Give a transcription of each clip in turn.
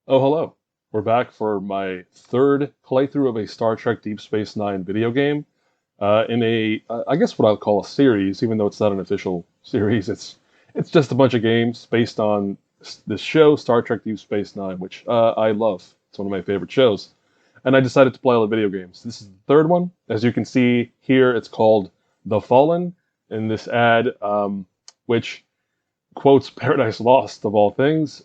Oh, hello. We're back for my third playthrough of a Star Trek Deep Space Nine video game. In I guess what I'll call a series, even though it's not an official series. It's just a bunch of games based on this show, Star Trek Deep Space Nine, which I love. It's one of my favorite shows. And I decided to play all the video games. This is the third one. As you can see here, it's called The Fallen, in this ad, which quotes Paradise Lost, of all things.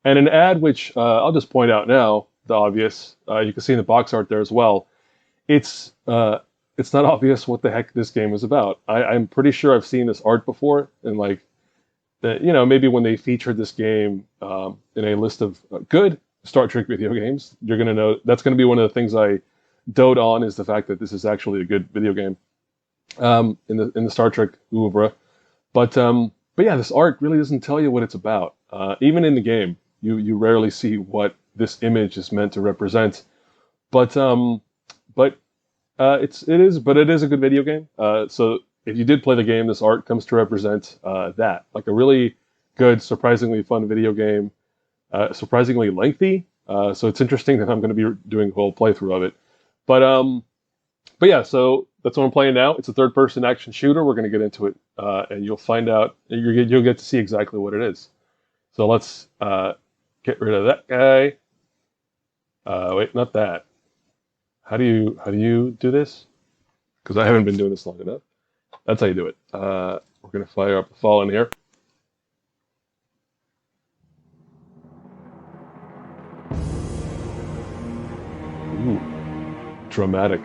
And an ad which I'll just point out now, the obvious. You can see in the box art there as well. It's it's not obvious what the heck this game is about. I'm pretty sure I've seen this art before, and like maybe when they featured this game in a list of good Star Trek video games, you're gonna know that's gonna be one of the things I dote on, is the fact that this is actually a good video game in the Star Trek oeuvre. But yeah, this art really doesn't tell you what it's about. Even in the game, you rarely see what this image is meant to represent. But but it is a good video game. So if you did play the game, this art comes to represent that, like a really good, surprisingly fun video game, surprisingly lengthy. So it's interesting that I'm going to be doing a whole playthrough of it. But but yeah, so that's what I'm playing now. It's a third-person action shooter. We're going to get into it, and you'll find out. You'll get to see exactly what it is. So let's get rid of that guy. Wait, not that. How do you do this? Because I haven't been doing this long enough. That's how you do it. We're going to fire up the Fallen here. Ooh, dramatic.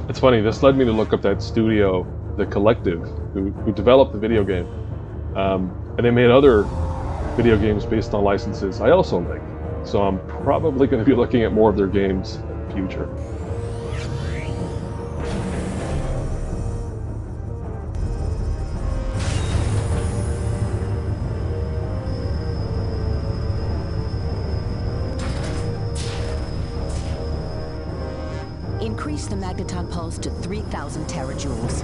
It's funny, this led me to look up that studio, The Collective, who developed the video game. And they made other video games based on licenses I also like. So I'm probably going to be looking at more of their games in the future. Increase the magneton pulse to 3,000 terajoules.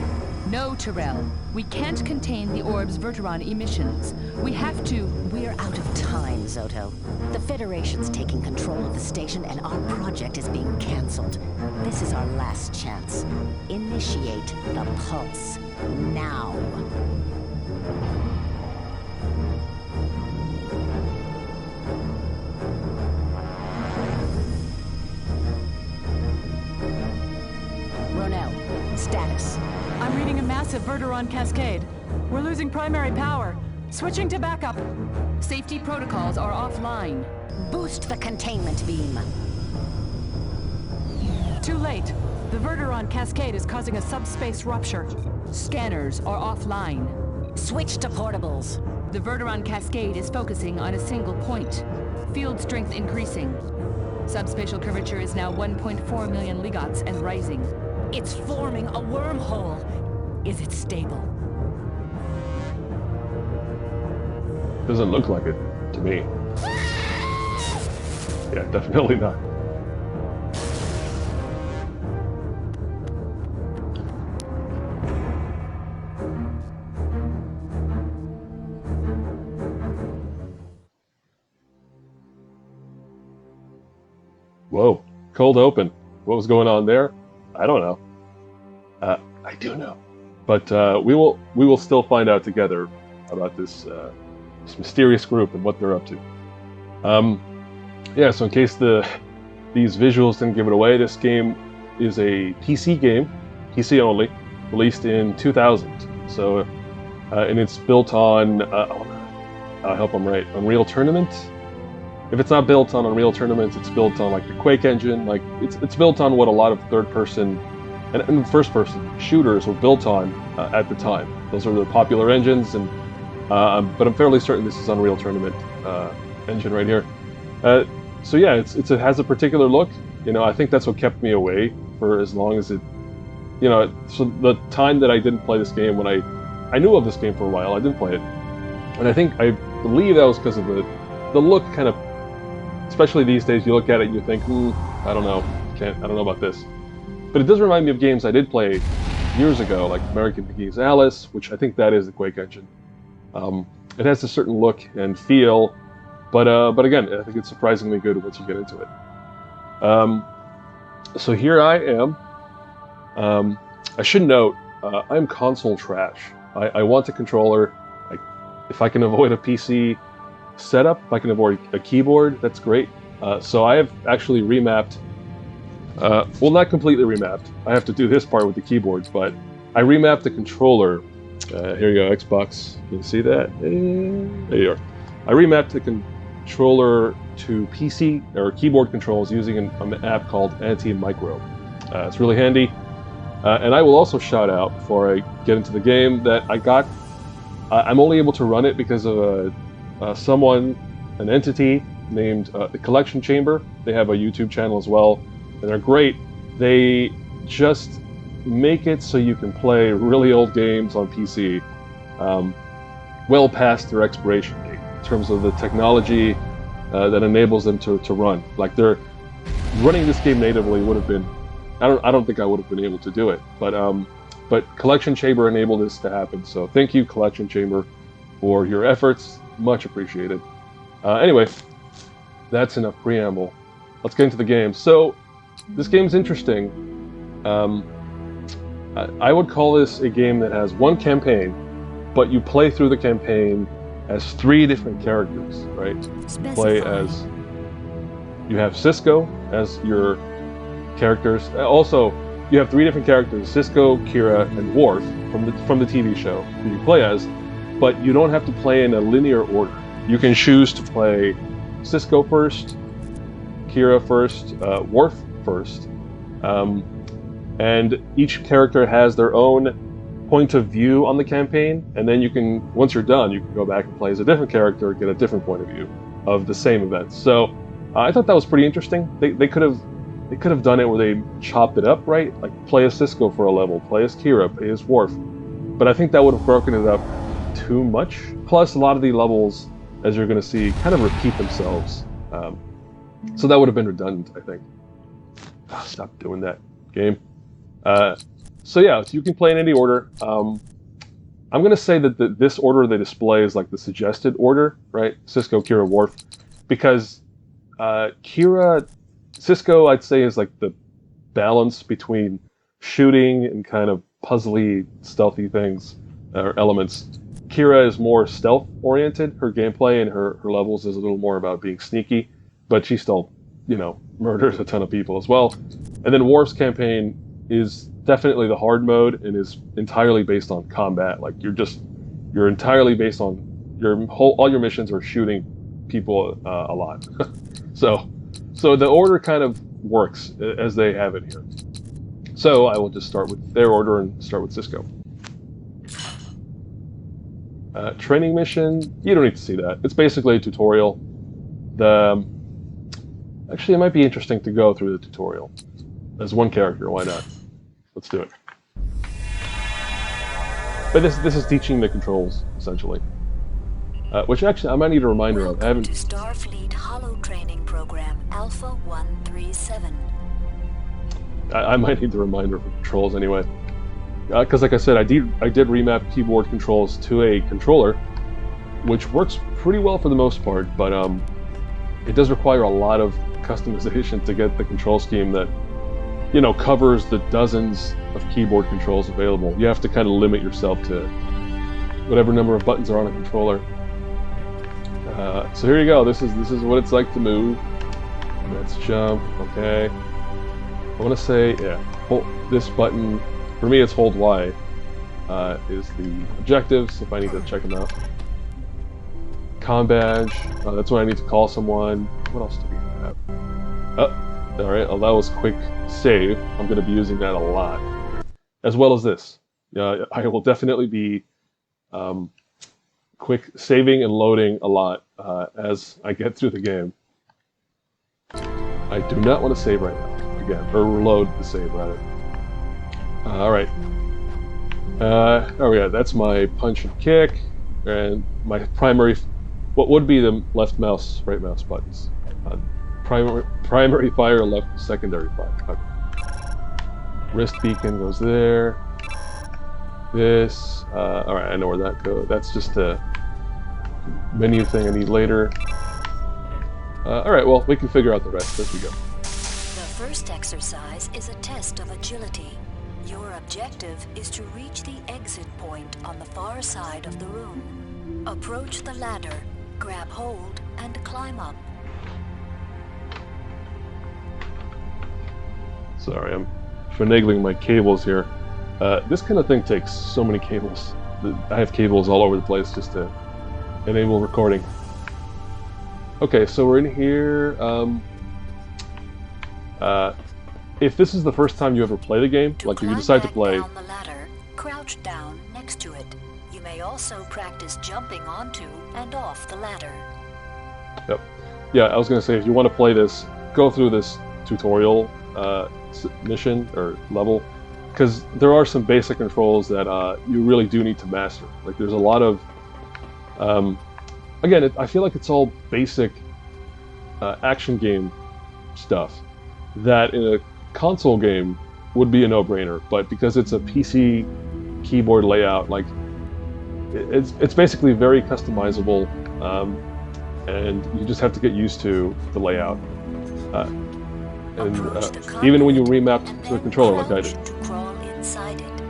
No, Tyrell. We can't contain the orb's Verteron emissions. We have to... We're out of time, Zoto. The Federation's taking control of the station and our project is being cancelled. This is our last chance. Initiate the pulse. Now. Status. I'm reading a massive Verteron cascade. We're losing primary power. Switching to backup. Safety protocols are offline. Boost the containment beam. Too late. The Verteron cascade is causing a subspace rupture. Scanners are offline. Switch to portables. The Verteron cascade is focusing on a single point. Field strength increasing. Subspatial curvature is now 1.4 million ligots and rising. It's forming a wormhole. Is it stable? Doesn't look like it to me. Yeah, definitely not. Whoa, cold open. What was going on there? I don't know. I do know, but we will still find out together about this mysterious group and what they're up to. Yeah. So in case these visuals didn't give it away, this game is a PC game, PC only, released in 2000. So and it's built on I hope I'm right, Unreal Tournament. If it's not built on Unreal Tournament, it's built on like the Quake engine. Like it's built on what a lot of third-person and first-person shooters were built on at the time. Those are the popular engines, and but I'm fairly certain this is Unreal Tournament engine right here. So yeah, it has a particular look. I think that's what kept me away for as long as it. So the time that I didn't play this game, when I knew of this game for a while, I didn't play it, and I believe that was because of the look kind of especially these days, you look at it and you think, I don't know, I don't know about this. But it does remind me of games I did play years ago, like American McGee's Alice, which I think that is the Quake engine. It has a certain look and feel, but again, I think it's surprisingly good once you get into it. So here I am. I should note, I'm console trash. I want a controller. If I can avoid a PC setup, if I can avoid a keyboard, that's great. So I have actually remapped, well, not completely remapped. I have to do this part with the keyboards, but I remapped the controller. Here you go, Xbox. Can you see that? There you are. I remapped the controller to PC or keyboard controls using an app called Anti-Micro. It's really handy. And I will also shout out, before I get into the game, that I got... I'm only able to run it because of an entity named the Collection Chamber. They have a YouTube channel as well, and they're great. They just make it so you can play really old games on PC well past their expiration date in terms of the technology that enables them to run. Like, they're running this game natively would have been... I don't think I would have been able to do it, but Collection Chamber enabled this to happen. So thank you, Collection Chamber, for your efforts. Much appreciated. Anyway, that's enough preamble. Let's get into the game. So this game's interesting. I would call this a game that has one campaign, but you play through the campaign as 3 different characters, right? Play as... You have Sisko as your characters. Also, you have 3 different characters: Sisko, Kira, and Worf from the TV show who you play as, but you don't have to play in a linear order. You can choose to play Sisko first, Kira first, Worf first, and each character has their own point of view on the campaign, and then you can, once you're done, you can go back and play as a different character, get a different point of view of the same events. So I thought that was pretty interesting. They could have done it where they chopped it up, right? Like, play as Sisko for a level, play as Kira, play as Worf. But I think that would have broken it up too much. Plus, a lot of the levels, as you're going to see, kind of repeat themselves. So that would have been redundant, I think. Stop doing that, game. So yeah, you can play in any order. I'm going to say that this order they display is like the suggested order, right? Sisko, Kira, Worf. Because Sisko, I'd say, is like the balance between shooting and kind of puzzly, stealthy things, or elements. Kira is more stealth-oriented. Her gameplay and her levels is a little more about being sneaky, but she still, murders a ton of people as well. And then Worf's campaign is definitely the hard mode and is entirely based on combat. Like, you're entirely based on all your missions are shooting people a lot. So the order kind of works as they have it here. So I will just start with their order and start with Sisko. Training mission, you don't need to see that. It's basically a tutorial. Actually, it might be interesting to go through the tutorial. As one character, why not? Let's do it. But this is teaching the controls, essentially. Which actually, I might need a reminder of. I haven't... to Starfleet Hollow Training Program Alpha 137. I might need the reminder for controls anyway. Because like I said, I did remap keyboard controls to a controller, which works pretty well for the most part, but it does require a lot of customization to get the control scheme that, covers the dozens of keyboard controls available. You have to kind of limit yourself to whatever number of buttons are on a controller. So here you go. This is what it's like to move. Let's jump. Okay. I want to say, yeah, hold this button. For me, it's hold Y. Is the objectives if I need to check them out. Comm badge. That's when I need to call someone. What else do we have? Oh, all right. Oh, that was quick save. I'm going to be using that a lot, as well as this. I will definitely be quick saving and loading a lot as I get through the game. I do not want to save right now, again, or reload the save rather. Alright. Oh yeah, that's my punch and kick, and my primary, what would be the left mouse, right mouse buttons. primary fire, left secondary fire. Okay. Wrist beacon goes there. This, alright, I know where that goes. That's just a menu thing I need later. Alright, well, we can figure out the rest as we go. The first exercise is a test of agility. Your objective is to reach the exit point on the far side of the room. Approach the ladder, grab hold, and climb up. Sorry, I'm finagling my cables here. This kind of thing takes so many cables. I have cables all over the place just to enable recording. Okay, so we're in here. If this is the first time you ever play the game, like if you decide to play... down the ladder, crouch down next to it. You may also practice jumping onto and off the ladder. Yep. Yeah, I was going to say, if you want to play this, go through this tutorial mission or level, because there are some basic controls that you really do need to master. Like there's a lot of again, I feel like it's all basic action game stuff that in a console game would be a no-brainer, but because it's a PC keyboard layout, like it's basically very customizable, and you just have to get used to the layout. Even when you remap to a controller like I did. To crawl inside it.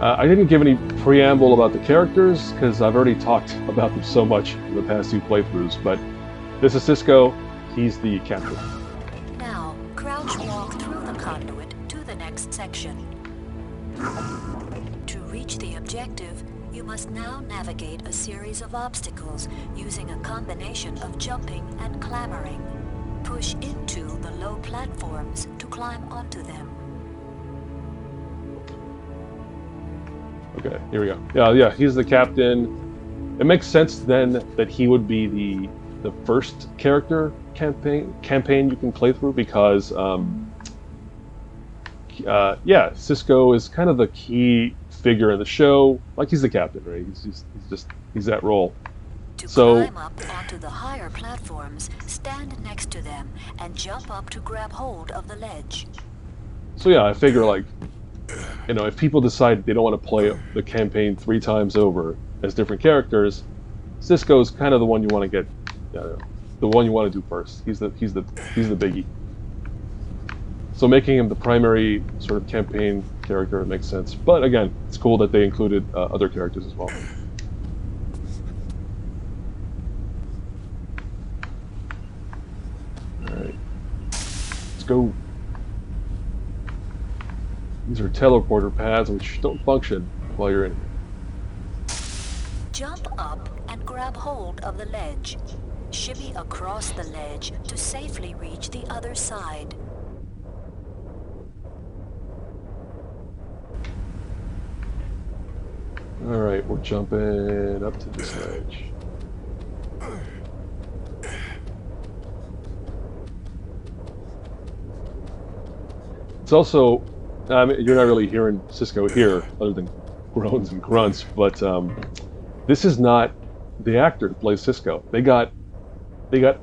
I didn't give any preamble about the characters, because I've already talked about them so much in the past 2 playthroughs, but this is Sisko, he's the captain. Now, crouch walk through the conduit to the next section. To reach the objective, you must now navigate a series of obstacles using a combination of jumping and clambering. Push into the low platforms to climb onto them. Okay, here we go. Yeah, he's the captain. It makes sense then that he would be the first character campaign you can play through, because yeah, Sisko is kind of the key figure in the show. Like he's the captain, right? He's that role. To climb up onto the higher platforms, stand next to them and jump up to grab hold of the ledge. So yeah, I figure, like, you know, if people decide they don't want to play the campaign 3 times over as different characters, Sisko's kind of the one you want to get, the one you want to do first. He's the biggie. So making him the primary sort of campaign character makes sense. But again, it's cool that they included other characters as well. Alright. Let's go. These are teleporter paths which don't function while you're in here. Jump up and grab hold of the ledge. Shimmy across the ledge to safely reach the other side. Alright, we're jumping up to this ledge. It's also, you're not really hearing Sisko here, other than groans and grunts, but this is not the actor who plays Sisko. They got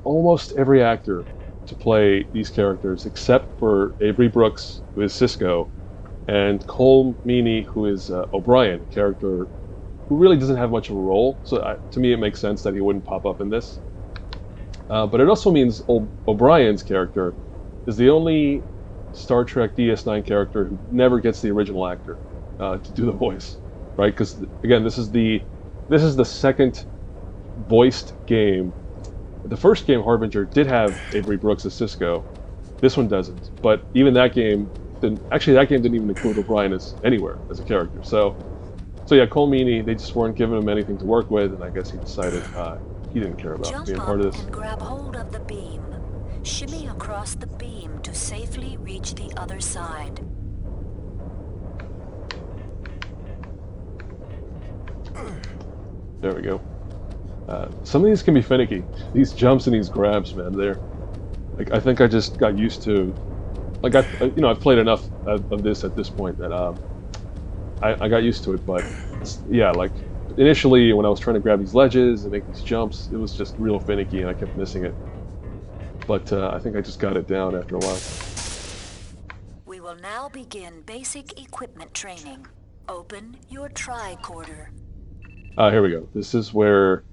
almost every actor to play these characters, except for Avery Brooks, who is Sisko, and Cole Meany, who is O'Brien, a character who really doesn't have much of a role. So to me, it makes sense that he wouldn't pop up in this. But it also means O'Brien's character is the only Star Trek DS9 character who never gets the original actor to do the voice, right? Because again, this is the second voiced game. The first game, Harbinger, did have Avery Brooks as Sisko. This one doesn't. But even that game didn't even include O'Brien anywhere as a character. So yeah, Cole Meany, they just weren't giving him anything to work with, and I guess he decided he didn't care about being part of this. Jump up and grab hold of the beam. Shimmy across the beam to safely reach the other side. There we go. Some of these can be finicky. These jumps and these grabs, man, like, I think I just got used to, like, I've played enough of this at this point that I got used to it. But yeah, like initially when I was trying to grab these ledges and make these jumps, it was just real finicky, and I kept missing it. but I think I just got it down after a while. We will now begin basic equipment training. Open your tricorder. Here we go. This is where...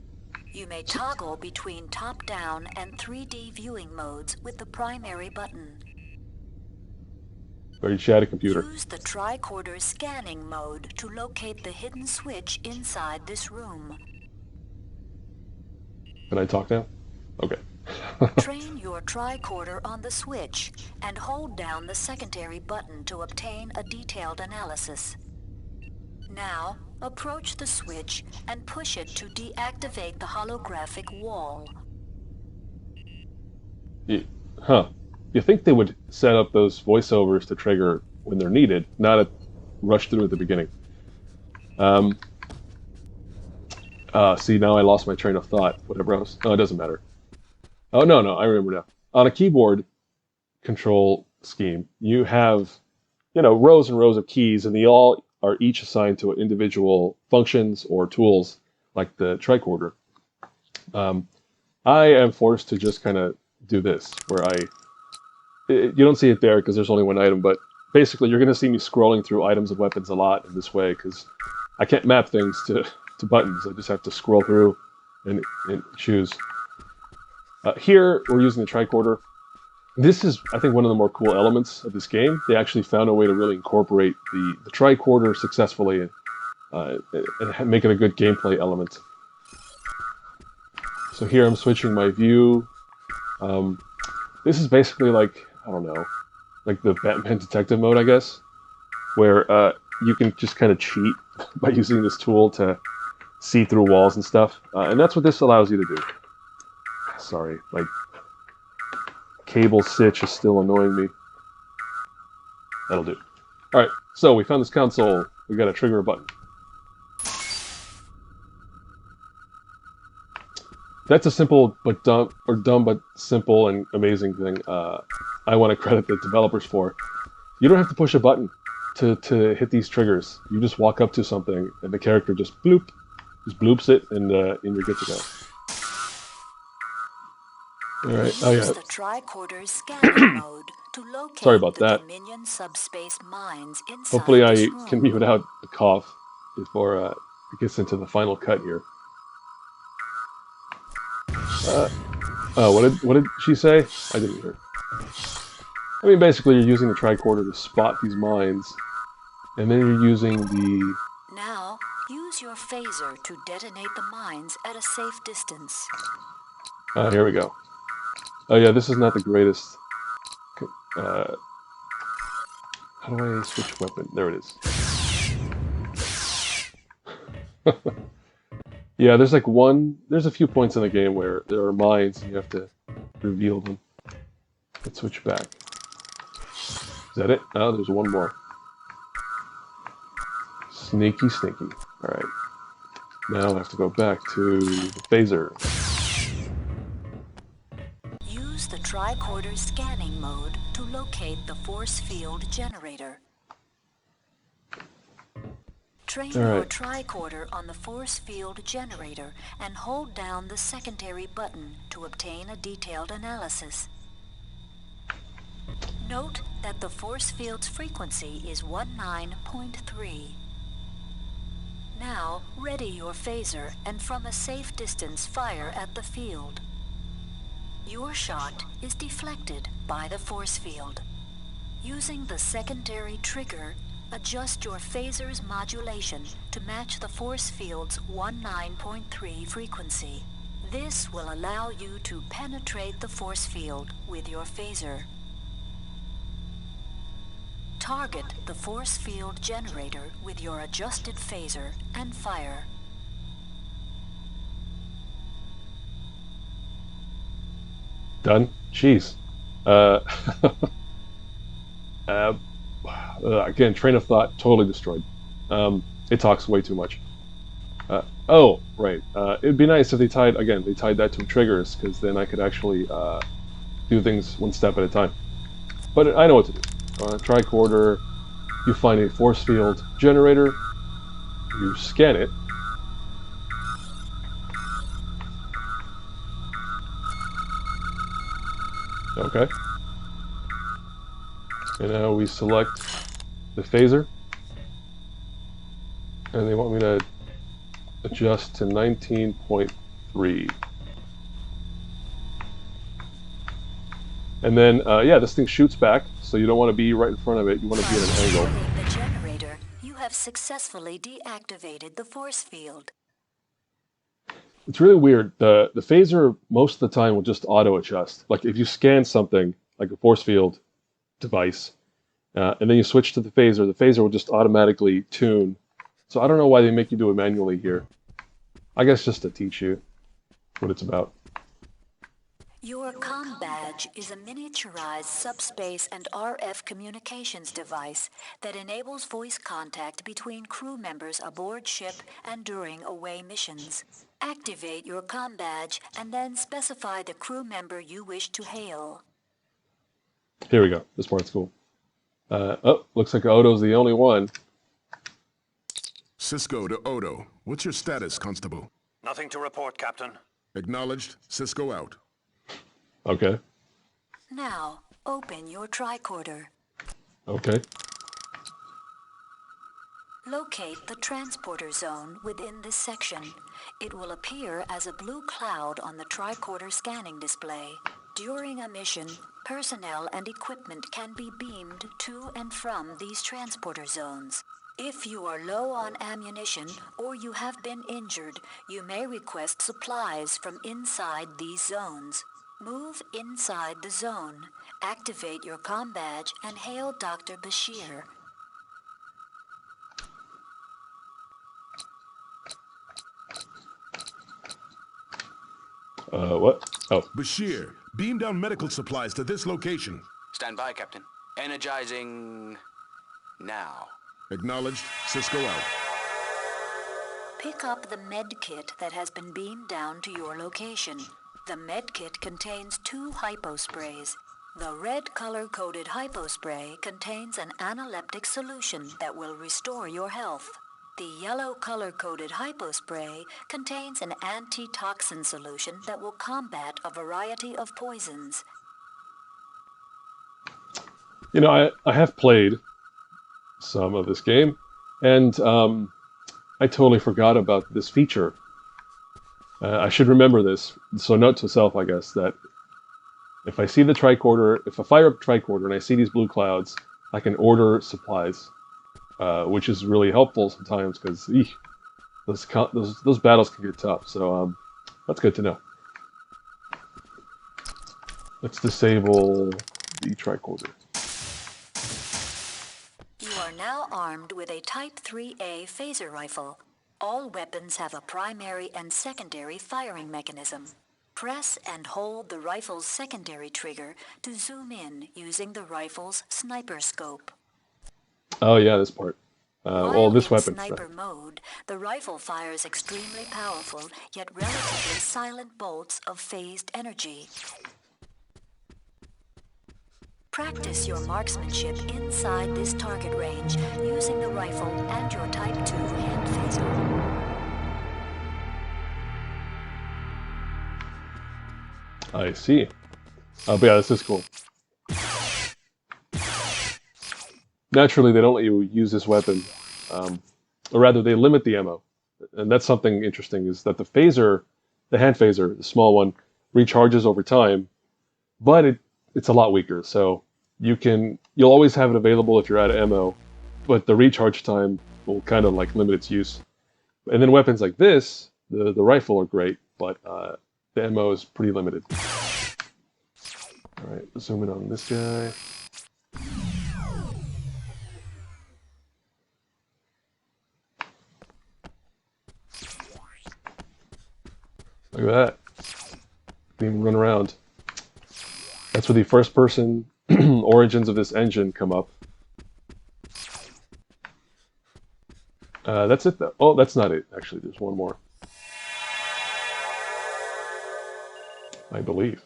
You may toggle between top-down and 3D viewing modes with the primary button. Very chatty computer. Use the tricorder scanning mode to locate the hidden switch inside this room. Can I talk now? Okay. Train your tricorder on the switch and hold down the secondary button to obtain a detailed analysis. Now, approach the switch and push it to deactivate the holographic wall. You think they would set up those voiceovers to trigger when they're needed, not rush through at the beginning. See, now I lost my train of thought. Whatever else. Oh, it doesn't matter. Oh, no, I remember now. On a keyboard control scheme, you have, rows and rows of keys, and they all are each assigned to individual functions or tools, like the tricorder. I am forced to just kind of do this, where you don't see it there because there's only one item, but basically you're going to see me scrolling through items and weapons a lot in this way, because I can't map things to buttons. I just have to scroll through and choose. Here, we're using the tricorder. This is, I think, one of the more cool elements of this game. They actually found a way to really incorporate the tricorder successfully and make it a good gameplay element. So here I'm switching my view. This is basically like, I don't know, like the Batman detective mode, I guess, where you can just kind of cheat by using this tool to see through walls and stuff. And that's what this allows you to do. Sorry, like, cable sitch is still annoying me. That'll do. Alright, so we found this console. We gotta trigger a button. That's a simple but dumb but simple and amazing thing I want to credit the developers for. You don't have to push a button to hit these triggers. You just walk up to something and the character just bloops it, and you're good to go. Alright, oh yeah. Use the tricorder's scanning mode to locate Sorry about that. Dominion subspace mines inside Hopefully I this room. can mute out the cough before it gets into the final cut here. What did she say? I didn't hear. I mean, basically you're using the tricorder to spot these mines, and then you're using the... Now, use your phaser to detonate the mines at a safe distance. Here we go. Oh yeah, this is not the greatest. How do I switch weapon? There it is. Yeah, there's a few points in the game where there are mines and you have to reveal them. Let's switch back. Is that it? Oh, there's one more. Sneaky. Alright. Now I have to go back to the phaser. Use the tricorder's scanning mode to locate the force field generator. Train your tricorder on the force field generator and hold down the secondary button to obtain a detailed analysis. Note that the force field's frequency is 19.3. Now, ready your phaser and from a safe distance fire at the field. Your shot is deflected by the force field. Using the secondary trigger, adjust your phaser's modulation to match the force field's 19.3 frequency. This will allow you to penetrate the force field with your phaser. Target the force field generator with your adjusted phaser and fire. Done? Jeez. Again, train of thought totally destroyed. It talks way too much. Oh, right. It'd be nice if they tied that to triggers, because then I could actually do things one step at a time. But I know what to do. Tricorder, you find a force field generator, you scan it, Okay. And now we select the phaser. And they want me to adjust to 19.3. And then, yeah, this thing shoots back, so you don't want to be right in front of it. You want to be at an angle. By the generator, you have successfully deactivated the force field. It's really weird. The phaser, most of the time, will just auto-adjust. Like, if you scan something, like a force field device, and then you switch to the phaser will just automatically tune. So I don't know why they make you do it manually here. I guess just to teach you what it's about. Your comm badge is a miniaturized subspace and RF communications device that enables voice contact between crew members aboard ship and during away missions. Activate your comm badge and then specify the crew member you wish to hail. Here we go. This part's cool. Oh, looks like Odo's the only one. Sisko to Odo. What's your status, Constable? Nothing to report, Captain. Acknowledged. Sisko out. Okay. Now, open your tricorder. Okay. Locate the transporter zone within this section. It will appear as a blue cloud on the tricorder scanning display. During a mission, personnel and equipment can be beamed to and from these transporter zones. If you are low on ammunition or you have been injured, you may request supplies from inside these zones. Move inside the zone, activate your comm badge, and hail Dr. Bashir. What? Oh. Bashir, beam down medical supplies to this location. Stand by, Captain. Energizing now. Acknowledged. Sisko out. Pick up the med kit that has been beamed down to your location. The med kit contains 2 hyposprays. The red color-coded hypospray contains an analeptic solution that will restore your health. The yellow color-coded hypospray contains an antitoxin solution that will combat a variety of poisons. You know, I have played some of this game, and I totally forgot about this feature. I should remember this. So note to self, I guess, that if I see the tricorder, if I fire up tricorder and I see these blue clouds, I can order supplies, which is really helpful sometimes because those battles can get tough. So that's good to know. Let's disable the tricorder. You are now armed with a Type 3A phaser rifle. All weapons have a primary and secondary firing mechanism. Press and hold the rifle's secondary trigger to zoom in using the rifle's sniper scope. Oh yeah, this part. Well, this weapon. In sniper mode, the rifle fires extremely powerful yet relatively silent bolts of phased energy. Practice your marksmanship inside this target range using the rifle and your Type 2 hand phaser. I see. But yeah, this is cool. Naturally, they don't let you use this weapon, or rather, they limit the ammo. And that's something interesting, is that the phaser, the hand phaser, the small one, recharges over time, but it's a lot weaker. So you'll always have it available if you're out of ammo, but the recharge time will kind of like limit its use. And then weapons like this, the rifle are great, but the ammo is pretty limited. All right, zoom in on this guy. Look at that. Didn't even run around. That's where the first-person origins of this engine come up. That's it, though. Oh, that's not it. Actually, there's one more. I believe.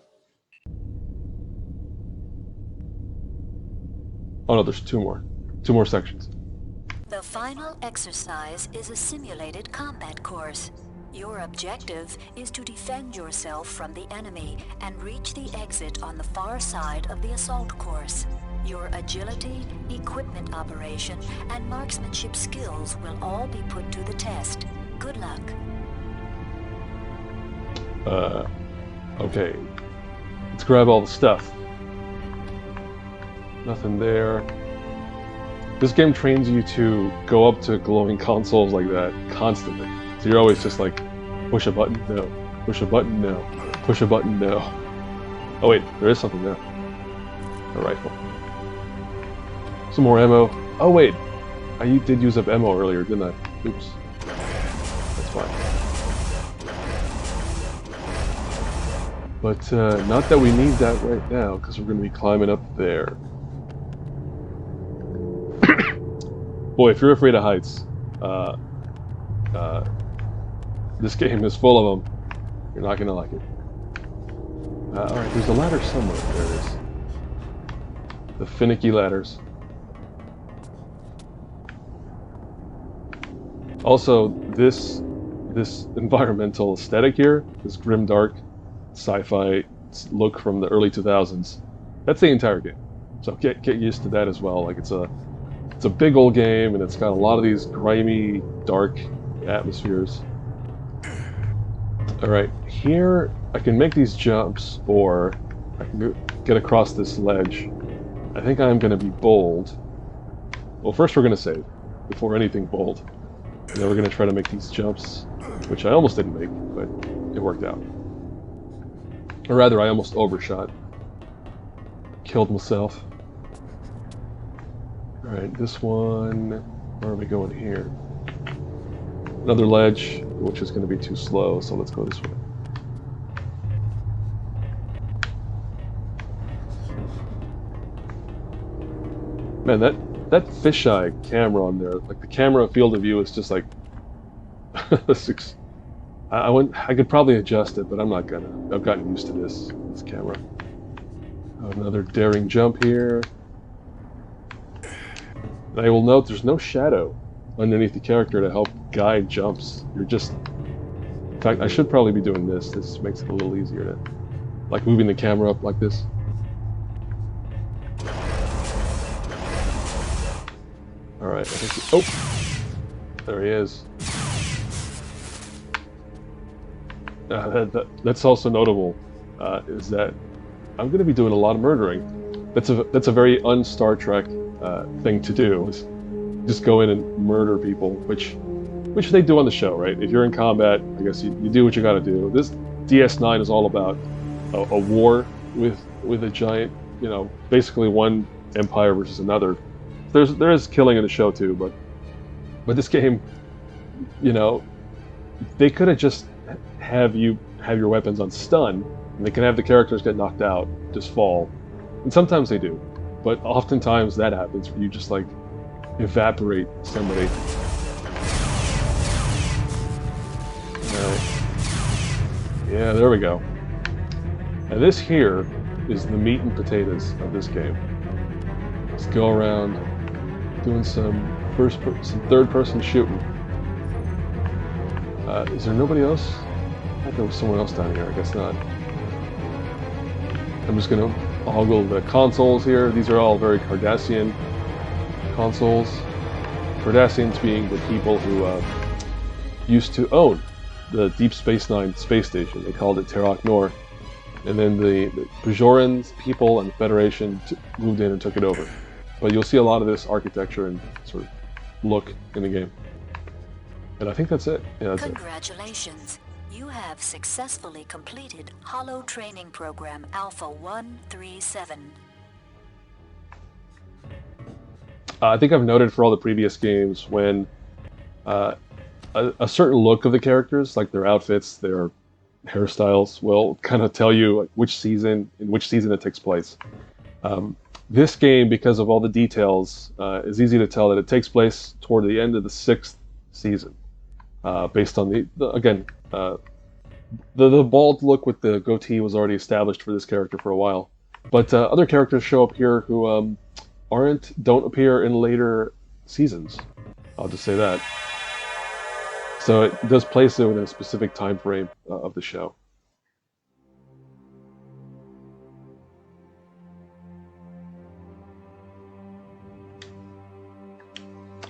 Oh no, there's two more. Two more sections. The final exercise is a simulated combat course. Your objective is to defend yourself from the enemy and reach the exit on the far side of the assault course. Your agility, equipment operation, and marksmanship skills will all be put to the test. Good luck. Okay. Let's grab all the stuff. Nothing there. This game trains you to go up to glowing consoles like that constantly. So you're always just like, push a button, no. Push a button, no. Push a button, no. Oh wait, there is something there. A rifle. Some more ammo. Oh wait, I did use up ammo earlier, didn't I? Oops. That's fine. But not that we need that right now, because we're going to be climbing up there. Boy, if you're afraid of heights, this game is full of them. You're not going to like it. Alright, there's a ladder somewhere. There it is. The finicky ladders. Also, this environmental aesthetic here, this grimdark sci-fi look from the early 2000s, that's the entire game. So get used to that as well. Like it's a big old game, and it's got a lot of these grimy, dark atmospheres. All right, here I can make these jumps, or I can get across this ledge. I think I'm going to be bold. Well, first we're going to save before anything bold. And then we're going to try to make these jumps, which I almost didn't make, but it worked out. Or rather, I almost overshot. Killed myself. Alright, this one... Where are we going here? Another ledge, which is going to be too slow, so let's go this way. Man, that fisheye camera on there, like the camera field of view is just like... I could probably adjust it, but I'm not gonna. I've gotten used to this camera. Another daring jump here. I will note there's no shadow underneath the character to help guide jumps. You're just... In fact, I should probably be doing this. This makes it a little easier to... Like moving the camera up like this. Alright, I think... Oh! There he is. That's also notable, is that I'm going to be doing a lot of murdering. That's a very un-Star Trek thing to do, is just go in and murder people, which they do on the show, right? If you're in combat, I guess you do what you got to do. This DS9 is all about a war with a giant, you know, basically one empire versus another. There is killing in the show too, but this game, you know, they could have just have your weapons on stun, and they can have the characters get knocked out, just fall. And sometimes they do, but oftentimes that happens where you just like evaporate somebody. Alright. Yeah, there we go. And this here is the meat and potatoes of this game. Let's go around doing some third-person shooting. Is there nobody else? I thought there was someone else down here. I guess not. I'm just going to ogle the consoles here. These are all very Cardassian consoles. Cardassians being the people who used to own the Deep Space Nine space station. They called it Terok Nor. And then the Bajorans people and the Federation moved in and took it over. But you'll see a lot of this architecture and sort of look in the game. And I think that's it. Yeah, that's Congratulations. You have successfully completed Holo Training Program Alpha 137. I think I've noted for all the previous games when a certain look of the characters, like their outfits, their hairstyles, will kind of tell you in which season it takes place. This game, because of all the details, is easy to tell that it takes place toward the end of the 6th season. Based on the bald look with the goatee was already established for this character for a while. But other characters show up here who don't appear in later seasons. I'll just say that. So it does place it within a specific time frame of the show.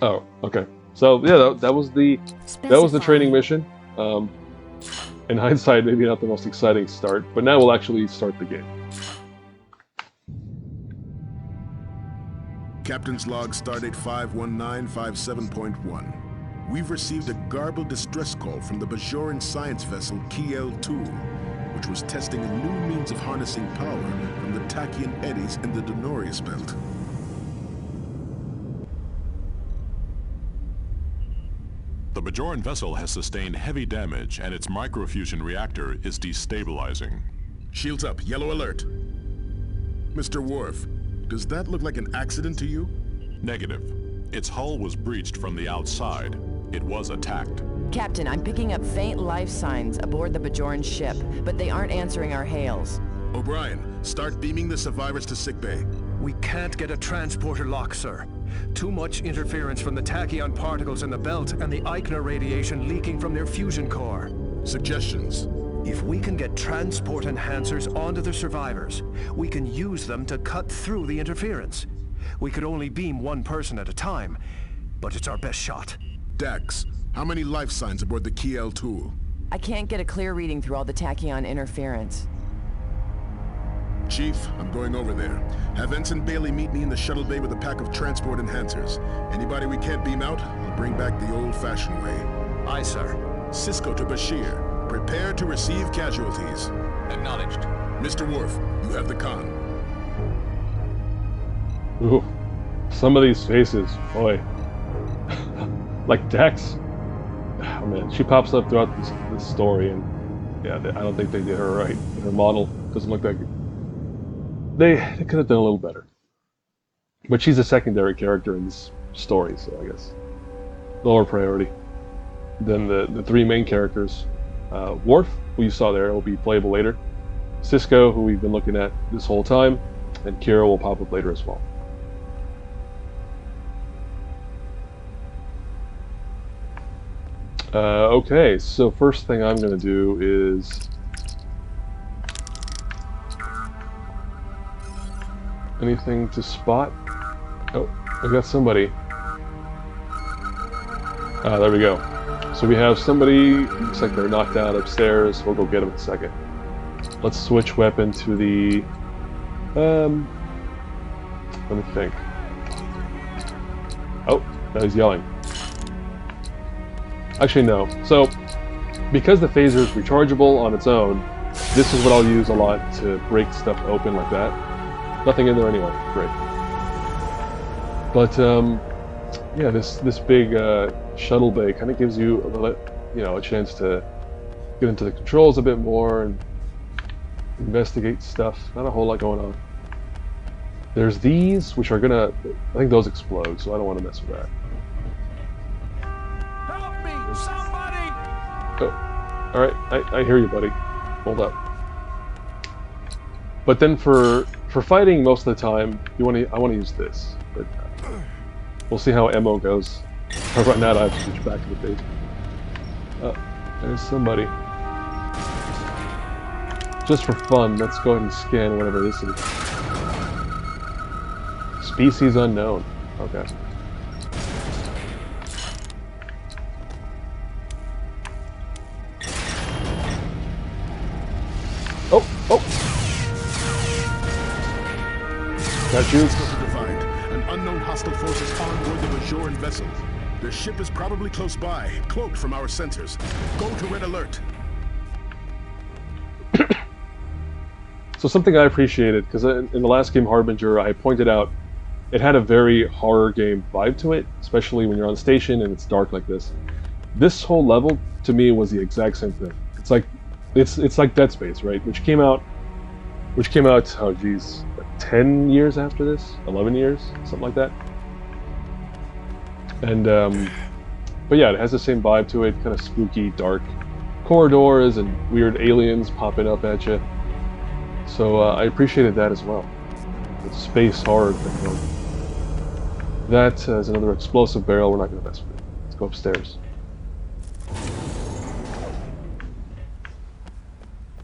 Oh, okay. So yeah, that was the training mission. In hindsight, maybe not the most exciting start, but now we'll actually start the game. Captain's log, stardate 51957.1. We've received a garbled distress call from the Bajoran science vessel Tul, which was testing a new means of harnessing power from the tachyon eddies in the Denorius belt. The Bajoran vessel has sustained heavy damage, and its microfusion reactor is destabilizing. Shields up, yellow alert. Mr. Worf, does that look like an accident to you? Negative. Its hull was breached from the outside. It was attacked. Captain, I'm picking up faint life signs aboard the Bajoran ship, but they aren't answering our hails. O'Brien, start beaming the survivors to sickbay. We can't get a transporter lock, sir. Too much interference from the tachyon particles in the belt and the Eichner radiation leaking from their fusion core. Suggestions? If we can get transport enhancers onto the survivors, we can use them to cut through the interference. We could only beam one person at a time, but it's our best shot. Dax, how many life signs aboard the Tul? I can't get a clear reading through all the tachyon interference. Chief, I'm going over there. Have Ensign Bailey meet me in the shuttle bay with a pack of transport enhancers. Anybody we can't beam out, I'll bring back the old-fashioned way. Aye, sir. Sisko to Bashir. Prepare to receive casualties. Acknowledged. Mr. Worf, you have the con. Ooh, some of these faces, boy. Like Dex. Oh man, she pops up throughout this story, and yeah, I don't think they did her right. Her model doesn't look that good. They could have done a little better. But she's a secondary character in this story, so I guess lower priority than the three main characters. Worf, who you saw there, will be playable later. Sisko, who we've been looking at this whole time, and Kira will pop up later as well. Okay, so first thing I'm going to do is... anything to spot? Oh, I got somebody. Ah, there we go. So we have somebody, looks like they're knocked out upstairs. We'll go get them in a second. Let's switch weapon to the... let me think. Oh, now he's yelling. Actually, no. So, because the phaser is rechargeable on its own, this is what I'll use a lot to break stuff open like that. Nothing in there anyway. Great. But, yeah, this big shuttle bay kind of gives you a chance to get into the controls a bit more and investigate stuff. Not a whole lot going on. There's these, which are gonna... I think those explode, so I don't want to mess with that. Help me! Somebody! Oh, alright, I hear you, buddy. Hold up. But then for fighting most of the time, I want to use this. But we'll see how ammo goes. If I run out, I have to switch back to the base. There's somebody. Just for fun, let's go ahead and scan whatever this is. Species unknown. Okay. Oh! Got you. Defined. An unknown hostile force is on board the Bajoran vessel. Their ship is probably close by, cloaked from our sensors. Go to red alert. So something I appreciated, because in the last game, Harbinger, I pointed out it had a very horror game vibe to it, especially when you're on station and it's dark like this. This whole level, to me, was the exact same thing. It's like Dead Space, right? Which came out, oh geez, 10 years after this? 11 years? Something like that. And, but yeah, it has the same vibe to it, kind of spooky, dark corridors and weird aliens popping up at you. So I appreciated that as well. The space horror thing. That is another explosive barrel. We're not going to mess with it. Let's go upstairs.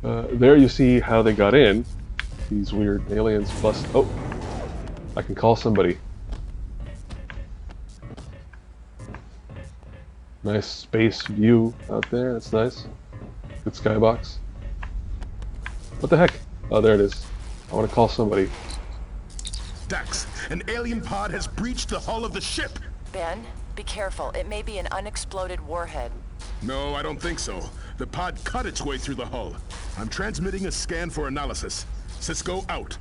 There you see how they got in. These weird aliens plus... Oh! I can call somebody. Nice space view out there, that's nice. Good skybox. What the heck? Oh, there it is. I want to call somebody. Dex, an alien pod has breached the hull of the ship! Ben, be careful. It may be an unexploded warhead. No, I don't think so. The pod cut its way through the hull. I'm transmitting a scan for analysis. Sisko out.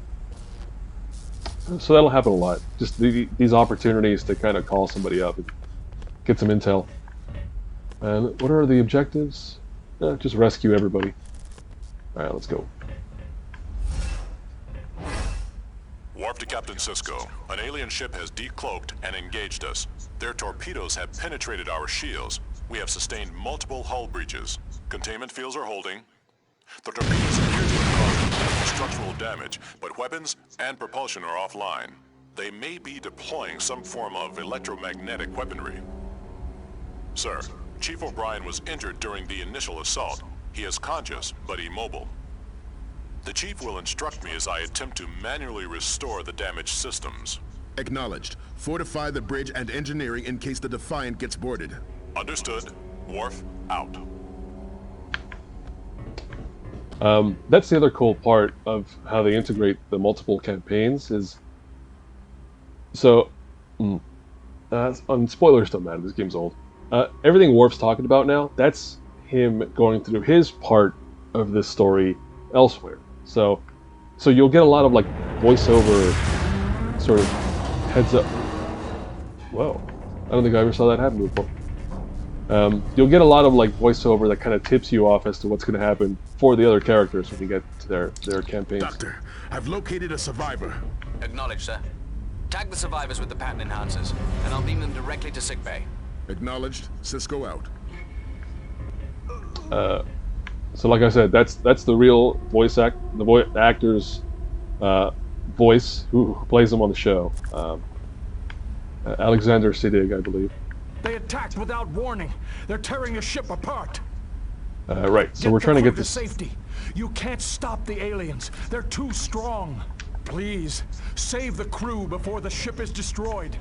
So that'll happen a lot. Just these opportunities to kind of call somebody up and get some intel. And what are the objectives? Just rescue everybody. Alright, let's go. Warp to Captain Sisko. An alien ship has decloaked and engaged us. Their torpedoes have penetrated our shields. We have sustained multiple hull breaches. Containment fields are holding. The torpedoes appear to have caused structural damage, but weapons and propulsion are offline. They may be deploying some form of electromagnetic weaponry. Sir, Chief O'Brien was injured during the initial assault. He is conscious, but immobile. The Chief will instruct me as I attempt to manually restore the damaged systems. Acknowledged. Fortify the bridge and engineering in case the Defiant gets boarded. Understood. Worf, out. That's the other cool part of how they integrate the multiple campaigns is... So, spoilers don't matter, this game's old. Everything Worf's talking about now, that's him going through his part of this story elsewhere. So you'll get a lot of like voiceover sort of heads up. Whoa, I don't think I ever saw that happen before. You'll get a lot of like voiceover that kind of tips you off as to what's going to happen for the other characters when you get to their campaigns. Doctor, I've located a survivor. Acknowledged, sir. Tag the survivors with the pattern enhancers, and I'll beam them directly to sickbay. Acknowledged. Sisko out. So like I said, that's the real the actor's voice who plays him on the show. Alexander Siddig, I believe. They attacked without warning. They're tearing the ship apart. Right. So we're trying to get to this safety. You can't stop the aliens. They're too strong. Please save the crew before the ship is destroyed.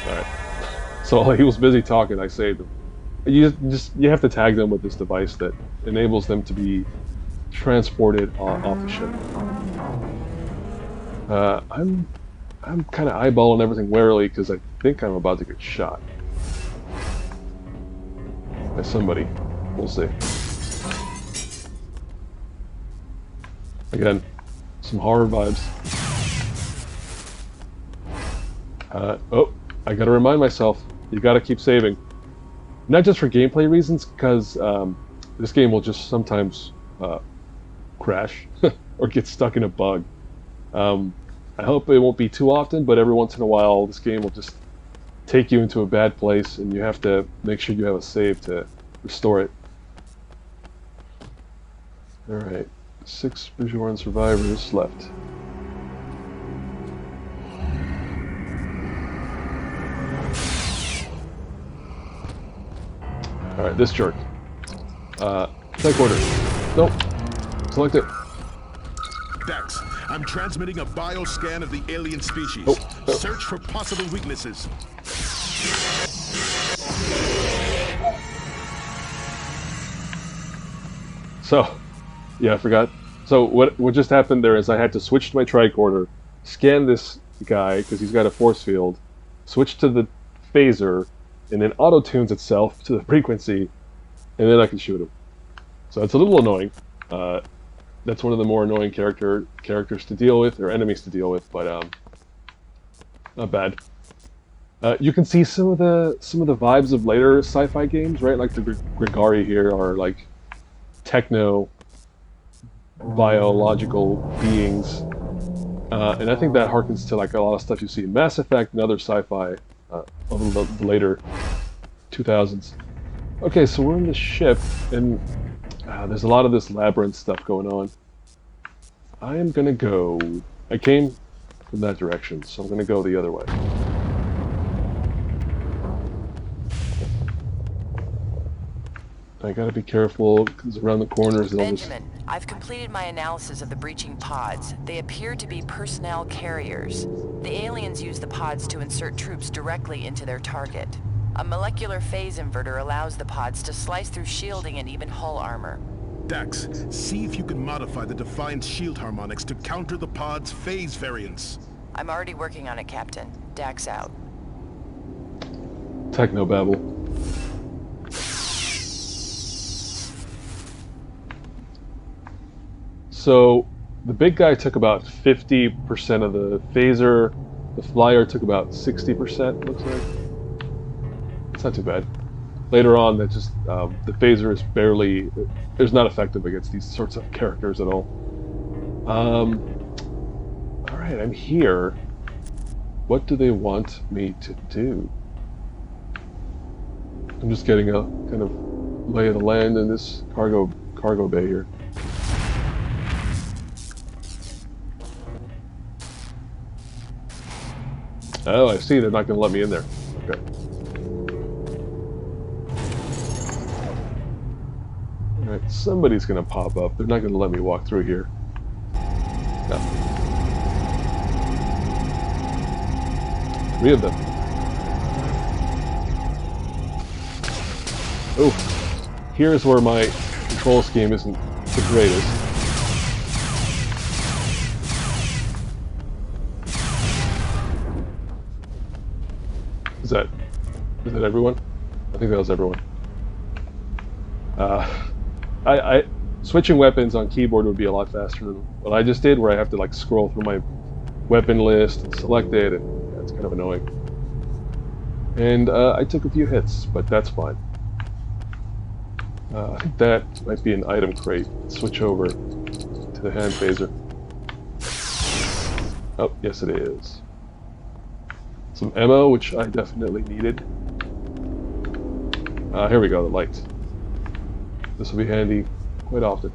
All right. So while he was busy talking, I saved him. You have to tag them with this device that enables them to be transported off the ship. I'm kind of eyeballing everything warily because I think I'm about to get shot by somebody. We'll see. Again, some horror vibes. Oh, I gotta remind myself, you gotta keep saving. Not just for gameplay reasons, because this game will just sometimes crash or get stuck in a bug. I hope it won't be too often, but every once in a while this game will just take you into a bad place and you have to make sure you have a save to restore it. Alright, 6 Bajoran survivors left. Alright, this jerk. Take order. Nope. Select it. Dex, I'm transmitting a bioscan of the alien species. Oh. Search for possible weaknesses. So, yeah, I forgot. So what just happened there is I had to switch to my tricorder, scan this guy because he's got a force field, switch to the phaser, and then auto-tunes itself to the frequency, and then I can shoot him. So it's a little annoying. That's one of the more annoying characters to deal with, or enemies to deal with, but not bad. You can see some of the vibes of later sci-fi games, right? Like the Grigari here are like techno biological beings, and I think that harkens to like a lot of stuff you see in Mass Effect and other sci-fi of the later 2000s. Okay, so we're in the ship, and there's a lot of this labyrinth stuff going on. I am gonna go... I came from that direction, so I'm gonna go the other way. I gotta be careful, because around the corners they'll just... Benjamin, I've completed my analysis of the breaching pods. They appear to be personnel carriers. The aliens use the pods to insert troops directly into their target. A molecular phase inverter allows the pods to slice through shielding and even hull armor. Dax, see if you can modify the defined shield harmonics to counter the pod's phase variance. I'm already working on it, Captain. Dax out. Technobabble. So, the big guy took about 50% of the phaser. The flyer took about 60%, looks like. It's not too bad. Later on, that just the phaser is barely... It's not effective against these sorts of characters at all. Alright, I'm here. What do they want me to do? I'm just getting a kind of lay of the land in this cargo bay here. Oh, I see. They're not going to let me in there. Okay. Alright, somebody's going to pop up. They're not going to let me walk through here. No. 3 of them. Oh, here's where my control scheme isn't the greatest. Is that everyone? I think that was everyone. Switching weapons on keyboard would be a lot faster than what I just did, where I have to like scroll through my weapon list and select it, and yeah, it's kind of annoying. And I took a few hits, but that's fine. I think that might be an item crate. Switch over to the hand phaser. Oh, yes it is. Some ammo, which I definitely needed. Here we go, the light. This will be handy quite often.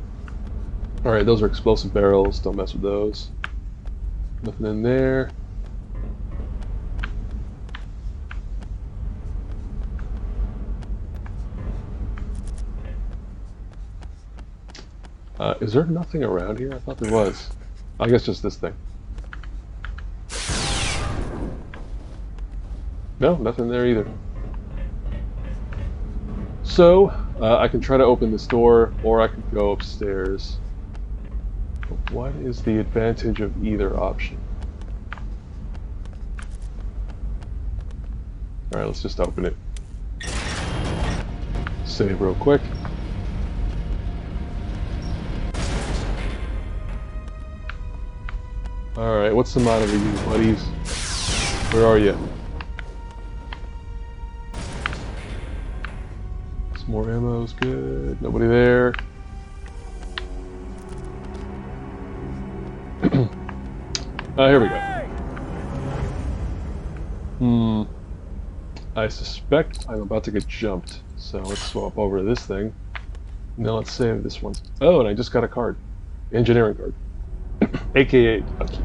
Alright, those are explosive barrels. Don't mess with those. Nothing in there. Is there nothing around here? I thought there was. I guess just this thing. No, nothing there either. So, I can try to open this door, or I can go upstairs. But what is the advantage of either option? Alright, let's just open it. Save real quick. Alright, what's the matter with you, buddies? Where are you? Some more ammo's good. Nobody there. Here we go. I suspect I'm about to get jumped. So let's swap over to this thing. Now let's save this one. Oh, and I just got a card. Engineering card. AKA a key.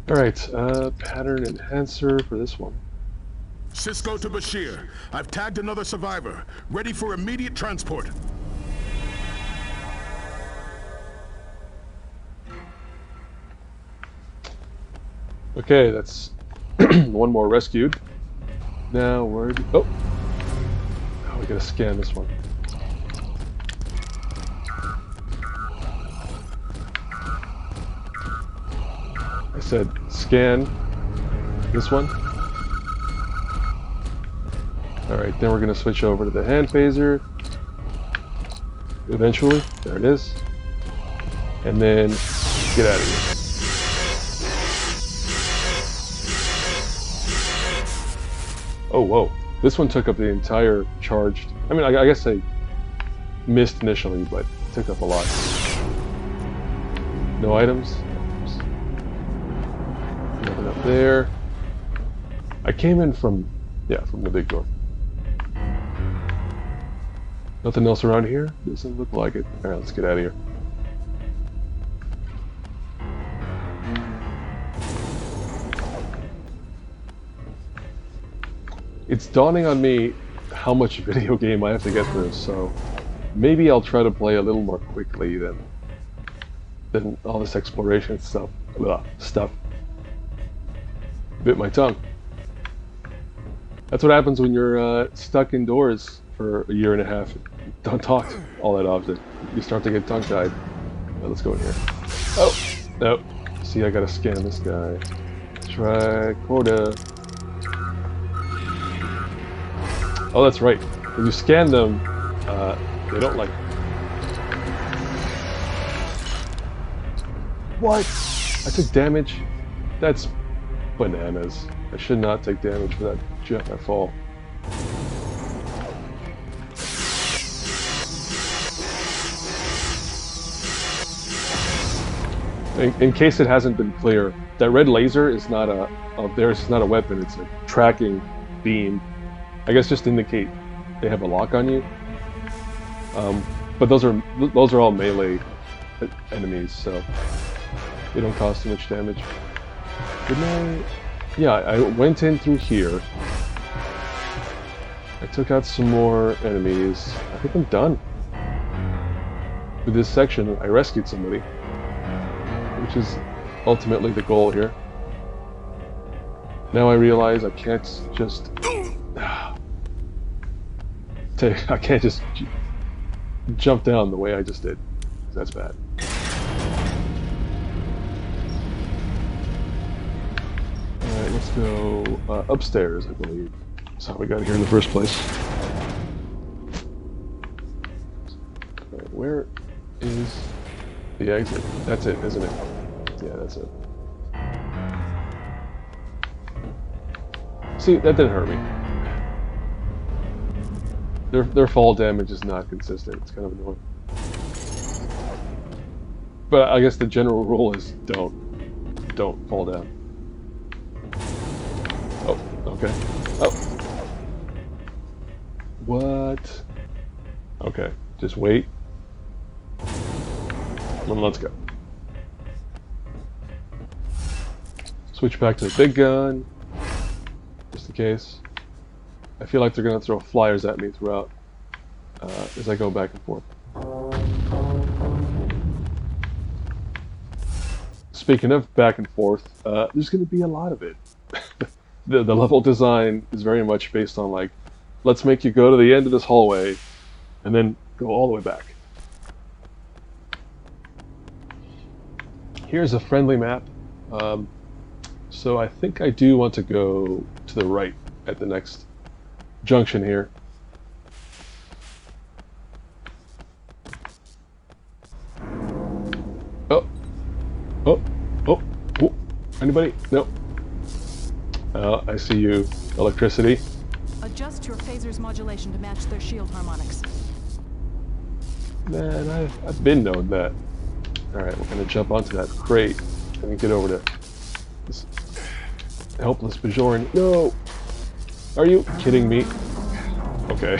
Alright, pattern enhancer for this one. Sisko to Bashir. I've tagged another survivor. Ready for immediate transport. Okay, that's one more rescued. Now where do... Oh! Now we gotta scan this one. I said scan this one. Alright, then we're going to switch over to the hand phaser. Eventually. There it is. And then get out of here. Oh, whoa. This one took up the entire charged... I mean, I guess I missed initially, but it took up a lot. No items. Nothing up there. I came in from... yeah, from the big door. Nothing else around here? Doesn't look like it. Alright, let's get out of here. It's dawning on me how much video game I have to get through, so maybe I'll try to play a little more quickly than all this exploration stuff. Bit my tongue. That's what happens when you're stuck indoors for a year and a half. Don't talk all that often. You start to get tongue-tied. Let's go in here. Oh, no. See, I gotta scan this guy. Tricorder. Oh, that's right. When you scan them, they don't like... What? I took damage? That's bananas. I should not take damage for that jet I fall. In case it hasn't been clear, that red laser is not it's not a weapon, it's a tracking beam. I guess just to indicate they have a lock on you. But those are all melee enemies, so they don't cause too much damage. Didn't I? Yeah, I went in through here. I took out some more enemies. I think I'm done with this section. I rescued somebody, which is ultimately the goal here. Now I realize I can't just I can't just jump down the way I just did. That's bad. Alright, let's go upstairs, I believe. That's how we got here in the first place. Alright, where is the exit? That's it, isn't it? Yeah, that's it. See, that didn't hurt me. Their fall damage is not consistent. It's kind of annoying. But I guess the general rule is don't fall down. Oh, okay. Oh. What? Okay, just wait. Then let's go. Switch back to the big gun, just in case. I feel like they're going to throw flyers at me throughout as I go back and forth. Speaking of back and forth, there's going to be a lot of it. The level design is very much based on, like, let's make you go to the end of this hallway and then go all the way back. Here's a friendly map. So I think I do want to go to the right at the next junction here. Oh. Oh. Oh. Oh. Anybody? No. I see you. Electricity. Adjust your phaser's modulation to match their shield harmonics. Man, I've been known that. Alright, we're gonna jump onto that crate and get over to this helpless Bajoran. No! Are you kidding me? Okay.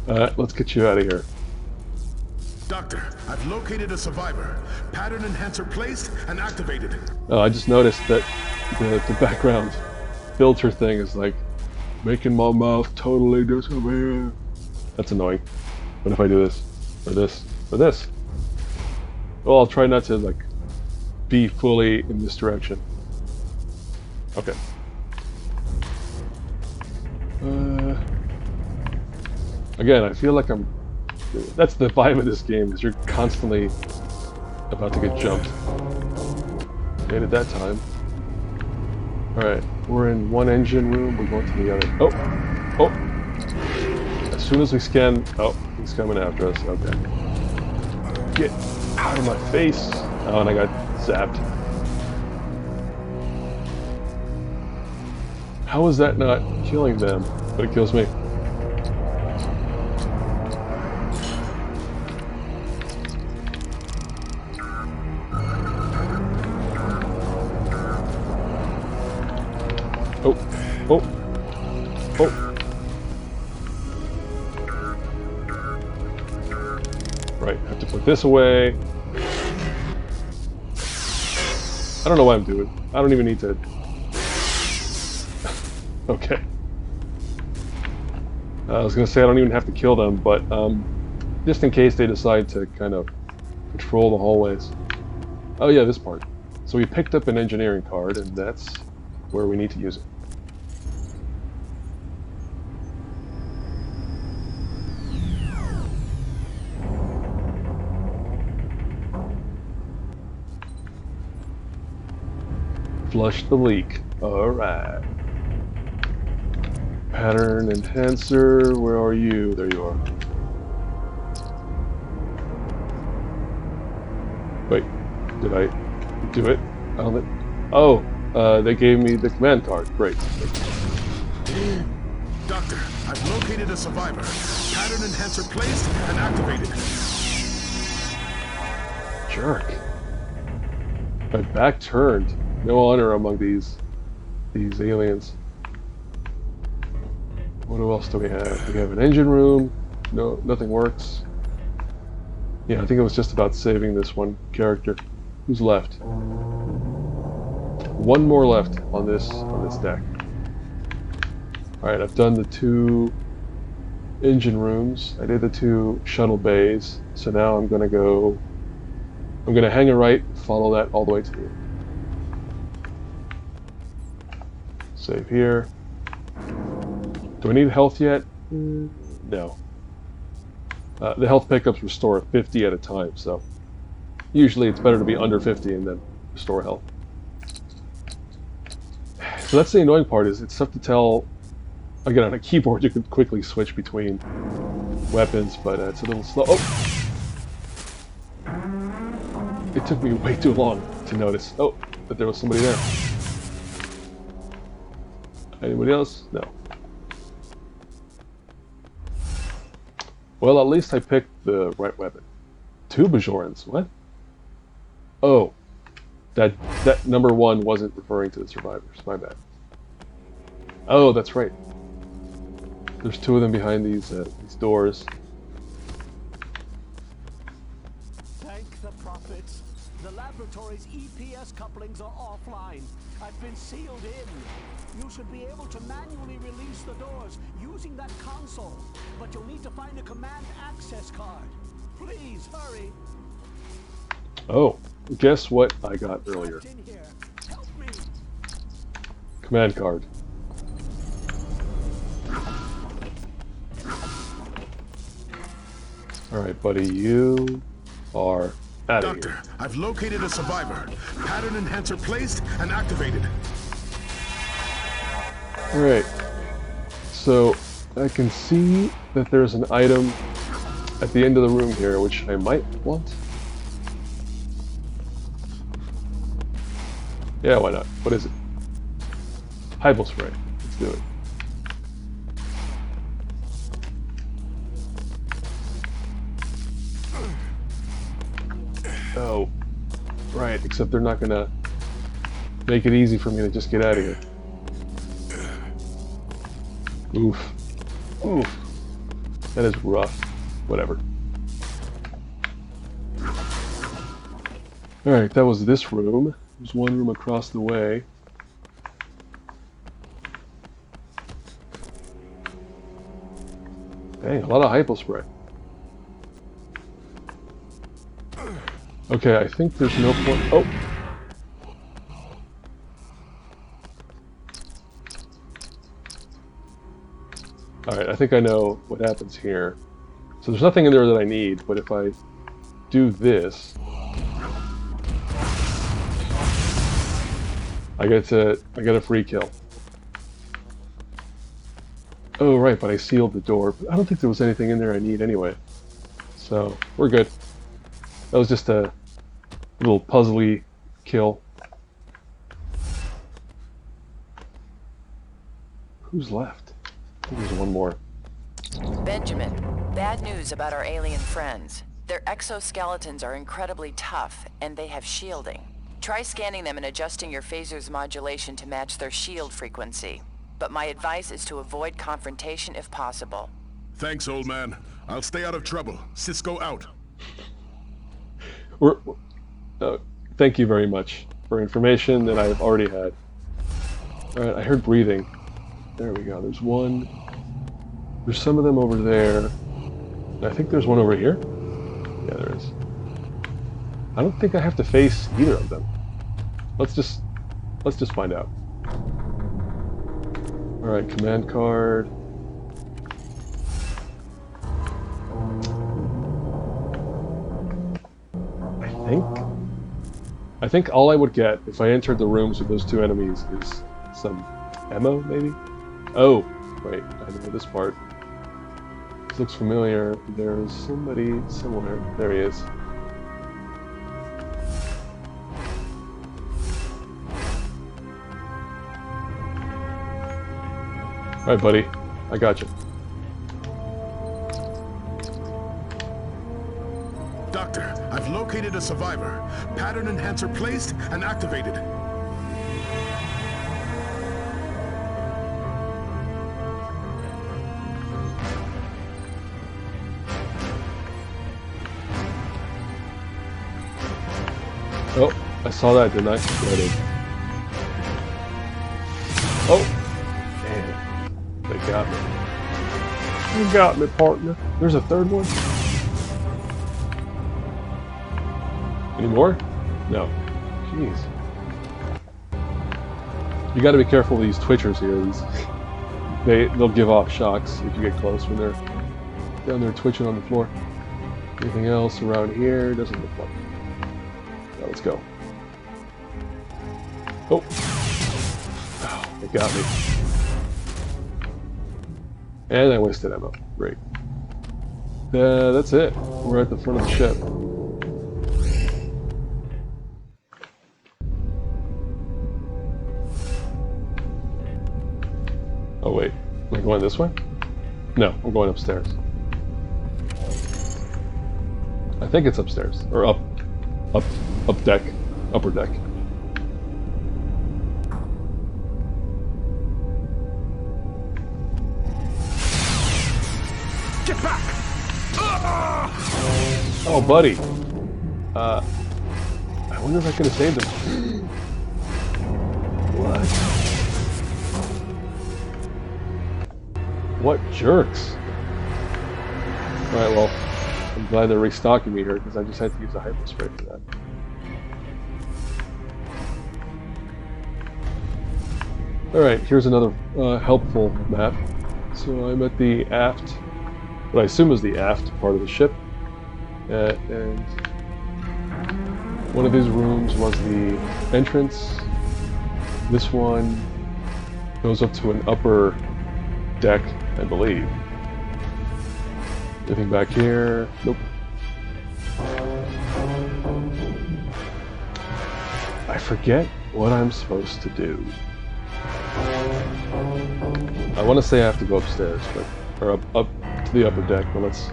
Let's get you out of here. Doctor, I've located a survivor. Pattern enhancer placed and activated. Oh, I just noticed that the background filter thing is like making my mouth totally disappear. That's annoying. What if I do this? Or this? Or this? Well, I'll try not to, like, be fully in this direction. Okay. Again, I feel like that's the vibe of this game, is you're constantly about to get jumped. Made it that time. Alright, we're in one engine room, we're going to the other. Oh! Oh! As soon as we scan... Oh, he's coming after us. Okay. Get out of my face! Oh, and I got zapped. How is that not killing them, but it kills me? Oh, oh, oh. Right, have to put this away. I don't know what I'm doing. I don't even need to... Okay. I was going to say I don't even have to kill them, but just in case they decide to kind of patrol the hallways. Oh yeah, this part. So we picked up an engineering card, and that's where we need to use it. Flush the leak. Alright. Pattern enhancer, where are you? There you are. Wait, did I do it? I don't think... Oh, they gave me the command card. Great. Doctor, I've located a survivor. Pattern enhancer placed and activated. Jerk. My back turned. No honor among these aliens. What else do we have? We have an engine room. No, nothing works. Yeah, I think it was just about saving this one character. Who's left? One more left on this deck. All right, I've done the 2 engine rooms. I did the 2 shuttle bays. So now I'm gonna hang a right, follow that all the way to the end. Save here. Do I need health yet? No. The health pickups restore 50 at a time, so usually it's better to be under 50 and then restore health. So that's the annoying part, is it's tough to tell. Again, on a keyboard you can quickly switch between weapons, but it's a little slow. Oh! It took me way too long to notice. Oh, that there was somebody there. Anybody else? No. Well, at least I picked the right weapon. 2 Bajorans. What? Oh, that number 1 wasn't referring to the survivors. My bad. Oh, that's right. There's 2 of them behind these doors. Thank the prophets. The laboratory's EPS couplings are offline. I've been sealed in. You should be able to manually release the doors using that console, but you'll need to find a command access card. Please hurry. Oh, guess what I got earlier? Help me. Command card. Alright, buddy, you are out of here. Doctor, I've located a survivor. Pattern enhancer placed and activated. Alright, so I can see that there's an item at the end of the room here, which I might want. Yeah, why not? What is it? Hypo spray. Let's do it. Oh, right, except they're not gonna make it easy for me to just get out of here. Oof. Oof. That is rough. Whatever. Alright, that was this room. There's one room across the way. Dang, a lot of hypo spray. Okay, I think there's no point. Oh! Alright, I think I know what happens here. So there's nothing in there that I need, but if I do this, I get a free kill. Oh right, but I sealed the door. I don't think there was anything in there I need anyway. So, we're good. That was just a little puzzly kill. Who's left? I think there's one more. Benjamin, bad news about our alien friends. Their exoskeletons are incredibly tough, and they have shielding. Try scanning them and adjusting your phaser's modulation to match their shield frequency. But my advice is to avoid confrontation if possible. Thanks, old man. I'll stay out of trouble. Sisko out. Thank you very much for information that I've already had. Alright, I heard breathing. There we go. There's one. There's some of them over there. I think there's one over here. Yeah, there is. I don't think I have to face either of them. Let's just find out. All right, command card. I think all I would get if I entered the rooms with those two enemies is some ammo, maybe? Oh, wait, I know this part. This looks familiar. There's somebody somewhere. There he is. Alright, buddy. I got you. Doctor, I've located a survivor. Pattern enhancer placed and activated. Oh, I saw that, didn't I? Yeah, I did. Oh! Man, they got me. You got me, partner. There's a third one? Any more? No. Jeez. You gotta be careful with these twitchers here. They'll give off shocks if you get close when they're down there twitching on the floor. Anything else around here? Doesn't look like. Now let's go. Oh! Oh, they got me. And I wasted ammo. Great. That's it. We're at the front of the ship. Oh wait, am I going this way? No, I'm going upstairs. I think it's upstairs. Or up deck. Upper deck. Get back! Oh, buddy. I wonder if I could have saved him. What? What jerks? Alright, well, I'm glad they're restocking me here because I just had to use a hyperspray for that. Alright, here's another helpful map. So I'm at the aft, what I assume is the aft part of the ship. And one of these rooms was the entrance. This one goes up to an upper deck, I believe. Anything back here? Nope. I forget what I'm supposed to do. I want to say I have to go upstairs, but or up to the upper deck, but let's.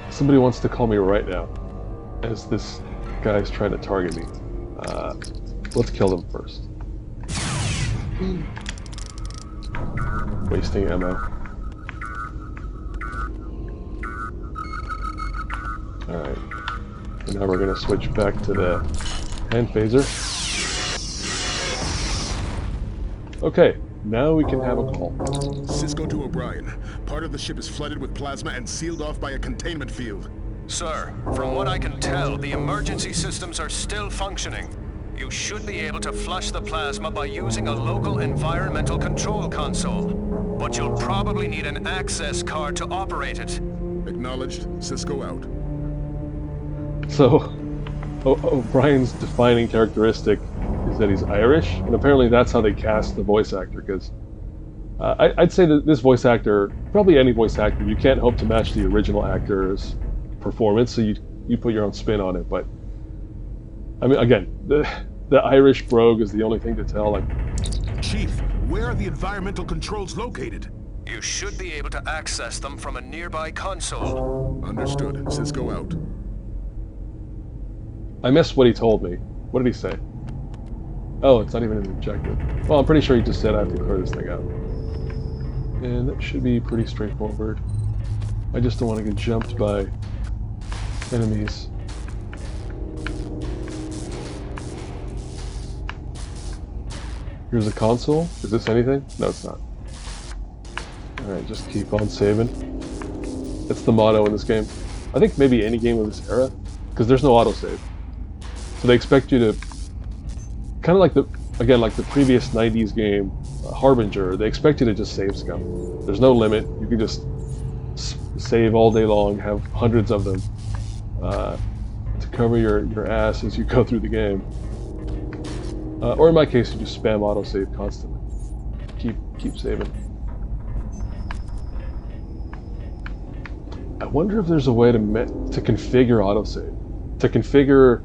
Somebody wants to call me right now, as this guy's trying to target me. Let's kill them first. Wasting ammo. Alright. And now we're going to switch back to the hand phaser. Okay, now we can have a call. Sisko to O'Brien. Part of the ship is flooded with plasma and sealed off by a containment field. Sir, from what I can tell, the emergency systems are still functioning. You should be able to flush the plasma by using a local environmental control console. But you'll probably need an access card to operate it. Acknowledged. Sisko out. So, O'Brien's defining characteristic is that he's Irish, and apparently that's how they cast the voice actor, because I'd say that this voice actor, probably any voice actor, you can't hope to match the original actor's performance, so you put your own spin on it, but I mean, again, the Irish brogue is the only thing to tell. Like, Chief, where are the environmental controls located? You should be able to access them from a nearby console. Understood. Sisko out. I missed what he told me. What did he say? Oh, it's not even an objective. Well, I'm pretty sure he just said I have to clear this thing out. And that should be pretty straightforward. I just don't want to get jumped by enemies. Here's a console. Is this anything? No, it's not. Alright, just keep on saving. That's the motto in this game. I think maybe any game of this era, because there's no autosave. So they expect you to, kind of like the previous 90s game, Harbinger, they expect you to just save scum. There's no limit. You can just save all day long, have hundreds of them to cover your ass as you go through the game. Or in my case, you just spam autosave constantly. Keep saving. I wonder if there's a way to configure autosave. To configure,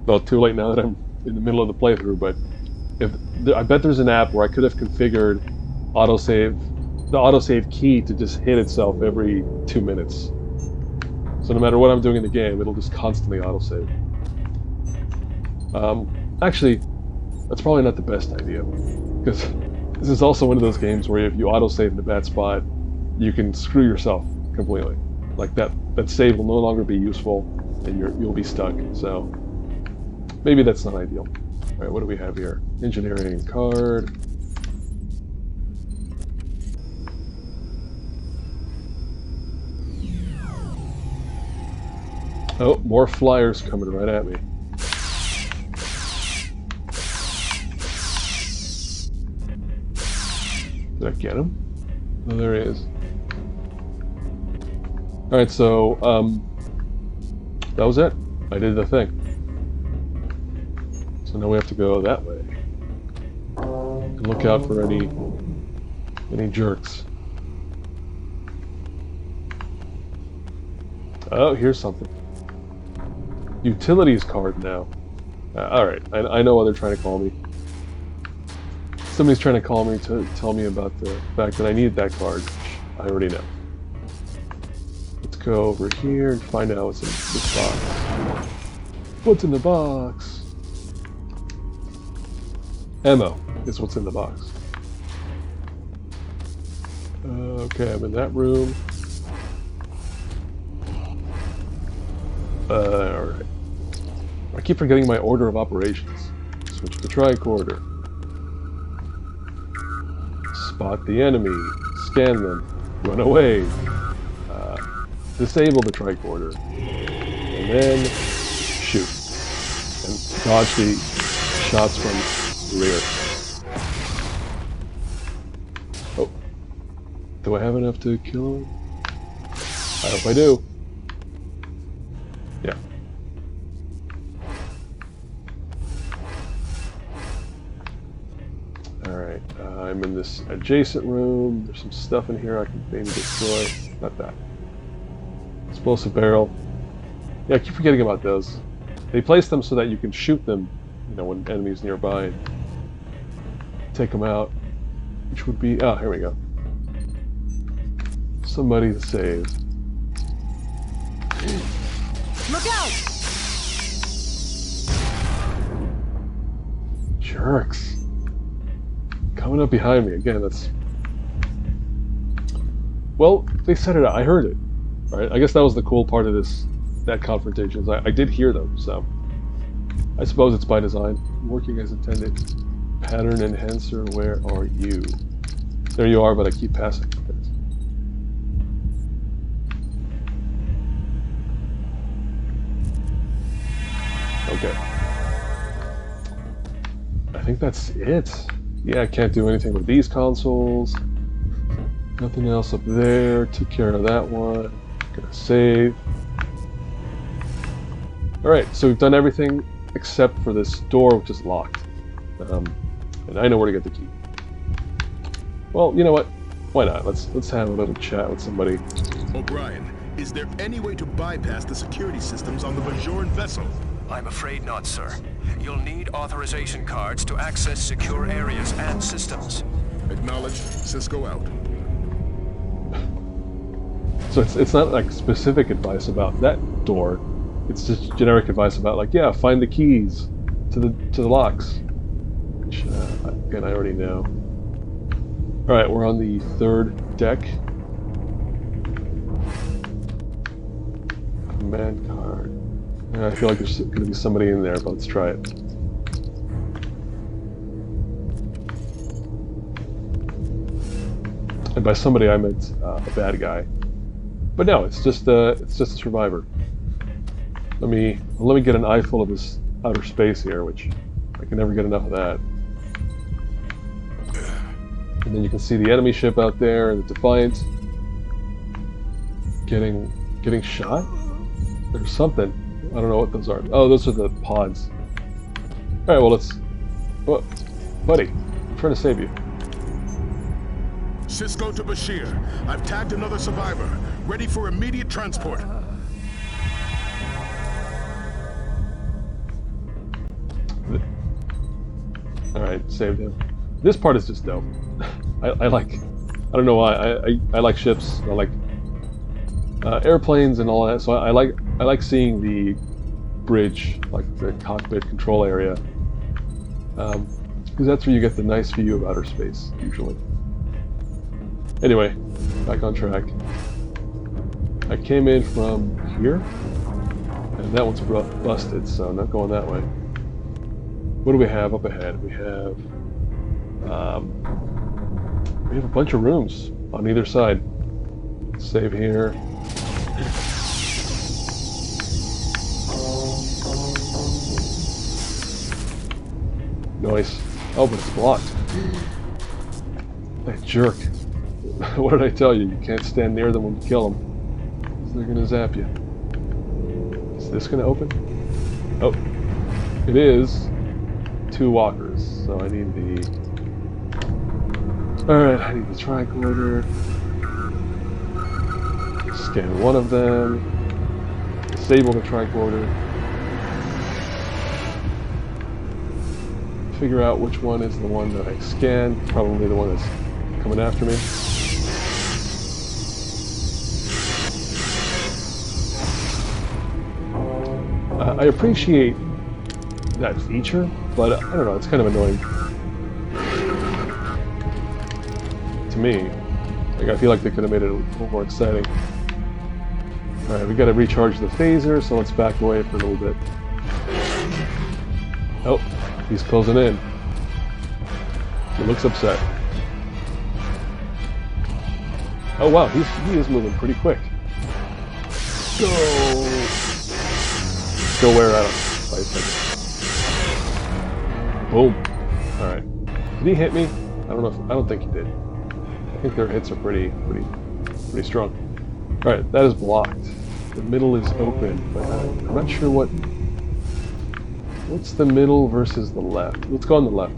well, too late now that I'm in the middle of the playthrough, but I bet there's an app where I could have configured the autosave key to just hit itself every 2 minutes. So no matter what I'm doing in the game, it'll just constantly autosave. Actually, that's probably not the best idea, because this is also one of those games where if you autosave in a bad spot, you can screw yourself completely. Like that save will no longer be useful, and you'll be stuck. So maybe that's not ideal. All right, what do we have here? Engineering card. Oh, more flyers coming right at me. Did I get him? Oh, there he is. Alright, so, that was it. I did the thing. So now we have to go that way. And look out for any jerks. Oh, here's something. Utilities card now. Alright, I know what they're trying to call me. Somebody's trying to call me to tell me about the fact that I need that card. I already know. Let's go over here and find out what's in this box. What's in the box? Ammo is what's in the box. Okay, I'm in that room. Alright. I keep forgetting my order of operations. Switch to tricorder. Spot the enemy. Scan them. Run away. Disable the tricorder. And then shoot. And dodge the shots from the rear. Oh. Do I have enough to kill him? I hope I do. Yeah. Alright, I'm in this adjacent room. There's some stuff in here I can maybe destroy. Not that. Explosive barrel. Yeah, I keep forgetting about those. They place them so that you can shoot them, you know, when enemies nearby and take them out. Which would be... oh, here we go. Somebody to save. Look out! Jerks. Coming up behind me again, that's... well, they said it out. I heard it. Right? I guess that was the cool part of that confrontation. Is I did hear them, so... I suppose it's by design. Working as intended. Pattern enhancer, where are you? There you are, but I keep passing. Okay. I think that's it. Yeah, I can't do anything with these consoles. Nothing else up there. Took care of that one. Gonna save. Alright, so we've done everything except for this door, which is locked. And I know where to get the key. Well, you know what? Why not? Let's have a little chat with somebody. O'Brien, is there any way to bypass the security systems on the Bajoran vessel? I'm afraid not, sir. You'll need authorization cards to access secure areas and systems. Acknowledged. Sisko out. So it's not like specific advice about that door. It's just generic advice about like, yeah, find the keys to the locks. Which again, I already know. All right, we're on the 3rd deck. Command card. I feel like there's going to be somebody in there, but let's try it. And by somebody I meant a bad guy. But no, it's just a survivor. Let me get an eye full of this outer space here, which I can never get enough of that. And then you can see the enemy ship out there, the Defiant, getting shot. There's something. I don't know what those are. Oh, those are the pods. All right, well let's. What, buddy? I'm trying to save you. Sisko to Bashir. I've tagged another survivor. Ready for immediate transport. Alright, saved him. This part is just dope. I like... I don't know why. I like ships. I like airplanes and all that. So I like seeing the bridge, like the cockpit control area. Because that's where you get the nice view of outer space, usually. Anyway, back on track. I came in from here, and that one's busted, so I'm not going that way. What do we have up ahead? We have a bunch of rooms on either side. Save here. Nice. Oh, but it's blocked. That jerk. What did I tell you? You can't stand near them when you kill them. They're gonna zap you. Is this gonna open? Oh, it is. 2 walkers, so I need the... Alright, I need the tricorder. Scan one of them. Disable the tricorder. Figure out which one is the one that I scanned. Probably the one that's coming after me. I appreciate that feature, but I don't know, it's kind of annoying. To me. Like, I feel like they could have made it a little more exciting. Alright, we gotta recharge the phaser, so let's back away for a little bit. Oh, he's closing in. He looks upset. Oh wow, he is moving pretty quick. Go! Go where at him. 5 seconds. Boom. Alright. Did he hit me? I don't think he did. I think their hits are pretty strong. Alright, that is blocked. The middle is open, but I'm not sure what's the middle versus the left. Let's go on the left.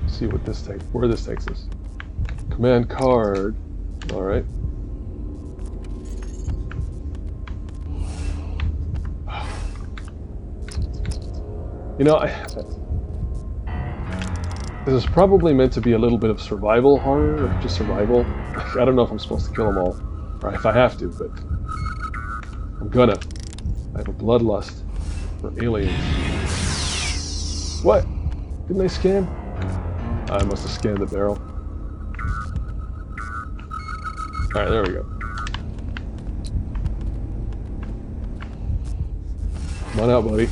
See what this takes, where this takes us. Command card. Alright. You know, this is probably meant to be a little bit of survival horror, or just survival. I don't know if I'm supposed to kill them all, or if I have to, but I'm gonna. I have a bloodlust for aliens. What? Didn't I scan? I must have scanned the barrel. Alright, there we go. Come on out, buddy.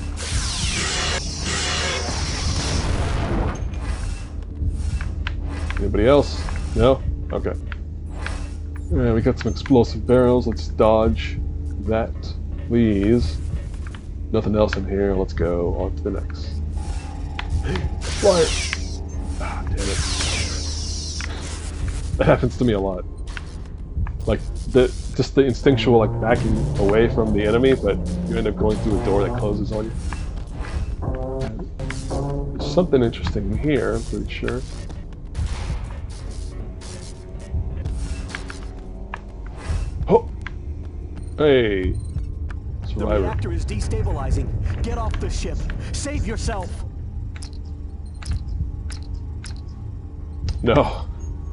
Anybody else? No? Okay. Alright, we got some explosive barrels. Let's dodge that, please. Nothing else in here. Let's go on to the next. Fire! Ah, damn it. That happens to me a lot. Like, just the instinctual, like, backing away from the enemy, but you end up going through a door that closes on you. There's something interesting in here, I'm pretty sure. Oh! Hey! Survivor. The reactor is destabilizing. Get off the ship. Save yourself. No.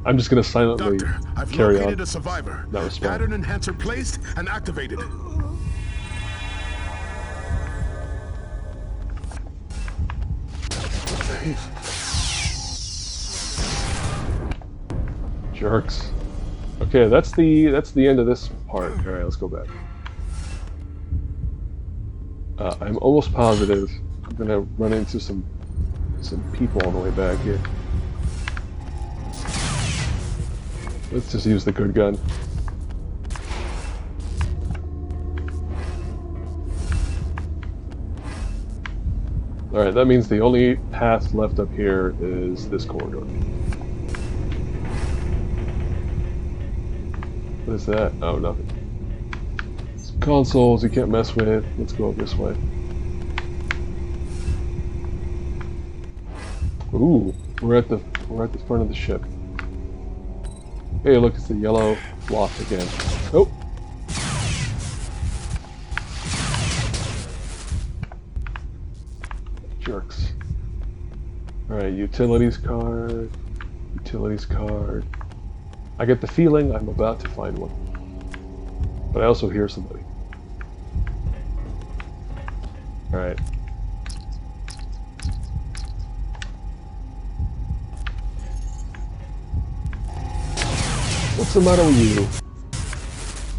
I'm just gonna silently Doctor, I've carry located on. a survivor. Not respond. Pattern enhancer placed and activated. Jerks. Okay, that's the end of this part. All right, let's go back. I'm almost positive I'm gonna run into some people on the way back here. Let's just use the good gun. Alright, that means the only path left up here is this corridor. What is that? Oh, nothing. Some consoles you can't mess with. Let's go up this way. Ooh, we're at the front of the ship. Hey, look, it's the yellow block again. Oh! Jerks. Alright, utilities card. Utilities card. I get the feeling I'm about to find one. But I also hear somebody. Alright. What's the matter with you?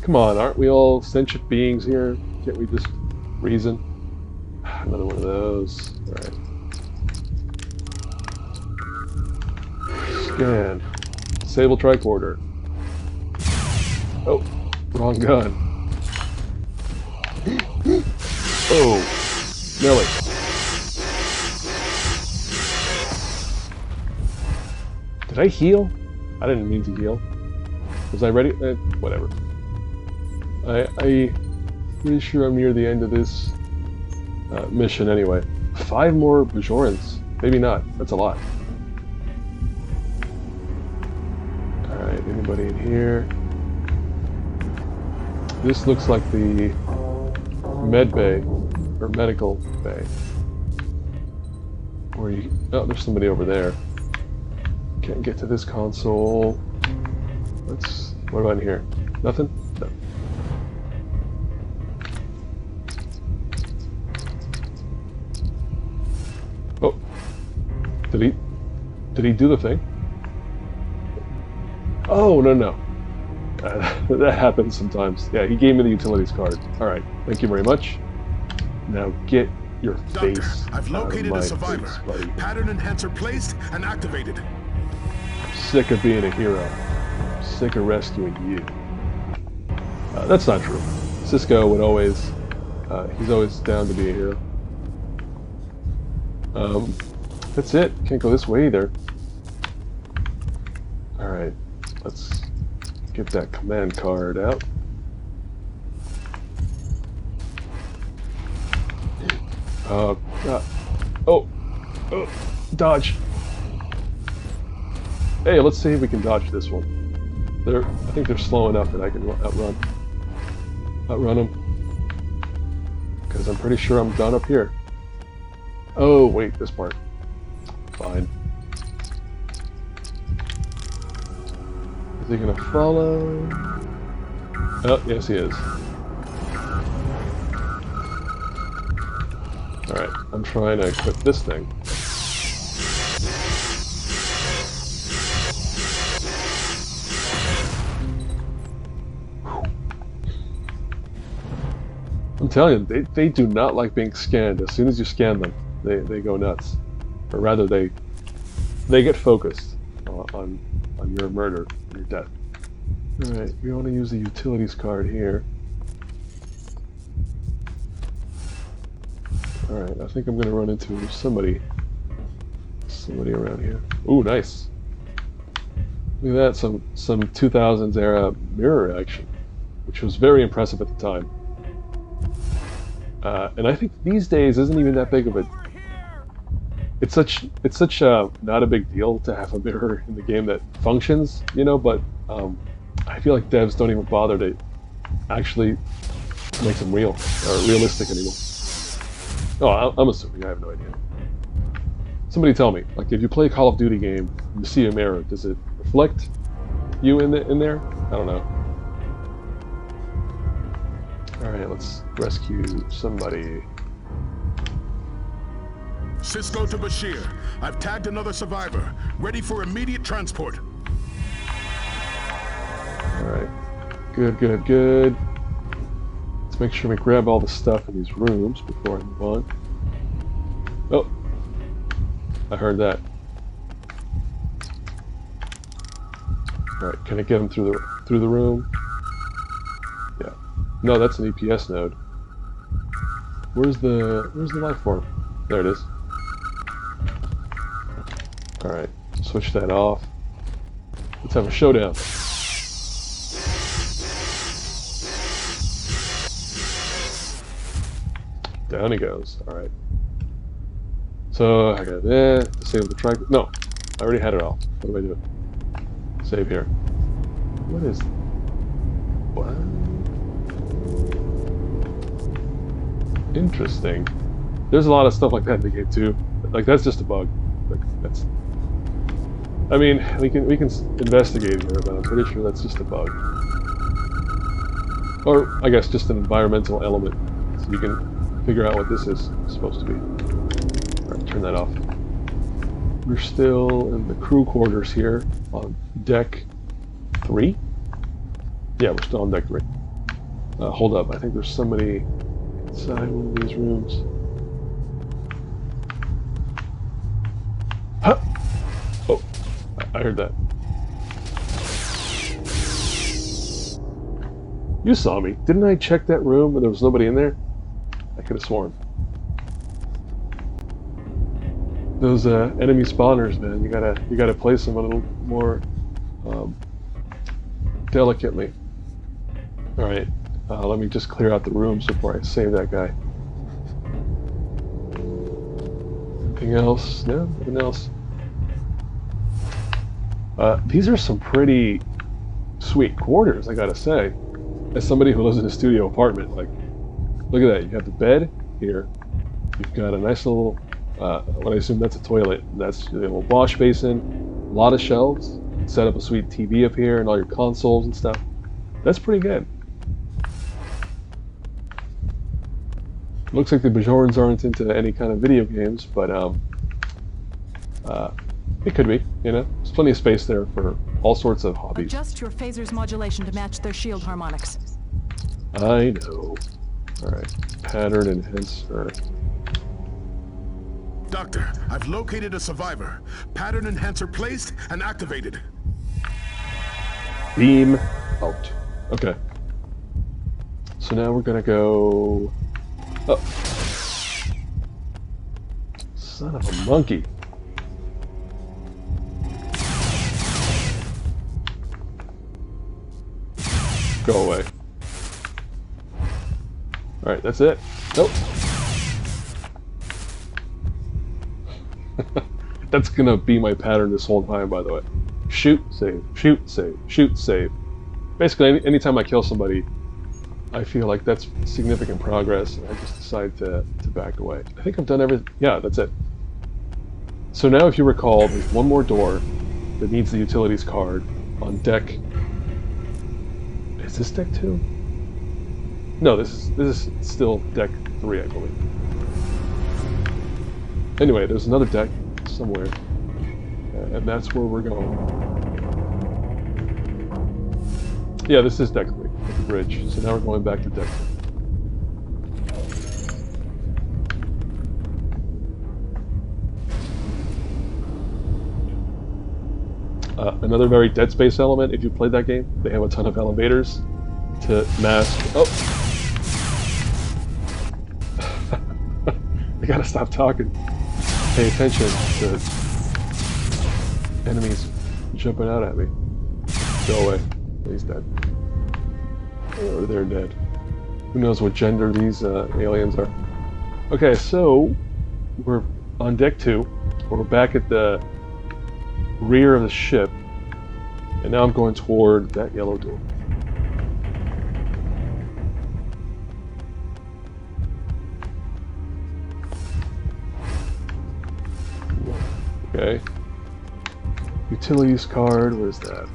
Come on, aren't we all sentient beings here? Can't we just reason? Another one of those. Alright. Scan. Disable tricorder. Oh, wrong gun. Oh, Nelly. Did I heal? I didn't mean to heal. Was I ready? Whatever. I'm pretty sure I'm near the end of this mission anyway. 5 more Bajorans. Maybe not. That's a lot. Alright, anybody in here? This looks like the med bay, or medical bay. Where you... Oh, there's somebody over there. Can't get to this console. Let's... What about in here? Nothing? No. Oh. Did he do the thing? Oh, no. That happens sometimes. Yeah, he gave me the utilities card. Alright, thank you very much. Now get your Doctor, face I've located out a of survivor. my face, buddy. Pattern enhancer placed and activated. Sick of being a hero. Sick of rescuing you. That's not true. Sisko would always... he's always down to be a hero. That's it. Can't go this way either. Alright, let's get that command card out. Oh, God. Oh, dodge. Hey, let's see if we can dodge this one. I think they're slow enough that I can outrun them. Because I'm pretty sure I'm done up here. Oh, wait, this part. Fine. Is he gonna follow? Oh, yes he is. Alright, I'm trying to equip this thing. I'm telling you, they do not like being scanned. As soon as you scan them, they go nuts. Or rather, they get focused on your murder, your death. Alright, we want to use the utilities card here. Alright, I think I'm going to run into somebody around here. Ooh, nice. Look at that, some 2000s era mirror action, which was very impressive at the time. And I think these days isn't even that big of a... It's such a not a big deal to have a mirror in the game that functions, you know, but I feel like devs don't even bother to actually make them real or realistic anymore. Oh, I'm assuming. I have no idea. Somebody tell me, like, if you play a Call of Duty game, you see a mirror, does it reflect you in there? I don't know. Alright, let's rescue somebody. Sisko to Bashir. I've tagged another survivor. Ready for immediate transport. Alright. Good. Let's make sure we grab all the stuff in these rooms before I move on. Oh! I heard that. Alright, can I get him through the room? Yeah. No, that's an EPS node. Where's the life form? There it is. Alright, switch that off. Let's have a showdown. Down he goes. Alright. So I got that. Disable the track. No, I already had it all. What do I do? Save here. What is... What? Interesting. There's a lot of stuff like that in the game too. Like that's just a bug. Like that's. I mean, we can investigate here, but I'm pretty sure that's just a bug. Or I guess just an environmental element, so you can figure out what this is supposed to be. All right, turn that off. We're still in the crew quarters here on deck 3. Yeah, we're still on deck 3. Hold up, I think there's somebody inside one of these rooms. Huh! Oh, I heard that. You saw me. Didn't I check that room and there was nobody in there? I could have sworn. Those enemy spawners, man, you gotta place them a little more delicately. All right, let me just clear out the rooms before I save that guy. Anything else? No, nothing else. These are some pretty sweet quarters, I gotta say. As somebody who lives in a studio apartment, like, look at that. You have the bed here. You've got a nice little, what I assume that's a toilet. That's a little wash basin. A lot of shelves. Set up a sweet TV up here and all your consoles and stuff. That's pretty good. Looks like the Bajorans aren't into any kind of video games, but it could be, you know. There's plenty of space there for all sorts of hobbies. Adjust your phaser's modulation to match their shield harmonics. I know. Alright, pattern enhancer. Doctor, I've located a survivor. Pattern enhancer placed and activated. Beam out. Okay. So now we're gonna go... Oh. Son of a monkey. Go away. Alright, that's it. Nope. That's gonna be my pattern this whole time, by the way. Shoot, save, shoot, save, shoot, save. Basically, anytime I kill somebody, I feel like that's significant progress, and I just decide to back away. I think I've done everything. Yeah, that's it. So now, if you recall, there's one more door that needs the utilities card on deck. Is this deck 2? No, this is still deck 3, I believe. Anyway, there's another deck somewhere, and that's where we're going. Yeah, this is deck 3, at the bridge. So now we're going back to deck 3. Another very Dead Space element, if you played that game, they have a ton of elevators to mask... Oh! I gotta stop talking. Pay attention to enemies jumping out at me. Go away. He's dead. Or they're dead. Who knows what gender these aliens are. Okay, so we're on deck 2. We're back at the rear of the ship. And now I'm going toward that yellow door. Okay. Utilities card, where's that?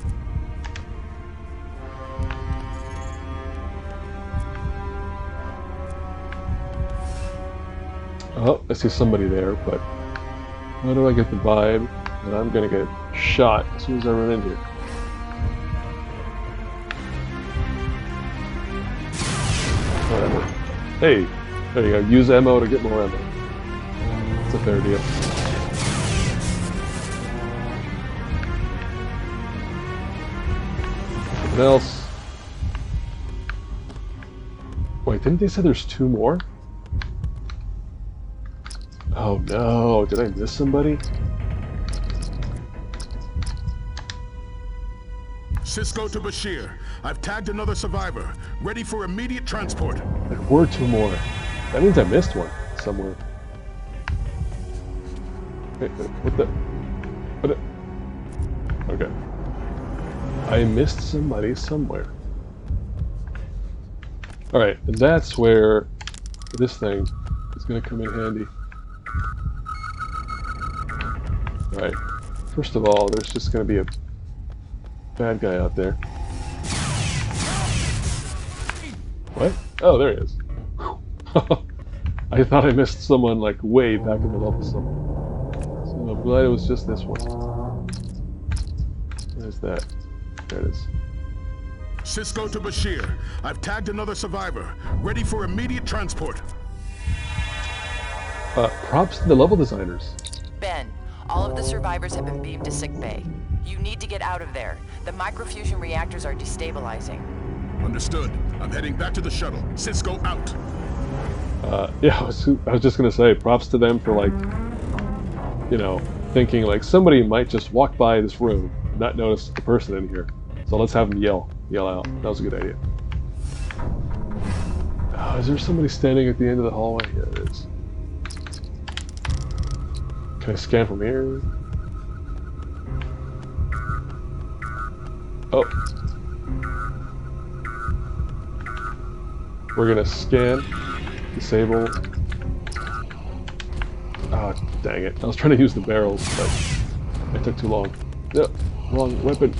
Oh, I see somebody there, but how do I get the vibe that I'm gonna get shot as soon as I run in here? Whatever. Hey, there you go. Use ammo to get more ammo. It's a fair deal. Something else. Wait, didn't they say there's 2 more? Oh no, did I miss somebody? Sisko to Bashir. I've tagged another survivor. Ready for immediate transport. There were 2 more. That means I missed one somewhere. Wait, what the? What the? Okay. I missed somebody somewhere. Alright, and that's where this thing is going to come in handy. Alright, first of all, there's just going to be a bad guy out there. What? Oh, there he is. I thought I missed someone like way back in the level somewhere. So I'm glad it was just this one. Where's that? There it is. Sisko to Bashir. I've tagged another survivor. Ready for immediate transport. Props to the level designers. Ben, all of the survivors have been beamed to sickbay. You need to get out of there. The microfusion reactors are destabilizing. Understood. I'm heading back to the shuttle. Sisko out. Yeah, I was just gonna say, props to them for, like, you know, thinking like somebody might just walk by this room and not notice the person in here. So let's have them yell out. That was a good idea. Is there somebody standing at the end of the hallway? Yeah, there is. Can I scan from here? Oh. We're gonna scan. Disable. Ah, dang it. I was trying to use the barrels, but it took too long. No, wrong weapon.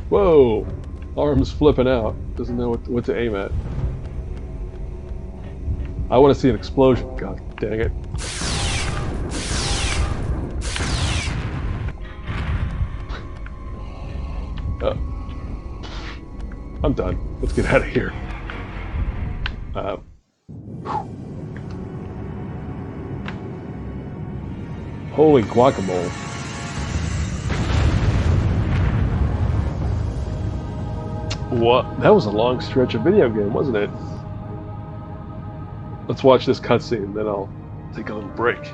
Whoa! Arms flipping out. Doesn't know what to aim at. I want to see an explosion. God dang it. I'm done. Let's get out of here. Holy guacamole. What? That was a long stretch of video game, wasn't it? Let's watch this cutscene, then I'll take a little break.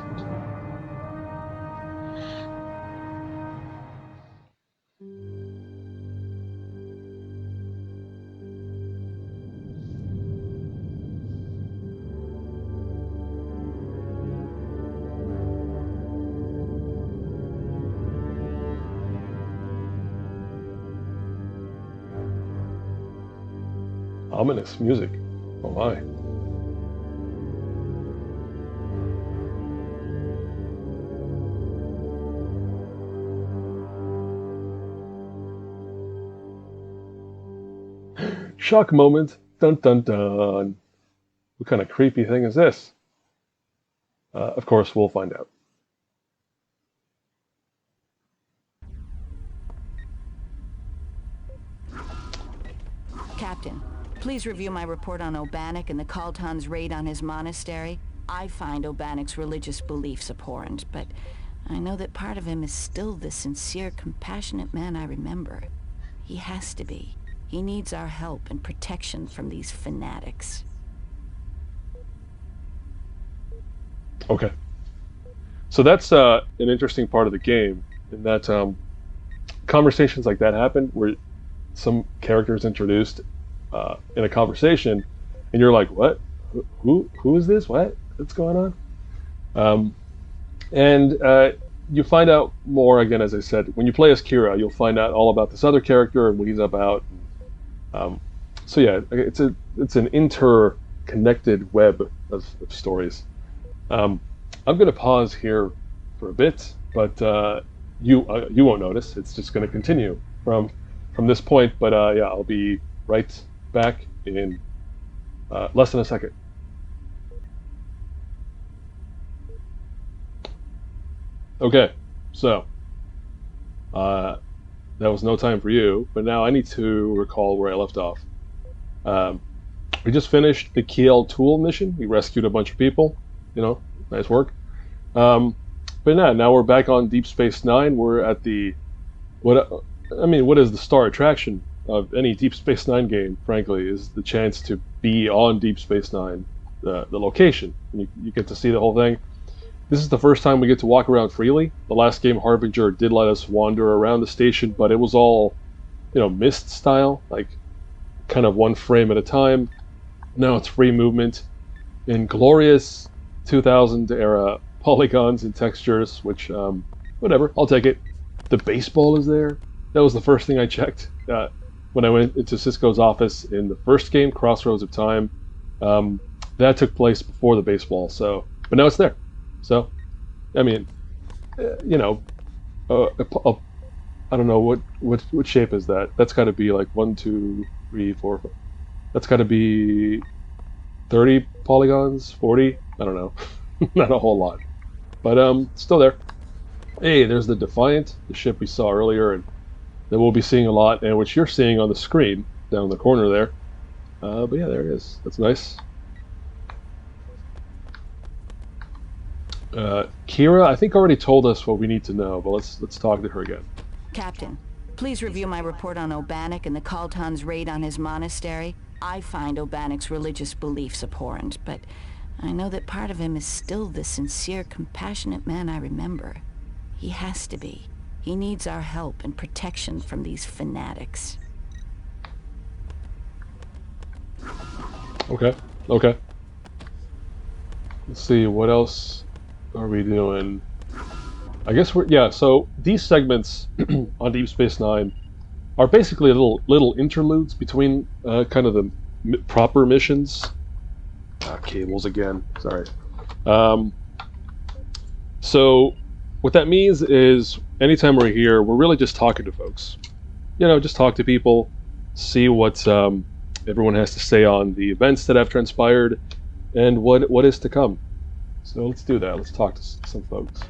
Ominous music. Oh my. Shock moment. Dun dun dun. What kind of creepy thing is this? Of course, we'll find out. Captain, please review my report on Obanik and the Kaltan's raid on his monastery. I find Obanik's religious beliefs abhorrent, but I know that part of him is still the sincere, compassionate man I remember. He has to be. He needs our help and protection from these fanatics. Okay. So that's an interesting part of the game, in that conversations like that happen where some character is introduced in a conversation, and you're like, what? Who is this? What? What's going on? And you find out more, again, as I said, when you play as Kira, you'll find out all about this other character and what he's about. So yeah, it's an interconnected web of stories. I'm going to pause here for a bit, but you won't notice. It's just going to continue from this point. But yeah, I'll be right back in less than a second. Okay, so that was no time for you, but now I need to recall where I left off. We just finished the Kiel Tool mission. We rescued a bunch of people. You know, nice work. But now we're back on Deep Space Nine. We're at the what is the star attraction of any Deep Space Nine game? Frankly, is the chance to be on Deep Space Nine, the location. You get to see the whole thing. This is the first time we get to walk around freely. The last game, Harbinger, did let us wander around the station, but it was all, mist style, like kind of one frame at a time. Now it's free movement in glorious 2000 era polygons and textures, which, whatever, I'll take it. The baseball is there. That was the first thing I checked when I went into Sisko's office in the first game, Crossroads of Time. That took place before the baseball, but now it's there. So, I mean, I don't know what shape is that. That's got to be like 1, 2, 3, 4. That's got to be 30 polygons, 40. I don't know, not a whole lot, but still there. Hey, there's the Defiant, the ship we saw earlier, and that we'll be seeing a lot, and which you're seeing on the screen down in the corner there. But yeah, there it is. That's nice. Kira, I think, already told us what we need to know, but let's talk to her again. Captain, please review my report on Obanik and the Kaltan's raid on his monastery. I find Obanik's religious beliefs abhorrent, but I know that part of him is still the sincere, compassionate man I remember. He has to be. He needs our help and protection from these fanatics. Okay. Let's see, what else are we doing? I guess so these segments on Deep Space Nine are basically little interludes between kind of the proper missions. Cables again, sorry. So what that means is anytime we're here, we're really just talking to folks. Just talk to people, see what everyone has to say on the events that have transpired and what is to come. So let's do that. Let's talk to some folks.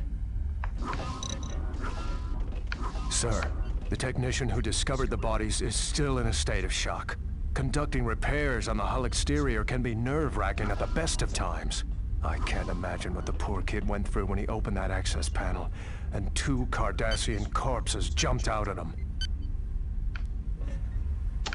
Sir, the technician who discovered the bodies is still in a state of shock. Conducting repairs on the hull exterior can be nerve-wracking at the best of times. I can't imagine what the poor kid went through when he opened that access panel, and 2 Cardassian corpses jumped out at him.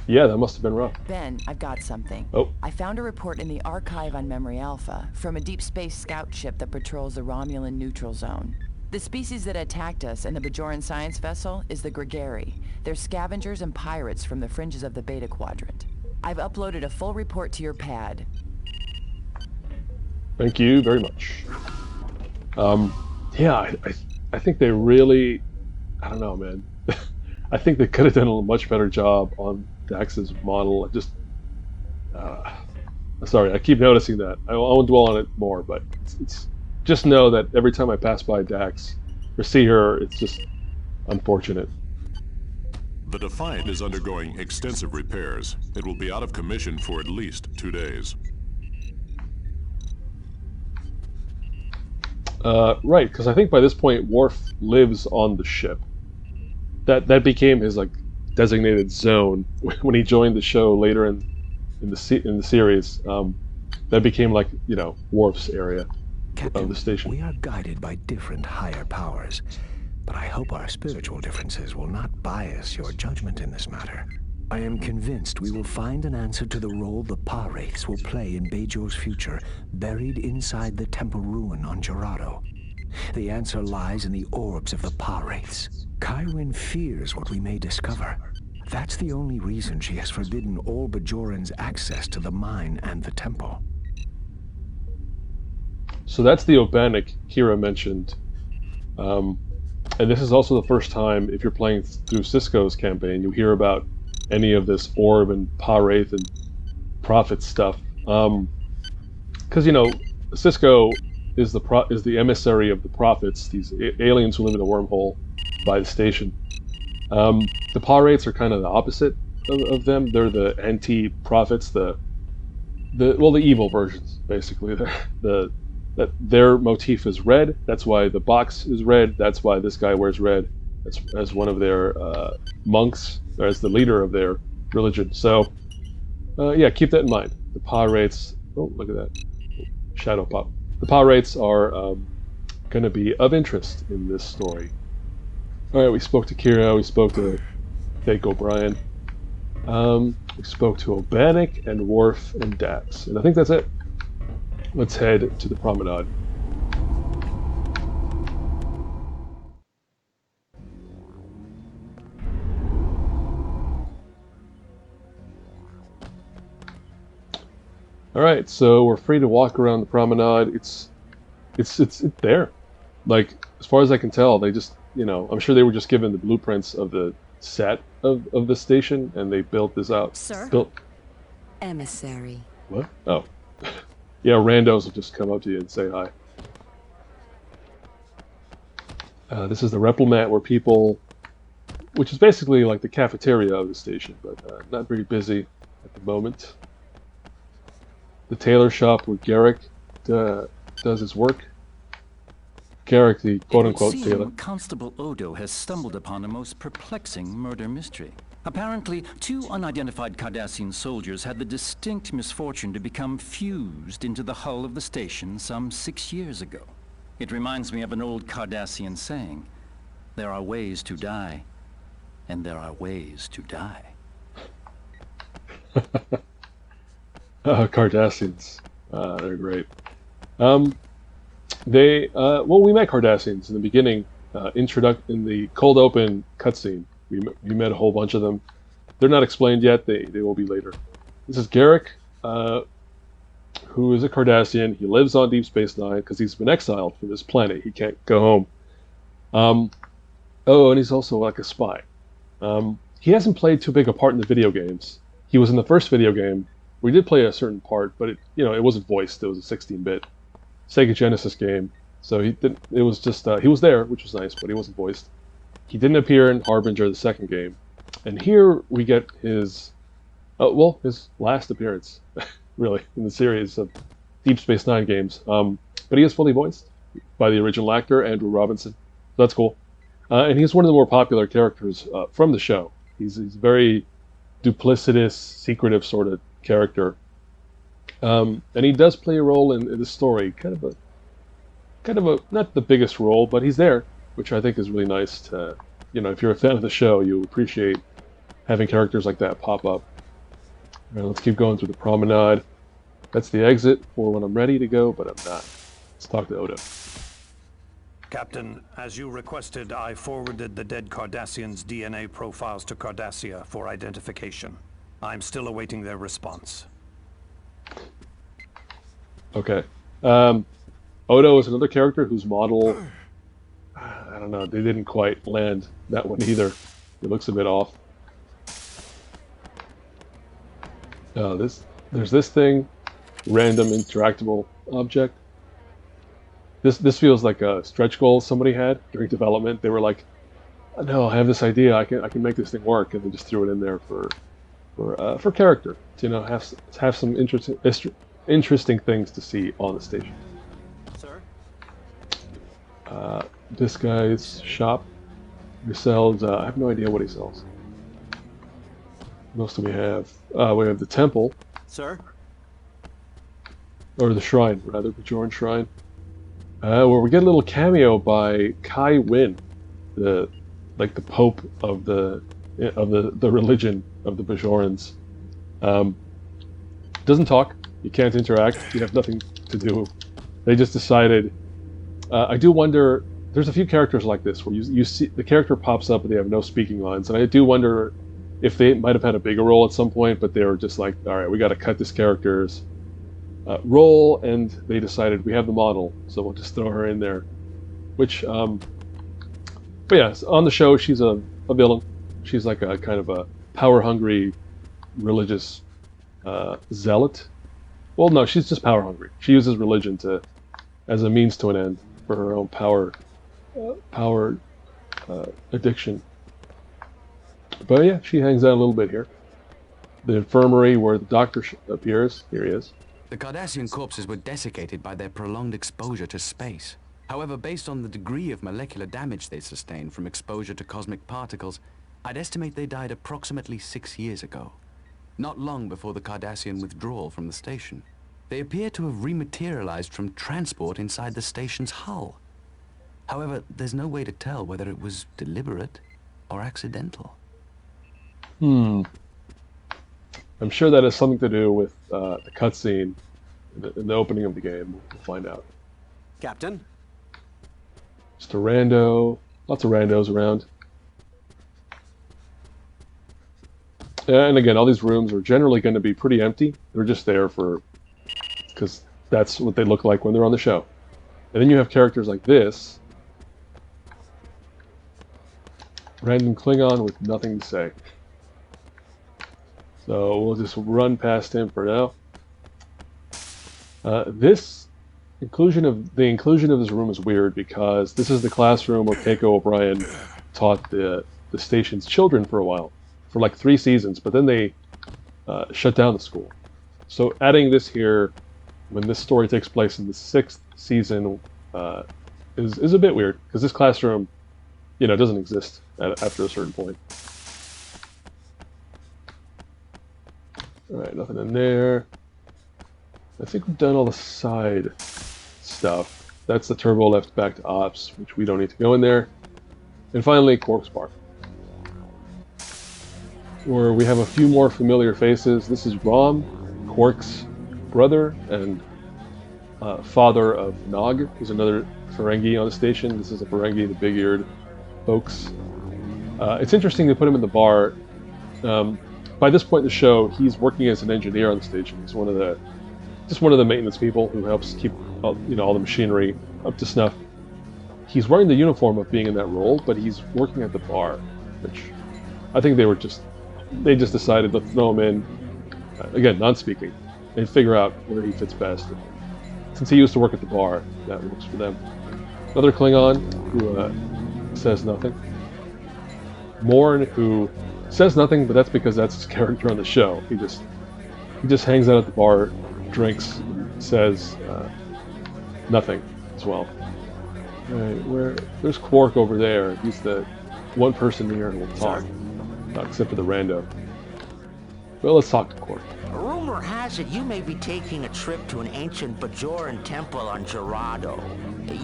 Yeah, that must have been rough. Ben, I've got something. Oh. I found a report in the archive on Memory Alpha from a deep space scout ship that patrols the Romulan neutral zone. The species that attacked us in the Bajoran science vessel is the Grigari. They're scavengers and pirates from the fringes of the Beta Quadrant. I've uploaded a full report to your pad. Thank you very much. Yeah, I think they really, I don't know, man. I think they could have done a much better job on Dax's model. Sorry, I keep noticing that. I won't dwell on it more, but it's just know that every time I pass by Dax or see her, it's just unfortunate. The Defiant is undergoing extensive repairs. It will be out of commission for at least 2 days. Right, because I think by this point Worf lives on the ship. That became his designated zone when he joined the show later in the series. That became Worf's area. Captain, of the station. We are guided by different higher powers, but I hope our spiritual differences will not bias your judgment in this matter. I am convinced we will find an answer to the role the pah-wraiths will play in Bajor's future, buried inside the temple ruin on Jeraddo. The answer lies in the orbs of the pah-wraiths. Kyrene fears what we may discover. That's the only reason she has forbidden all Bajorans access to the mine and the temple. So that's the Obanik Kira mentioned. And this is also the first time, if you're playing through Sisko's campaign, you hear about any of this orb and pah-wraith and prophet stuff. Because, Sisko is the emissary of the prophets, these aliens who live in a wormhole by the station. The pah-wraiths are kind of the opposite of them. They're the anti-prophets, the evil versions, basically. Their motif is red. That's why the box is red. That's why this guy wears red as one of their monks, or as the leader of their religion. So, yeah, keep that in mind. The pah-wraiths. Oh, look at that shadow pop. The pah-wraiths are going to be of interest in this story. All right, we spoke to Kira, we spoke to Fake O'Brien, we spoke to Obanik and Worf and Dax, and I think that's it. Let's head to the promenade. All right, so we're free to walk around the promenade. It's there. Like, as far as I can tell, they just, you know, I'm sure they were just given the blueprints of the set of the station, and they built this out. Sir? Emissary. What? Oh. Yeah, randos will just come up to you and say hi. This is the Replomat where people, which is basically like the cafeteria of the station, but not very busy at the moment. The tailor shop where Garrick does his work. Garrick, the quote-unquote tailor. Constable Odo has stumbled upon a most perplexing murder mystery. Apparently, 2 unidentified Cardassian soldiers had the distinct misfortune to become fused into the hull of the station some 6 years ago. It reminds me of an old Cardassian saying, "There are ways to die, and there are ways to die." Cardassians. They're great. Well, we met Cardassians in the beginning, in the cold open cutscene. We met a whole bunch of them. They're not explained yet. They will be later. This is Garrick, who is a Cardassian. He lives on Deep Space Nine because he's been exiled from his planet. He can't go home. Oh, and he's also like a spy. He hasn't played too big a part in the video games. He was in the first video game. We did play a certain part, but it wasn't voiced. It was a 16-bit Sega Genesis game, so he didn't. It was just he was there, which was nice, but he wasn't voiced. He didn't appear in Harbinger, the second game, and here we get his last appearance, really, in the series of Deep Space Nine games. But he is fully voiced by the original actor, Andrew Robinson. So that's cool, and he's one of the more popular characters from the show. He's very duplicitous, secretive sort of character. And he does play a role in the story, kind of a not the biggest role, but he's there, which I think is really nice to, if you're a fan of the show, you appreciate having characters like that pop up. All right, let's keep going through the promenade. That's the exit for when I'm ready to go, but I'm not. Let's talk to Odo. Captain, as you requested, I forwarded the dead Cardassians' DNA profiles to Cardassia for identification. I'm still awaiting their response. Okay. Odo is another character whose model, I don't know, they didn't quite land that one either. It looks a bit off. There's this thing, random interactable object. This feels like a stretch goal somebody had during development. They were like, "No, I have this idea. I can make this thing work," and they just threw it in there for character to have some interesting things to see on the station. Sir? This guy's shop. He sells. I have no idea what he sells. What else do we have? We have the temple. Sir? Or the shrine, rather, the Bajoran shrine. Where we get a little cameo by Kai Wynn, the Pope of the religion of the Bajorans. Doesn't talk. You can't interact. You have nothing to do. They just decided. I do wonder. There's a few characters like this where you see the character pops up and they have no speaking lines, and I do wonder if they might have had a bigger role at some point, but they were just like, all right, we got to cut this character's role, and they decided we have the model, so we'll just throw her in there. Which, but yeah, on the show she's a villain. She's like a kind of a power-hungry religious zealot. Well, no, she's just power-hungry. She uses religion as a means to an end for her own power addiction. But yeah, she hangs out a little bit here. The infirmary where the doctor appears. Here he is. The Cardassian corpses were desiccated by their prolonged exposure to space. However, based on the degree of molecular damage they sustained from exposure to cosmic particles, I'd estimate they died approximately 6 years ago. Not long before the Cardassian withdrawal from the station. They appear to have rematerialized from transport inside the station's hull. However, there's no way to tell whether it was deliberate or accidental. I'm sure that has something to do with the cutscene in the opening of the game. We'll find out. Captain? Just a rando. Lots of randos around. And again, all these rooms are generally going to be pretty empty. They're just there because that's what they look like when they're on the show. And then you have characters like this. Random Klingon with nothing to say. So we'll just run past him for now. The inclusion of this room is weird because this is the classroom where Keiko O'Brien taught the station's children for a while, for like 3 seasons, but then they shut down the school. So adding this here when this story takes place in the 6th season is a bit weird because this classroom, doesn't exist after a certain point. All right, nothing in there. I think we've done all the side stuff. That's the turbo left back to ops, which we don't need to go in there. And finally, Quark's bar, where we have a few more familiar faces. This is Rom, Quark's brother and father of Nog, who's another Ferengi on the station. This is a Ferengi, the big-eared folks. It's interesting to put him in the bar. By this point in the show, he's working as an engineer on the station. He's one of the maintenance people who helps keep all the machinery up to snuff. He's wearing the uniform of being in that role, but he's working at the bar, which I think they just decided to throw him in, again, non-speaking, and figure out where he fits best. Since he used to work at the bar, that works for them. Another Klingon who says nothing. Morn, who says nothing, but that's because that's his character on the show. He just hangs out at the bar, drinks, says nothing as well. Right, there's Quark over there. He's the one person here who will talk, except for the rando. Well, let's talk to Quark. Rumor has it you may be taking a trip to an ancient Bajoran temple on Jeraddo.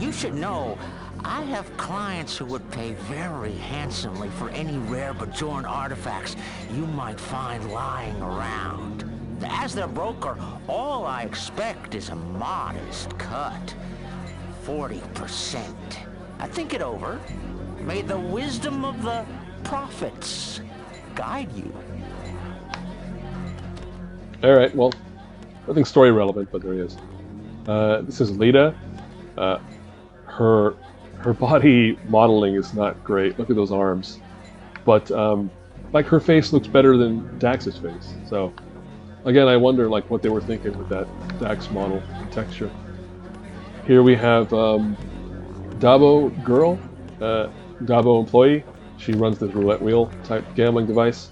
You should know, I have clients who would pay very handsomely for any rare Bajoran artifacts you might find lying around. As their broker, all I expect is a modest cut. 40%. Think it over. May the wisdom of the prophets guide you. Alright, well, nothing story relevant, but there he is. This is Lita. Her body modeling is not great. Look at those arms. But, like, her face looks better than Dax's face. So, again, I wonder, like, what they were thinking with that Dax model texture. Here we have Dabo Girl, Dabo employee. She runs this roulette wheel type gambling device.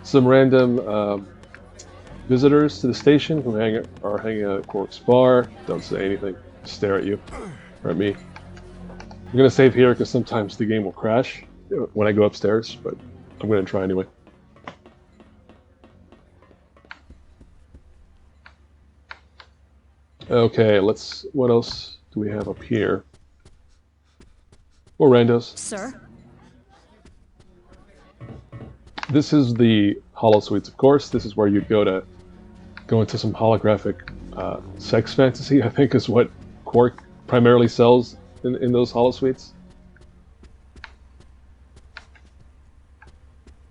Some random visitors to the station who are hanging out at Quark's bar. Don't say anything. Stare at you or at me. I'm going to save here because sometimes the game will crash when I go upstairs, but I'm going to try anyway. Okay, what else do we have up here? More randos. Sir? This is the holosuites, of course. This is where you'd go into some holographic sex fantasy, I think is what Quark primarily sells in those holosuites.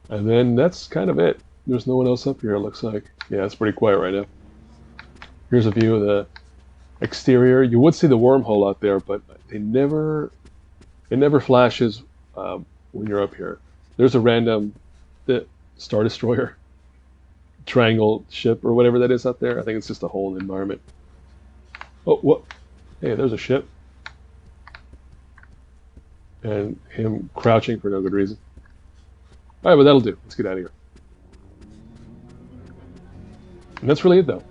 And then that's kind of it. There's no one else up here, it looks like. Yeah, it's pretty quiet right now. Here's a view of the exterior. You would see the wormhole out there, but it never flashes when you're up here. There's a random Star Destroyer triangle ship or whatever that is out there. I think it's just a hole in the environment. Oh, what? Hey, there's a ship. And him crouching for no good reason. Alright, but that'll do. Let's get out of here. And that's really it, though.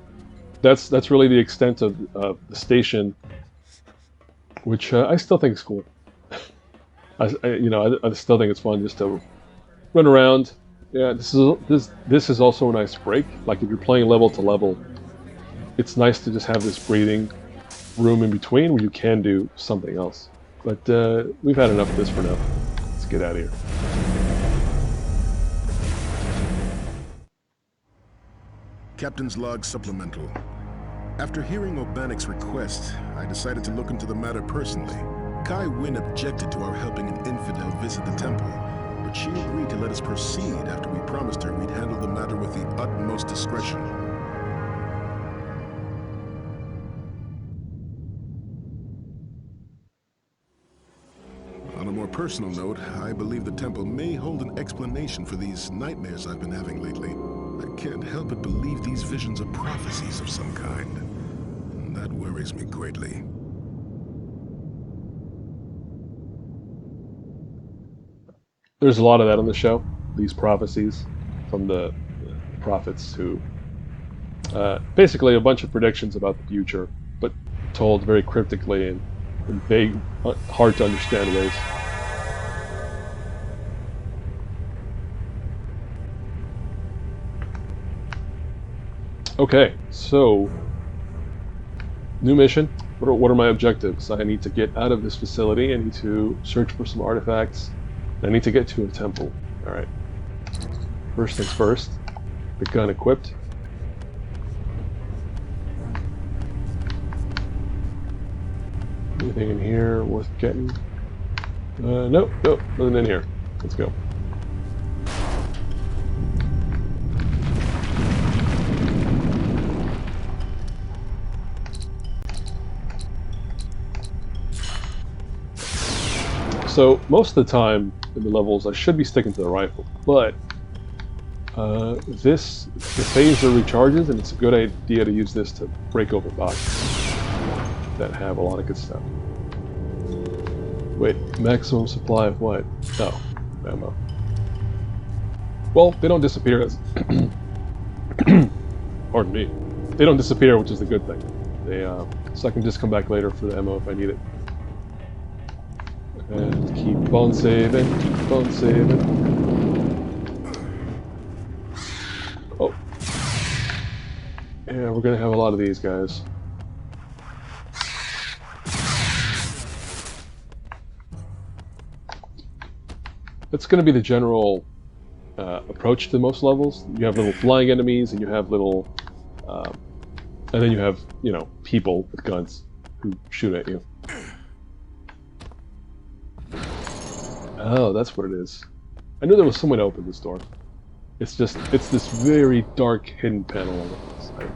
That's really the extent of the station, which I still think is cool. I still think it's fun just to run around. Yeah, this is also a nice break. Like if you're playing level to level, it's nice to just have this breathing room in between where you can do something else. But we've had enough of this for now. Let's get out of here. Captain's log supplemental. After hearing Obanic's request, I decided to look into the matter personally. Kai Wynn objected to our helping an infidel visit the temple, but she agreed to let us proceed after we promised her we'd handle the matter with the utmost discretion. On a more personal note, I believe the temple may hold an explanation for these nightmares I've been having lately. I can't help but believe these visions are prophecies of some kind. And that worries me greatly. There's a lot of that on the show. These prophecies from the prophets who... basically a bunch of predictions about the future, but told very cryptically and in vague, hard to understand ways. Okay, so new mission. What are my objectives? I need to get out of this facility. I need to search for some artifacts. I need to get to a temple. All right. First things first. The gun equipped. Anything in here worth getting? Nope, nothing in here. Let's go. So most of the time in the levels I should be sticking to the rifle, but the phaser recharges and it's a good idea to use this to break over boxes that have a lot of good stuff. Wait, maximum supply of what? Oh, ammo. Well, they don't disappear as... Pardon me. They don't disappear, which is a good thing. They, so I can just come back later for the ammo if I need it. And keep on saving, keep on saving. Oh. Yeah, we're gonna have a lot of these guys. That's gonna be the general approach to most levels. You have little flying enemies, and you have little... and then you have, you know, people with guns who shoot at you. Oh, that's what it is. I knew there was someone to open this door. It's just, it's this very dark hidden panel on the side.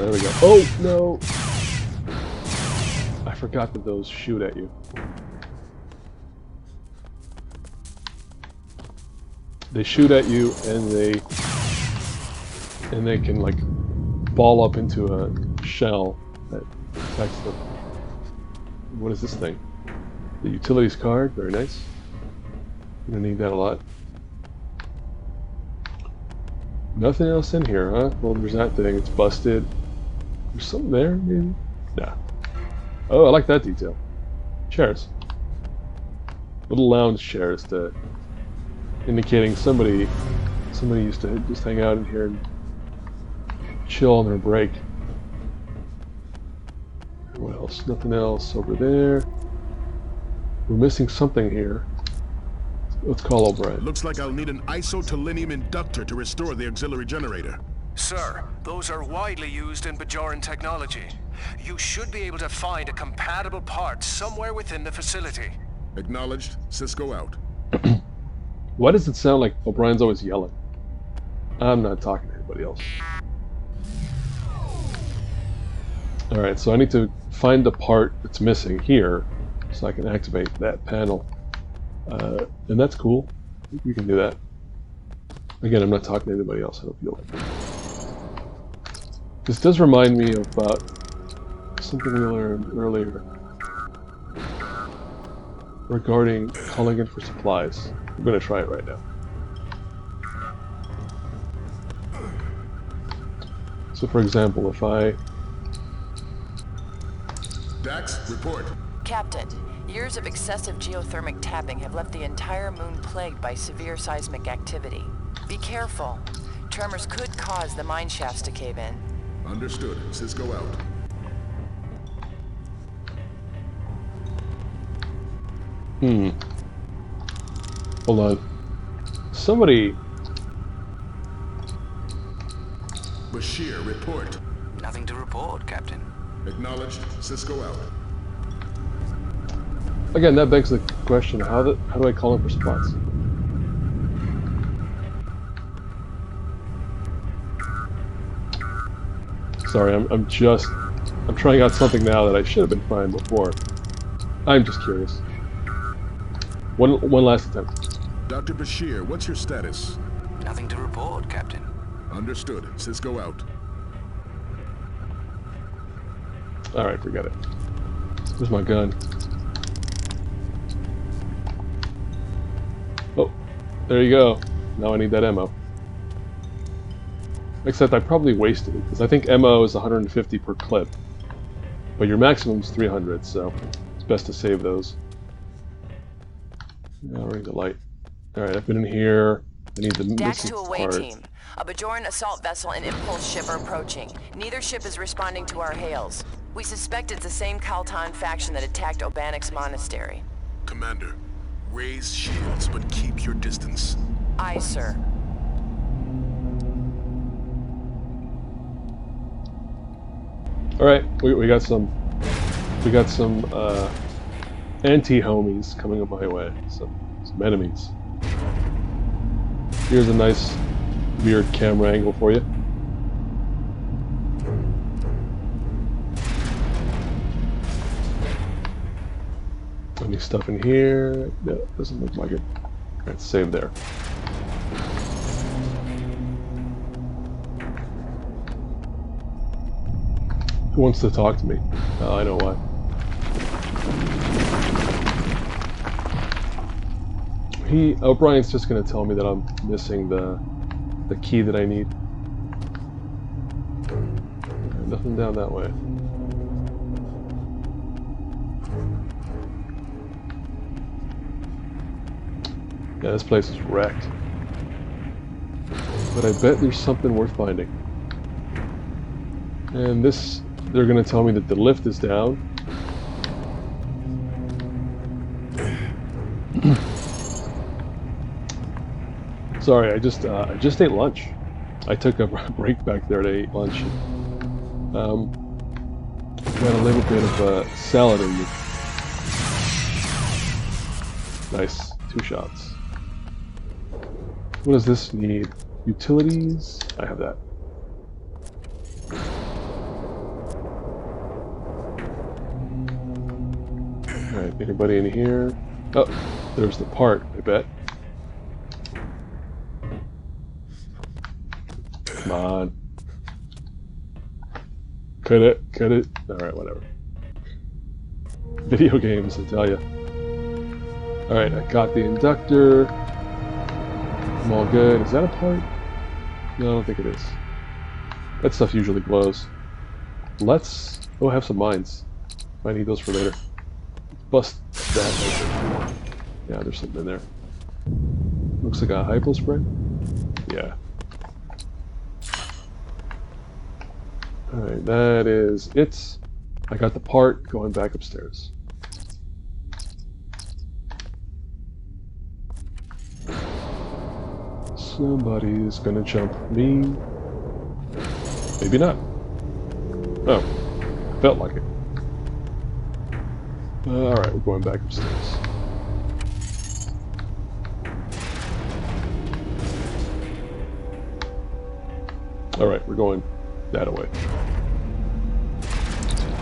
There we go. Oh, no! I forgot that those shoot at you. They shoot at you and they can like ball up into a shell that attacks them. What is this thing? The utilities card, very nice. I'm gonna need that a lot. Nothing else in here, huh? Well, there's that thing, it's busted. There's something there, maybe? Nah. Oh, I like that detail. Chairs. Little lounge chairs to indicating somebody used to just hang out in here and chill on their break. What else? Nothing else over there. We're missing something here. Let's call O'Brien. Looks like I'll need an isotolinium inductor to restore the auxiliary generator. Sir, those are widely used in Bajoran technology. You should be able to find a compatible part somewhere within the facility. Acknowledged. Sisko out. Why does it sound like O'Brien's always yelling? I'm not talking to anybody else. Alright, so I need to find the part that's missing here so I can activate that panel. And that's cool. We can do that. Again, I'm not talking to anybody else, I don't feel like. This does remind me about something we learned earlier regarding calling in for supplies. I'm going to try it right now. So for example, if I... Dax, report. Captain, years of excessive geothermic tapping have left the entire moon plagued by severe seismic activity. Be careful. Tremors could cause the mine shafts to cave in. Understood. Sisko out. Hold on. Somebody... Bashir, report. Nothing to report, Captain. Acknowledged. Sisko out. Again, that begs the question, how do I call in for supplies? Sorry, I'm trying out something now that I should have been trying before. I'm just curious. One last attempt. Dr. Bashir, what's your status? Nothing to report, Captain. Understood. Sisko out. Alright, forget it. Where's my gun? Oh, there you go. Now I need that ammo. Except I probably wasted it, because I think ammo is 150 per clip. But your maximum is 300, so it's best to save those. Now ring the light. Alright, I've been in here. I need the Dax missing to away part. team. A Bajoran assault vessel and impulse ship are approaching. Neither ship is responding to our hails. We suspect it's the same Kaltan faction that attacked Obanik's monastery. Commander, raise shields, but keep your distance. Aye, sir. Alright, we got some anti-homies coming up my way. Some enemies. Here's a nice weird camera angle for you. Any stuff in here? No, doesn't look like it. Alright, save there. Who wants to talk to me? Oh, I know why. O'Brien's just gonna tell me that I'm missing the key that I need. Nothing down that way. Yeah, this place is wrecked. But I bet there's something worth finding. And this, they're gonna tell me that the lift is down. Sorry, I just ate lunch. I took a break back there to eat lunch. Got a little bit of salad in me. Nice, 2 shots. What does this need? Utilities? I have that. Alright, anybody in here? Oh, there's the part, I bet. Come on. Cut it. Alright, whatever. Video games, I tell ya. Alright, I got the inductor. I'm all good. Is that a part? No, I don't think it is. That stuff usually glows. Let's go have some mines. I need those for later. Bust that. Yeah, there's something in there. Looks like a hypo spray. Yeah. Alright, that is it. I got the part going back upstairs. Somebody's gonna jump me. Maybe not. Oh, felt like it. Alright, we're going back upstairs. Alright, we're going that away.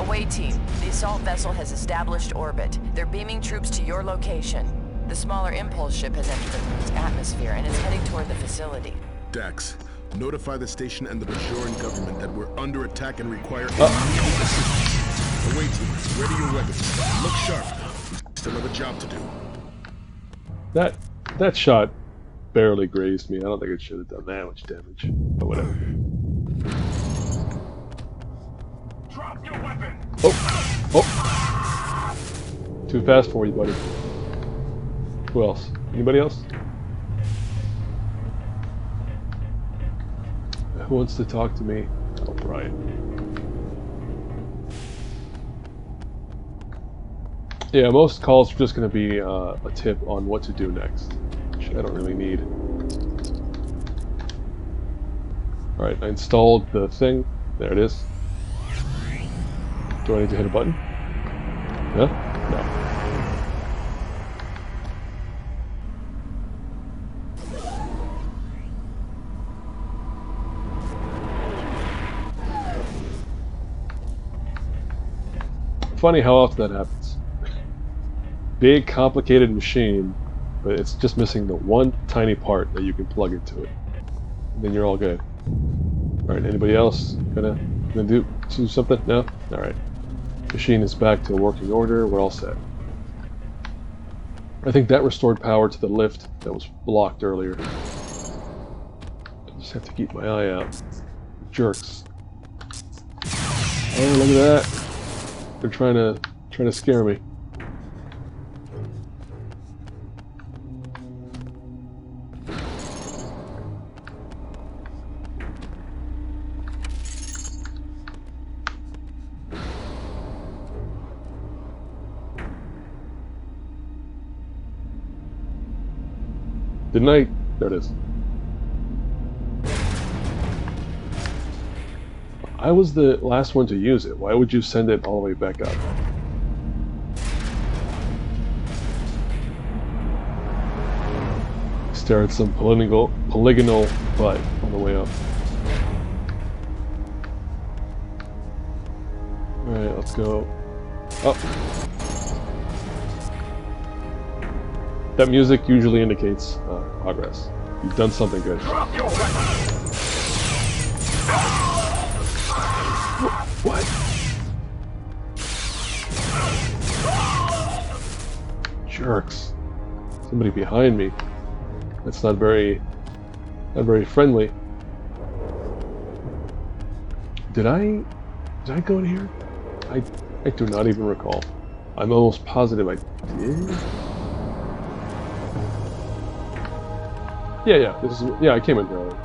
Away team. The assault vessel has established orbit. They're beaming troops to your location. The smaller impulse ship has entered the moon's atmosphere and is heading toward the facility. Dax, notify the station and the Bajoran government that we're under attack and require immediate assistance. Away team, ready your weapons. Look sharp. We still have a job to do. That shot barely grazed me. I don't think it should have done that much damage. But whatever. Drop your weapon. Oh! Too fast for you, buddy. Who else? Anybody else? Who wants to talk to me? Oh, Brian. Yeah, most calls are just going to be a tip on what to do next, which I don't really need. Alright, I installed the thing. There it is. Do I need to hit a button? No? No. Funny how often that happens. Big, complicated machine, but it's just missing the one tiny part that you can plug into it. And then you're all good. Alright, anybody else gonna do something? No? Alright. Machine is back to working order, we're all set. I think that restored power to the lift that was blocked earlier. I just have to keep my eye out. Jerks. Oh, look at that. They're trying to scare me. Good night. There it is. I was the last one to use it. Why would you send it all the way back up? Stare at some polygonal butt on the way up. Alright, let's go up. That music usually indicates progress. You've done something good. What? Jerks. Somebody behind me. That's not very friendly. Did I go in here? I do not even recall. I'm almost positive I did. Yeah, I came in here already.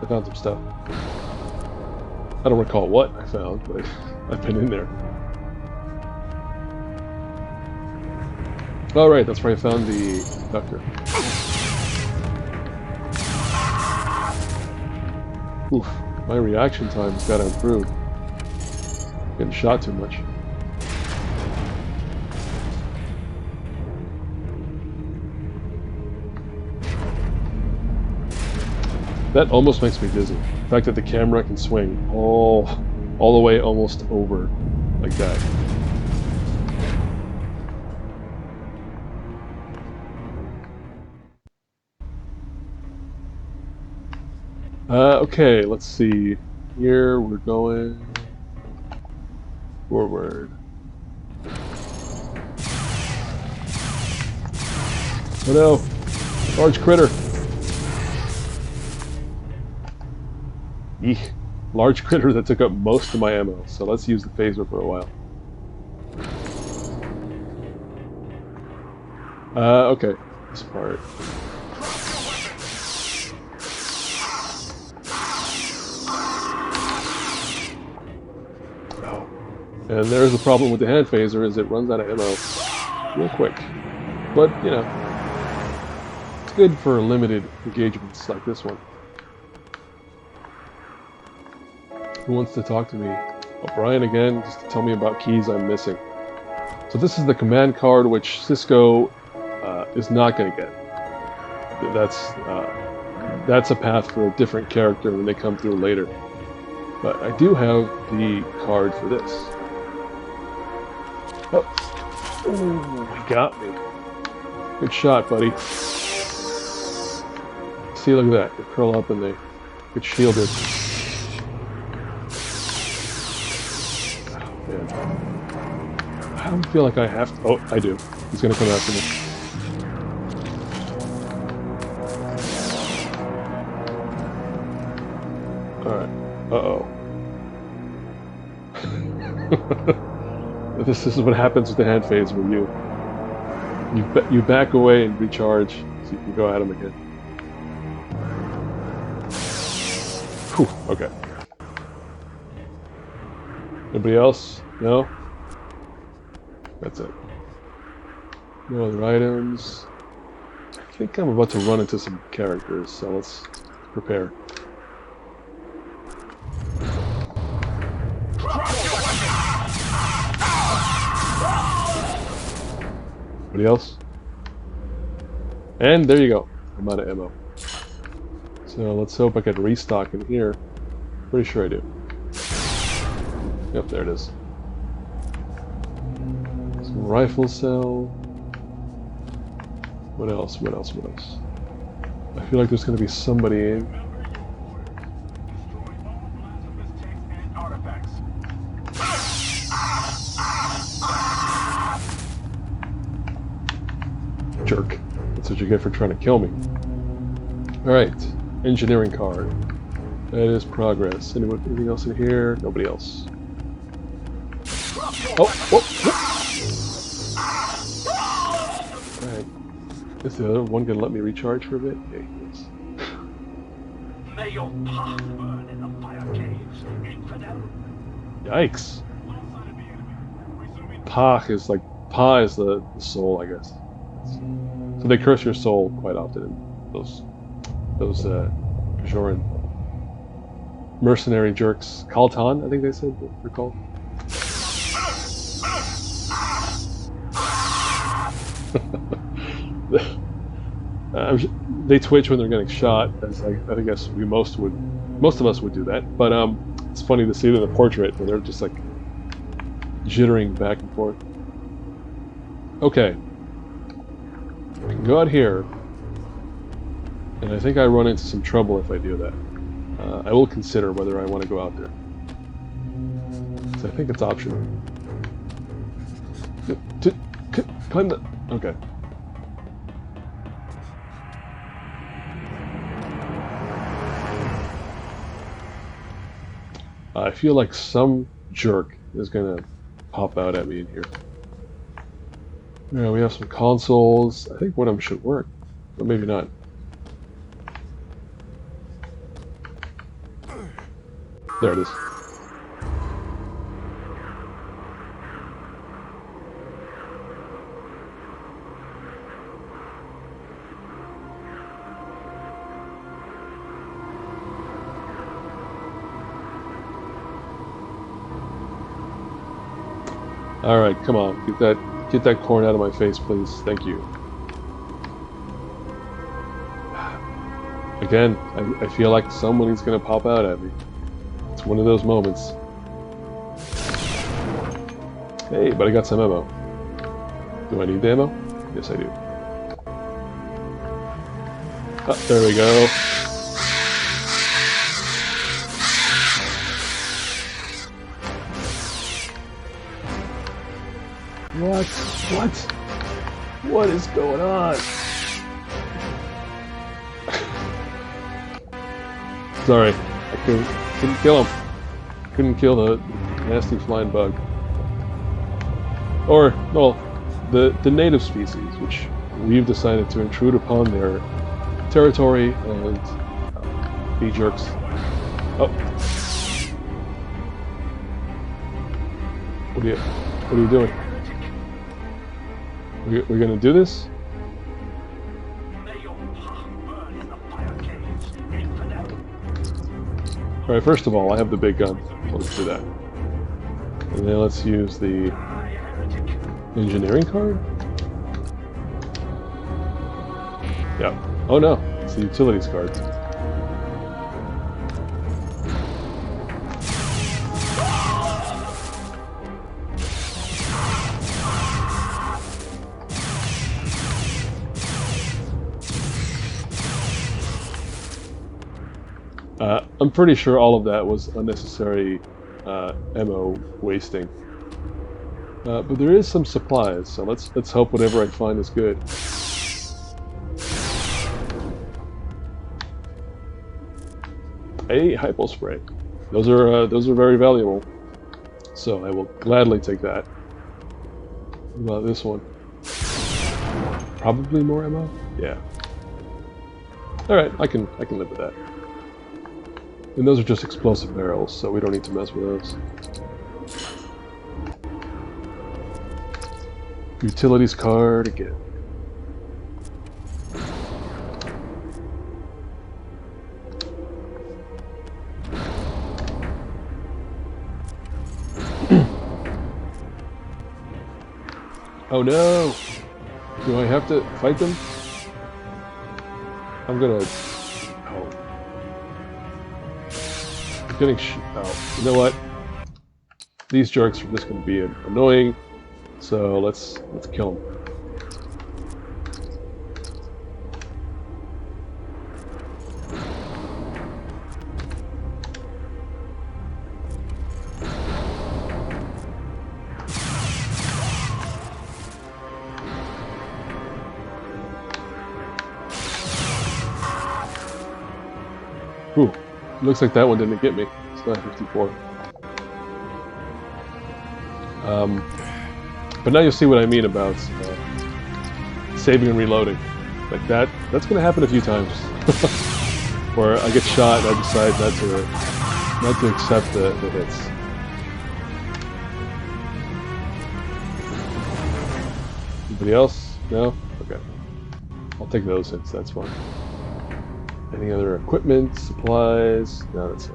I found some stuff. I don't recall what I found, but I've been in there. Alright, that's where I found the vector. Oof, my reaction time's gotta improve. Getting shot too much. That almost makes me dizzy. The fact that the camera can swing all the way almost over like that. Okay, let's see. Here we're going forward. Oh no! Large critter! Eek. Large critter that took up most of my ammo, so let's use the phaser for a while. Okay. This part. Oh. And there's the problem with the hand phaser, is it runs out of ammo real quick. But, you know, it's good for limited engagements like this one. Who wants to talk to me? O'Brien again, just to tell me about keys I'm missing. So this is the command card which Sisko is not going to get. That's a path for a different character when they come through later. But I do have the card for this. Oh, he got me. Good shot, buddy. See, look at that. They curl up and they get shielded. I don't feel like I have to. Oh, I do. He's gonna come after me. Alright. Uh-oh. This is what happens with the hand phase where you back away and recharge so you can go at him again. Whew, okay. Anybody else? No? That's it. No other items. I think I'm about to run into some characters, so let's prepare. Anybody else? And there you go. I'm out of ammo. So let's hope I can restock in here. Pretty sure I do. Yep, there it is. Some rifle cell. What else? What else? What else? I feel like there's going to be somebody in. Jerk. That's what you get for trying to kill me. Alright. Engineering card. That is progress. Anything else in here? Nobody else. Oh! Alright. Is the other one going to let me recharge for a bit? Yeah, he is. May your path burn in the fire caves, infidel. Yikes. Pah is like... Pah is the soul, I guess. So they curse your soul quite often in those Bajoran mercenary jerks. Kaltan, I think they said they're called. They twitch when they're getting shot, as I guess most of us would do that. But it's funny to see it in the portrait where they're just like jittering back and forth. Okay. I can go out here, and I think I run into some trouble if I do that. I will consider whether I want to go out there. So I think it's optional. Climb the... Okay. I feel like some jerk is going to pop out at me in here. Yeah, we have some consoles. I think one of them should work, but maybe not. There it is. All right, come on, get that corn out of my face, please. Thank you. Again, I feel like somebody's gonna pop out at me. It's one of those moments. Hey, but I got some ammo. Do I need the ammo? Yes, I do. Oh, there we go. What? What is going on? Sorry, I couldn't kill him. Couldn't kill the nasty flying bug. Or, well, the native species, which we've decided to intrude upon their territory and be jerks. Oh. What are you doing? We're gonna do this? Alright, first of all, I have the big gun. So let's do that. And then let's use the engineering card? Yeah. Oh no, it's the utilities card. I'm pretty sure all of that was unnecessary ammo wasting. But there is some supplies, so let's hope whatever I find is good. A hypo spray. Those are very valuable. So I will gladly take that. What about this one? Probably more ammo? Yeah. Alright, I can live with that. And those are just explosive barrels, so we don't need to mess with those. Utilities card again. Oh no! Do I have to fight them? I'm gonna... Oh. I'm getting oh. You know what? These jerks are just gonna be annoying, so let's kill them. Ooh, looks like that one didn't get me. It's 954. But now you'll see what I mean about saving and reloading. Like that's gonna happen a few times. Where I get shot and I decide not to accept the hits. Anybody else? No? Okay. I'll take those hits, that's fine. Any other equipment, supplies? No, that's it.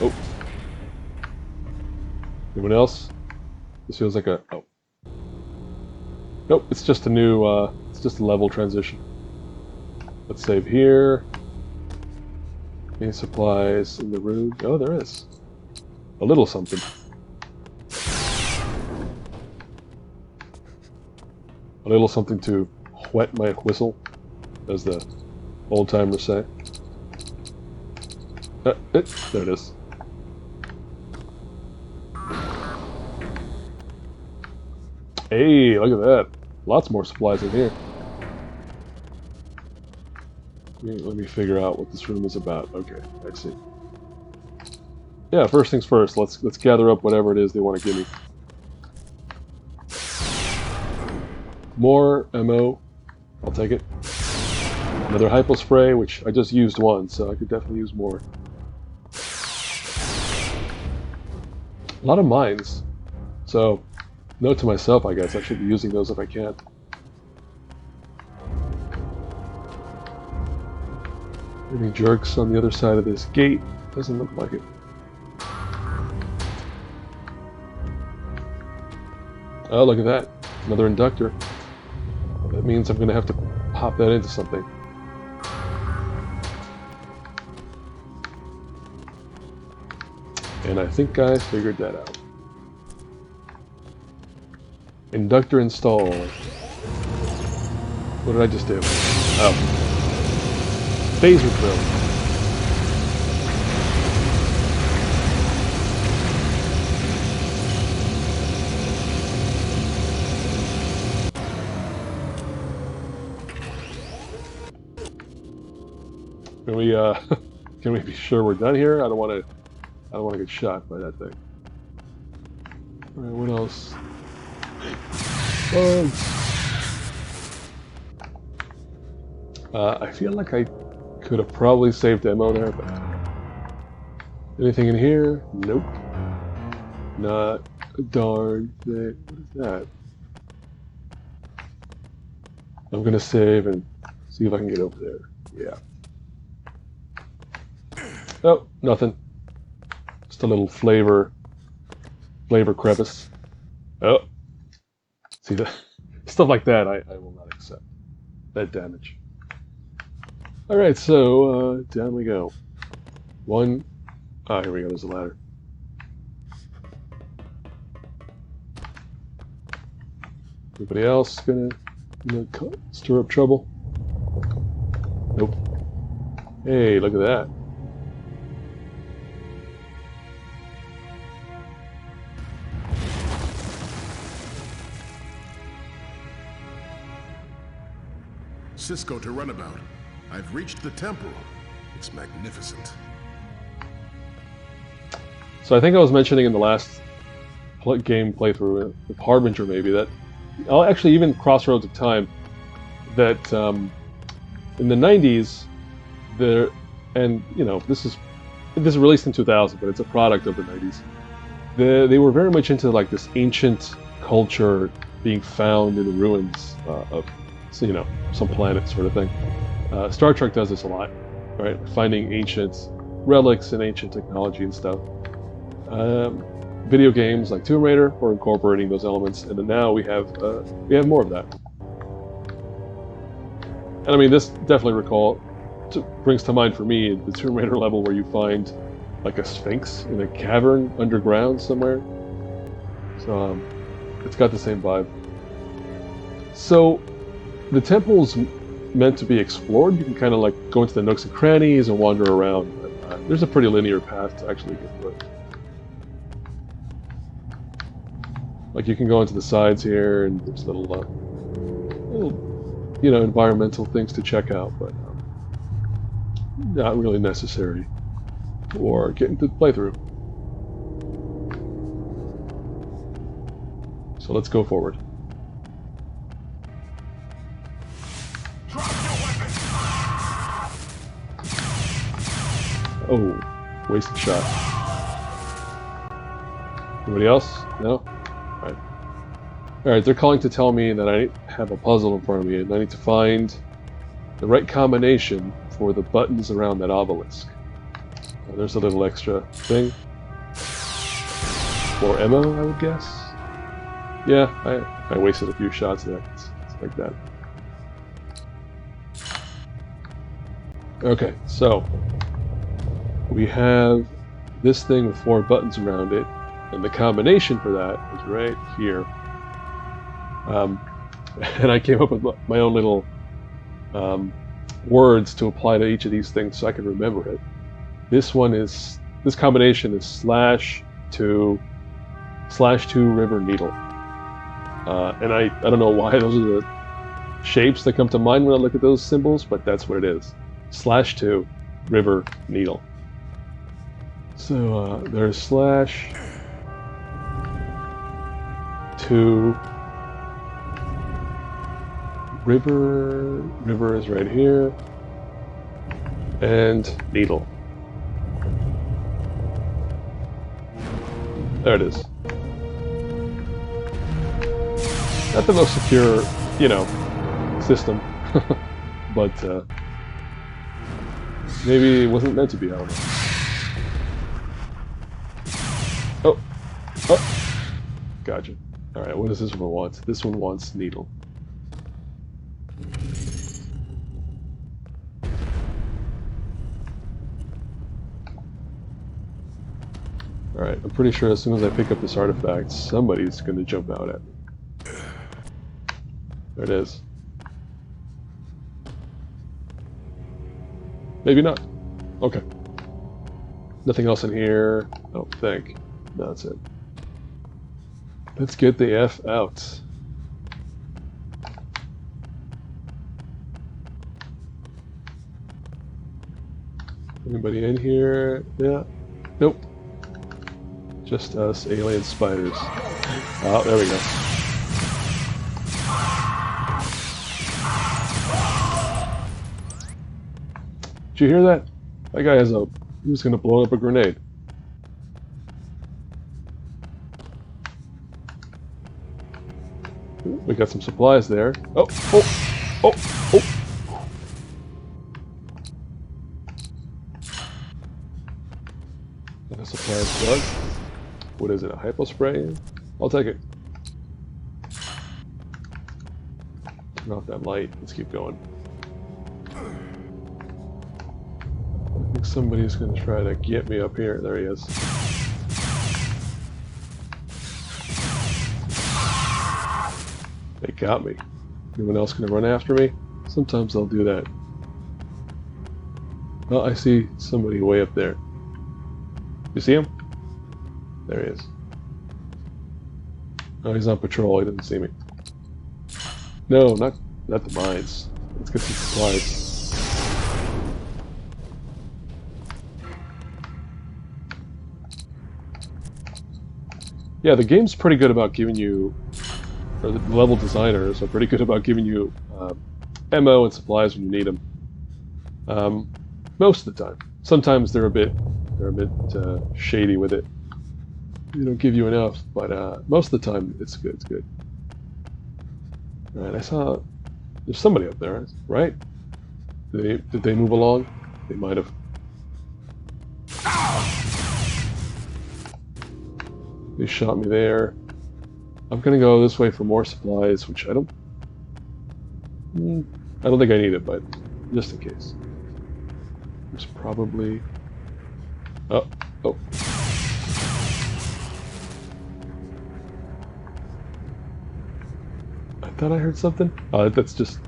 Oh. Anyone else? This feels like a... Oh. Nope, it's just a new, it's just a level transition. Let's save here. Any supplies in the room? Oh, there is. A little something. A little something to whet my whistle, as the old-timers say. There it is. Hey, look at that. Lots more supplies in here. Let me figure out what this room is about. Okay, I see. Yeah, first things first. Let's gather up whatever it is they want to give me. More ammo. I'll take it. Another hypo spray, which I just used one, so I could definitely use more. A lot of mines. So, note to myself, I guess, I should be using those if I can. Any jerks on the other side of this gate? Doesn't look like it. Oh, look at that. Another inductor. That means I'm going to have to pop that into something. And I think I figured that out. Inductor installed. What did I just do? Oh. Phaser drill. Can we can we be sure we're done here? I don't want to get shot by that thing. All right, what else? I feel like I could have probably saved ammo there, but anything in here? Nope. Not a darn thing. What is that? I'm gonna save and see if I can get over there. Yeah. Oh, nothing. Just a little flavor crevice. Oh. See that? Stuff like that I will not accept. That damage. Alright, so down we go. One. Ah, here we go, there's a ladder. Anybody else gonna stir up trouble? Nope. Hey, look at that. Sisko to runabout. I've reached the temple. It's magnificent. So I think I was mentioning in the last game playthrough, with Harbinger maybe, that actually even Crossroads of Time, that in the 90s, there, and you know, this is released in 2000, but it's a product of the 90s. They were very much into like this ancient culture being found in the ruins of, you know, some planet sort of thing. Star Trek does this a lot, right? Finding ancient relics and ancient technology and stuff. Video games like Tomb Raider were incorporating those elements, and then now we have more of that. And I mean, this definitely brings to mind for me the Tomb Raider level where you find like a sphinx in a cavern underground somewhere. So it's got the same vibe. So the temple's meant to be explored. You can kind of like go into the nooks and crannies and wander around. There's a pretty linear path to actually get to it. Like you can go into the sides here, and there's little you know, environmental things to check out, but not really necessary for getting to the playthrough. So let's go forward. Oh, wasted shot. Anybody else? No? Alright. Alright, they're calling to tell me that I have a puzzle in front of me and I need to find the right combination for the buttons around that obelisk. There's a little extra thing. For Emma, I would guess? Yeah, I wasted a few shots there. It's like that. Okay, so we have this thing with 4 buttons around it, and the combination for that is right here. And I came up with my own little words to apply to each of these things so I can remember it. This combination is /2 river needle. And I don't know why those are the shapes that come to mind when I look at those symbols, but that's what it is. /2 river needle. So there's /2 river is right here, and needle. There it is. Not the most secure, you know, system, but maybe it wasn't meant to be, I don't know. Oh! Gotcha. Alright, what does this one want? This one wants needle. Alright, I'm pretty sure as soon as I pick up this artifact, somebody's going to jump out at me. There it is. Maybe not. Okay. Nothing else in here, I don't think. No, that's it. Let's get the F out. Anybody in here? Yeah. Nope. Just us alien spiders. Oh, there we go. Did you hear that? That guy he was gonna blow up a grenade. We got some supplies there. Oh! And a supply plug. What is it, a hypo spray? I'll take it. Turn off that light. Let's keep going. I think somebody's going to try to get me up here. There he is. They got me. Anyone else going to run after me? Sometimes they'll do that. Oh, I see somebody way up there. You see him? There he is. Oh, he's on patrol. He didn't see me. No, not the mines. Let's get some supplies. Yeah, the game's pretty good about giving you, or the level designers are pretty good about giving you ammo and supplies when you need them. Most of the time. Sometimes they're a bit shady with it. They don't give you enough, but most of the time it's good. It's good. All right, I saw there's somebody up there, right? Did they move along? They might have. They shot me there. I'm gonna go this way for more supplies, which I don't think I need it, but just in case. There's probably... Oh. I thought I heard something. That's just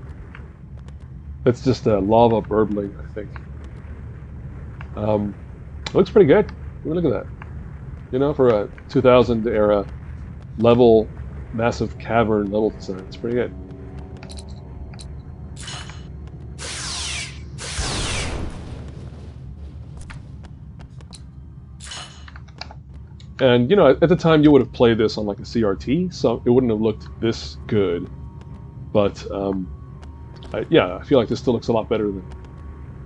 lava burbling, I think. Looks pretty good. Look at that. You know, for a 2000 era level, massive cavern level design, it's pretty good. And, you know, at the time you would have played this on like a CRT, so it wouldn't have looked this good. But, yeah, I feel like this still looks a lot better than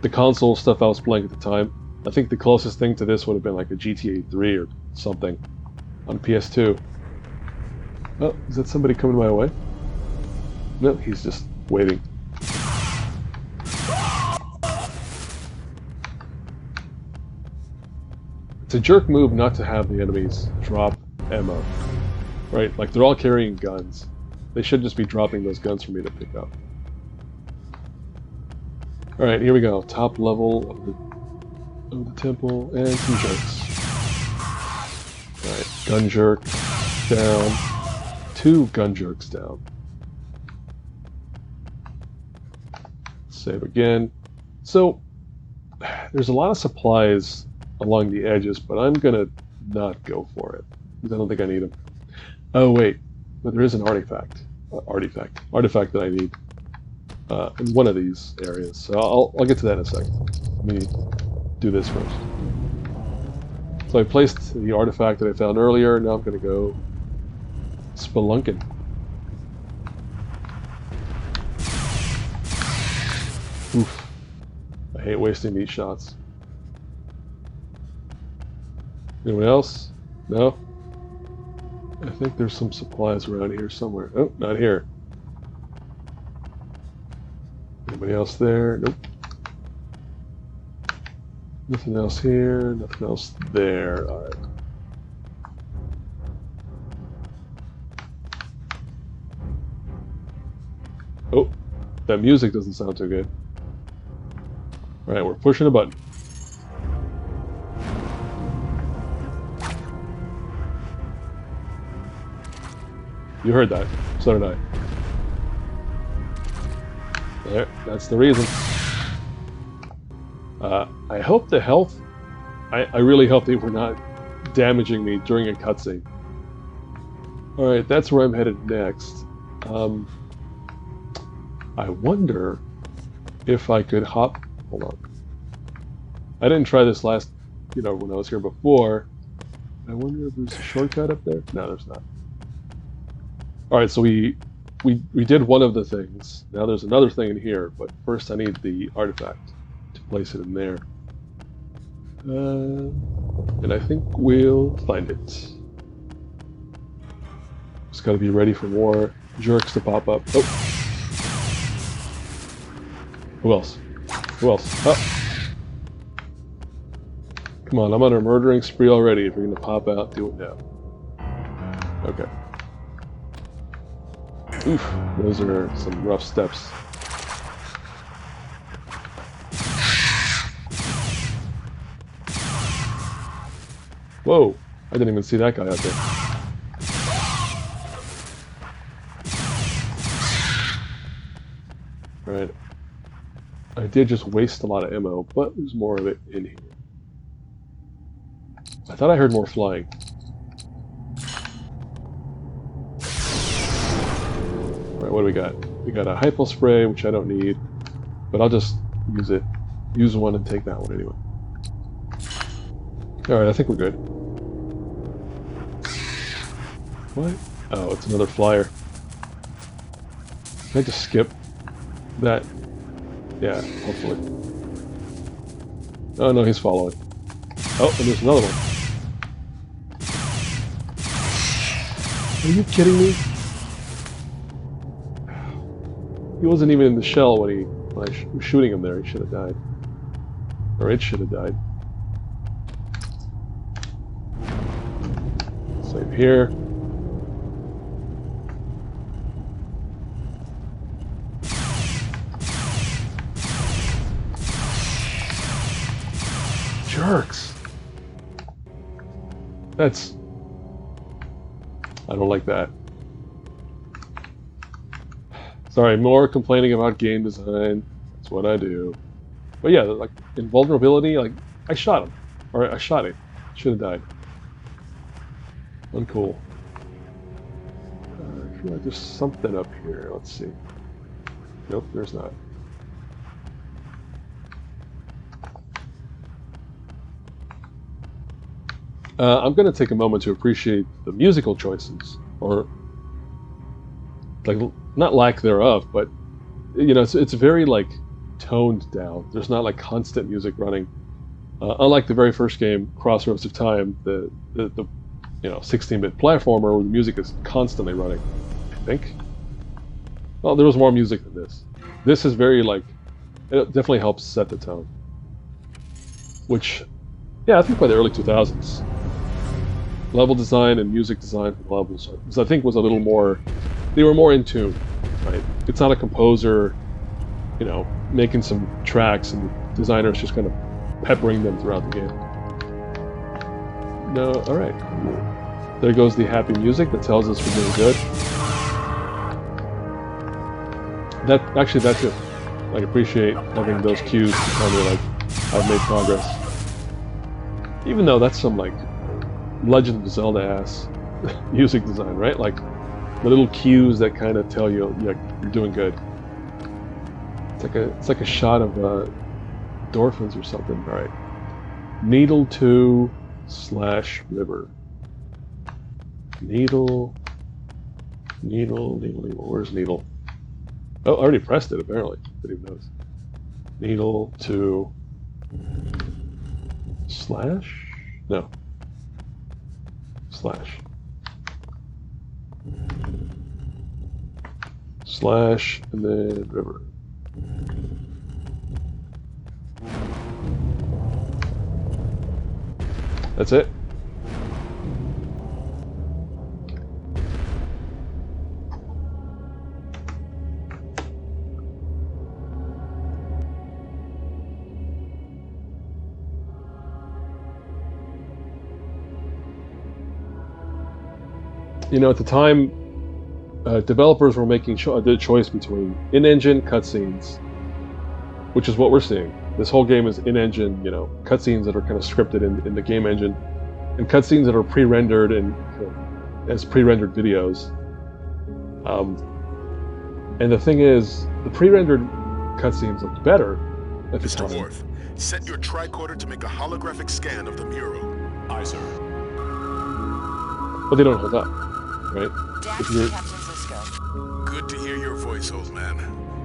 the console stuff I was playing at the time. I think the closest thing to this would have been like a GTA 3 or something on PS2. Oh, is that somebody coming my way? No, he's just waiting. It's a jerk move not to have the enemies drop ammo, right? Like, they're all carrying guns. They should just be dropping those guns for me to pick up. Alright, here we go. Top level of the temple, and some jerks. Alright, gun jerk down. 2 gun jerks down. Save again. So, there's a lot of supplies along the edges, but I'm gonna not go for it because I don't think I need them. Oh wait, but there is an artifact that I need in one of these areas. So I'll get to that in a second. Let me do this first. So I placed the artifact that I found earlier. Now I'm gonna go spelunking. Oof! I hate wasting these shots. Anyone else? No? I think there's some supplies around here somewhere. Oh, not here. Anybody else there? Nope. Nothing else here, nothing else there. Alright. Oh, that music doesn't sound too good. Alright, we're pushing a button. You heard that. So did I. There, that's the reason. I hope the health... I really hope they were not damaging me during a cutscene. Alright, that's where I'm headed next. I wonder if I could hop... Hold on. I didn't try this last... when I was here before. I wonder if there's a shortcut up there? No, there's not. Alright, so we did one of the things. Now there's another thing in here, but first I need the artifact to place it in there. And I think we'll find it. Just gotta be ready for more jerks to pop up. Oh! Who else? Who else? Oh! Come on, I'm on a murdering spree already. If you're gonna pop out, do it now. Okay. Oof, those are some rough steps. Whoa, I didn't even see that guy out there. Alright. I did just waste a lot of ammo, but there's more of it in here. I thought I heard more flying. Alright, what do we got? We got a hypo spray, which I don't need, but I'll just use it. Use one and take that one anyway. Alright, I think we're good. What? Oh, it's another flyer. Can I just skip that? Yeah, hopefully. Oh no, he's following. Oh, and there's another one. Are you kidding me? He wasn't even in the shell when I was shooting him there. He should have died. Or it should have died. Save here. Jerks. That's... I don't like that. Sorry, more complaining about game design. That's what I do. But yeah, like, invulnerability, like, I shot him. Or I shot it. Should have died. Uncool. I feel like there's something up here. Let's see. Nope, there's not. I'm going to take a moment to appreciate the musical choices, or like not lack thereof, but you know, it's very like toned down. There's not like constant music running, unlike the very first game, Crossroads of Time, the you know 16-bit platformer where the music is constantly running. I think. Well, there was more music than this. This is very like it definitely helps set the tone. Which, yeah, I think by the early 2000s. Level design and music design for the levels, I think, was a little more, they were more in tune, right? It's not a composer, you know, making some tracks and designers just kind of peppering them throughout the game. No, alright. There goes the happy music that tells us we're doing good. That's it. I appreciate having those cues to tell me, like, I've made progress. Even though that's some, like, Legend of Zelda-ass music design, right? Like, the little cues that kind of tell you, yeah, you're doing good. It's like a shot of endorphins or something. All right. Needle 2/river. Needle. Where's needle? Oh, I already pressed it, apparently. Didn't even notice. Needle 2 / No. / and then river. That's it. You know, at the time, developers were making the choice between in-engine cutscenes, which is what we're seeing. This whole game is in-engine, you know, cutscenes that are kind of scripted in the game engine, and cutscenes that are pre-rendered and as pre-rendered videos. And the thing is, the pre-rendered cutscenes look better at the time. Mr. Worth, set your tricorder to make a holographic scan of the mural. Aye, sir. But they don't hold up, right? Captain Sisko. Good to hear your voice, old man.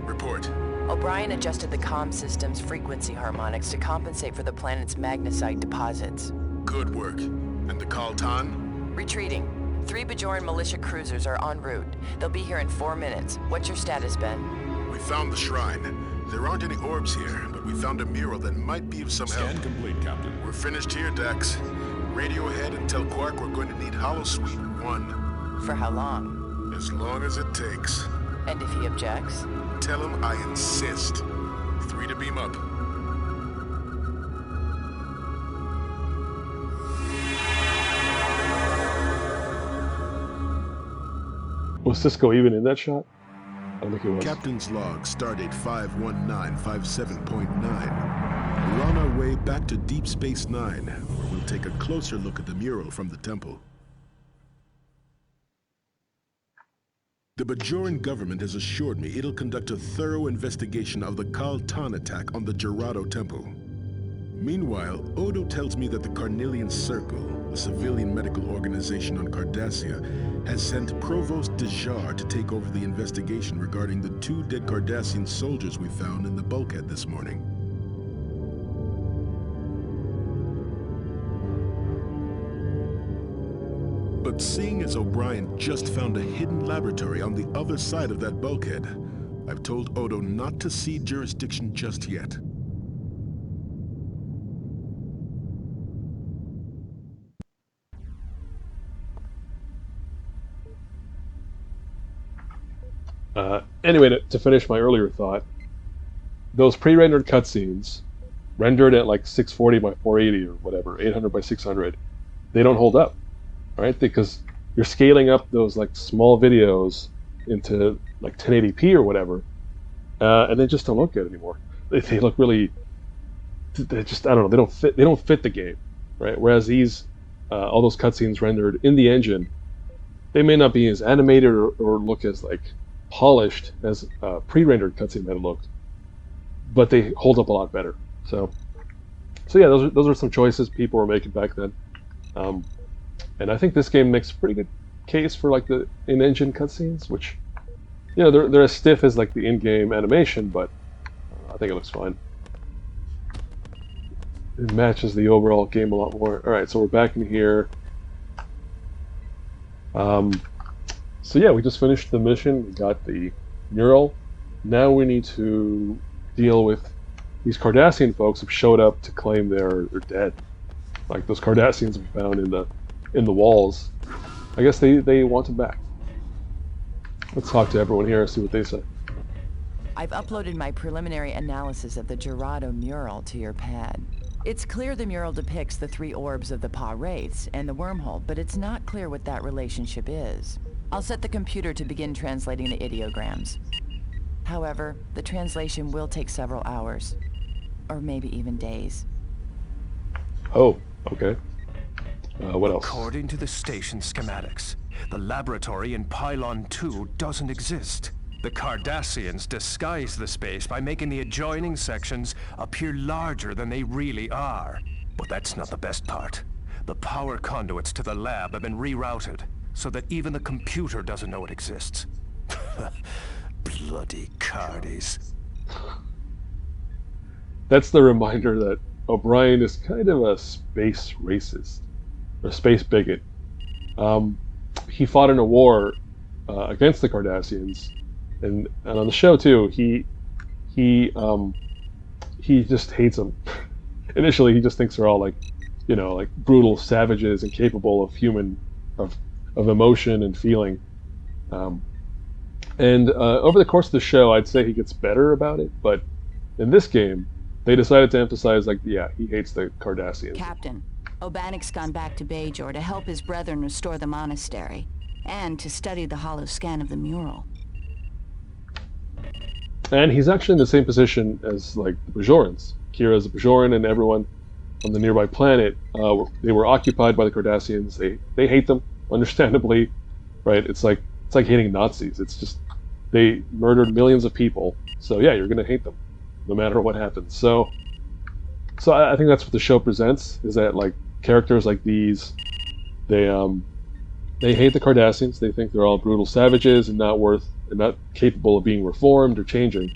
Report. O'Brien adjusted the comm system's frequency harmonics to compensate for the planet's magnesite deposits. Good work. And the Kaltan? Retreating. 3 Bajoran militia cruisers are en route. They'll be here in 4 minutes. What's your status, Ben? We found the shrine. There aren't any orbs here, but we found a mural that might be of some help. Scan complete, Captain. We're finished here, Dex. Radio ahead and tell Quark we're going to need Hollow Suite 1. For how long? As long as it takes. And if he objects? Tell him I insist. 3 to beam up. Was Sisko even in that shot? I don't think he was. Captain's log, stardate 51957.9. We're on our way back to Deep Space Nine, where we'll take a closer look at the mural from the temple. The Bajoran government has assured me it'll conduct a thorough investigation of the Kaltan attack on the Jeraddo Temple. Meanwhile, Odo tells me that the Carnelian Circle, a civilian medical organization on Cardassia, has sent Provost Dejar to take over the investigation regarding the 2 dead Cardassian soldiers we found in the bulkhead this morning. But seeing as O'Brien just found a hidden laboratory on the other side of that bulkhead, I've told Odo not to cede jurisdiction just yet. Anyway, to finish my earlier thought, those pre-rendered cutscenes, rendered at like 640 by 480 or whatever, 800 by 600, they don't hold up, right? Because you're scaling up those like small videos into like 1080p or whatever, and they just don't look good anymore. They look really, they just, I don't know, they don't fit the game, right? Whereas these, all those cutscenes rendered in the engine, they may not be as animated or look as like polished as pre-rendered cutscene might have looked, but they hold up a lot better. So yeah, those are some choices people were making back then, and I think this game makes a pretty good case for like the in-engine cutscenes, which, you know, they're as stiff as like the in-game animation, but I think it looks fine. It matches the overall game a lot more. All right, so we're back in here. So yeah, we just finished the mission. We got the mural. Now we need to deal with these Cardassian folks who've showed up to claim they're dead. Like those Cardassians we found in the walls. I guess they want them back. Let's talk to everyone here and see what they say. I've uploaded my preliminary analysis of the Jeraddo mural to your pad. It's clear the mural depicts the 3 orbs of the pah-wraiths and the wormhole, but it's not clear what that relationship is. I'll set the computer to begin translating the ideograms. However, the translation will take several hours, or maybe even days. Oh, okay. What else? According to the station schematics, the laboratory in Pylon 2 doesn't exist. The Cardassians disguise the space by making the adjoining sections appear larger than they really are. But that's not the best part. The power conduits to the lab have been rerouted, so that even the computer doesn't know it exists. Bloody Cardies. That's the reminder that O'Brien is kind of a space racist, or space bigot. He fought in a war against the Cardassians, and on the show too, he just hates them. Initially, he just thinks they're all like, you know, like brutal savages, incapable of emotion and feeling. And over the course of the show, I'd say he gets better about it, but in this game, they decided to emphasize, like, yeah, he hates the Cardassians. Captain, O'Bannock's gone back to Bajor to help his brethren restore the monastery, and to study the hollow scan of the mural. And he's actually in the same position as, like, the Bajorans. Kira's a Bajoran, and everyone on the nearby planet, they were occupied by the Cardassians. They hate them, understandably, right? It's like hating Nazis. It's just, they murdered millions of people, so yeah, you're gonna hate them, no matter what happens. So I think that's what the show presents, is that like characters like these, they hate the Cardassians. They think they're all brutal savages and not capable of being reformed or changing.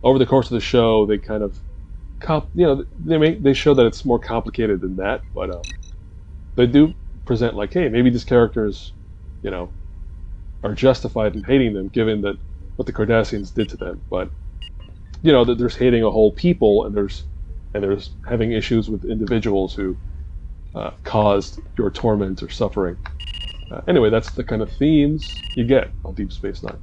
Over the course of the show, they kind of, they show that it's more complicated than that, but they do present like, hey, maybe these characters, you know, are justified in hating them, given that what the Cardassians did to them. But you know, that there's hating a whole people, and there's having issues with individuals who caused your torment or suffering. Anyway, that's the kind of themes you get on Deep Space Nine.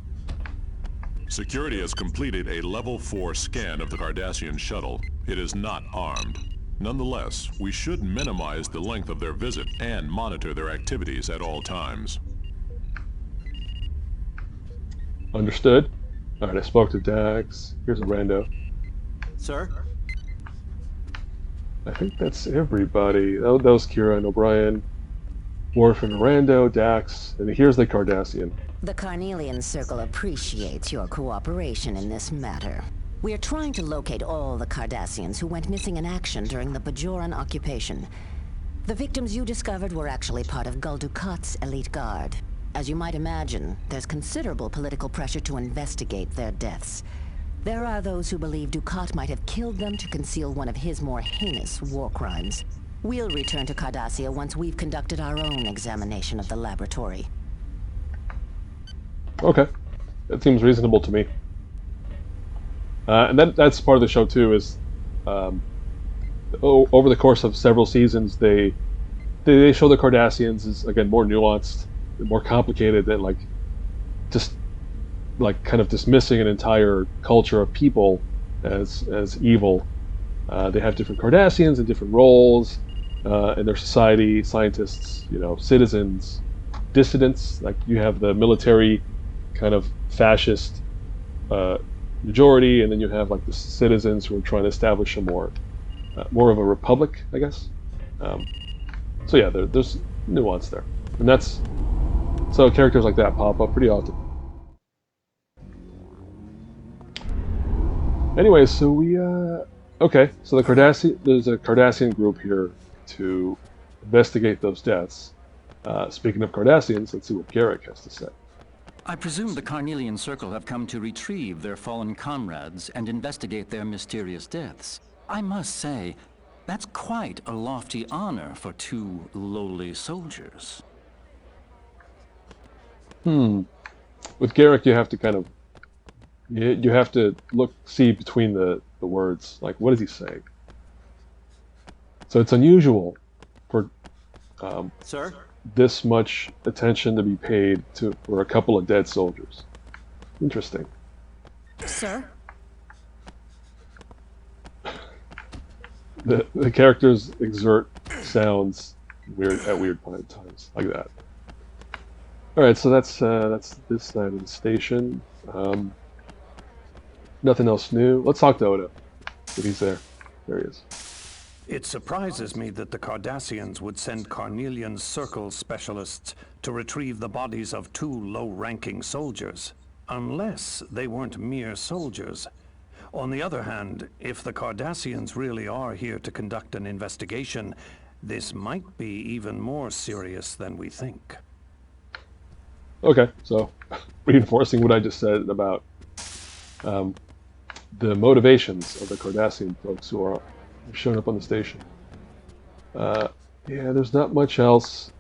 Security has completed a Level 4 scan of the Cardassian shuttle. It is not armed. Nonetheless, we should minimize the length of their visit and monitor their activities at all times. Understood. Alright, I spoke to Dax. Here's a rando. Sir? I think that's everybody. That was Kira and O'Brien. Worf and Rando, Dax, and here's the Cardassian. The Carnelian Circle appreciates your cooperation in this matter. We are trying to locate all the Cardassians who went missing in action during the Bajoran occupation. The victims you discovered were actually part of Gul Dukat's elite guard. As you might imagine, there's considerable political pressure to investigate their deaths. There are those who believe Dukat might have killed them to conceal one of his more heinous war crimes. We'll return to Cardassia once we've conducted our own examination of the laboratory. Okay. That seems reasonable to me. And that's part of the show too, is over the course of several seasons, they show the Cardassians as, again, more nuanced, more complicated than just kind of dismissing an entire culture of people as evil. They have different Cardassians and different roles in their society: scientists, citizens, dissidents. Like, you have the military kind of fascist majority, and then you have like the citizens who are trying to establish a more of a republic, I guess. So yeah, there's nuance there, and so characters like that pop up pretty often. Anyway, so so there's a Cardassian group here to investigate those deaths. Speaking of Cardassians, let's see what Garrick has to say. I presume the Carnelian Circle have come to retrieve their fallen comrades and investigate their mysterious deaths. I must say, that's quite a lofty honor for two lowly soldiers. With Garrick, you have to kind of you have to see between the words. Like, what is he saying? So it's unusual for Sir? this much attention to be paid for a couple of dead soldiers. Interesting. Sir? The characters exert sounds at weird times, like that. All right, so that's this side of the station. Nothing else new. Let's talk to Odo. If he's there. There he is. It surprises me that the Cardassians would send Carnelian Circle specialists to retrieve the bodies of two low-ranking soldiers, unless they weren't mere soldiers. On the other hand, if the Cardassians really are here to conduct an investigation, this might be even more serious than we think. Okay, so reinforcing what I just said about the motivations of the Cardassian folks who are showing up on the station. Yeah, there's not much else.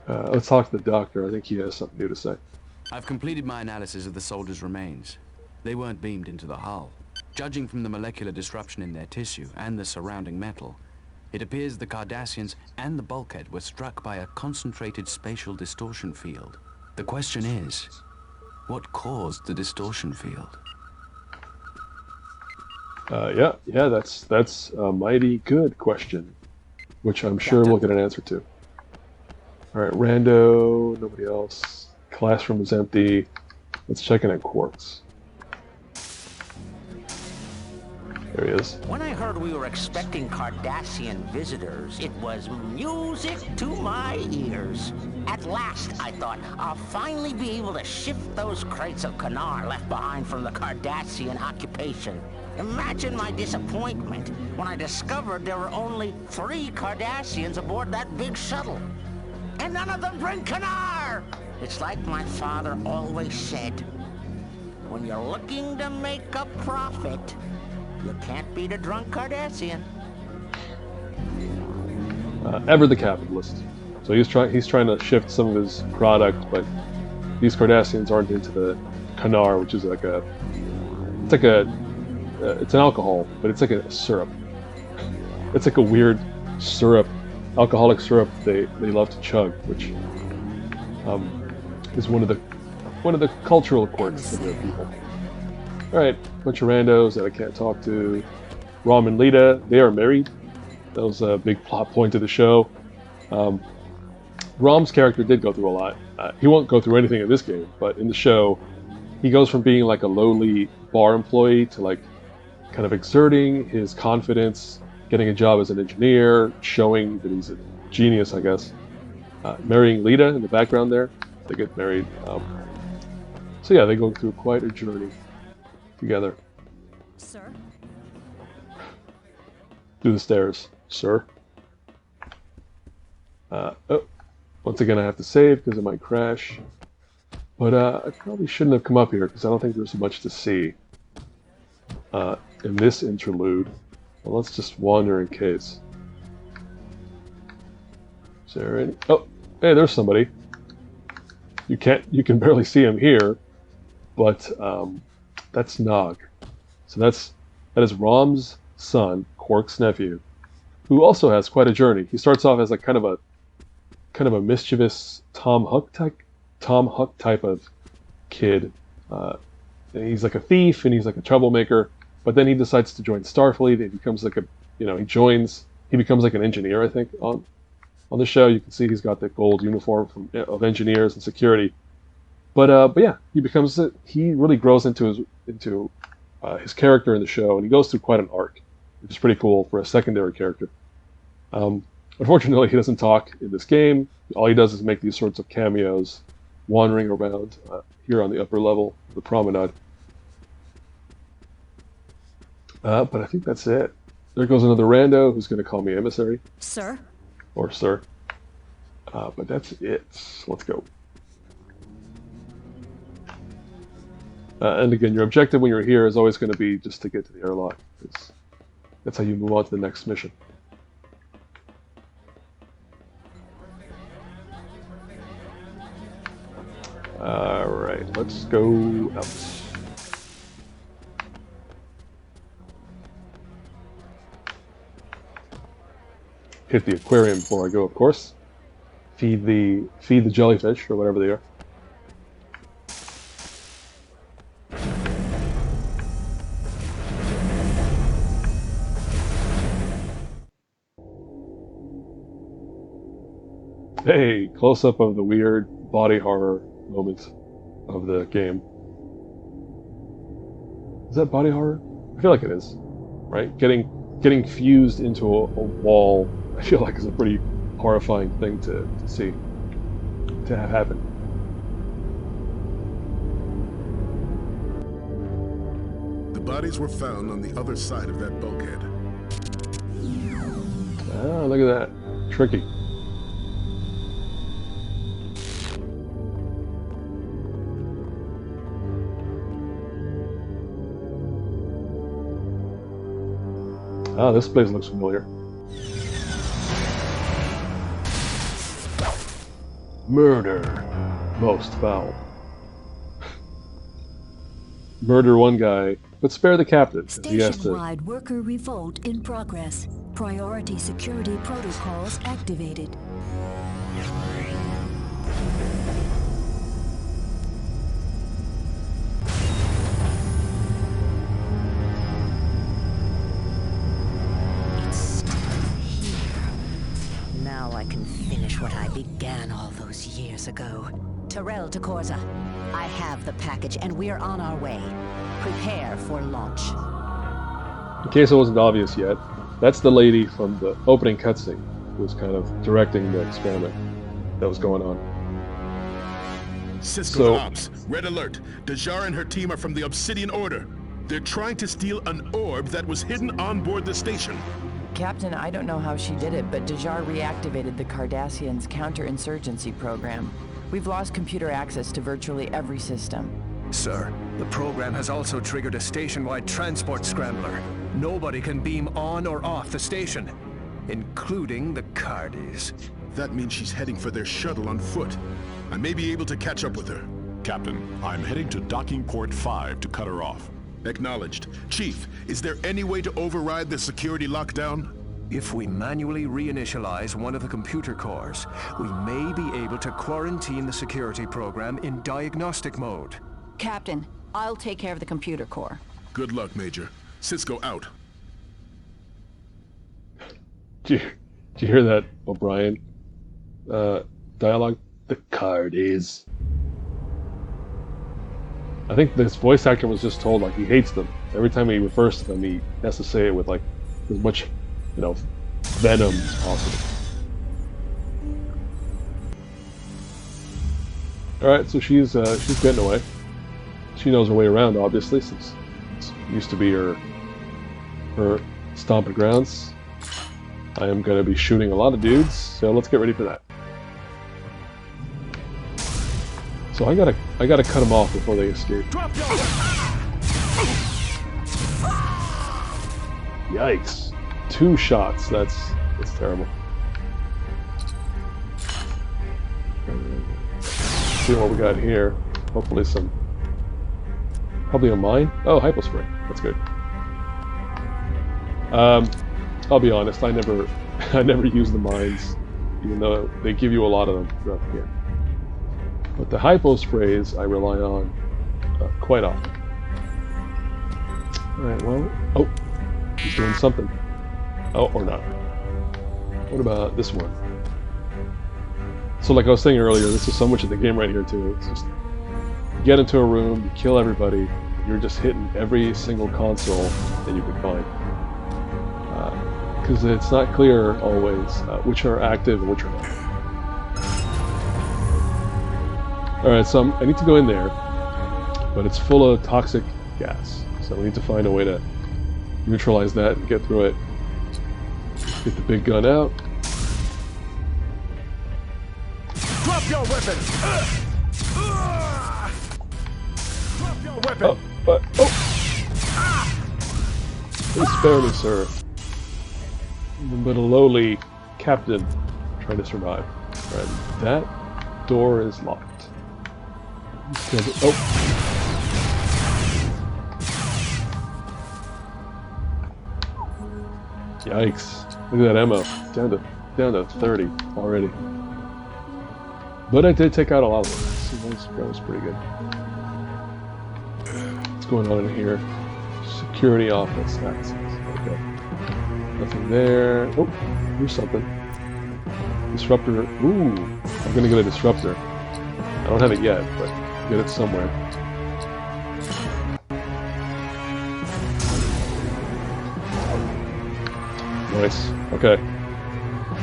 Let's talk to the doctor. I think he has something new to say. I've completed my analysis of the soldiers' remains. They weren't beamed into the hull. Judging from the molecular disruption in their tissue and the surrounding metal, it appears the Cardassians and the bulkhead were struck by a concentrated spatial distortion field. The question is, what caused the distortion field? Yeah, that's a mighty good question, which I'm sure we'll get an answer to. All right, Rando, nobody else. Classroom is empty. Let's check in at Quark's. There he is. When I heard we were expecting Cardassian visitors, it was music to my ears. At last, I thought, I'll finally be able to shift those crates of Kanar left behind from the Cardassian occupation. Imagine my disappointment when I discovered there were only 3 Cardassians aboard that big shuttle. And none of them bring Kanar! It's like my father always said, when you're looking to make a profit, you can't beat a drunk Cardassian. Ever the capitalist. So he's trying to shift some of his product, but these Cardassians aren't into the Kanar, which is it's an alcohol, but it's like a syrup. It's like a weird syrup, alcoholic syrup they love to chug, which is one of the cultural quirks of their people. All right, bunch of randos that I can't talk to. Rom and Lita, they are married. That was a big plot point of the show. Rom's character did go through a lot. He won't go through anything in this game, but in the show, he goes from being like a lowly bar employee to like kind of exerting his confidence, getting a job as an engineer, showing that he's a genius, I guess. Marrying Lita in the background there. They get married. So yeah, they go through quite a journey together. Sir? Through the stairs, sir. Oh, once again I have to save because it might crash. But I probably shouldn't have come up here because I don't think there's much to see in this interlude. Well, let's just wander in case. Is there any? Oh, hey, there's somebody. You can barely see him here, but that's Nog. So that is Rom's son, Quark's nephew, who also has quite a journey. He starts off as like kind of a mischievous Tom Huck type of kid. And he's like a thief and he's like a troublemaker, but then he decides to join Starfleet. He becomes like he becomes like an engineer, I think, on the show. You can see he's got the gold uniform of engineers and security. But yeah, he really grows into his character in the show, and he goes through quite an arc, which is pretty cool for a secondary character. Unfortunately, he doesn't talk in this game. All he does is make these sorts of cameos, wandering around here on the upper level of the promenade. But I think that's it. There goes another rando who's going to call me emissary. Sir? Or sir. But that's it. Let's go. And again, your objective when you're here is always going to be just to get to the airlock. That's how you move on to the next mission. Alright, let's go out. Hit the aquarium before I go, of course. Feed the jellyfish, or whatever they are. Hey, close-up of the weird body horror moment of the game. Is that body horror? I feel like it is, right? Getting fused into a wall, I feel like is a pretty horrifying thing to see, to have happen. The bodies were found on the other side of that bulkhead. Ah, look at that. Tricky. Ah, this place looks familiar. Murder. Most foul. Murder one guy, but spare the captain. Station-wide worker revolt in progress. Priority security protocols activated. What I began all those years ago. Terrell to Corza. I have the package and we're on our way. Prepare for launch. In case it wasn't obvious yet, that's the lady from the opening cutscene who was kind of directing the experiment that was going on. Sisko Ops, red alert. Dajar and her team are from the Obsidian Order. They're trying to steal an orb that was hidden on board the station. Captain, I don't know how she did it, but Dajar reactivated the Cardassians' counterinsurgency program. We've lost computer access to virtually every system. Sir, the program has also triggered a station-wide transport scrambler. Nobody can beam on or off the station, including the Cardis. That means she's heading for their shuttle on foot. I may be able to catch up with her. Captain, I'm heading to docking port 5 to cut her off. Acknowledged. Chief, is there any way to override the security lockdown? If we manually reinitialize one of the computer cores, we may be able to quarantine the security program in diagnostic mode. Captain, I'll take care of the computer core. Good luck, Major. Sisko out. Did you hear that, O'Brien? Dialogue? The card is... I think this voice actor was just told, like, he hates them. Every time he refers to them, he has to say it with, like, as much, venom as possible. Alright, so she's getting away. She knows her way around, obviously, since used to be her stomping grounds. I am going to be shooting a lot of dudes, so let's get ready for that. So I gotta cut them off before they escape. Yikes! 2 shots. That's terrible. See what we got here. Hopefully probably a mine. Oh, hypospray. That's good. I'll be honest. I never use the mines, even though they give you a lot of them throughout the game. But the hypo sprays I rely on quite often. Alright, well... Oh! He's doing something. Oh, or not. What about this one? So like I was saying earlier, this is so much of the game right here too. It's just... You get into a room, you kill everybody, you're just hitting every single console that you can find. Because it's not clear always which are active and which are not. Alright, so I need to go in there, but it's full of toxic gas. So we need to find a way to neutralize that and get through it. Get the big gun out. Drop your weapon! Drop your weapon! Oh, but, please spare me, sir. But a lowly captain trying to survive. Alright, that door is locked. Oh. Yikes. Look at that ammo. Down to 30 already. But I did take out a lot of them. So that was pretty good. What's going on in here? Security office. That's okay. Nothing there. Oh, here's something. Disruptor. Ooh, I'm gonna get a disruptor. I don't have it yet, but get it somewhere. Nice. Okay.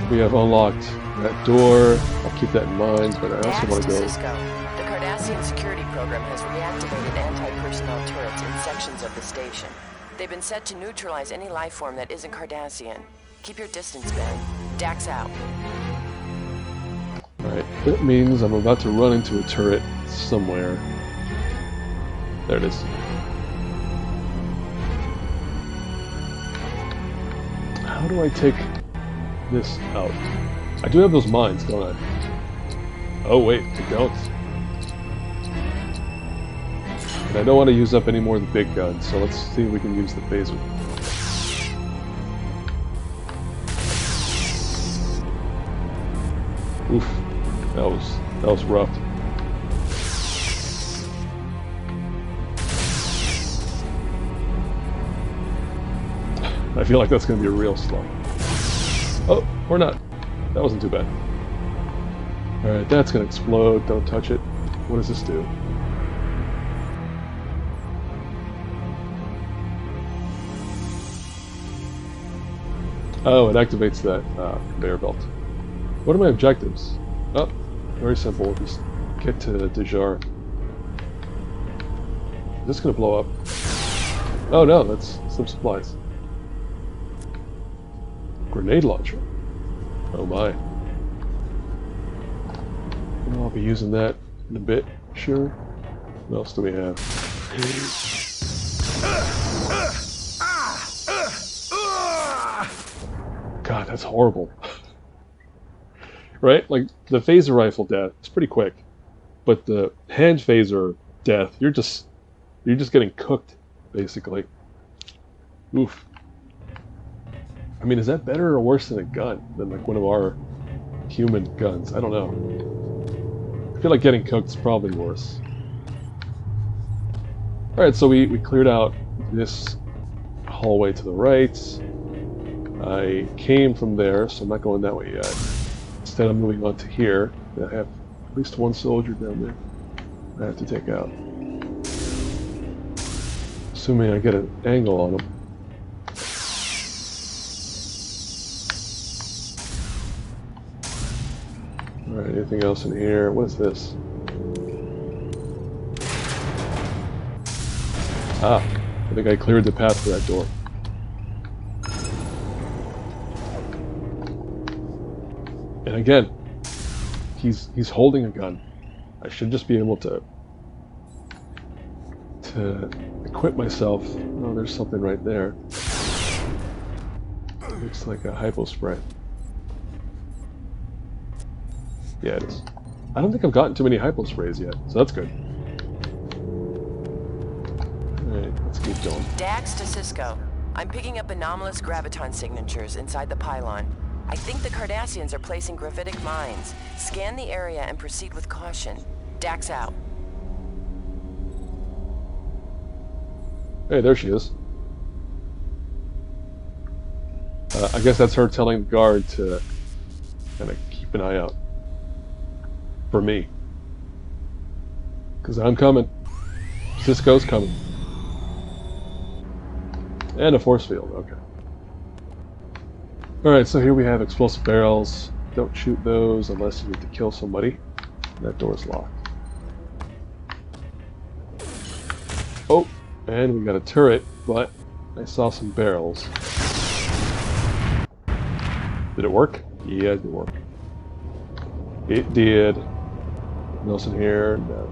We have unlocked that door. I'll keep that in mind, but I also want to go... Sisko. The Cardassian security program has reactivated anti-personnel turrets in sections of the station. They've been set to neutralize any life form that isn't Cardassian. Keep your distance, Ben. Dax out. Alright, that means I'm about to run into a turret somewhere. There it is. How do I take this out? I do have those mines, don't I? Oh wait, I don't. And I don't want to use up any more of the big guns, so let's see if we can use the phaser. Oof, that was rough. I feel like that's going to be a real slump. Oh, or not. That wasn't too bad. Alright, that's going to explode. Don't touch it. What does this do? Oh, it activates that conveyor belt. What are my objectives? Oh, very simple. Just get to Dejar. Is this going to blow up? Oh no, that's some supplies. Grenade launcher. Oh my. I'll be using that in a bit, sure. What else do we have? God, that's horrible. Right? Like, the phaser rifle death is pretty quick. But the hand phaser death, you're just getting cooked, basically. Oof. I mean, is that better or worse than a gun? Than like one of our human guns? I don't know. I feel like getting cooked is probably worse. Alright, so we cleared out this hallway to the right. I came from there, so I'm not going that way yet. Instead, I'm moving on to here. I have at least one soldier down there I have to take out. Assuming I get an angle on him. Alright, anything else in here? What is this? Ah, I think I cleared the path for that door. And again, he's holding a gun. I should just be able to equip myself. Oh, there's something right there. Looks like a hypo spray. Yeah, it is. I don't think I've gotten too many hypo sprays yet, so that's good. Alright, let's keep going. Dax to Sisko. I'm picking up anomalous graviton signatures inside the pylon. I think the Cardassians are placing gravitic mines. Scan the area and proceed with caution. Dax out. Hey, there she is. I guess that's her telling the guard to kind of keep an eye out for me. Because I'm coming. Sisko's coming. And a force field, okay. Alright, so here we have explosive barrels. Don't shoot those unless you need to kill somebody. That door's locked. Oh, and we got a turret, but I saw some barrels. Did it work? Yeah, it did work. It did. Nothing else in here? No.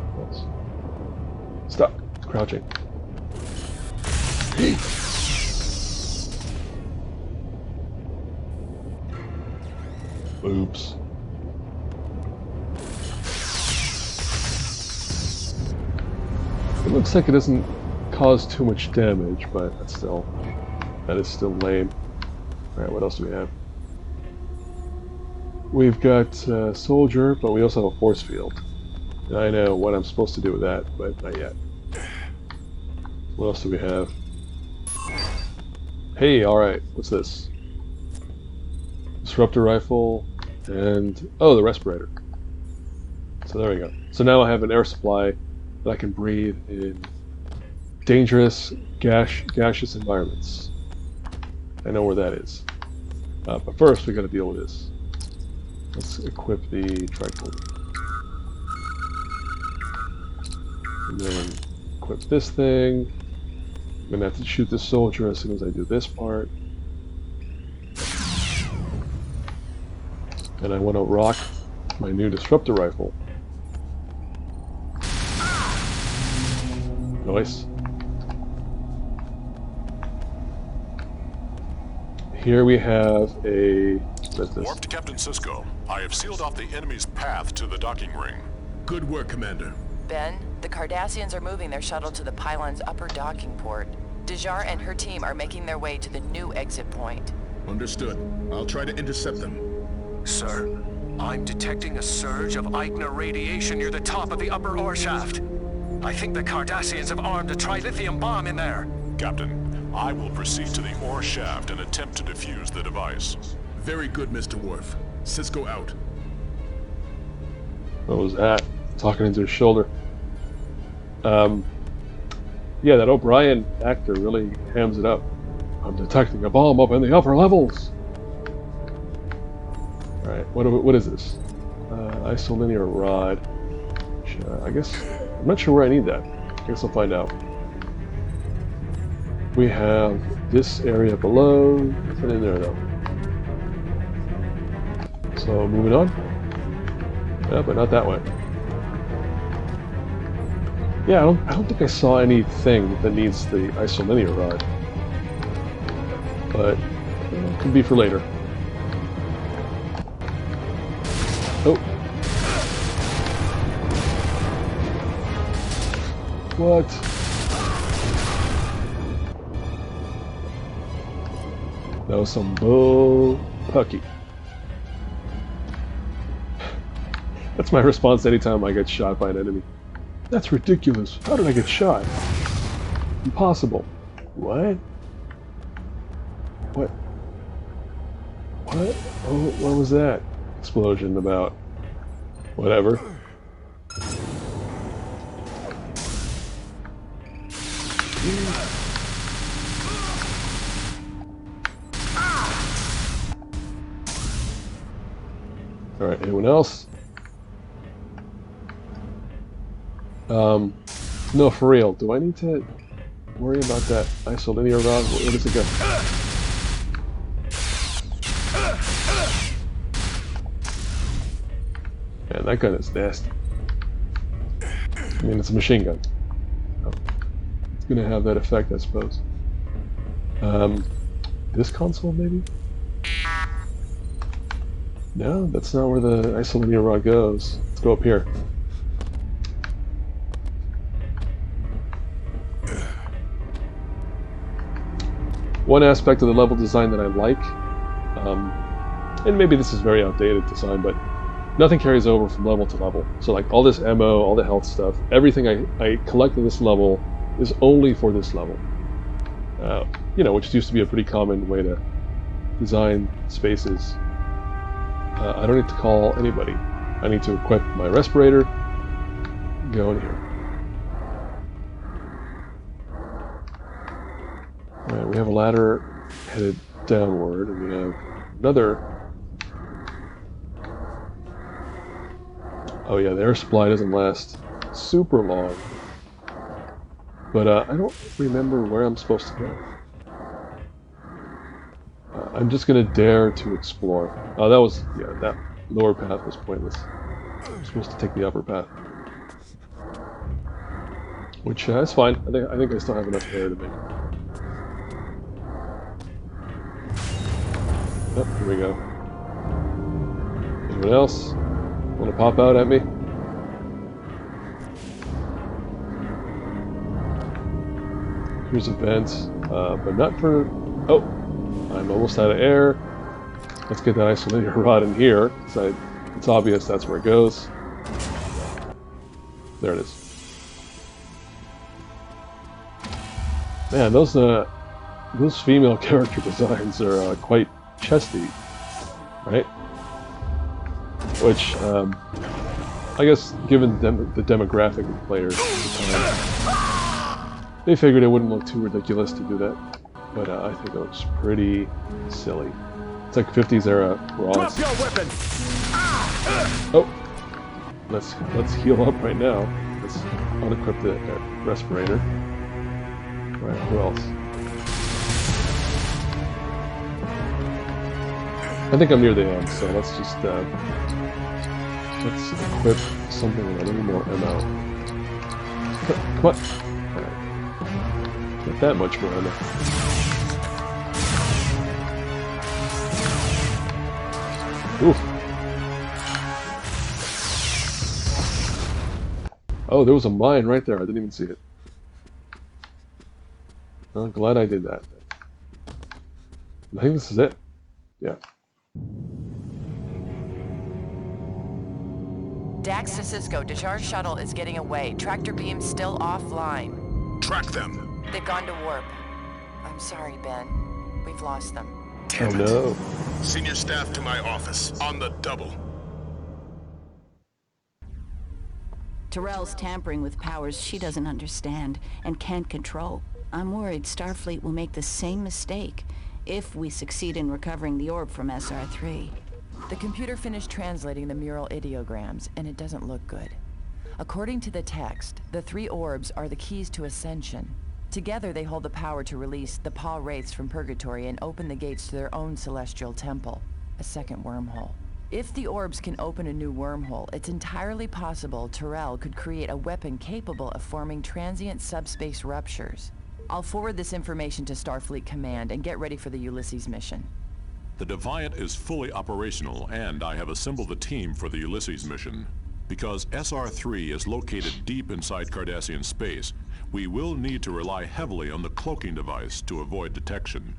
Stop. Crouching. Oops. It looks like it doesn't cause too much damage, but that is still lame. Alright, what else do we have? We've got soldier, but we also have a force field. And I know what I'm supposed to do with that, but not yet. What else do we have? Hey, alright, what's this? Disruptor rifle, and oh, the respirator. So there we go. So now I have an air supply that I can breathe in dangerous, gaseous environments. I know where that is. But first, we got to deal with this. Let's equip the tricol. And then equip this thing. I'm gonna have to shoot this soldier as soon as I do this part. And I want to rock my new disruptor rifle. Nice. Here we have a... What's this? Warp to Captain Sisko. I have sealed off the enemy's path to the docking ring. Good work, Commander. Ben, the Cardassians are moving their shuttle to the pylon's upper docking port. Dejar and her team are making their way to the new exit point. Understood. I'll try to intercept them. Sir, I'm detecting a surge of Eigner radiation near the top of the upper ore shaft. I think the Cardassians have armed a trilithium bomb in there. Captain, I will proceed to the ore shaft and attempt to defuse the device. Very good, Mr. Worf. Sisko out. What was that? Talking into his shoulder. Yeah, that O'Brien actor really hams it up. I'm detecting a bomb up in the upper levels. Alright, what is this? Isolinear rod. Which, I guess, I'm not sure where I need that. I guess I'll find out. We have this area below. Nothing in there though. So moving on. Yeah, but not that way. Yeah, I don't think I saw anything that needs the isolinear rod. But it could be for later. Oh. What? That was some bull pucky. That's my response anytime I get shot by an enemy. That's ridiculous. How did I get shot? Impossible. What? What? What? Oh, what was that? Explosion about. Whatever. Alright, anyone else? No, for real. Do I need to worry about that isolinear rod. Where does it go? Man, that gun is nasty. I mean, it's a machine gun. Oh. It's gonna have that effect, I suppose. This console, maybe? No, that's not where the isolinear rod goes. Let's go up here. One aspect of the level design that I like, and maybe this is very outdated design, but nothing carries over from level to level. So like all this ammo, all the health stuff, everything I collect in this level is only for this level. You know, which used to be a pretty common way to design spaces. I don't need to call anybody. I need to equip my respirator, go in here. Alright, we have a ladder headed downward, and we have another... Oh yeah, the air supply doesn't last super long. But I don't remember where I'm supposed to go. I'm just gonna dare to explore. Oh, that was... yeah, that lower path was pointless. I'm supposed to take the upper path. Which is fine. I think I still have enough air to make it. Oh, here we go. Anyone else want to pop out at me? Here's a vent, but not for... oh, I'm almost out of air. Let's get that isolator rod in here. So it's obvious that's where it goes. There it is. Man, those female character designs are quite chesty, right? Which, I guess, given the demographic of players at the time, they figured it wouldn't look too ridiculous to do that. But I think it looks pretty silly. It's like 50s era bras. Drop your weapon! Oh, let's heal up right now. Let's unequip the respirator. Right, who else? I think I'm near the end, so let's just let's equip something with a little more ammo. Come on! Alright. Not that much more ammo. Oof. Oh, there was a mine right there. I didn't even see it. I'm glad I did that. I think this is it. Yeah. Dax to Sisko, discharge shuttle is getting away. Tractor beam still offline. Track them. They've gone to warp. I'm sorry, Ben. We've lost them. Damn it. No. Senior staff to my office. On the double. Terrell's tampering with powers she doesn't understand and can't control. I'm worried Starfleet will make the same mistake if we succeed in recovering the orb from SR3. The computer finished translating the mural ideograms, and it doesn't look good. According to the text, the 3 orbs are the keys to ascension. Together they hold the power to release the pah-wraiths from purgatory and open the gates to their own celestial temple, a second wormhole. If the orbs can open a new wormhole, it's entirely possible Terrell could create a weapon capable of forming transient subspace ruptures. I'll forward this information to Starfleet Command and get ready for the Ulysses mission. The Defiant is fully operational, and I have assembled a team for the Ulysses mission. Because SR3 is located deep inside Cardassian space, we will need to rely heavily on the cloaking device to avoid detection.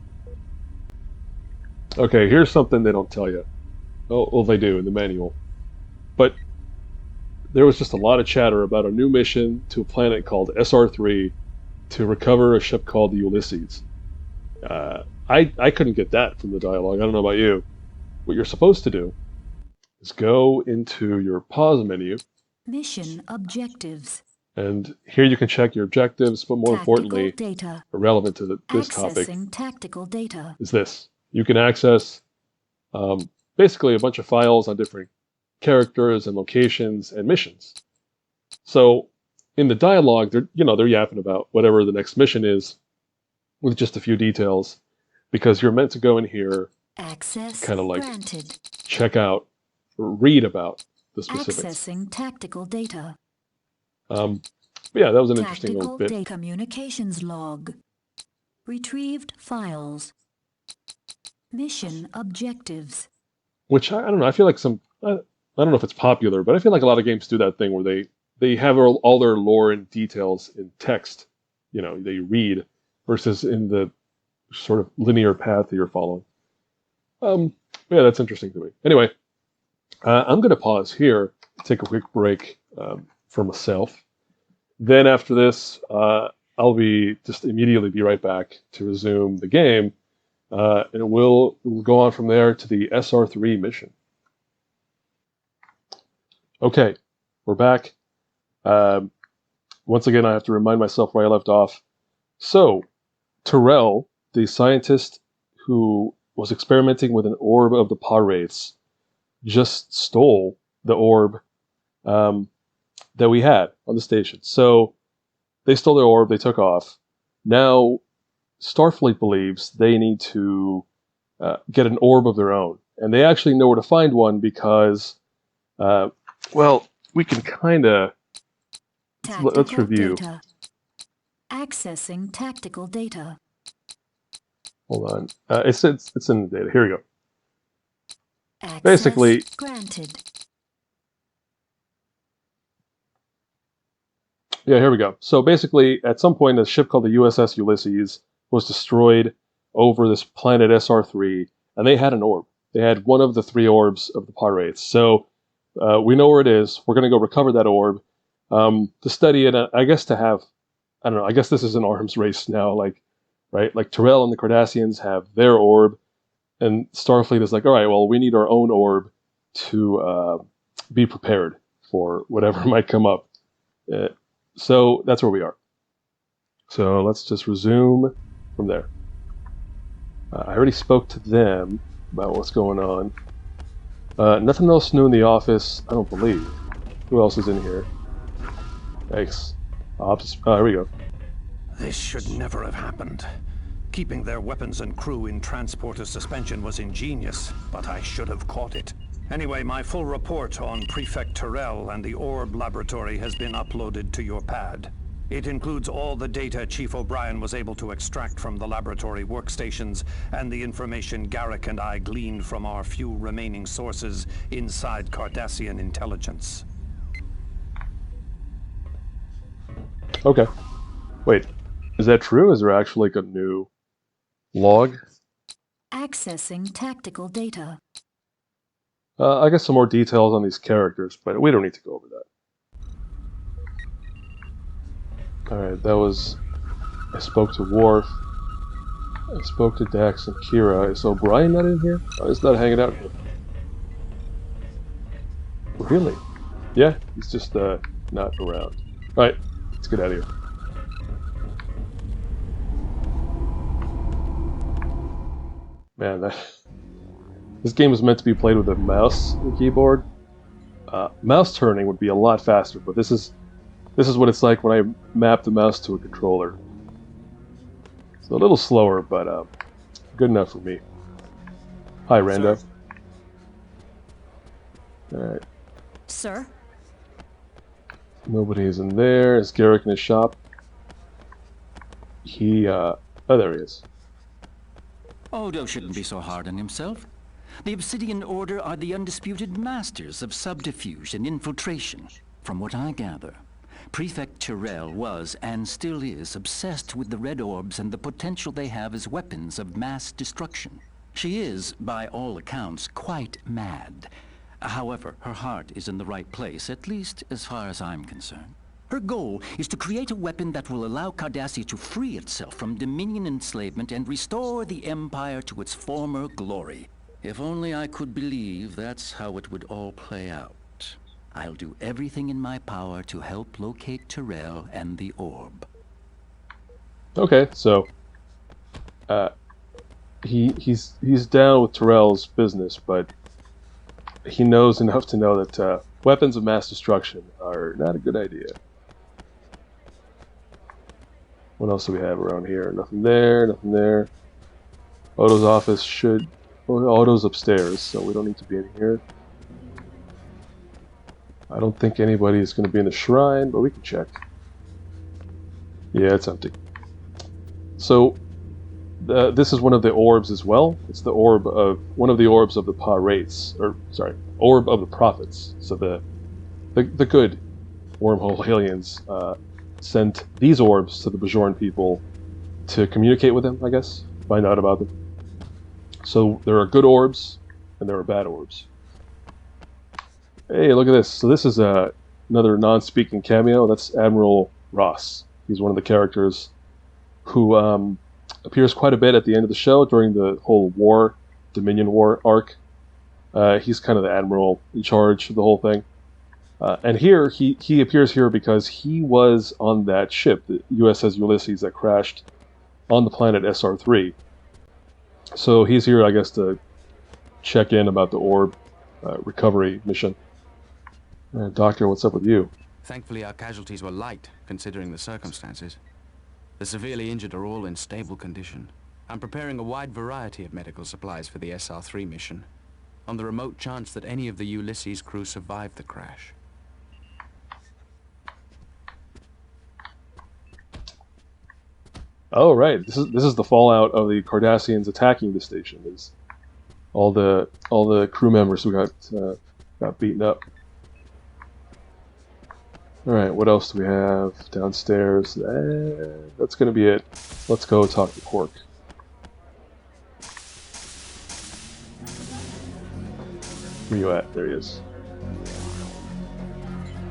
Okay, here's something they don't tell you. Oh, well, they do in the manual. But there was just a lot of chatter about a new mission to a planet called SR3 to recover a ship called the Ulysses. I couldn't get that from the dialogue. I don't know about you. What you're supposed to do is go into your pause menu. Mission objectives. And here you can check your objectives, but more importantly, data. relevant to this topic, Tactical data. is this. You can access basically a bunch of files on different characters and locations and missions. So in the dialogue, they're yapping about whatever the next mission is, with just a few details, because you're meant to go in here, Access kind of like granted. check out, or read about the specifics. Accessing tactical data. But yeah, that was an interesting little bit. Tactical communications log. Retrieved files. Mission objectives. Which I don't know. I feel like I don't know if it's popular, but I feel like a lot of games do that thing where they have all their lore and details in text. They read versus in the sort of linear path that you're following. Yeah, that's interesting to me. Anyway, I'm going to pause here, take a quick break for myself. Then after this, I'll just immediately be right back to resume the game, and we'll go on from there to the SR3 mission. Okay, we're back. Once again, I have to remind myself where I left off. So, Terrell, the scientist who was experimenting with an orb of the pah-wraiths, just stole the orb that we had on the station. So they stole their orb, they took off. Now Starfleet believes they need to get an orb of their own. And they actually know where to find one because, we can kind of... Let's review. Data. Accessing tactical data. Hold on. It's in the data. Here we go. Access basically, granted. Yeah, here we go. So basically, at some point, a ship called the USS Ulysses was destroyed over this planet SR3, and they had an orb. They had one of the 3 orbs of the pah-wraiths. So we know where it is. We're going to go recover that orb to study it. I guess to have, I don't know, I guess this is an arms race now, right? Like Terrell and the Cardassians have their orb, and Starfleet is like, all right, well, we need our own orb to be prepared for whatever might come up. So that's where we are. So let's just resume from there. I already spoke to them about what's going on. Nothing else new in the office, I don't believe. Who else is in here? Thanks. Here we go. This should never have happened. Keeping their weapons and crew in transporter suspension was ingenious, but I should have caught it. Anyway, my full report on Prefect Terrell and the Orb Laboratory has been uploaded to your pad. It includes all the data Chief O'Brien was able to extract from the laboratory workstations and the information Garrick and I gleaned from our few remaining sources inside Cardassian intelligence. Okay. Wait, is that true? Is there actually like a new log? Accessing tactical data. I guess some more details on these characters, but we don't need to go over that. Alright, that was... I spoke to Worf. I spoke to Dax and Kira. Is O'Brien not in here? Oh, he's not hanging out here. Really? Yeah, he's just not around. Alright, let's get out of here. Man, this game is meant to be played with a mouse and keyboard. Mouse turning would be a lot faster, but this is what it's like when I map the mouse to a controller. It's a little slower, but good enough for me. Hi, Rando. Alright. Sir? Nobody's in there. Is Garrick in his shop? Oh, there he is. Odo shouldn't be so hard on himself. The Obsidian Order are the undisputed masters of subterfuge and infiltration. From what I gather, Prefect Terrell was, and still is, obsessed with the red orbs and the potential they have as weapons of mass destruction. She is, by all accounts, quite mad. However, her heart is in the right place, at least as far as I'm concerned. Her goal is to create a weapon that will allow Cardassia to free itself from Dominion enslavement and restore the Empire to its former glory. If only I could believe that's how it would all play out. I'll do everything in my power to help locate Terrell and the orb. Okay, so he's down with Terrell's business, but he knows enough to know that weapons of mass destruction are not a good idea. What else do we have around here? Nothing there, nothing there. Odo's office should... Well, Odo's upstairs, so we don't need to be in here. I don't think anybody's going to be in the shrine, but we can check. Yeah, it's empty. So, this is one of the orbs as well. It's the orb of... one of the orbs of the pah-wraiths. Or, sorry, orb of the prophets. So the good wormhole aliens sent these orbs to the Bajoran people to communicate with them, I guess. Find out about them. So there are good orbs, and there are bad orbs. Hey, look at this. So this is another non-speaking cameo. That's Admiral Ross. He's one of the characters who appears quite a bit at the end of the show during the whole war, Dominion War arc. He's kind of the admiral in charge of the whole thing. And here, he appears here because he was on that ship, the USS Ulysses, that crashed on the planet SR3. So he's here, I guess, to check in about the orb recovery mission. Doctor, what's up with you? Thankfully, our casualties were light, considering the circumstances. The severely injured are all in stable condition. I'm preparing a wide variety of medical supplies for the SR3 mission, on the remote chance that any of the Ulysses crew survived the crash. Oh, right. This is the fallout of the Cardassians attacking the station. Is all the crew members who got beaten up. All right. What else do we have downstairs? That's gonna be it. Let's go talk to Quark. Where you at? There he is.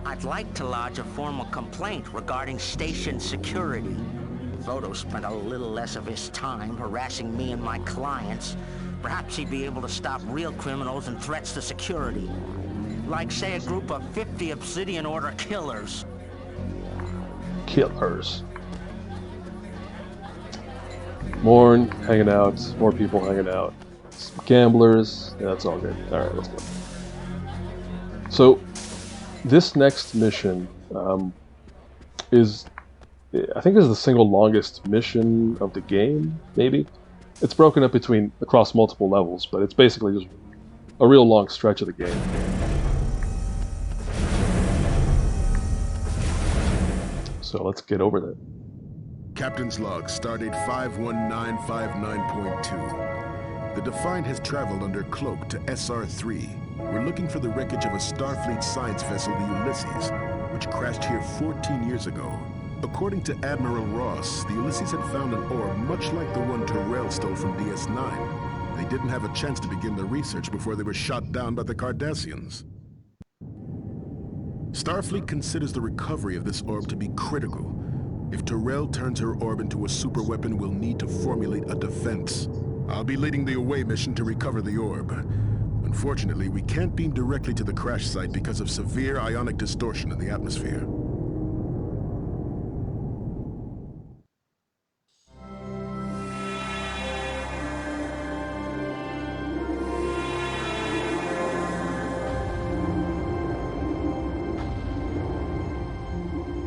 I'd like to lodge a formal complaint regarding station security. Odo spent a little less of his time harassing me and my clients. Perhaps he'd be able to stop real criminals and threats to security. Like, say, a group of 50 Obsidian Order killers. Killers. Morn hanging out, more people hanging out. Some gamblers. Yeah, that's all good. Alright, let's go. So, this next mission is... I think this is the single longest mission of the game, maybe? It's broken up across multiple levels, but it's basically just a real long stretch of the game. So let's get over there. Captain's log, stardate 51959.2. The Defiant has traveled under cloak to SR3. We're looking for the wreckage of a Starfleet science vessel, the Ulysses, which crashed here 14 years ago. According to Admiral Ross, the Ulysses had found an orb much like the one Terrell stole from DS9. They didn't have a chance to begin the research before they were shot down by the Cardassians. Starfleet considers the recovery of this orb to be critical. If Terrell turns her orb into a superweapon, we'll need to formulate a defense. I'll be leading the away mission to recover the orb. Unfortunately, we can't beam directly to the crash site because of severe ionic distortion in the atmosphere.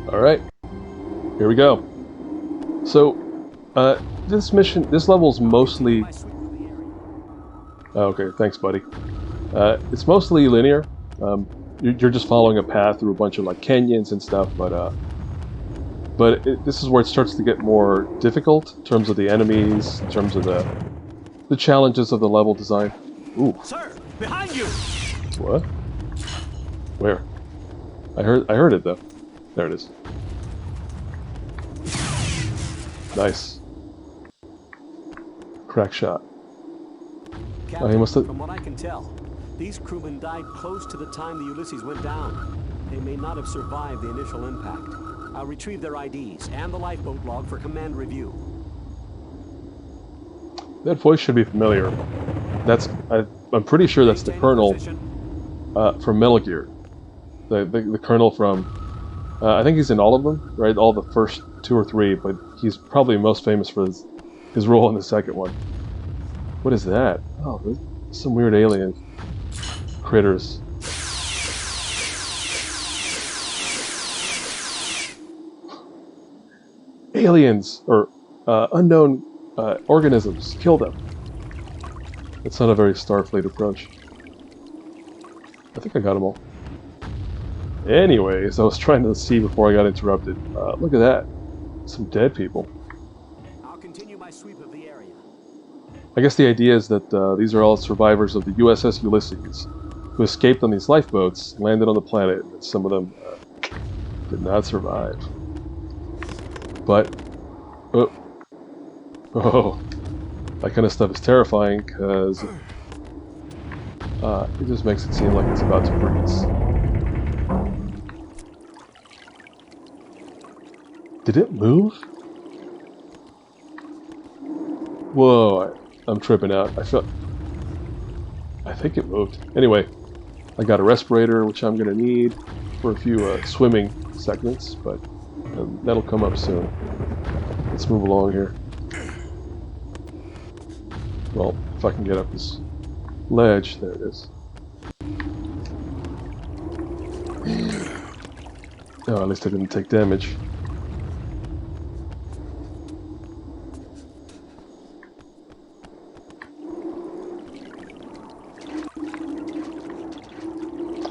Alright, here we go. So, this level's mostly... Oh, okay, thanks, buddy. It's mostly linear. You're just following a path through a bunch of like canyons and stuff, but this is where it starts to get more difficult in terms of the enemies, in terms of the challenges of the level design. Ooh. Sir, behind you! What? Where? I heard it though. There it is. Nice. Crack shot. Captain, he must have... From what I can tell, these crewmen died close to the time the Ulysses went down. They may not have survived the initial impact. I'll retrieve their IDs and the lifeboat log for command review. That voice should be familiar. I'm pretty sure that's the Colonel from Metal Gear. The Colonel from... I think he's in all of them, right? All the first 2 or 3, but he's probably most famous for his role in the second one. What is that? Oh, some weird alien critters. Aliens! Or unknown organisms. Kill them. That's not a very Starfleet approach. I think I got them all. Anyways, I was trying to see before I got interrupted. Look at that. Some dead people. I'll continue my sweep of the area. I guess the idea is that these are all survivors of the USS Ulysses, who escaped on these lifeboats, landed on the planet, and some of them did not survive. But, oh, that kind of stuff is terrifying, because it just makes it seem like it's about to freeze. Did it move? Whoa, I'm tripping out. I think it moved. Anyway, I got a respirator, which I'm going to need for a few swimming segments, but that'll come up soon. Let's move along here. Well, if I can get up this ledge, there it is. Oh, at least I didn't take damage.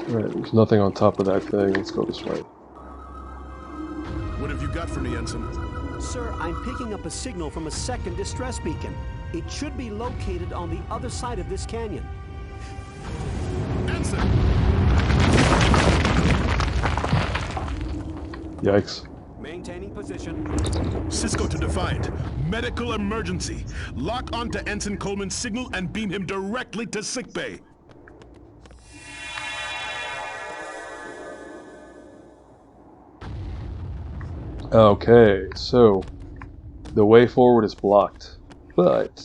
Alright, there's nothing on top of that thing. Let's go this way. What have you got for me, Ensign? Sir, I'm picking up a signal from a second distress beacon. It should be located on the other side of this canyon. Ensign! Yikes. Maintaining position. Sisko to Defiant. Medical emergency. Lock onto Ensign Coleman's signal and beam him directly to sickbay. Okay, so the way forward is blocked, but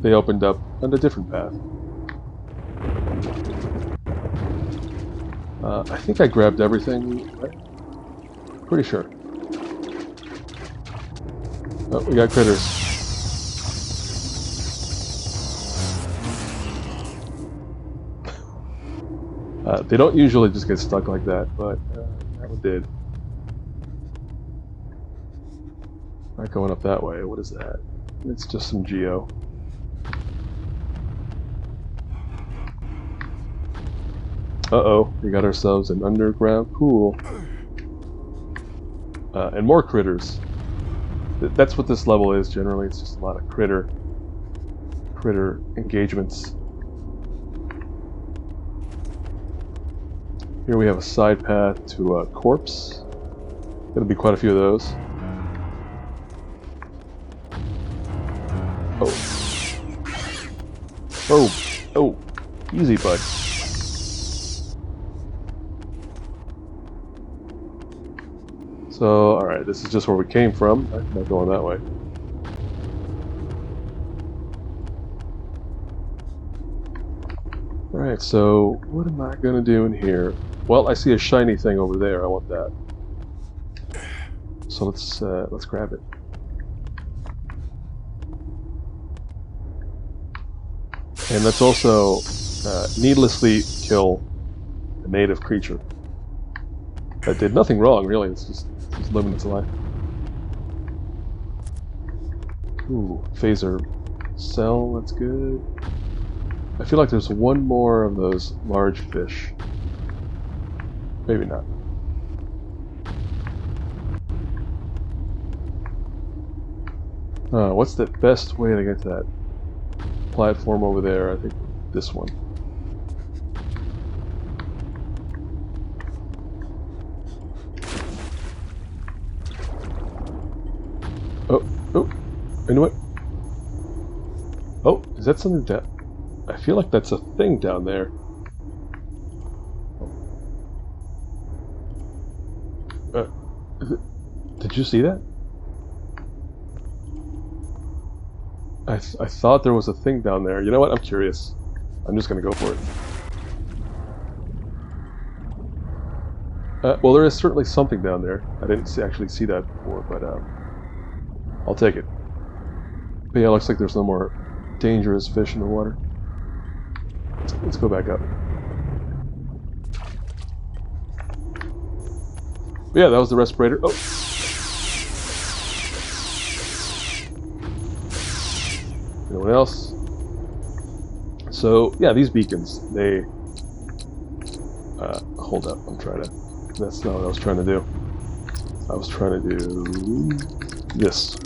they opened up on a different path. I think I grabbed everything, right? Pretty sure. Oh, we got critters. They don't usually just get stuck like that, but that one did. Not going up that way. What is that? It's just some geo. Uh-oh, we got ourselves an underground pool. And more critters. That's what this level is generally. It's just a lot of critter engagements. Here we have a side path to a corpse. There'll be quite a few of those. Oh, easy, bud. So, alright, this is just where we came from. I'm not going that way. Alright, so what am I gonna do in here? Well, I see a shiny thing over there. I want that. So let's grab it. And let's also needlessly kill a native creature that did nothing wrong, really. It's just living its life. Ooh, phaser cell, that's good. I feel like there's one more of those large fish. Maybe not. What's the best way to get to that platform over there? I think this one. Oh, anyway. Oh, is that something that... I feel like that's a thing down there. Did you see that? I thought there was a thing down there. You know what? I'm curious. I'm just gonna go for it. Well, there is certainly something down there. I didn't actually see that before, but I'll take it. But yeah, looks like there's no more dangerous fish in the water. Let's go back up. But yeah, that was the respirator. Oh, No one else. So, yeah, these beacons, they... hold up, I'm trying to... That's not what I was trying to do. I was trying to do... this.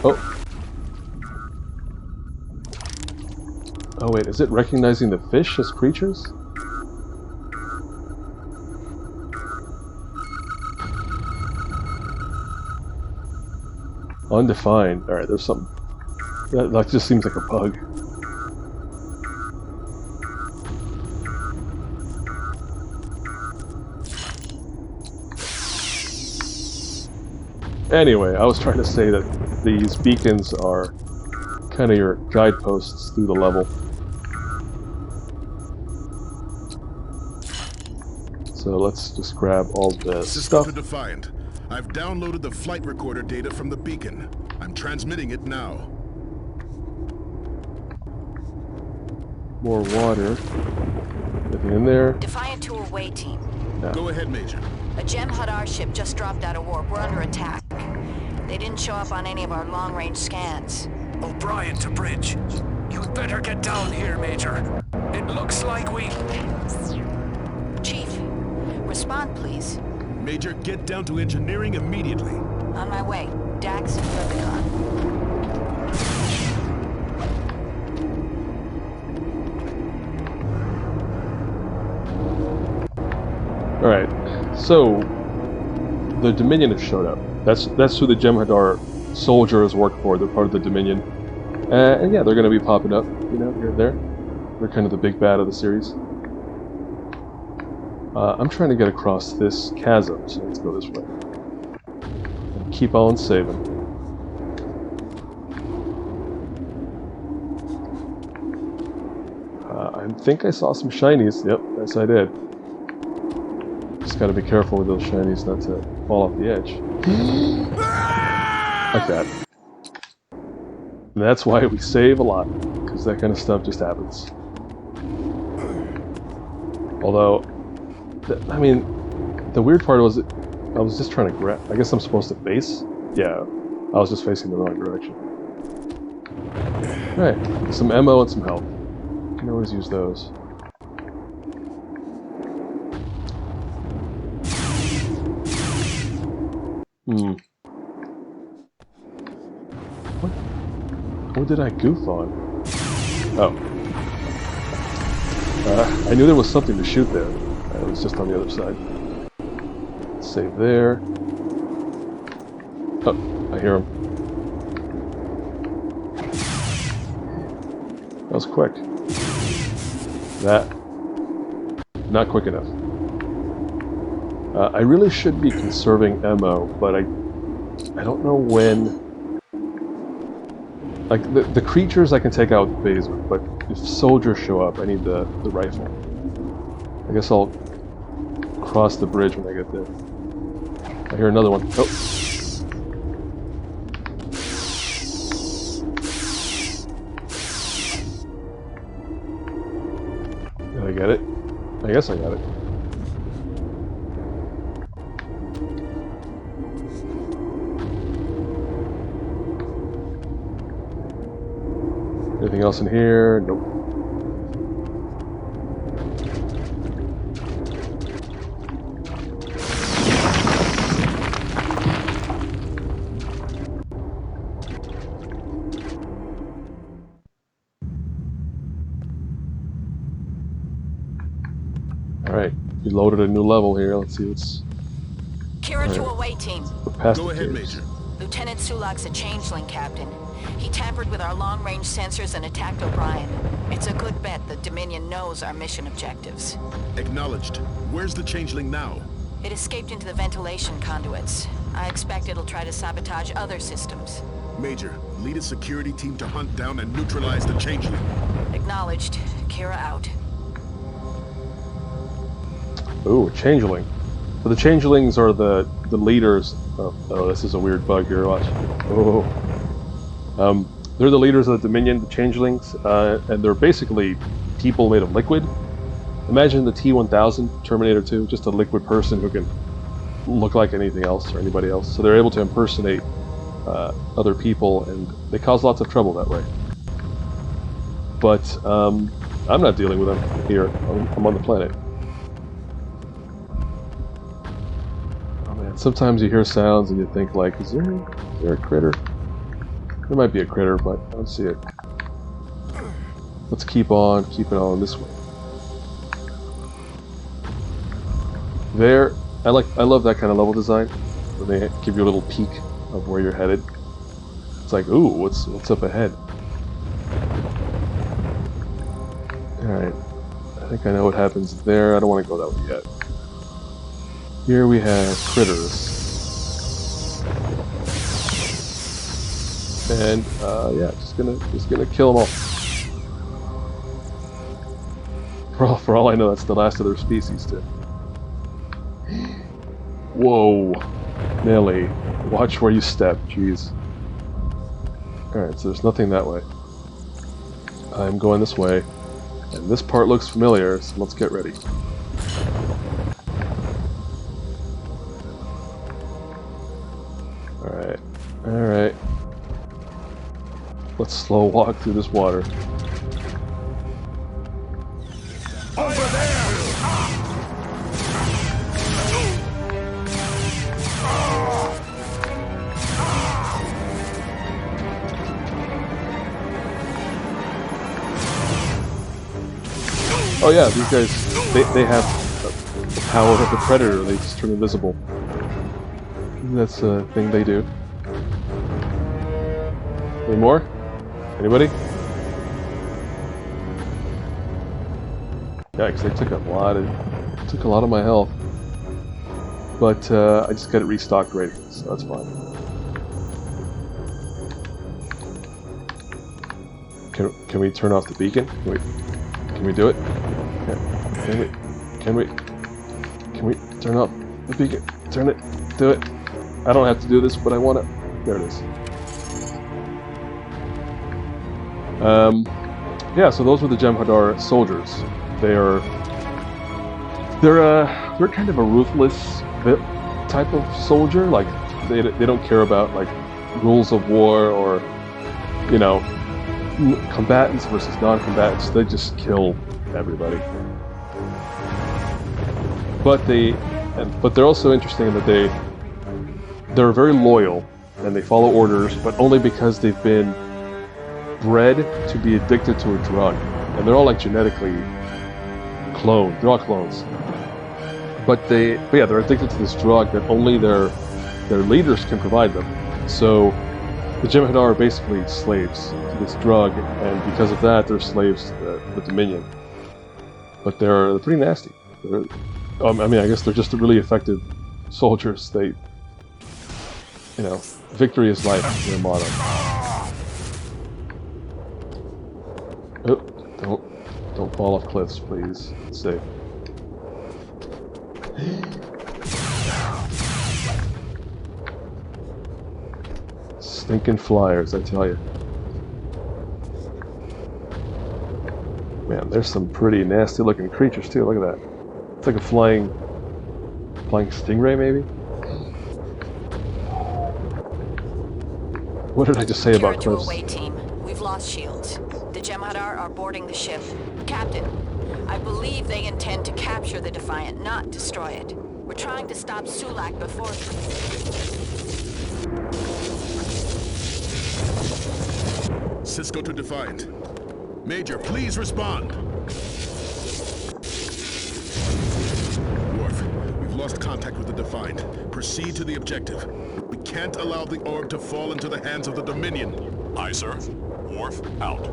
Oh. Oh wait, is it recognizing the fish as creatures? Undefined. Alright, there's something. That just seems like a bug. Anyway, I was trying to say that these beacons are kind of your guideposts through the level. So let's just grab all this Sisko stuff. to Defiant. I've downloaded the flight recorder data from the beacon. I'm transmitting it now. More water. Nothing in there. Defiant to away, team. Yeah. Go ahead, Major. A Jeraddo ship just dropped out of warp. We're under attack. They didn't show up on any of our long-range scans. O'Brien to bridge. You'd better get down here, Major. It looks like we... Chief, respond, please. Major, get down to engineering immediately. On my way. Dax, you're the con. Alright, so the Dominion has showed up. That's who the Jeraddo soldiers work for. They're part of the Dominion. And yeah, they're going to be popping up, you know, here and there. They're kind of the big bad of the series. I'm trying to get across this chasm, so let's go this way. And keep on saving. I think I saw some shinies. Yep, yes I did. Just gotta be careful with those shinies not to fall off the edge. Like that. And that's why we save a lot, because that kind of stuff just happens. Although, I mean, the weird part was I was just trying to grab. I guess I'm supposed to face? Yeah, I was just facing the wrong direction. Alright, some ammo and some health. You can always use those. What did I goof on? Oh. I knew there was something to shoot there. It was just on the other side. Save there. Oh, I hear him. That was quick. That. Not quick enough. I really should be conserving ammo, but I don't know when. Like, the creatures I can take out with the phaser, but if soldiers show up, I need the rifle. I guess I'll cross the bridge when I get there. I hear another one. Oh! Did I get it? I guess I got it. Anything else in here? Nope. Alright, we loaded a new level here. Let's see what's... Kira to away, team. Go ahead, Major. Lieutenant Sulak's a changeling, Captain. He tampered with our long-range sensors and attacked O'Brien. It's a good bet the Dominion knows our mission objectives. Acknowledged. Where's the changeling now? It escaped into the ventilation conduits. I expect it'll try to sabotage other systems. Major, lead a security team to hunt down and neutralize the changeling. Acknowledged. Kira out. Ooh, a changeling. So the changelings are the leaders of... Oh, this is a weird bug here, watch. Oh. They're the leaders of the Dominion, the changelings, and they're basically people made of liquid. Imagine the T-1000, Terminator 2, just a liquid person who can look like anything else or anybody else, so they're able to impersonate other people, and they cause lots of trouble that way. But I'm not dealing with them here. I'm on the planet. Oh man, sometimes you hear sounds and you think like, is there a critter? There might be a critter, but I don't see it. Let's keep on this way. There, I love that kind of level design, when they give you a little peek of where you're headed. It's like, ooh, what's up ahead? Alright, I think I know what happens there. I don't want to go that way yet. Here we have critters. And, yeah, just gonna kill them all. For all I know, that's the last of their species, too. Whoa, Nelly, watch where you step, jeez. Alright, so there's nothing that way. I'm going this way, and this part looks familiar, so let's get ready. Alright, alright. Let's slow walk through this water. Over there! Oh yeah, these guys, they have the power of the Predator, they just turn invisible. That's a thing they do. Any more? Anybody? Yeah, because they took a lot of my health. But I just got it restocked ready, so that's fine. Can we turn off the beacon? Can we do it? Can we turn off the beacon? Turn it. Do it. I don't have to do this, but I want to. There it is. Yeah, so those were the Jem'Hadar soldiers. They're kind of a ruthless type of soldier. Like they don't care about like rules of war or, you know, combatants versus non-combatants. They just kill everybody. But they're also interesting in that they're very loyal and they follow orders, but only because they've been bred to be addicted to a drug, and they're all like genetically cloned. They're all clones. But yeah, they're addicted to this drug that only their leaders can provide them. So the Jem'Hadar are basically slaves to this drug, and because of that, they're slaves to the Dominion. But they're pretty nasty. I mean, I guess they're just really effective soldiers. They, you know, victory is life, their motto. Oh, don't fall off cliffs, please. It's safe. Stinking flyers, I tell you. Man, there's some pretty nasty looking creatures too. Look at that. It's like a flying stingray, maybe? What did I just say about cliffs? Away, team. We've lost shields. The Jem'Hadar are boarding the ship. Captain, I believe they intend to capture the Defiant, not destroy it. We're trying to stop Sulak before... Sisko to Defiant. Major, please respond. Worf, we've lost contact with the Defiant. Proceed to the objective. We can't allow the orb to fall into the hands of the Dominion. Aye, sir. Worf, out.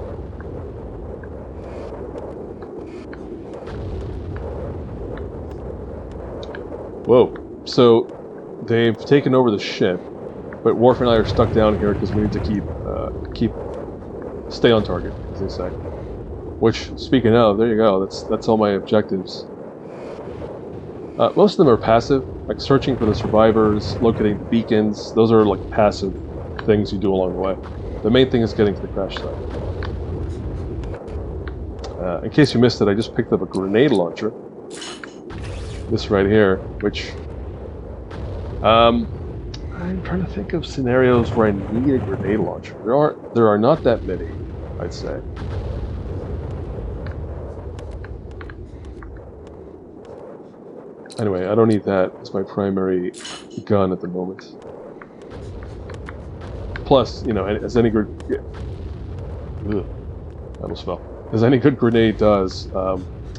Whoa. So, they've taken over the ship, but Worf and I are stuck down here because we need to stay on target, as they say. Which, speaking of, there you go, that's all my objectives. Most of them are passive, like searching for the survivors, locating the beacons. Those are like passive things you do along the way. The main thing is getting to the crash site. In case you missed it, I just picked up a grenade launcher. This right here, which I'm trying to think of scenarios where I need a grenade launcher. There are not that many, I'd say. Anyway, I don't need that as my primary gun at the moment. Plus, you know, as any good... Ugh, I almost fell. As any good grenade does,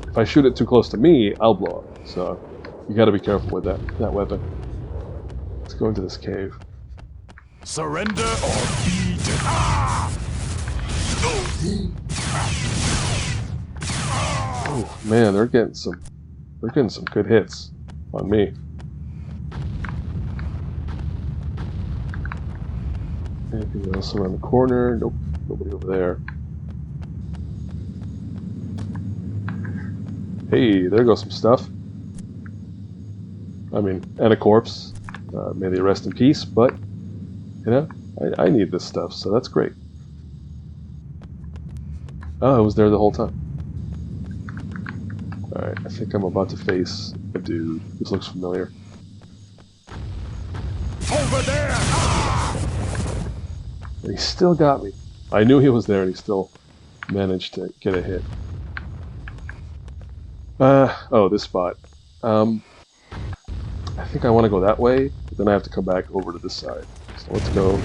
if I shoot it too close to me, I'll blow up. So, you gotta be careful with that weapon. Let's go into this cave. Surrender or be dead. Oh man, they're getting some good hits on me. Anything else around the corner? Nope, nobody over there. Hey, there goes some stuff. I mean, and a corpse. May they rest in peace, but, you know, I need this stuff, so that's great. Oh, it was there the whole time. Alright, I think I'm about to face a dude. This looks familiar. Over there! And he still got me. I knew he was there and he still managed to get a hit. Oh, this spot. I think I want to go that way, but then I have to come back over to this side. So let's go.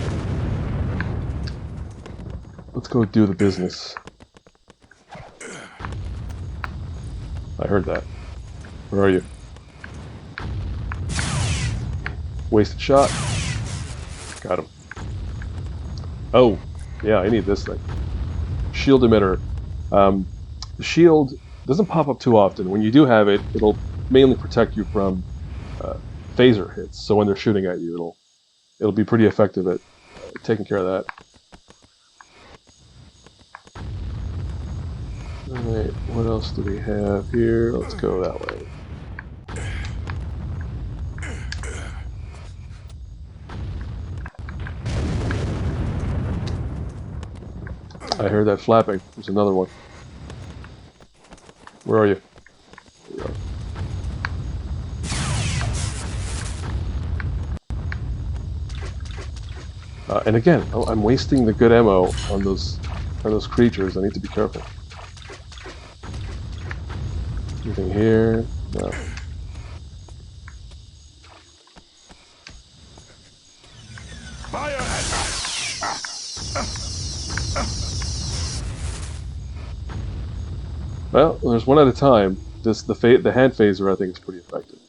Let's go do the business. I heard that. Where are you? Wasted shot. Got him. Oh, yeah, I need this thing. Shield emitter. The shield doesn't pop up too often. When you do have it, it'll mainly protect you from phaser hits. So when they're shooting at you, it'll be pretty effective at taking care of that. Alright, what else do we have here? Let's go that way. I heard that flapping. There's another one. Where are you? There you are. And again, I'm wasting the good ammo on those creatures. I need to be careful. Anything here? No. Fire! Well, there's one at a time. The hand phaser, I think, is pretty effective.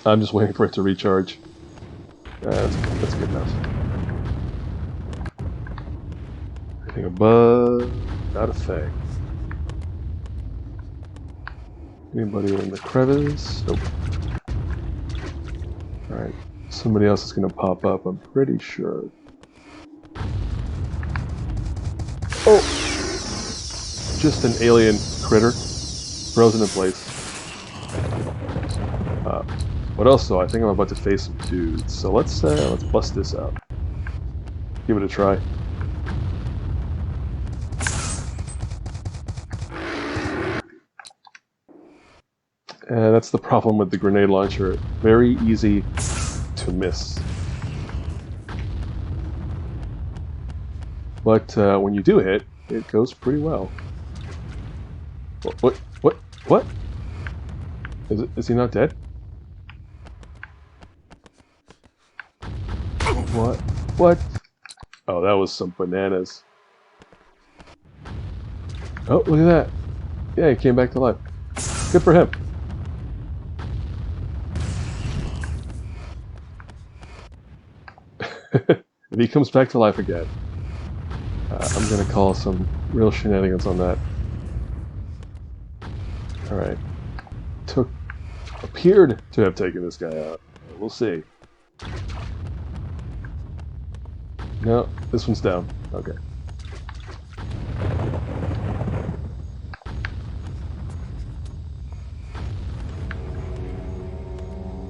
I'm just waiting for it to recharge. That's good enough. Anything above? Not a thing. Anybody in the crevice? Nope. Alright. Somebody else is going to pop up, I'm pretty sure. Oh! Just an alien critter. Frozen in place. What else though? I think I'm about to face some dudes. So let's bust this out. Give it a try. And that's the problem with the grenade launcher. Very easy to miss. But when you do hit, it goes pretty well. What? Is he not dead? What? Oh, that was some bananas. Oh, look at that. Yeah, he came back to life. Good for him. If he comes back to life again, I'm going to call some real shenanigans on that. Alright. Appeared to have taken this guy out. We'll see. No, this one's down. Okay.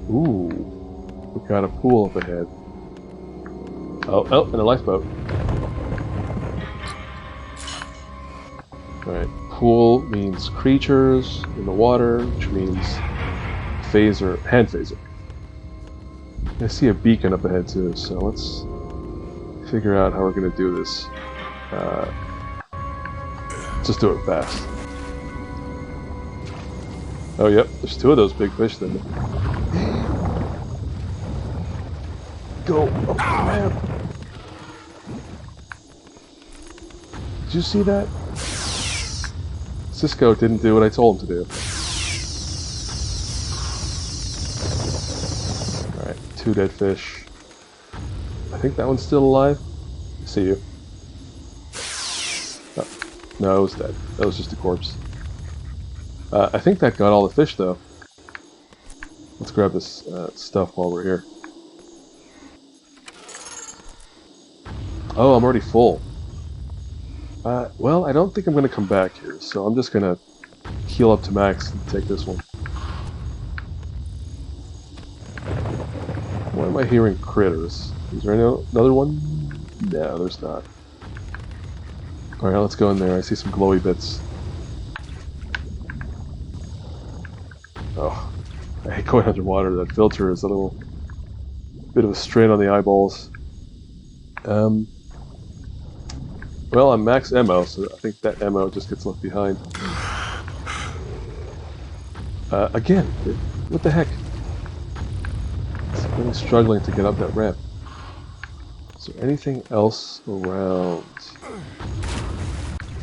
Ooh. We got a pool up ahead. Oh, and a lifeboat. Alright, Cool means creatures in the water, which means phaser, hand phaser. I see a beacon up ahead too, so let's figure out how we're going to do this. Just do it fast. Oh yep, there's two of those big fish then. Go up the ramp. Did you see that? Sisko didn't do what I told him to do. Alright, two dead fish. I think that one's still alive. I see you. Oh, no, it was dead. That was just a corpse. I think that got all the fish though. Let's grab this stuff while we're here. Oh, I'm already full. Well, I don't think I'm going to come back here, so I'm just going to heal up to max and take this one. Why am I hearing critters? Is there another one? No, there's not. Alright, let's go in there. I see some glowy bits. Oh, I hate going underwater. That filter is a little bit of a strain on the eyeballs. Well, I'm max ammo, so I think that ammo just gets left behind. Again, what the heck? It's really struggling to get up that ramp. Is there anything else around?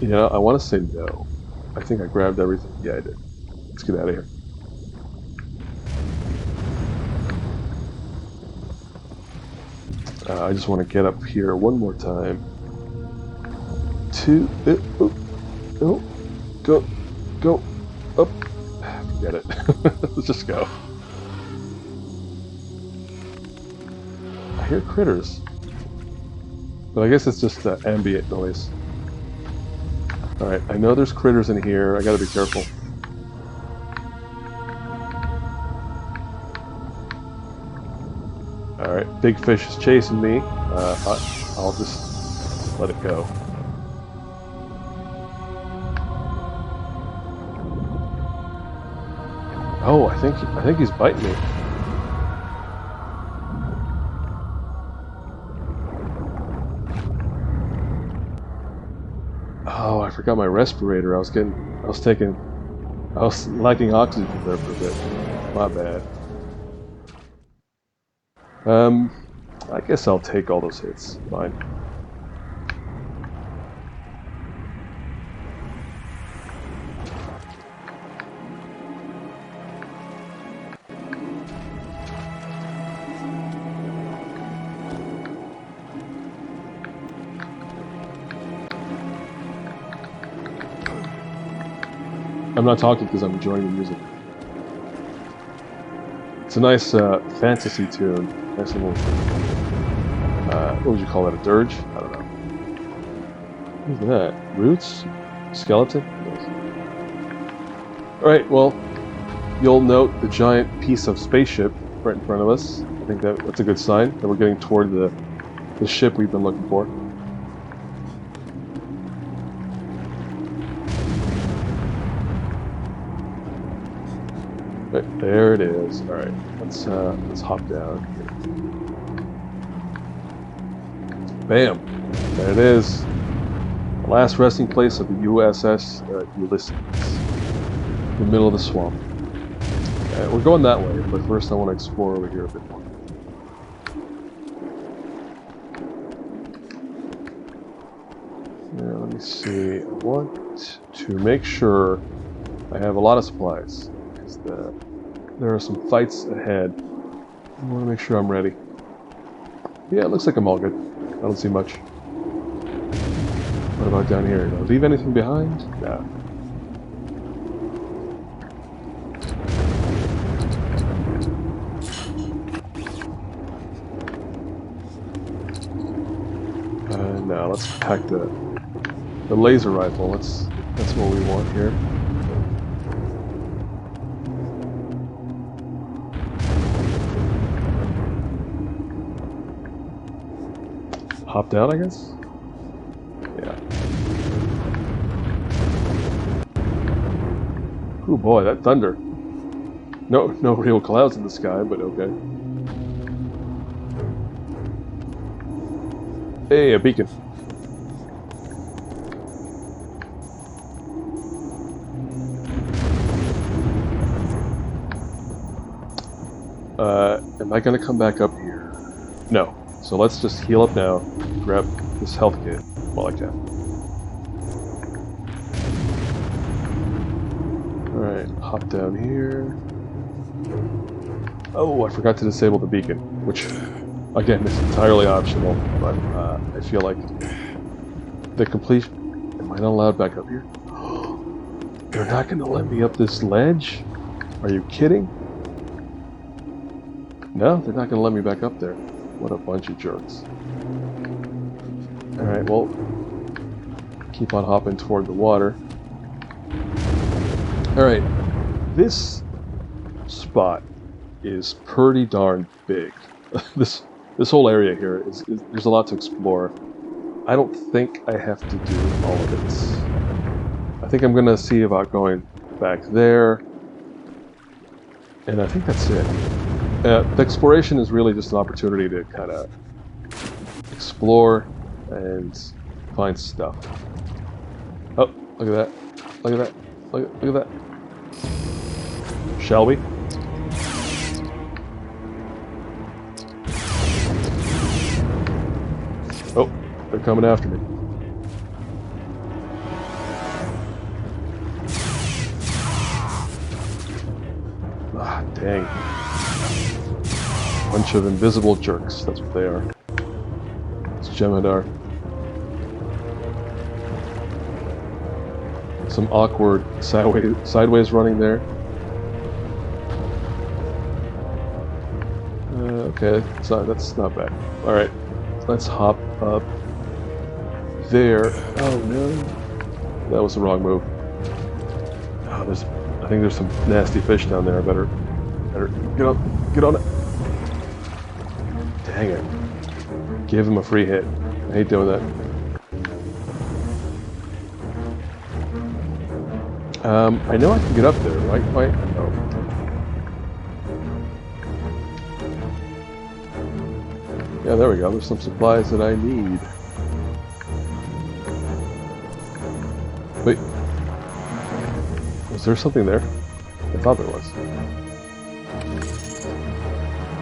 You know, I want to say no. I think I grabbed everything. Yeah, I did. Let's get out of here. I just want to get up here one more time. Go up. Forget it. Let's just go. I hear critters, but I guess it's just ambient noise. Alright, I know there's critters in here. I gotta be careful. Alright, big fish is chasing me. I'll just let it go. Oh, I think he's biting me. Oh, I forgot my respirator. I was lacking oxygen there for a bit. My bad. I guess I'll take all those hits. Fine. I'm not talking because I'm enjoying the music. It's a nice fantasy tune. Nice little, what would you call that, a dirge? I don't know. What's that? Roots? Skeleton? Alright, well, you'll note the giant piece of spaceship right in front of us. I think that's a good sign that we're getting toward the ship we've been looking for. There it is. All right, let's hop down here. Bam! There it is. The last resting place of the USS Ulysses. In the middle of the swamp. We're going that way, but first I want to explore over here a bit more. Now, let me see. I want to make sure I have a lot of supplies. There are some fights ahead. I want to make sure I'm ready. Yeah, it looks like I'm all good. I don't see much. What about down here? Did I leave anything behind? No. No, let's pack the laser rifle. That's what we want here. Hop down, I guess? Yeah. Oh boy, that thunder. No real clouds in the sky, but okay. Hey, a beacon. Am I gonna come back up here? No. So let's just heal up now, grab this health kit while I can. Alright, hop down here. Oh, I forgot to disable the beacon, which, again, is entirely optional, but I feel like the completion... Am I not allowed back up here? They're not gonna let me up this ledge? Are you kidding? No, they're not gonna let me back up there. What a bunch of jerks. Alright, well, keep on hopping toward the water. Alright, this spot is pretty darn big. This whole area here is there's a lot to explore. I don't think I have to do all of it. I think I'm gonna see about going back there, and I think that's it. The exploration is really just an opportunity to kind of explore and find stuff. Oh, look at that. Look at that. Look at that. Shall we? Oh, they're coming after me. Ah, dang. Bunch of invisible jerks, that's what they are. It's Jemadar. Some awkward sideways running there. Okay, so that's not bad. Alright, let's hop up there. Oh no, that was the wrong move. Oh, I think there's some nasty fish down there. I better get on it. Dang it. Give him a free hit. I hate doing that. I know I can get up there, right? Oh. Yeah, there we go. There's some supplies that I need. Wait. Was there something there? I thought there was.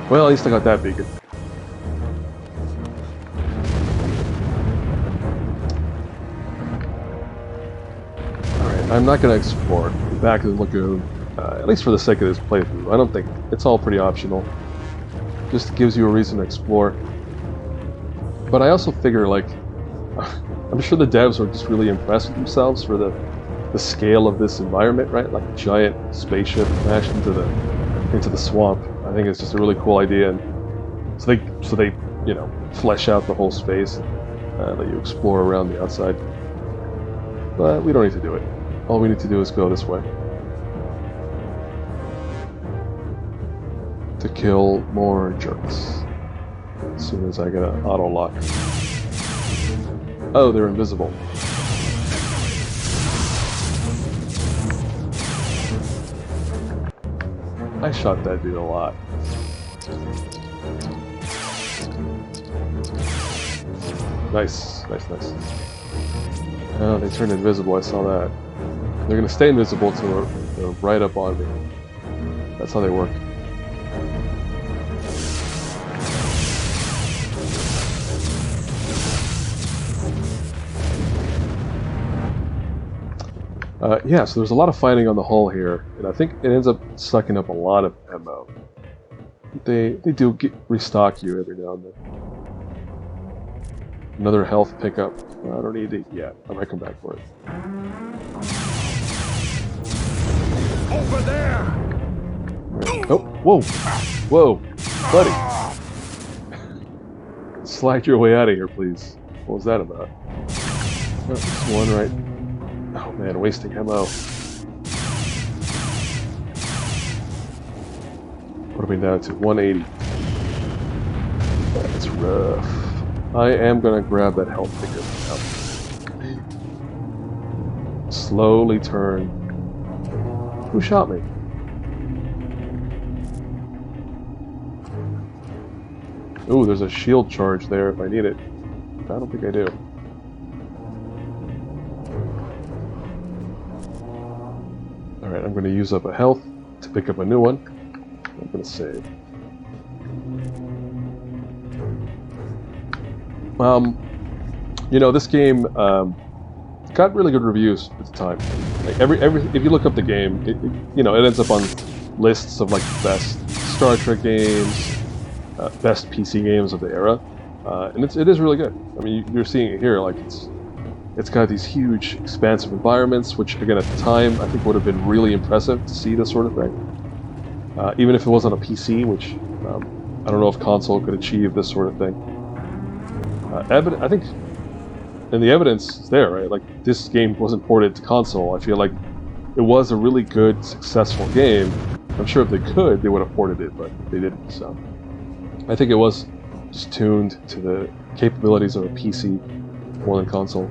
Well, at least I got that beacon. Alright, I'm not going to explore the back of the lagoon, at least for the sake of this playthrough. I don't think it's all pretty optional. Just gives you a reason to explore. But I also figure, like, I'm sure the devs are just really impressed with themselves for the scale of this environment, right? Like a giant spaceship smashed into the swamp. I think it's just a really cool idea, and so they you know, flesh out the whole space, and let you explore around the outside. But we don't need to do it. All we need to do is go this way to kill more jerks. As soon as I get an auto lock. Oh, they're invisible. I shot that dude a lot. Nice. Oh, they turned invisible, I saw that. They're gonna stay invisible until they're right up on me. That's how they work. Yeah, so there's a lot of fighting on the hull here, and I think it ends up sucking up a lot of ammo. They do restock you every now and then. Another health pickup. I don't need it yet. I might come back for it. Over there! Right. Oh, whoa, buddy! Slide your way out of here, please. What was that about? Oh, there's one right. Oh man, wasting ammo. What are we down to? 180. That's rough. I am gonna grab that health ticket now. Slowly turn Who shot me? Ooh, there's a shield charge there if I need it. I don't think I do. Alright, I'm going to use up a health to pick up a new one. I'm going to save. You know, this game got really good reviews at the time. Like if you look up the game, you know, it ends up on lists of like best Star Trek games, best PC games of the era, and it is really good. I mean, you're seeing it here. Like it's got these huge, expansive environments, which again at the time I think would have been really impressive to see this sort of thing. Even if it wasn't a PC, which I don't know if console could achieve this sort of thing. I think. And the evidence is there, right? Like, this game wasn't ported to console. I feel like it was a really good, successful game. I'm sure if they could, they would have ported it, but they didn't, so. I think it was just tuned to the capabilities of a PC more than console.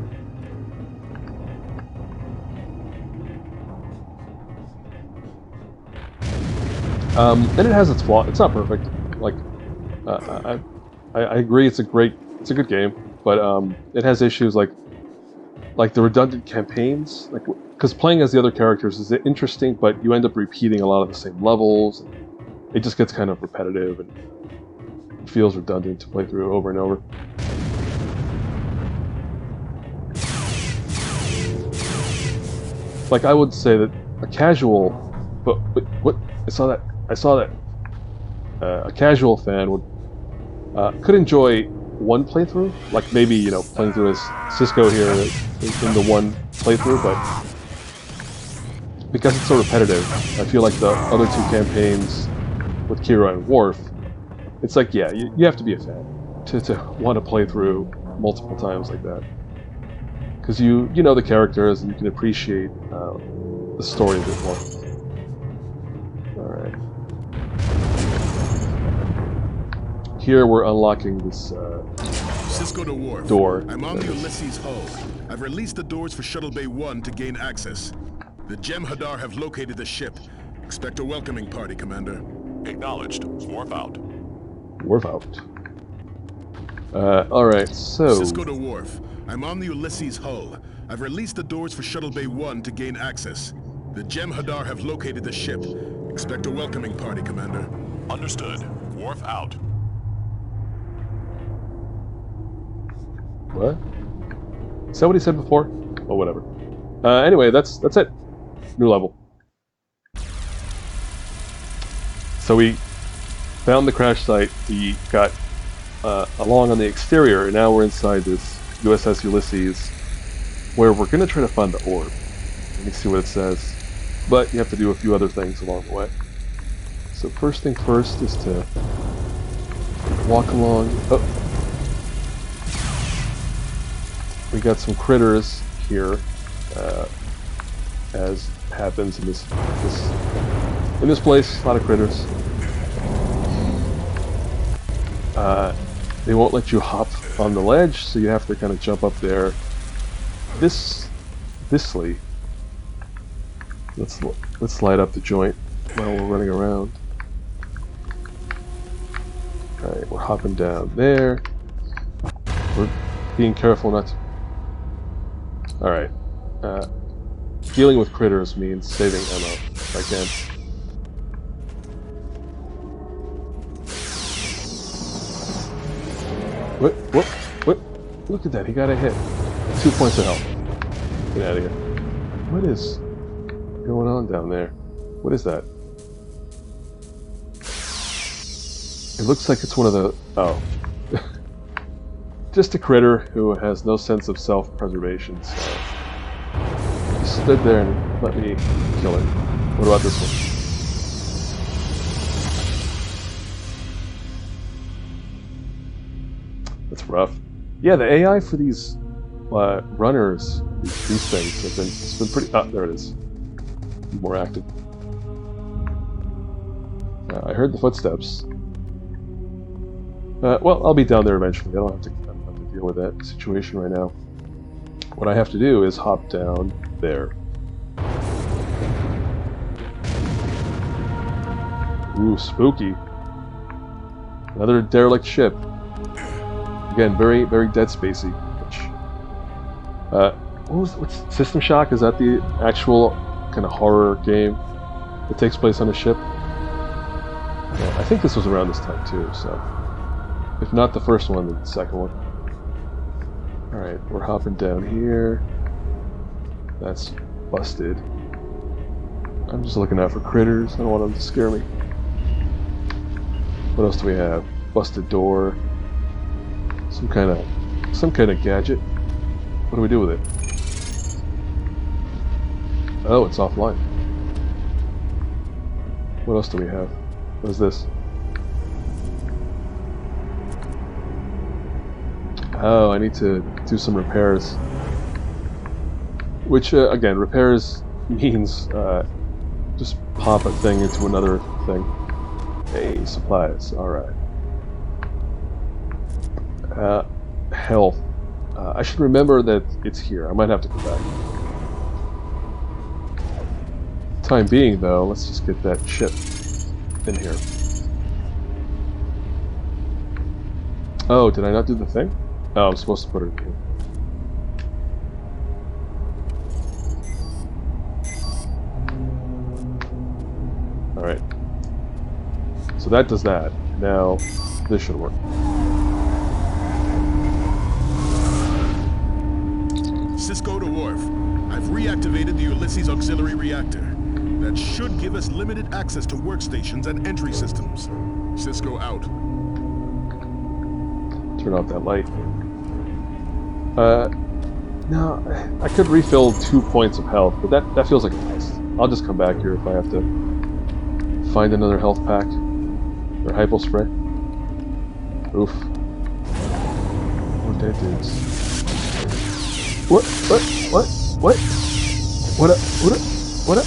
And it has its flaws. It's not perfect. Like, I agree it's a good game. But it has issues like the redundant campaigns, like because playing as the other characters is interesting, but you end up repeating a lot of the same levels. And it just gets kind of repetitive and it feels redundant to play through over and over. Like I would say that a casual, but what I saw that a casual fan could enjoy one playthrough, like maybe, you know, playing through as Sisko here in the one playthrough, but because it's so repetitive, I feel like the other two campaigns with Kira and Worf, it's like, yeah, you have to be a fan to want to play through multiple times like that, because you know the characters and you can appreciate the story a bit more. All right. Here we're unlocking this Sisko to Worf. Door. I'm on the Ulysses hull. I've released the doors for Shuttle Bay 1 to gain access. The Jem'Hadar have located the ship. Expect a welcoming party, Commander. Acknowledged. Worf out. Worf out. Alright, so... Sisko to Worf. I'm on the Ulysses hull. I've released the doors for Shuttle Bay 1 to gain access. The Jem'Hadar have located the ship. Expect a welcoming party, Commander. Understood. Worf out. What? Is that what he said before? Oh, whatever. Anyway, that's it. New level. So we found the crash site. We got along on the exterior, and now we're inside this USS Ulysses, where we're going to try to find the orb. Let me see what it says. But you have to do a few other things along the way. So first thing first is to walk along. Oh. We got some critters here, as happens in this place. A lot of critters. They won't let you hop on the ledge, so you have to kind of jump up there. Thisly. Let's light up the joint while we're running around. All right, we're hopping down there. We're being careful not to. Alright. Dealing with critters means saving ammo, if I can. What? Look at that, he got a hit. 2 points of health. Get out of here. What is going on down there? What is that? It looks like it's one of the... Oh. Just a critter who has no sense of self-preservation, so he stood there and let me kill it. What about this one? That's rough. Yeah, the AI for these runners, these things, it's been pretty... Oh, there it is. More active. I heard the footsteps. Well, I'll be down there eventually. I don't have to deal with that situation right now. What I have to do is hop down there. Ooh, spooky. Another derelict ship. Again, very, very Dead Spacey. What's System Shock? Is that the actual kind of horror game that takes place on a ship? Yeah, I think this was around this time too, so if not the first one, then the second one. Alright, we're hopping down here. That's busted. I'm just looking out for critters. I don't want them to scare me. What else do we have? Busted door. Some kind of gadget. What do we do with it? Oh, it's offline. What else do we have? What is this? Oh, I need to do some repairs. Which, again, repairs means just pop a thing into another thing. Hey, supplies. Alright. Health. I should remember that it's here. I might have to go back. Time being, though, let's just get that ship in here. Oh, did I not do the thing? Oh, I'm supposed to put it in here. Alright. So that does that. Now, this should work. Sisko to Worf. I've reactivated the Ulysses Auxiliary Reactor. That should give us limited access to workstations and entry systems. Sisko out. Turn off that light. No, I could refill 2 points of health, but that feels like a waste. I'll just come back here if I have to find another health pack. Or hypo spray. Oof. What that dudes. What? What up?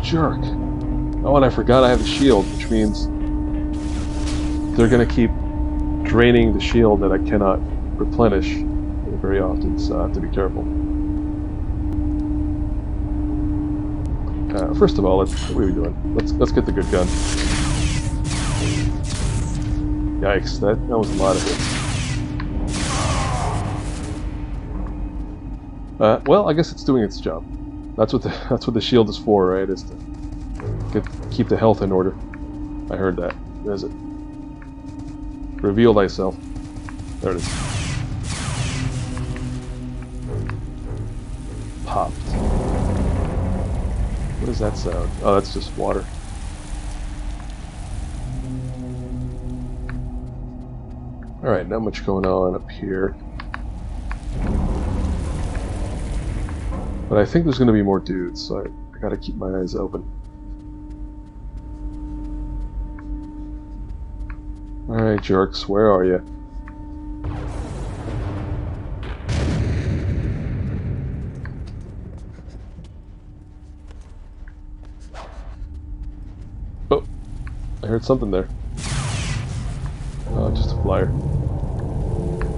Jerk. Oh, and I forgot I have a shield, which means they're gonna keep draining the shield that I cannot replenish very often, so I have to be careful. First of all, what are we doing? Let's get the good gun. Yikes, that was a lot of hits. Well, I guess it's doing its job. That's what the shield is for, right? Is to keep the health in order. I heard that. There's it. Reveal thyself. There it is. Popped. What does that sound? Oh, that's just water. Alright, not much going on up here. But I think there's going to be more dudes, so I gotta keep my eyes open. Alright, jerks, where are you? Oh, I heard something there. Oh, just a flyer.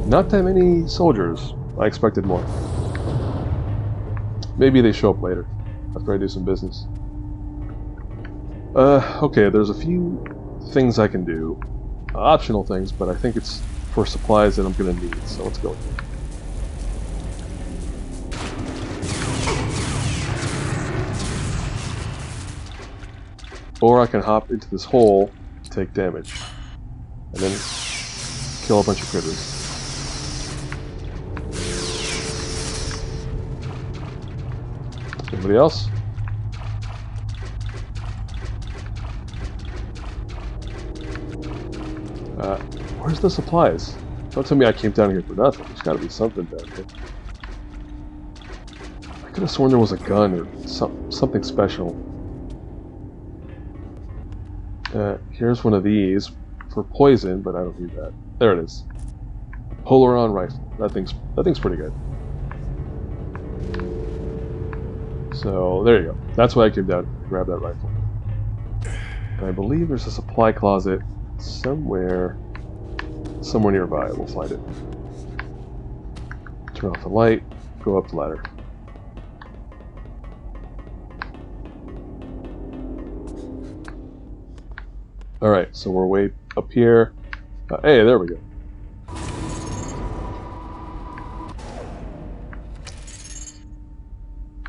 Not that many soldiers. I expected more. Maybe they show up later, after I do some business. Okay, there's a few things I can do. Optional things, but I think it's for supplies that I'm gonna need, so let's go. Or I can hop into this hole and take damage. And then kill a bunch of critters. Anybody else? Where's the supplies? Don't tell me I came down here for nothing. There's gotta be something down here. I could have sworn there was a gun or something special. Here's one of these for poison, but I don't need that. There it is. Polaron rifle. That thing's pretty good. So there you go. That's why I came down to grab that rifle. And I believe there's a supply closet somewhere nearby. We'll find it. Turn off the light. Go up the ladder. Alright, so we're way up here. Hey, there we go.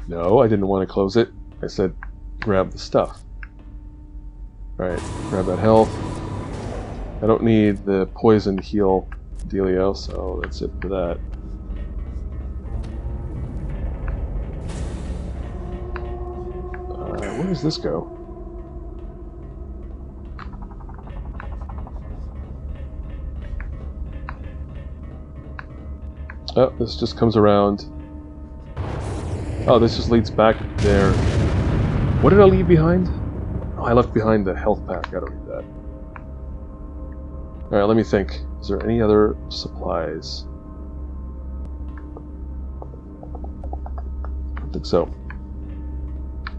No, I didn't want to close it. I said grab the stuff. Alright, grab that health. I don't need the poison heal dealio, so that's it for that. Where does this go? Oh, this just comes around. Oh, this just leads back there. What did I leave behind? Oh, I left behind the health pack. I don't need that. Alright, let me think. Is there any other supplies? I don't think so.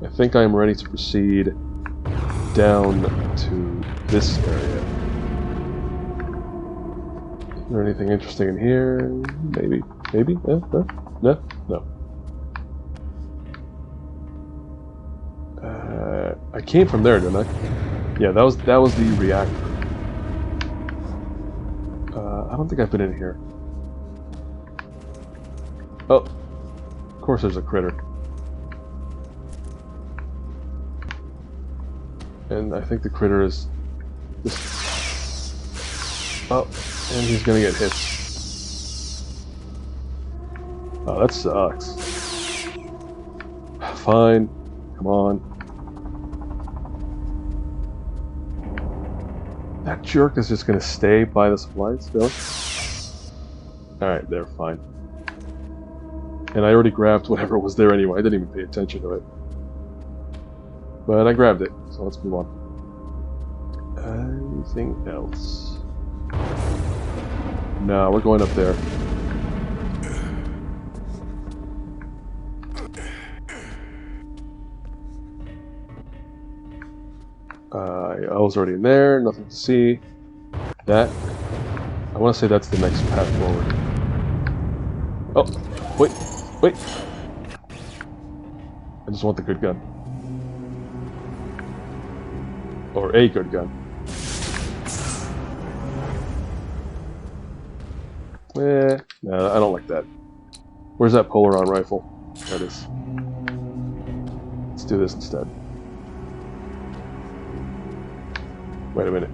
I think I am ready to proceed down to this area. Is there anything interesting in here? Maybe. Maybe? No? No. I came from there, didn't I? Yeah, that was the reactor. I don't think I've been in here. Oh, of course there's a critter. And I think the critter is this. Oh, and he's gonna get hit. Oh, that sucks. Fine, come on. That jerk is just gonna stay by the supplies, really? Alright, they're fine. And I already grabbed whatever was there anyway. I didn't even pay attention to it. But I grabbed it, so let's move on. Anything else? No, we're going up there. I was already in there, nothing to see. That, I want to say that's the next path forward. Oh, wait. I just want the good gun. Or a good gun. No, I don't like that. Where's that Polaron rifle? There it is. Let's do this instead. Wait a minute.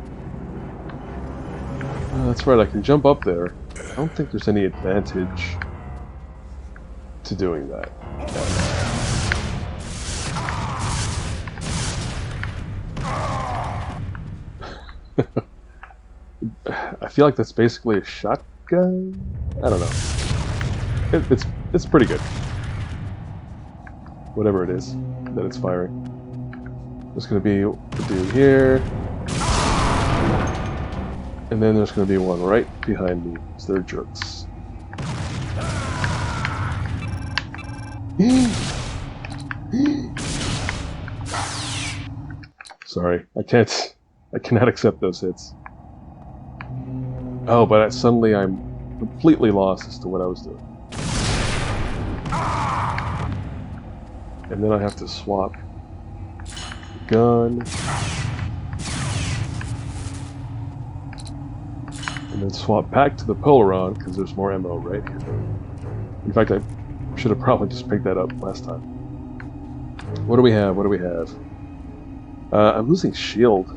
That's right, I can jump up there. I don't think there's any advantage to doing that. I feel like that's basically a shotgun? I don't know. It's pretty good. Whatever it is that it's firing. There's going to be a dude here. And then there's going to be one right behind me. So they're jerks. Sorry, I cannot accept those hits. Oh, but suddenly I'm completely lost as to what I was doing. And then I have to swap gun. And then swap back to the Polaron, because there's more ammo right here. In fact, I should have probably just picked that up last time. What do we have? I'm losing shield,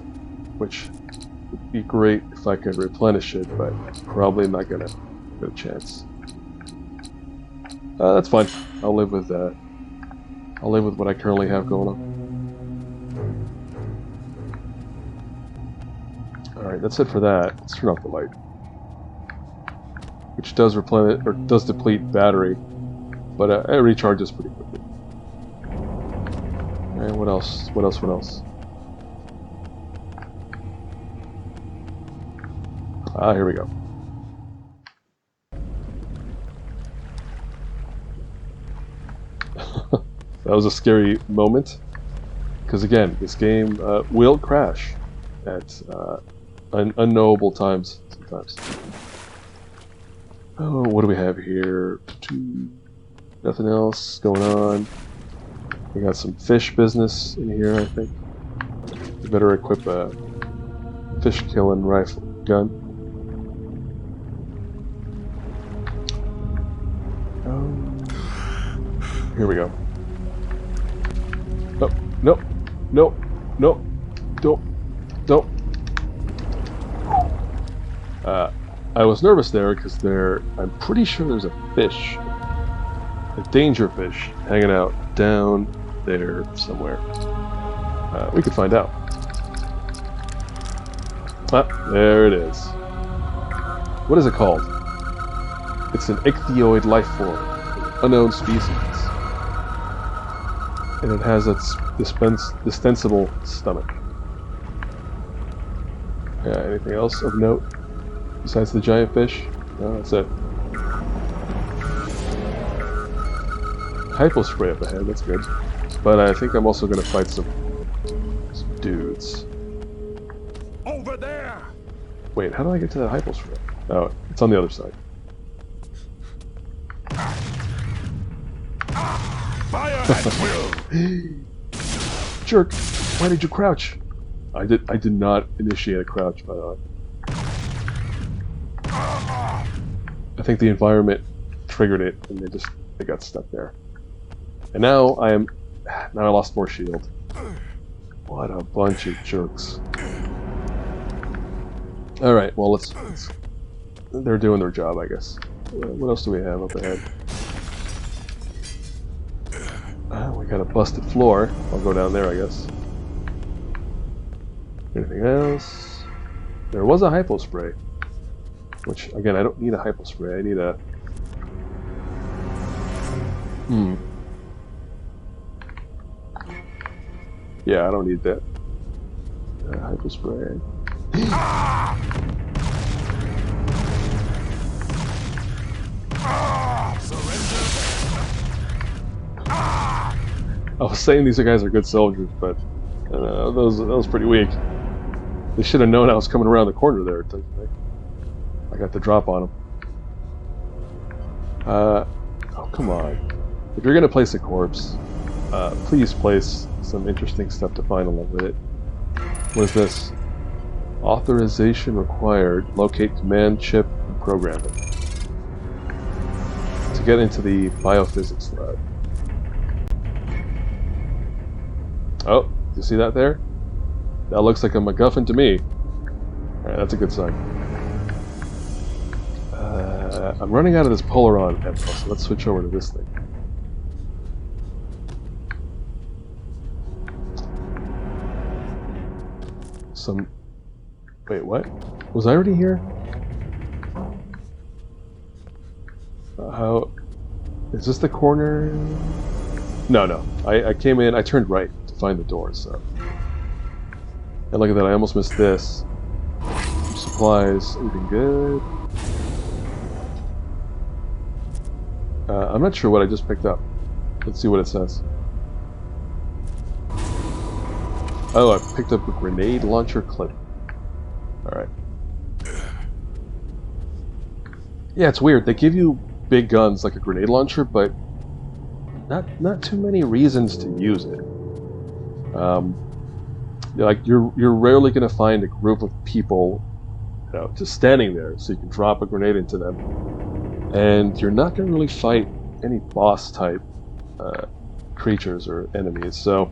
which would be great if I could replenish it, but probably not gonna get a chance. That's fine. I'll live with that. I'll live with what I currently have going on. Alright, that's it for that. Let's turn off the light. Which does replenish, or does deplete battery, but it recharges pretty quickly. Alright, what else? What else? Ah, here we go. That was a scary moment, because again, this game will crash at unknowable times sometimes. Oh, what do we have here? Nothing else going on. We got some fish business in here, I think. We better equip fish killing rifle gun. Here we go. Oh, no, no, no, don't. I was nervous there because I'm pretty sure there's a fish, a danger fish, hanging out down there somewhere. We could find out. Ah, there it is. What is it called? It's an ichthyoid life form, unknown species. And it has its distensible stomach. Anything else of note besides the giant fish? No, that's it. Hypo spray up ahead, that's good. But I think I'm also going to fight some dudes. Over there! Wait, how do I get to that hypo spray? Oh, it's on the other side. Fire at will! Jerk! Why did you crouch? I did not initiate a crouch, by the way. I think the environment triggered it, and they got stuck there. And now I lost more shield. What a bunch of jerks! All right, well let's they're doing their job, I guess. What else do we have up ahead? We got a busted floor. I'll go down there, I guess. Anything else? There was a hypo spray. Which, again, I don't need a hypo spray. I need a... Yeah, I don't need that. Hypo spray. I was saying these guys are good soldiers, but that was pretty weak. They should have known I was coming around the corner there. I got the drop on them. Oh, come on. If you're going to place a corpse, please place some interesting stuff to find along with it. What is this? Authorization required. Locate command chip and program it. To get into the biophysics lab. Oh, you see that there? That looks like a MacGuffin to me. Alright, that's a good sign. I'm running out of this Polaron ammo, so let's switch over to this thing. Wait, what? Was I already here? How... Is this the corner? No. I came in, I turned right to find the door, so... And look at that, I almost missed this. Supplies, anything good? I'm not sure what I just picked up. Let's see what it says. Oh, I picked up a grenade launcher clip. Alright. Yeah, it's weird. They give you big guns like a grenade launcher, but not too many reasons to use it. Like you're rarely going to find a group of people, just standing there, so you can drop a grenade into them, and you're not going to really fight any boss type creatures or enemies. So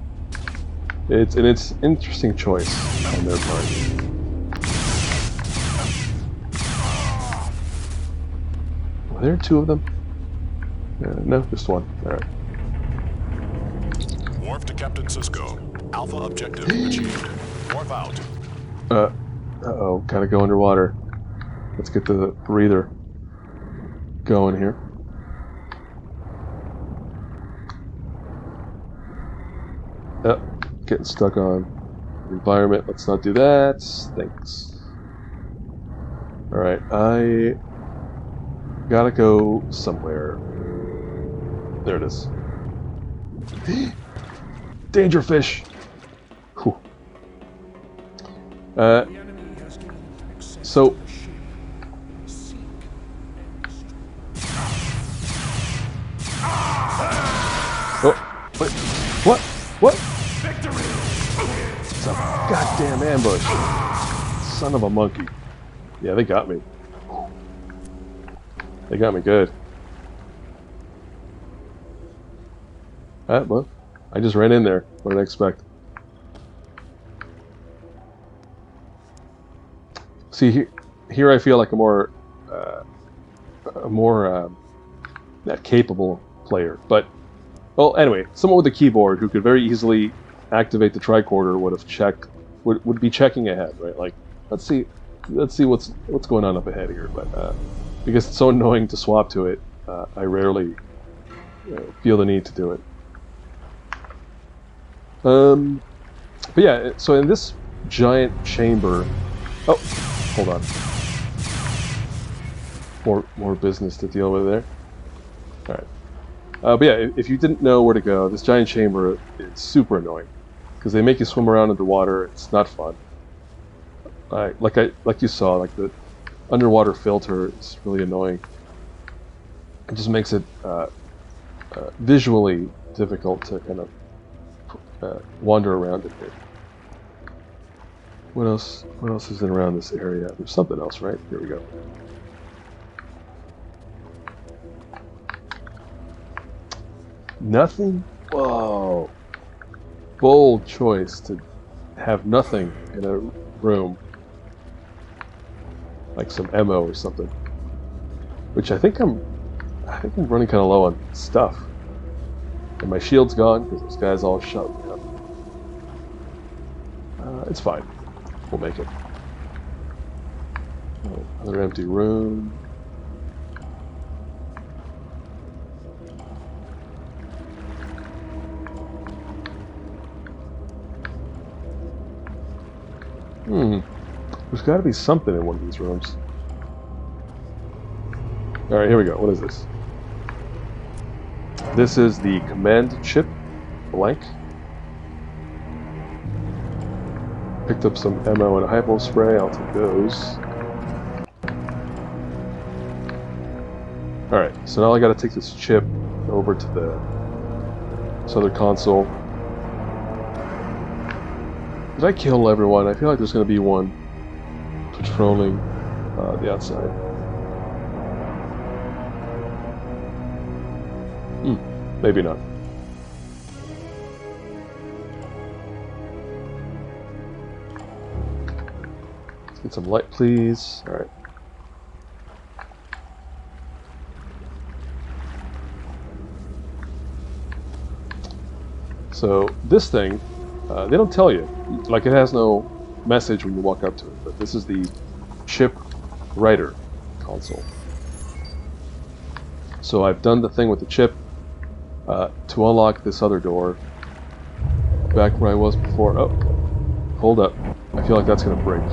it's an interesting choice on their part. Were there two of them? No, just one. All right. Wharf to Captain Sisko. Alpha objective achieved. Wharf out. Uh-oh, gotta go underwater. Let's get the breather going here. Yep, getting stuck on environment. Let's not do that. Thanks. Alright, I gotta go somewhere. There it is. Danger fish! Whew. So... Oh, wait, what? It's a goddamn ambush. Son Son of a monkey. Yeah, they got me. They got me good. Well, I just ran in there. What did I expect? See, here I feel like a more capable player. But, well, anyway, someone with a keyboard who could very easily activate the tricorder would be checking ahead, right? Like, let's see what's going on up ahead here. But because it's so annoying to swap to it, I rarely feel the need to do it. But yeah, so in this giant chamber, oh, hold on, more business to deal with there. All right, but yeah, if you didn't know where to go, this giant chamber is super annoying because they make you swim around underwater. It's not fun. Like you saw, like the underwater filter is really annoying. It just makes it visually difficult to kind of wander around it here. What else is in around this area? There's something else, right? Here we go. Nothing? Whoa. Bold choice to have nothing in a room. Like some ammo or something. Which I think I'm running kind of low on stuff. And my shield's gone because this guy's all shot me up. It's fine. We'll make it. Oh, another empty room. There's got to be something in one of these rooms. Alright, here we go. What is this? This is the command chip, blank. Picked up some ammo and a hypo spray. I'll take those. Alright, so now I gotta take this chip over to this other console. Did I kill everyone? I feel like there's gonna be one patrolling the outside. Maybe not. Let's get some light, please. Alright. So, this thing, they don't tell you. Like, it has no message when you walk up to it, but this is the chip writer console. So I've done the thing with the chip to unlock this other door back where I was before. Oh, hold up. I feel like that's gonna break.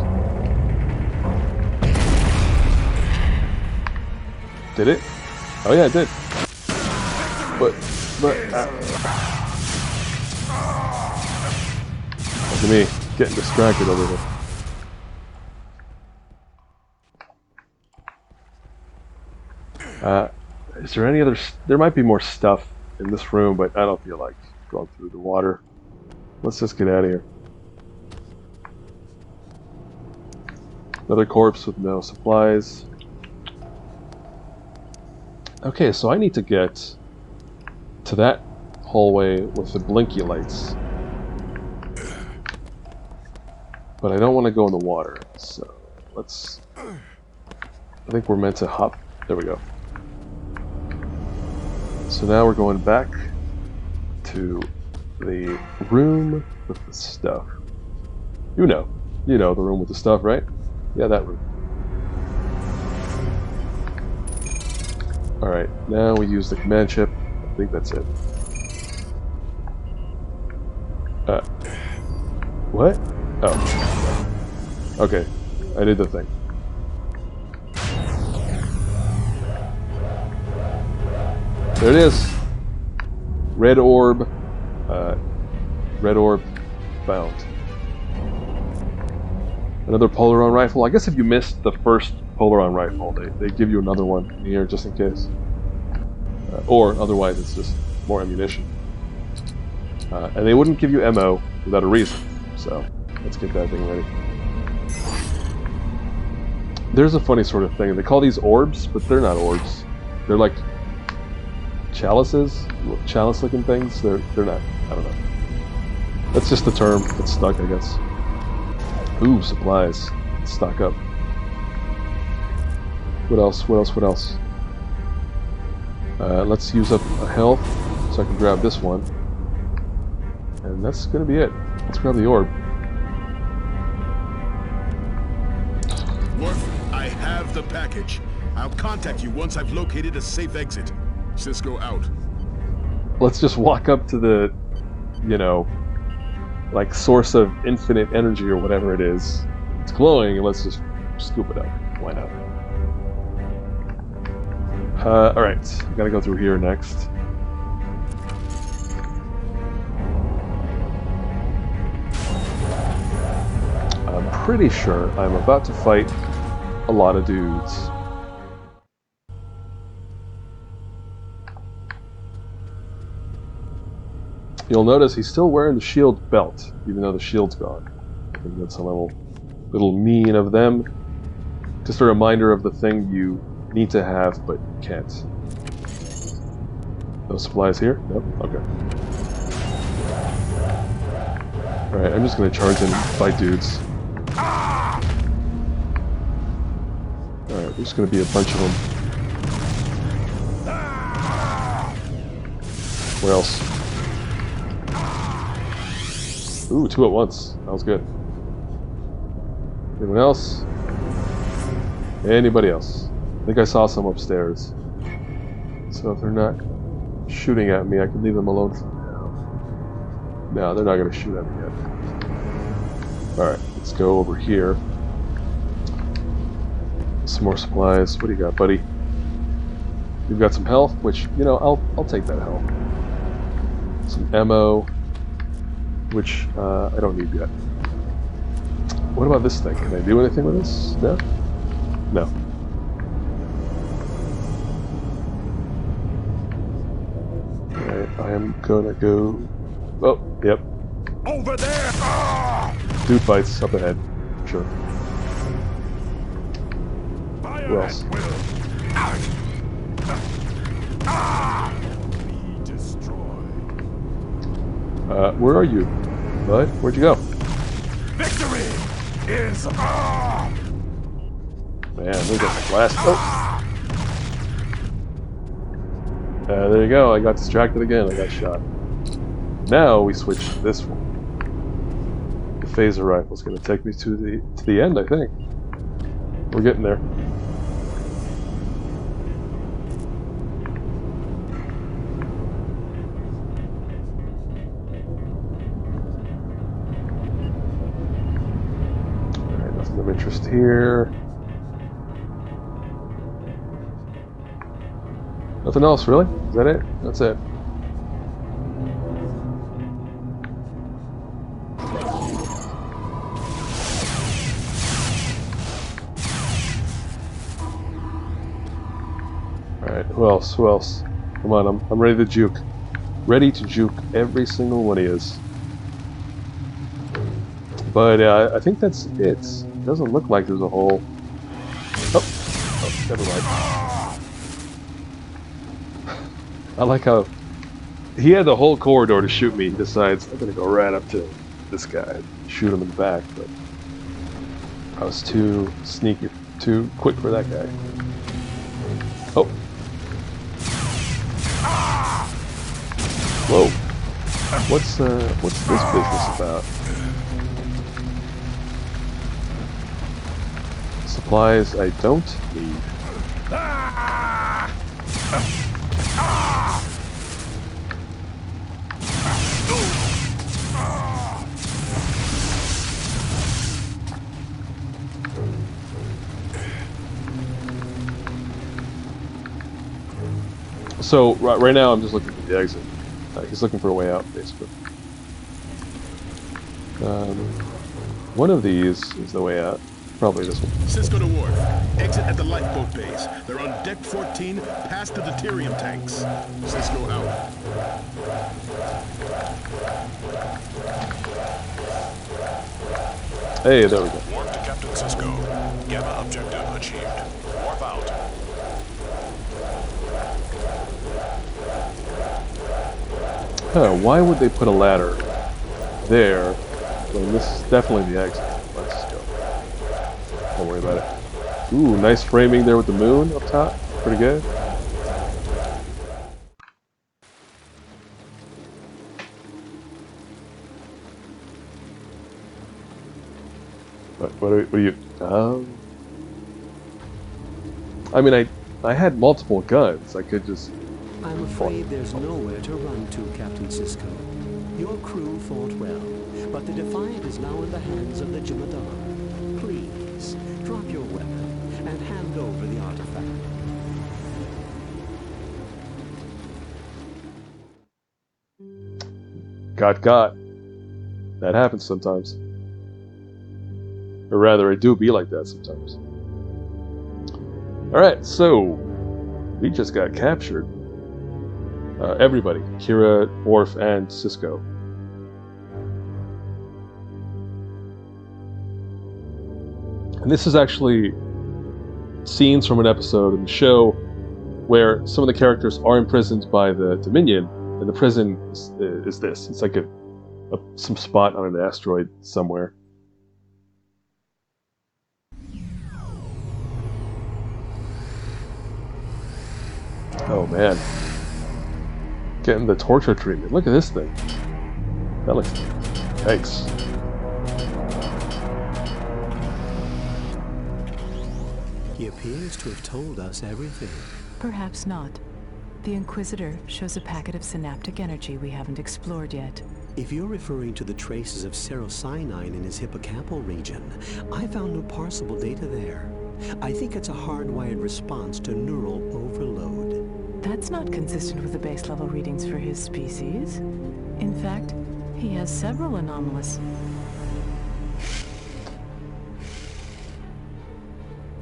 Did it? Oh yeah, it did. But look at me getting distracted over here. Is there any other... There might be more stuff in this room, but I don't feel like going through the water. Let's just get out of here. Another corpse with no supplies. Okay, so I need to get to that hallway with the blinky lights. But I don't want to go in the water, so let's... I think we're meant to hop... There we go. So now we're going back to the room with the stuff. You know the room with the stuff, right? Yeah, that room. Alright, now we use the command chip. I think that's it. What? Oh. Okay, I did the thing. There it is. Red orb. Red orb found. Another Polaron rifle. I guess if you missed the first Polaron rifle, they give you another one in here just in case. Or otherwise it's just more ammunition. And they wouldn't give you ammo without a reason. So let's get that thing ready. There's a funny sort of thing. They call these orbs, but they're not orbs. They're like chalices, chalice-looking things. They're not. I don't know. That's just the term. It's stuck, I guess. Ooh, supplies. Let's stock up. What else? What else? What else? Let's use up a health so I can grab this one. And that's gonna be it. Let's grab the orb. Worf, I have the package. I'll contact you once I've located a safe exit. Sisko out. Let's just walk up to the, you know, like source of infinite energy or whatever it is. It's glowing, and let's just scoop it up. Why not? Alright, I gotta go through here next. I'm pretty sure I'm about to fight a lot of dudes. You'll notice he's still wearing the shield belt, even though the shield's gone. I think that's a little mean of them. Just a reminder of the thing you need to have, but can't. No supplies here? Nope? Okay. Alright, I'm just gonna charge in and fight dudes. Alright, there's gonna be a bunch of them. Where else? Ooh, 2 at once. That was good. Anyone else? Anybody else? I think I saw some upstairs. So if they're not shooting at me, I can leave them alone for now. No, they're not going to shoot at me yet. Alright, let's go over here. Some more supplies. What do you got, buddy? You've got some health, which, you know, I'll take that health. Some ammo, which I don't need yet. What about this thing? Can I do anything with this? No? No. Alright, I am gonna go... Oh, yep. Over there! Dude fights up ahead. Sure. Who else? Where are you, bud? Where'd you go? Victory is Man, look at the blast. Oh! There you go. I got distracted again. I got shot. Now we switch to this one. The phaser rifle is going to take me to the end, I think. We're getting there. Alright, nothing of interest here. Nothing else, really? Is that it? That's it. Alright, who else? Who else? Come on, I'm ready to juke. Ready to juke every single one of yous. But I think that's it. It doesn't look like there's a whole... Oh, never mind. I like how he had the whole corridor to shoot me. He decides I'm gonna go right up to this guy and shoot him in the back, but I was too sneaky, too quick for that guy. Oh. Whoa. What's this business about? Supplies I don't need. So right now I'm just looking for the exit. He's looking for a way out, basically. One of these is the way out. Probably this one. Sisko to Worf. Exit at the lifeboat base. They're on deck 14, past the deuterium tanks. Sisko out. Hey, there we go. Warp to Captain Sisko. Gamma objective achieved. Huh, why would they put a ladder there when this is definitely the exit? Let's just go. Don't worry about it. Ooh, nice framing there with the moon up top. Pretty good. What do you... I mean, I had multiple guns. I could just... I'm afraid there's nowhere to run to, Captain Sisko. Your crew fought well, but the Defiant is now in the hands of the Jeraddo. Please, drop your weapon and hand over the artifact. Got. That happens sometimes. Or rather, I do be like that sometimes. Alright, so... we just got captured. Everybody. Kira, Worf, and Sisko. And this is actually scenes from an episode in the show where some of the characters are imprisoned by the Dominion, and the prison is this. It's like some spot on an asteroid somewhere. Oh man. Getting the torture treatment. Look at this thing. That looks... Yikes. He appears to have told us everything. Perhaps not. The Inquisitor shows a packet of synaptic energy we haven't explored yet. If you're referring to the traces of serocyanine in his hippocampal region, I found no parsable data there. I think it's a hardwired response to neural overload. That's not consistent with the base level readings for his species. In fact, he has several anomalous.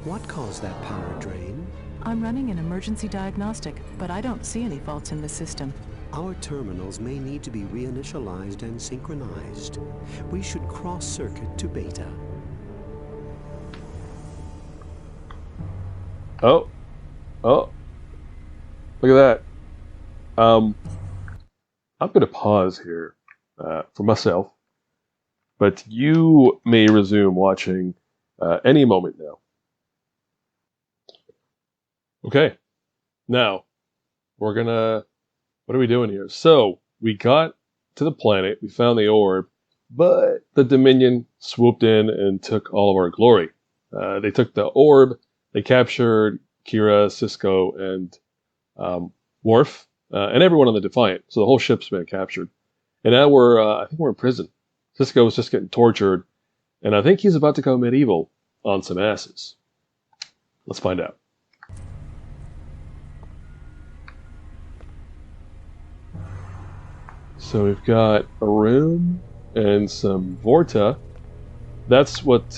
What caused that power drain? I'm running an emergency diagnostic, but I don't see any faults in the system. Our terminals may need to be reinitialized and synchronized. We should cross-circuit to Beta. Oh. Look at that. I'm going to pause here for myself, but you may resume watching any moment now. Okay. Now, we're going to... What are we doing here? So, we got to the planet, we found the orb, but the Dominion swooped in and took all of our glory. They took the orb, they captured Kira, Sisko, and Worf, and everyone on the Defiant. So the whole ship's been captured. And now I think we're in prison. Sisko was just getting tortured, and I think he's about to go medieval on some asses. Let's find out. So we've got a room and some Vorta. That's what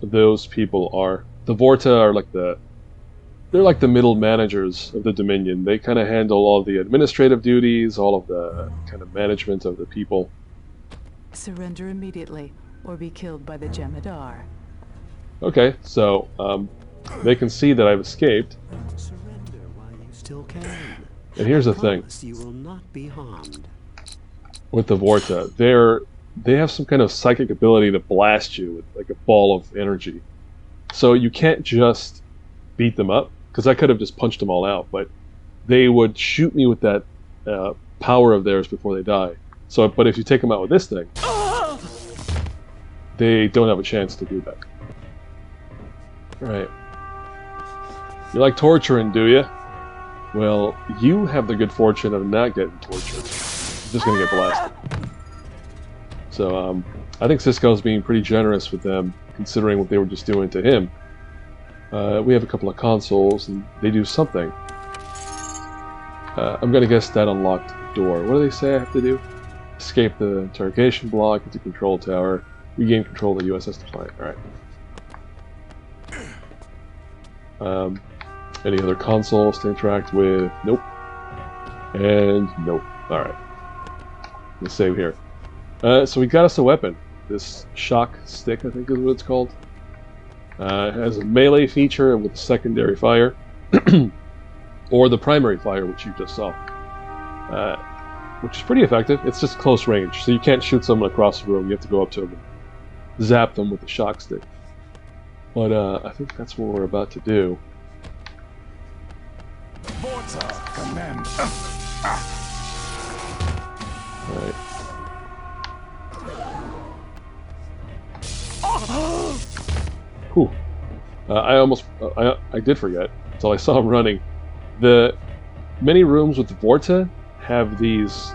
those people are. The Vorta are like they're like the middle managers of the Dominion. They kind of handle all the administrative duties, all of the kind of management of the people. Surrender immediately, or be killed by the Jemadar. Okay, so they can see that I've escaped. Surrender while you still can. And here's the thing. You will not be harmed. With the Vorta, they have some kind of psychic ability to blast you with like a ball of energy. So you can't just beat them up, because I could have just punched them all out, but they would shoot me with that power of theirs before they die. So, but if you take them out with this thing, they don't have a chance to do that. Right. You like torturing, do you? Well, you have the good fortune of not getting tortured. You're just gonna get blasted. So, I think Sisko's being pretty generous with them, considering what they were just doing to him. We have a couple of consoles, and they do something. I'm gonna guess that unlocked the door. What do they say I have to do? Escape the interrogation block, into control tower, regain control of the USS Defiant. Alright. Any other consoles to interact with? Nope. And nope. Alright. Let's save here. So we got us a weapon. This shock stick, I think is what it's called. It has a melee feature with secondary fire. Or the primary fire, which you just saw. which is pretty effective. It's just close range, so you can't shoot someone across the room. You have to go up to them and zap them with the shock stick. But I think that's what we're about to do. Command. Alright. Whew. I did forget until I saw him running. The many rooms with the Vorta have these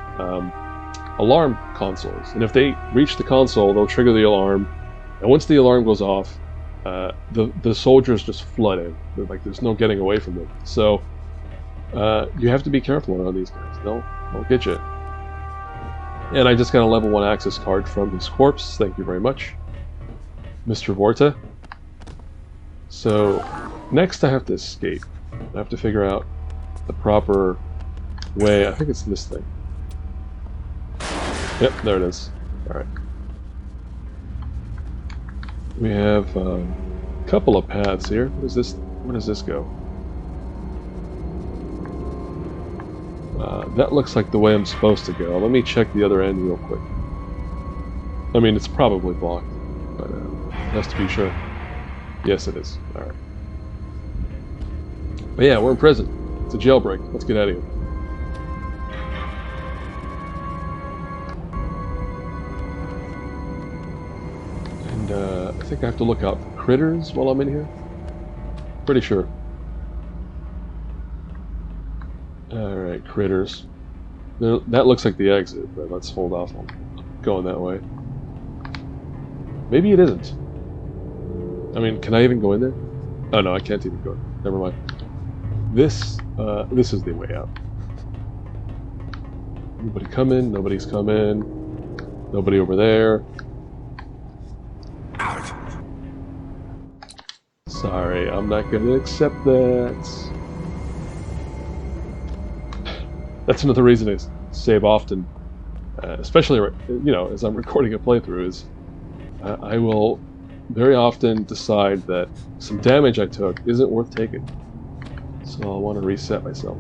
alarm consoles, and if they reach the console, they'll trigger the alarm, and once the alarm goes off, the soldiers just flood in. Like there's no getting away from them. So you have to be careful around these guys. They'll get you. And I just got a level 1 access card from his corpse. Thank you very much, Mr. Vorta. So next I have to escape. I have to figure out the proper way. I think it's this thing. Yep, there it is. Alright. We have a couple of paths here. What is this? Where does this go? That looks like the way I'm supposed to go. Let me check the other end real quick. I mean, it's probably blocked, but just to be sure. Yes, it is. Alright. But yeah, we're in prison. It's a jailbreak. Let's get out of here. And I think I have to look out for critters while I'm in here. Pretty sure. Alright, critters. That looks like the exit, but let's hold off on going that way. Maybe it isn't. I mean, can I even go in there? Oh no, I can't even go in. Never mind. This is the way out. Nobody come in, nobody's come in. Nobody over there. Sorry, I'm not gonna accept that. That's another reason I save often, especially as I'm recording a playthrough. Is I will very often decide that some damage I took isn't worth taking, so I'll want to reset myself.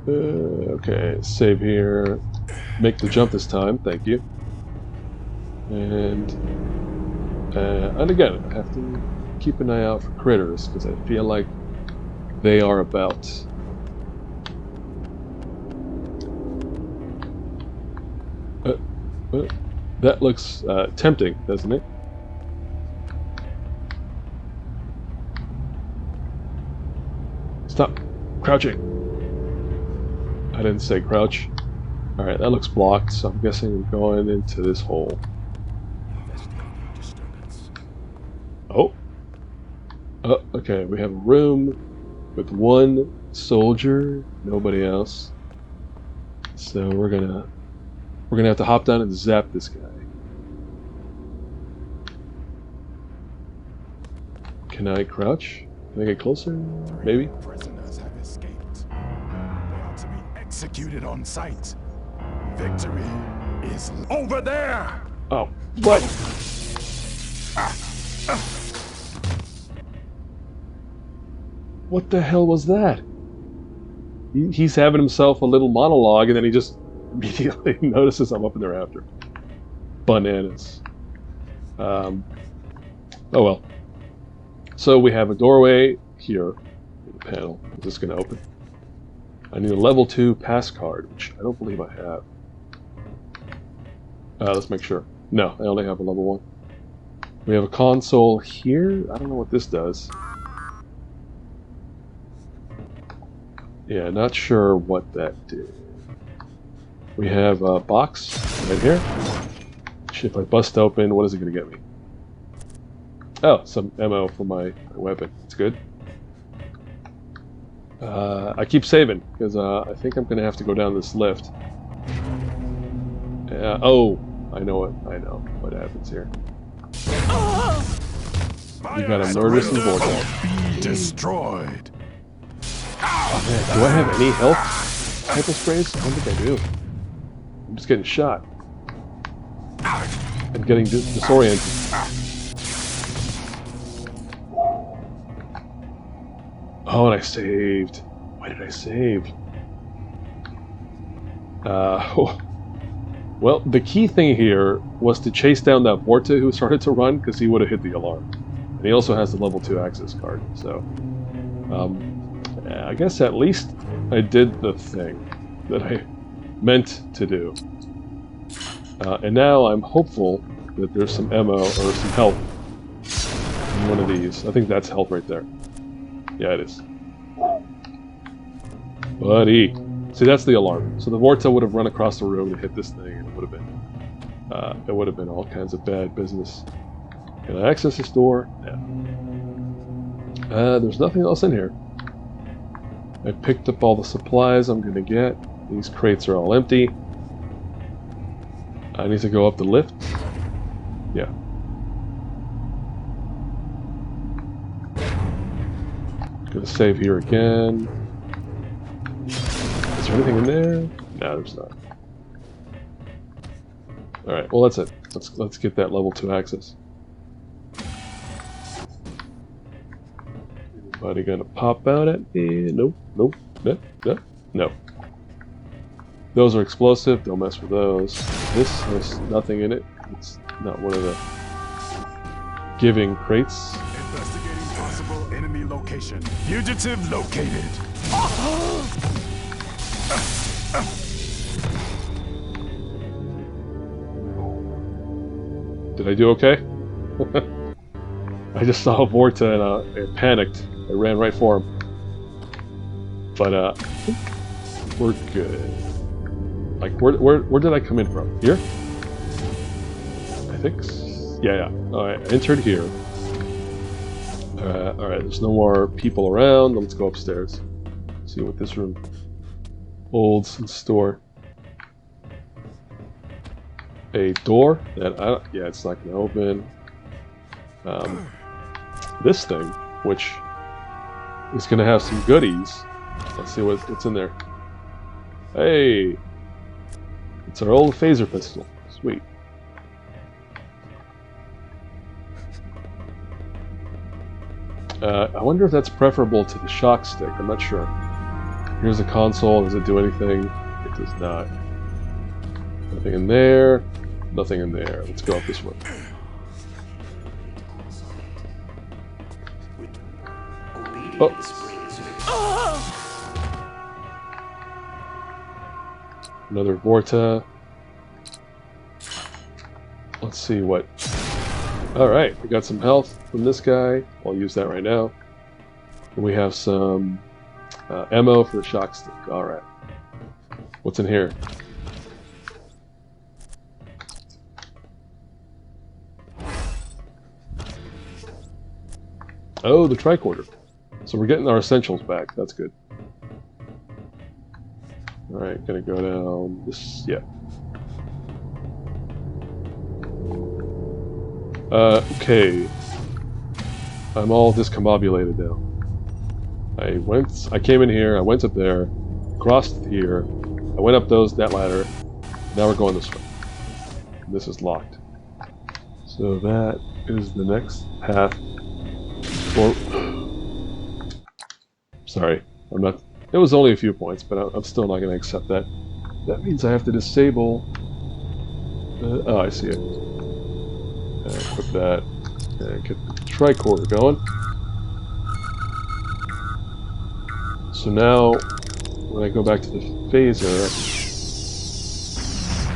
Okay, save here. Make the jump this time. Thank you. And again, I have to keep an eye out for critters because I feel like they are about. That looks tempting, doesn't it? Stop crouching. I didn't say crouch. Alright, that looks blocked, so I'm guessing I'm going into this hole. Oh. Okay, we have a room with one soldier, nobody else. So we're gonna have to hop down and zap this guy. Can I crouch? Can I get closer? Maybe? Prisoners have escaped. They are to be executed on sight. Victory is over there! Oh, what? What the hell was that? He's having himself a little monologue and then he just immediately notices I'm up in there after. Bananas. Oh well. So we have a doorway here. The panel. Is this going to open? I need a level 2 pass card, which I don't believe I have. Let's make sure. No, I only have a level 1. We have a console here. I don't know what this does. Yeah, not sure what that did. We have a box right here. If I bust open, what is it going to get me? Oh, some ammo for my weapon. It's good. I keep saving because I think I'm going to have to go down this lift. Oh, I know what happens here. You gotta murder some vortex. Be destroyed. Oh man, do I have any health hyper sprays? I don't think I do. I'm just getting shot. I'm getting disoriented. Oh, and I saved. Why did I save? Well, the key thing here was to chase down that Vorta who started to run, because he would have hit the alarm. And he also has the level 2 access card, so... I guess at least I did the thing that I meant to do. And now I'm hopeful that there's some ammo or some health in one of these. I think that's health right there. Yeah, it is. Buddy! See, that's the alarm. So the Vorta would have run across the room and hit this thing, and it would have been all kinds of bad business. Can I access this door? Yeah. There's nothing else in here. I picked up all the supplies I'm gonna get. These crates are all empty. I need to go up the lift. Yeah. Gonna save here again. Is there anything in there? No, there's not. Alright, well that's it. Let's get that level 2 access. Anybody gonna pop out at me? Nope, nope, no. Those are explosive, don't mess with those. This has nothing in it. It's not one of the giving crates. Investigating possible enemy location. Fugitive located. Did I do okay? I just saw a Vorta and I panicked. I ran right for him. But I think we're good. Like, where did I come in from? Here? I think. Yeah. Alright, I entered here. Alright, there's no more people around. Let's go upstairs. See what this room holds in store. A door that yeah, it's not gonna open. This thing, which is gonna have some goodies. Let's see what's in there. Hey, it's our old phaser pistol. Sweet. I wonder if that's preferable to the shock stick. I'm not sure. Here's a console. Does it do anything? It does not. Nothing in there. Nothing in there. Let's go up this way. Oh. Another Vorta. Let's see what... Alright, we got some health from this guy. I'll use that right now. And we have some ammo for the shock stick. Alright. What's in here? Oh, the tricorder. So we're getting our essentials back. That's good. Alright, gonna go down this... yeah. Okay. I'm all discombobulated now. I came in here, I went up there, crossed here, I went up that ladder, now we're going this way. This is locked. So that is the next path. Sorry, I'm not... It was only a few points, but I'm still not going to accept that. That means I have to disable... oh, I see it. Equip that. And get the tricorder going. So now, when I go back to the phaser...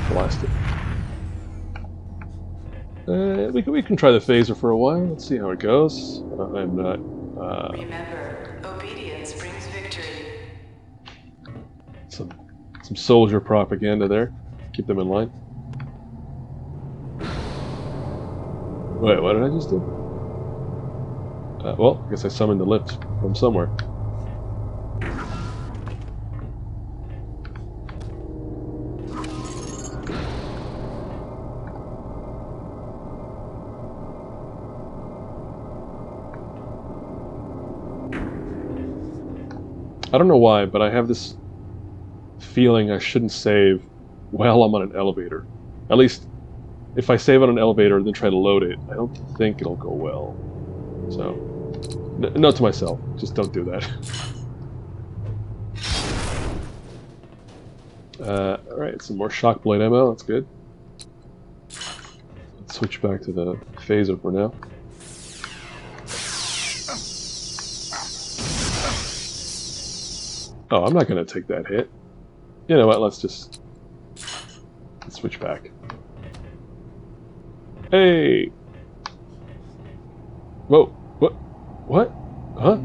blast it. We can try the phaser for a while. Let's see how it goes. I'm not... Remember, obedience brings victory. Some soldier propaganda there. Keep them in line. Wait, what did I just do? Well, I guess I summoned the lift from somewhere. I don't know why, but I have this feeling I shouldn't save while I'm on an elevator. At least, if I save on an elevator and then try to load it, I don't think it'll go well. So, note to myself, just don't do that. Alright, some more shock blade ammo, that's good. Let's switch back to the phaser for now. Oh, I'm not going to take that hit. You know what, let's switch back. Hey! Whoa, what? Huh?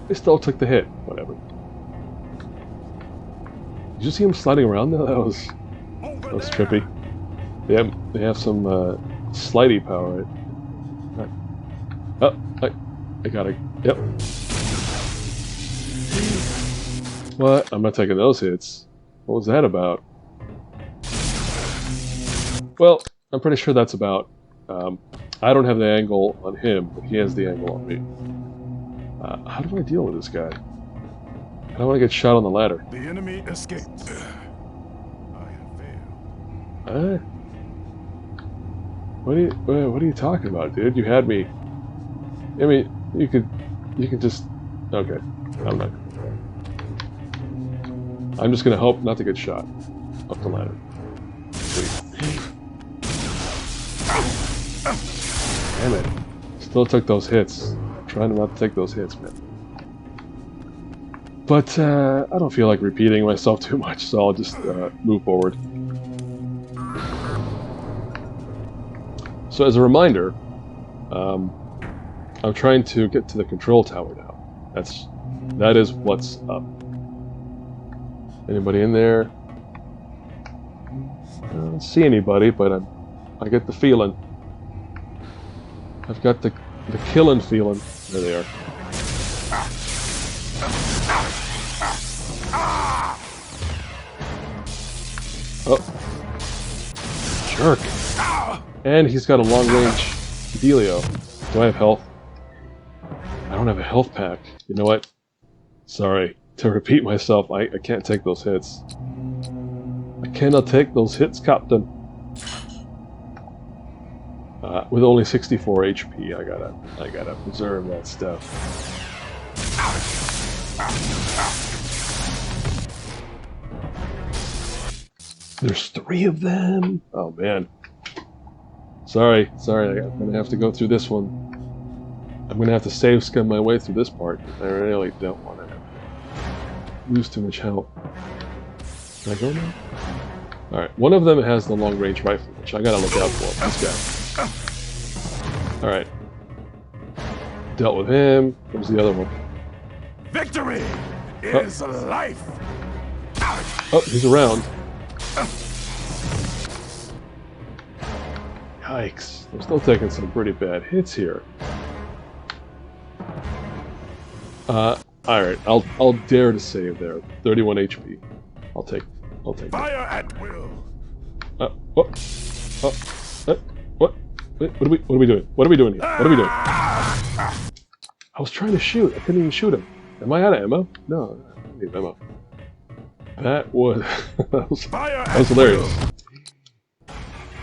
They still took the hit. Whatever. Did you see him sliding around there? That was trippy. They have some slidey power. Right? Oh, I got it. Yep. What? I'm not taking those hits. What was that about? Well, I'm pretty sure that's about. I don't have the angle on him, but he has the angle on me. How do I deal with this guy? I don't want to get shot on the ladder. The enemy escaped. I have failed. What are you talking about, dude? You had me. I mean, you can just. Okay, I'm not. I'm just gonna hope not to get shot up the ladder. Sweet. Damn it! Still took those hits. I'm trying not to take those hits, man. But I don't feel like repeating myself too much, so I'll just move forward. So as a reminder, I'm trying to get to the control tower now. That is what's up. Anybody in there? I don't see anybody, but I get the feeling. I've got the killing feeling. There they are. Oh. Jerk. And he's got a long-range dealio. Do I have health? I don't have a health pack. You know what? Sorry. To repeat myself, I can't take those hits. I cannot take those hits, Captain. With only 64 HP, I gotta preserve that stuff. There's 3 of them. Oh man. Sorry. I'm gonna have to go through this one. I'm gonna have to save scum my way through this part. I really don't want to lose too much health. Can I go now? Alright, one of them has the long-range rifle, which I gotta look out for. This guy. Alright. Dealt with him. What was the other one? Victory is life! Oh, he's around. Yikes. I'm still taking some pretty bad hits here. Alright, I'll dare to save there. 31 HP. I'll take Fire at will. What are we doing? What are we doing here? What are we doing? I was trying to shoot. I couldn't even shoot him. Am I out of ammo? No, I don't need ammo. That was that was hilarious.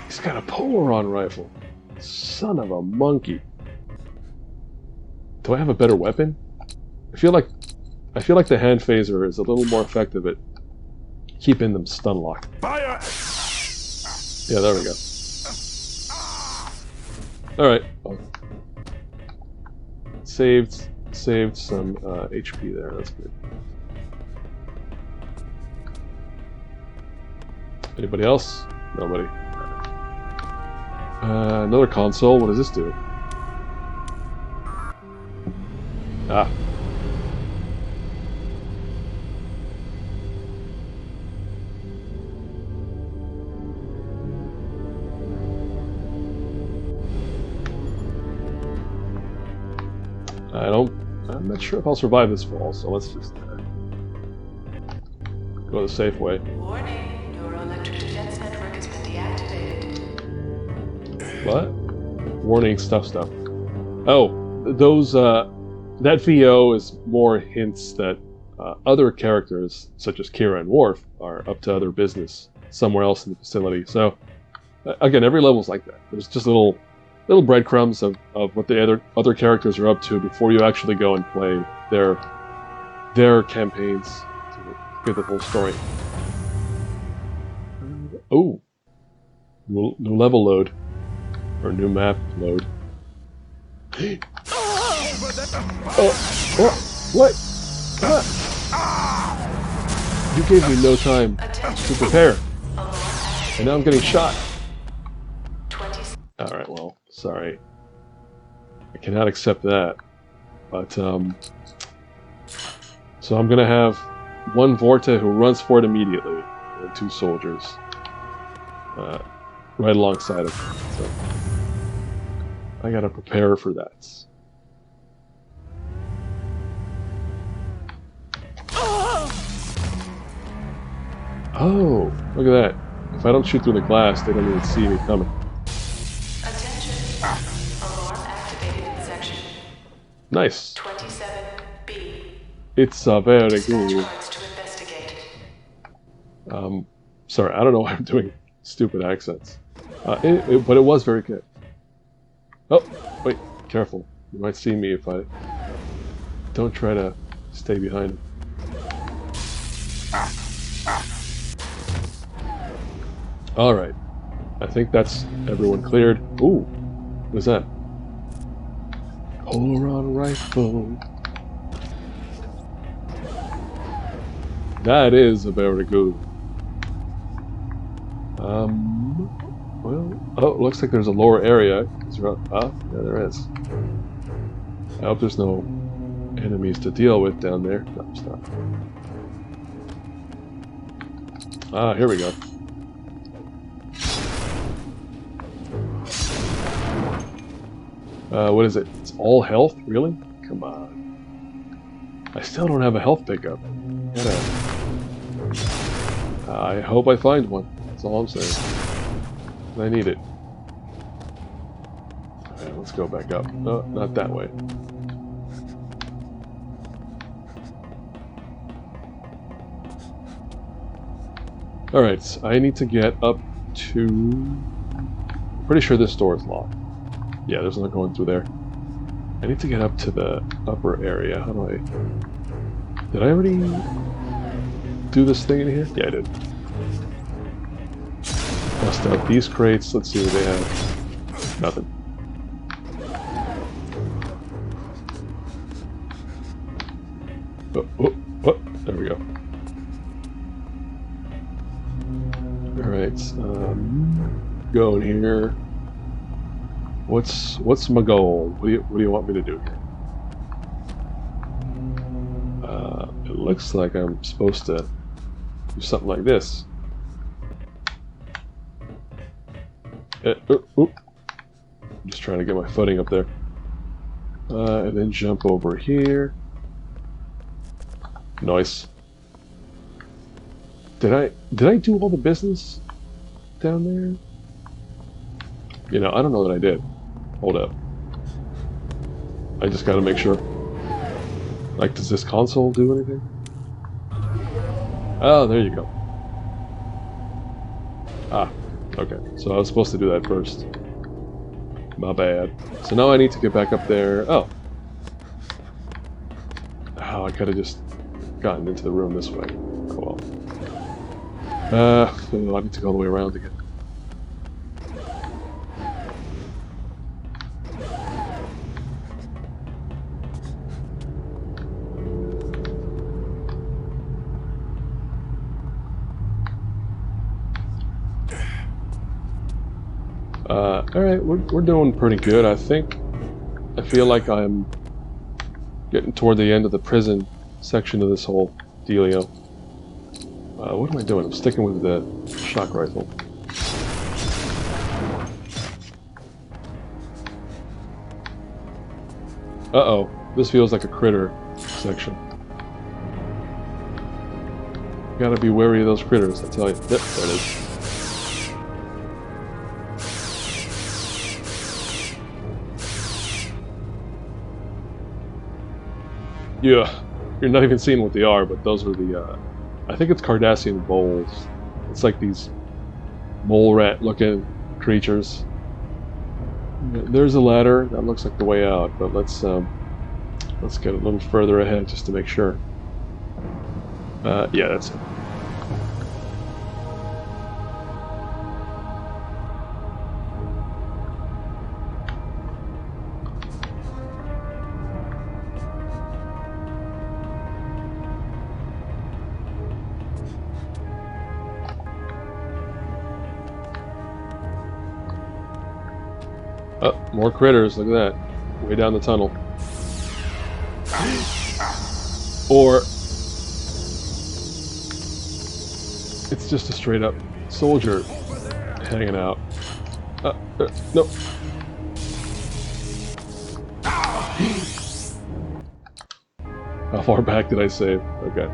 He's got a Polaron rifle. Son of a monkey. Do I have a better weapon? I feel like the hand phaser is a little more effective at keeping them stun locked. Fire! Yeah, there we go. All right. Well, saved some HP there. That's good. Anybody else? Nobody. Another console. What does this do? Ah. I'm not sure if I'll survive this fall, so let's just go the safe way. Warning, your electric defense network has been deactivated. What? Warning, stuff. Oh, those, that VO is more hints that other characters, such as Kira and Worf, are up to other business somewhere else in the facility. So, again, every level's like that. There's just little breadcrumbs of what the other characters are up to before you actually go and play their their campaigns to get the full story. Oh, new level load, or new map load. What? You gave me no time to prepare, and now I'm getting shot. All right, well, sorry. I cannot accept that, but so I'm gonna have one Vorta who runs for it immediately, and 2 soldiers right alongside him. So I gotta prepare for that. Oh, look at that! If I don't shoot through the glass, they don't even see me coming. Nice. 27B. It's very good. Sorry, I don't know why I'm doing stupid accents. But it was very good. Oh, wait, careful. You might see me if I don't try to stay behind him. Alright. I think that's everyone cleared. Ooh, what is that? Polaron rifle. That is a very good. Well, oh, looks like there's a lower area. Yeah, there is. I hope there's no enemies to deal with down there. No, it's not. Ah, here we go. What is it? It's all health? Really? Come on. I still don't have a health pickup. I hope I find one. That's all I'm saying. I need it. Alright, let's go back up. No, not that way. Alright, I need to get up to... Pretty sure this door is locked. Yeah, there's no going through there. I need to get up to the upper area. How do I... Did I already do this thing in here? Yeah, I did. Bust out these crates. Let's see what they have. Nothing. Oh, there we go. Alright, go in here. What's my goal? What do you want me to do here? It looks like I'm supposed to do something like this. I'm just trying to get my footing up there. And then jump over here. Nice. Did I do all the business down there? You know, I don't know that I did. Hold up. I just gotta make sure. Like, does this console do anything? Oh, there you go. Ah, okay. So I was supposed to do that first. My bad. So now I need to get back up there. Oh. Oh, I could have just gotten into the room this way. Oh well. I need to go all the way around again. Alright, we're doing pretty good, I think. I feel like I'm getting toward the end of the prison section of this whole dealio. What am I doing? I'm sticking with the shock rifle. Uh-oh, this feels like a critter section. Gotta be wary of those critters, I tell you. Yep, there it is. Yeah, you're not even seeing what they are, but those are the, I think it's Cardassian voles. It's like these mole rat looking creatures. There's a ladder, that looks like the way out, but let's get a little further ahead just to make sure. Yeah, that's it. Oh, more critters, look at that. Way down the tunnel. Or it's just a straight up soldier hanging out. No. How far back did I save? Okay.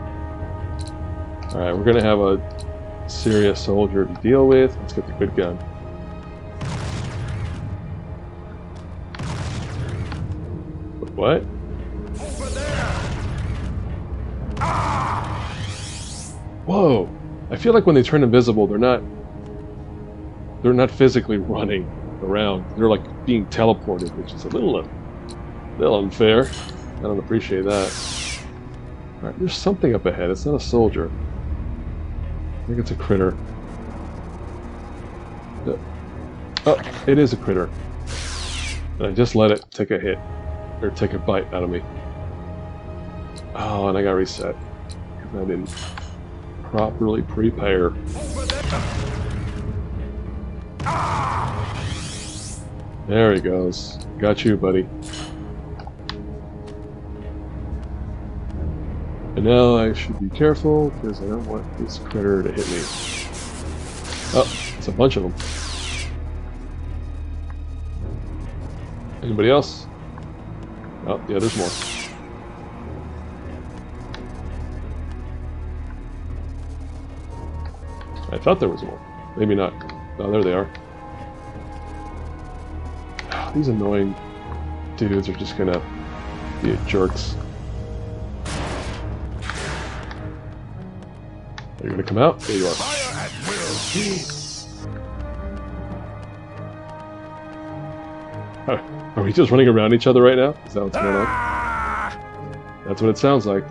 Alright, we're gonna have a serious soldier to deal with. Let's get the good gun. What? Whoa! I feel like when they turn invisible, they're not physically running around. They're like being teleported, which is a little unfair. I don't appreciate that. All right, there's something up ahead. It's not a soldier. I think it's a critter. Oh, it is a critter. And I just let it take a hit. Or take a bite out of me. Oh, and I got reset. I didn't properly prepare. There he goes. Got you, buddy. And now I should be careful, because I don't want this critter to hit me. Oh, it's a bunch of them. Anybody else? Oh, yeah, there's more. I thought there was more. Maybe not. Oh, there they are. Oh, these annoying dudes are just gonna be jerks. Are you gonna come out? There you are. Fire at will. Are we just running around each other right now? Is that what's going on? That's what it sounds like.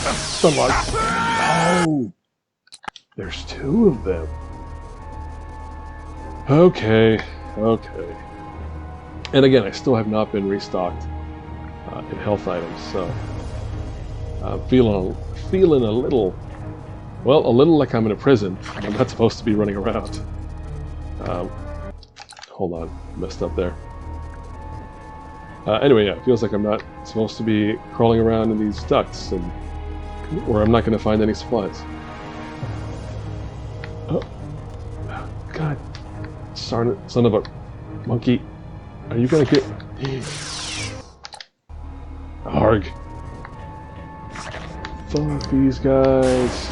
Sunlight. Oh! There's two of them. Okay, okay. And again, I still have not been restocked in health items, so I'm feeling a little, well, a little like I'm in a prison. I'm not supposed to be running around. Hold on, messed up there. Anyway, yeah, it feels like I'm not supposed to be crawling around in these ducts, or I'm not going to find any supplies. Oh, God, son of a monkey! Are you going to get? Arg! Fuck these guys!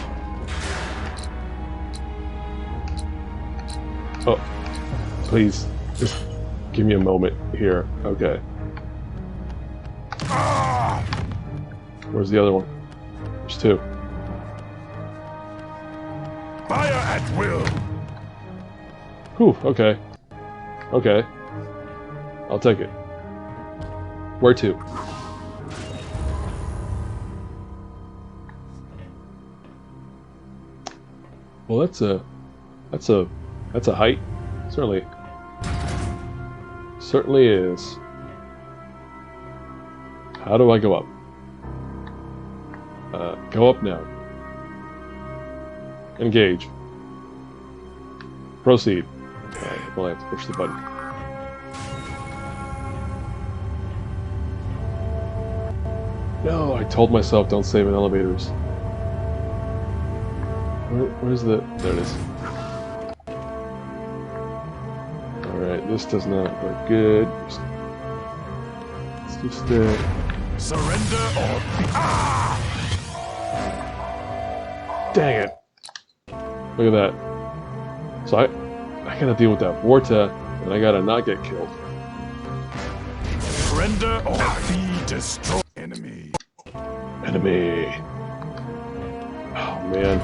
Oh, please, just give me a moment here. Okay. Where's the other one? There's two. Fire at will. Whew, okay. Okay. I'll take it. Where to? Well, that's a height. Certainly is. How do I go up? Go up now. Engage. Proceed. Alright, well, I have to push the button. No, I told myself don't save in elevators. Where's the... There it is. Alright, this does not look good. It's just surrender or... Dang it. Look at that. So I gotta deal with that Vorta, and I gotta not get killed. Surrender or be destroyed. Enemy. Oh man,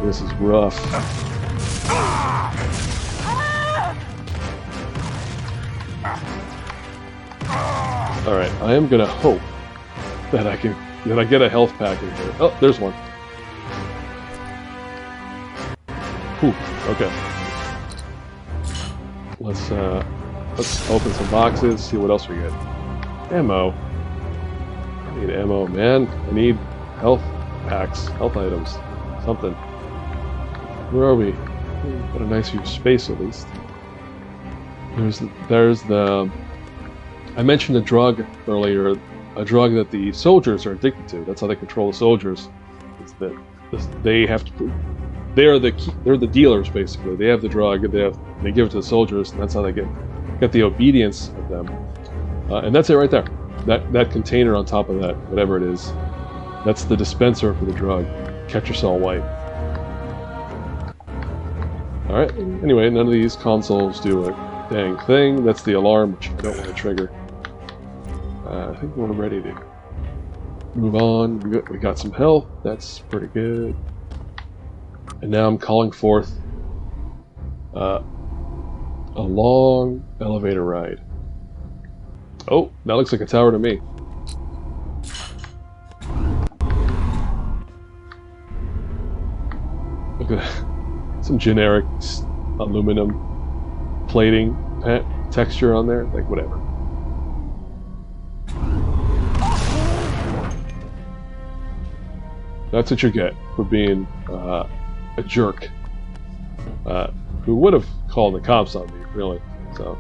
this is rough. Alright, I am gonna hope that I get a health pack in here. Oh, there's one. Whew, okay. Let's open some boxes, see what else we get. Ammo. I need ammo, man. I need health packs, health items, something. Where are we? Got a nice view of space, at least. There's the... I mentioned a drug earlier, a drug that the soldiers are addicted to. That's how they control the soldiers. Is that they have to... They're the dealers, basically. They have the drug, they give it to the soldiers, and that's how they get the obedience of them. And that's it right there. That container on top of that, whatever it is, that's the dispenser for the drug. Catch your cell white. Alright, anyway, none of these consoles do a dang thing. That's the alarm, which I don't want to trigger. I think we're ready to move on. We got some health. That's pretty good. And now I'm calling forth a long elevator ride. Oh, that looks like a tower to me. Look at that. Some generic aluminum plating texture on there. Like, whatever. That's what you get for being a jerk. Who would have called the cops on me, really. So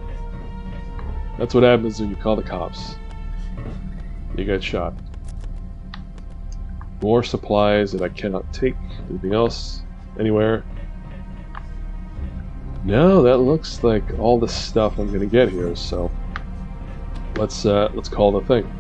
that's what happens when you call the cops. You get shot. More supplies that I cannot take. Anything else? Anywhere? No, that looks like all the stuff I'm gonna get here, so let's call the thing.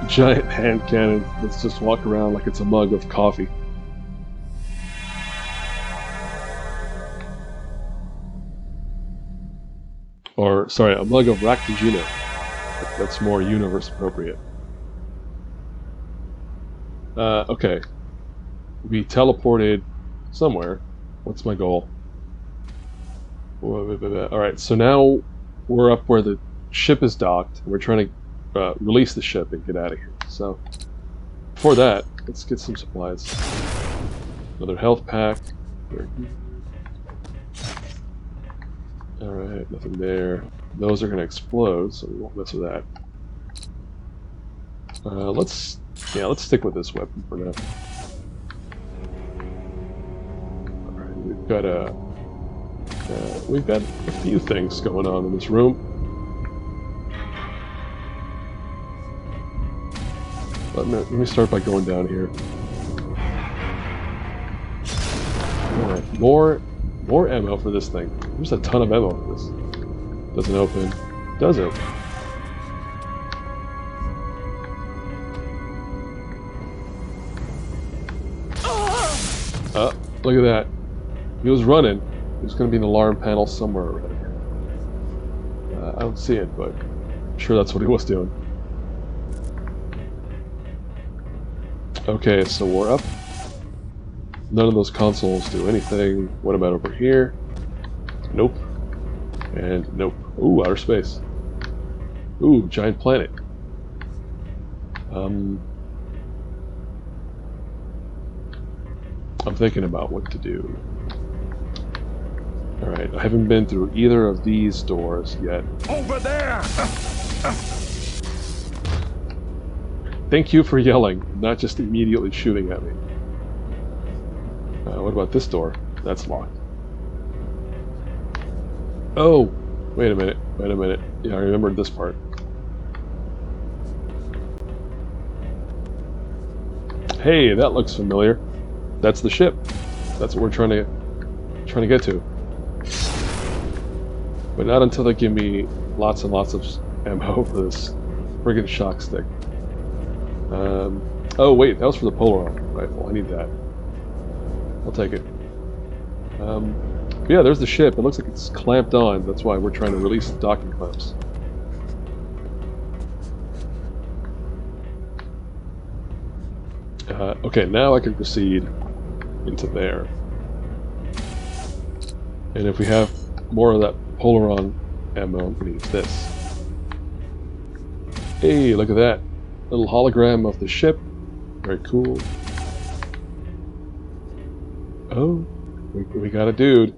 Giant hand cannon. Let's just walk around like it's a mug of coffee. Or, sorry, a mug of Raktajino. That's more universe appropriate. Okay. We teleported somewhere. What's my goal? Alright, so now we're up where the ship is docked. We're trying to release the ship and get out of here. So, before that, let's get some supplies. Another health pack. Alright, nothing there. Those are going to explode, so we won't mess with that. Let's stick with this weapon for now. Alright, we've got a few things going on in this room. Let me start by going down here. Alright, more ammo for this thing. There's a ton of ammo for this. Doesn't open. Does open. Look at that. He was running. There's going to be an alarm panel somewhere around here. I don't see it, but I'm sure that's what he was doing. Okay, so we're up. None of those consoles do anything. What about over here? Nope. And nope. Ooh, outer space. Ooh, giant planet. I'm thinking about what to do. Alright, I haven't been through either of these doors yet. Over there! Thank you for yelling, not just immediately shooting at me. What about this door? That's locked. Oh! Wait a minute. Yeah, I remembered this part. Hey, that looks familiar. That's the ship. That's what we're trying to get to. But not until they give me lots and lots of ammo for this friggin' shock stick. Oh wait, that was for the polar rifle. I need that. I'll take it. Yeah, there's the ship. It looks like it's clamped on. That's why we're trying to release the docking clamps. Okay, now I can proceed into there. And if we have more of that Polaron ammo, I'm going to use this. Hey, look at that. Little hologram of the ship. Very cool. Oh, we got a dude.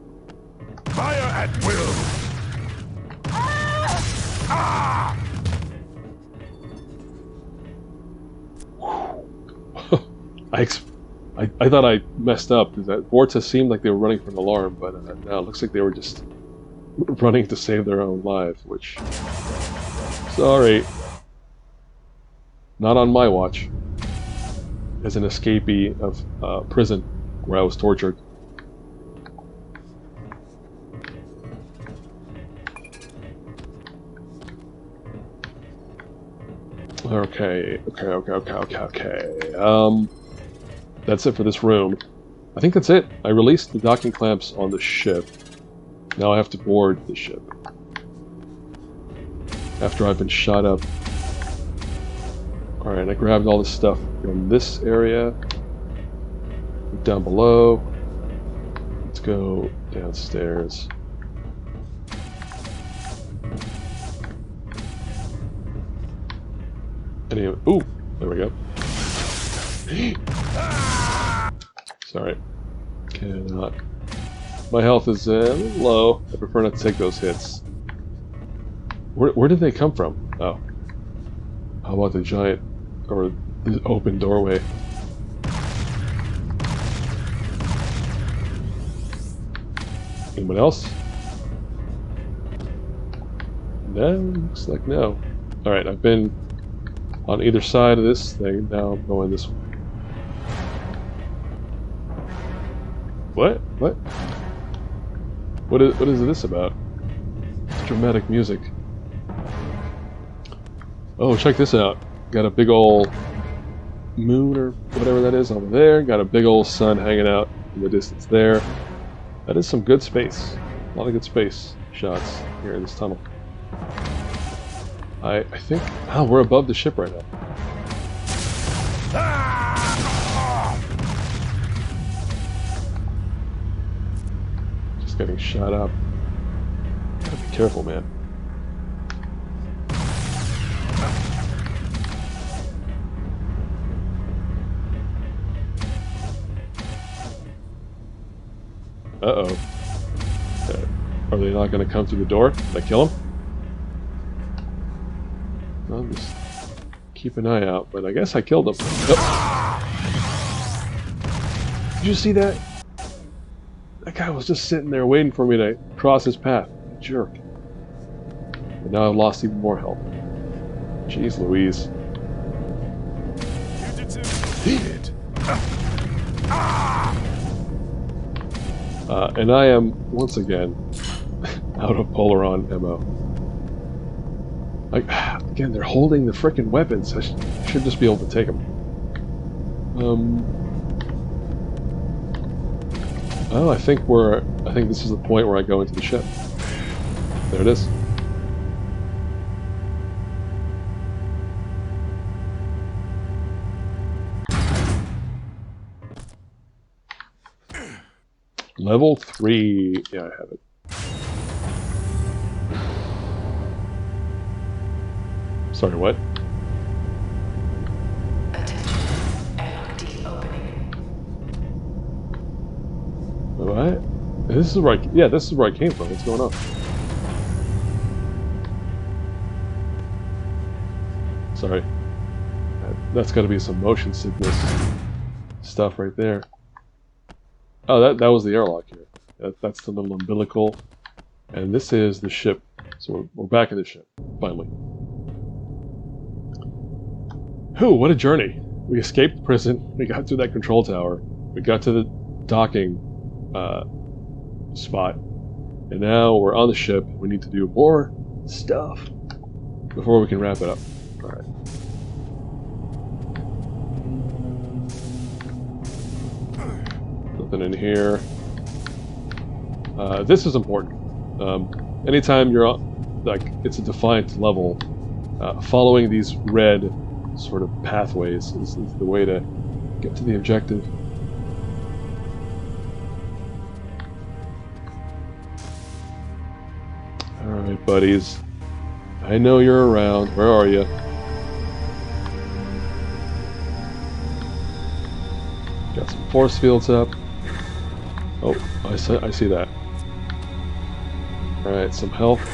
Fire at will! Ah! I thought I messed up because that Vorta seemed like they were running for an alarm, but no, it looks like they were just running to save their own lives, which... Sorry. Not on my watch. As an escapee of prison where I was tortured. Okay. That's it for this room. I think that's it. I released the docking clamps on the ship. Now I have to board the ship. After I've been shot up. Alright, I grabbed all this stuff from this area. Down below. Let's go downstairs. Anyway, ooh, there we go. Sorry. Cannot. My health is a little low. I prefer not to take those hits. Where did they come from? Oh. How about the giant, or the open doorway? Anyone else? No, looks like no. Alright, I've been on either side of this thing. Now I'm going this way. What? What? What is this about? It's dramatic music. Oh, check this out. Got a big ol' moon or whatever that is over there. Got a big ol' sun hanging out in the distance there. That is some good space. A lot of good space shots here in this tunnel. I think... Oh, we're above the ship right now. Just getting shot up. Gotta be careful, man. Uh-oh. Are they not going to come through the door? Did I kill him? I'll just keep an eye out, but I guess I killed him. Oh. Did you see that? That guy was just sitting there waiting for me to cross his path. Jerk. And now I've lost even more health. Jeez Louise. And I am, once again, out of Polaron ammo. Like, again, they're holding the frickin' weapons. I should just be able to take them. Oh, I think this is the point where I go into the ship. There it is. Level 3. Yeah, I have it. Sorry, what? Attention. Airlock D opening. What? This is where this is where I came from. What's going on? Sorry. That's got to be some motion sickness stuff right there. Oh, that was the airlock here. That's the little umbilical. And this is the ship. So we're back in the ship, finally. Whew, what a journey. We escaped the prison. We got through that control tower. We got to the docking spot. And now we're on the ship. We need to do more stuff before we can wrap it up. Alright. Nothing in here. This is important. Anytime you're on, like, it's a defiant level, following these red sort of pathways is the way to get to the objective. Alright, buddies. I know you're around. Where are you? Got some force fields up. Oh, I see that. Alright, some health.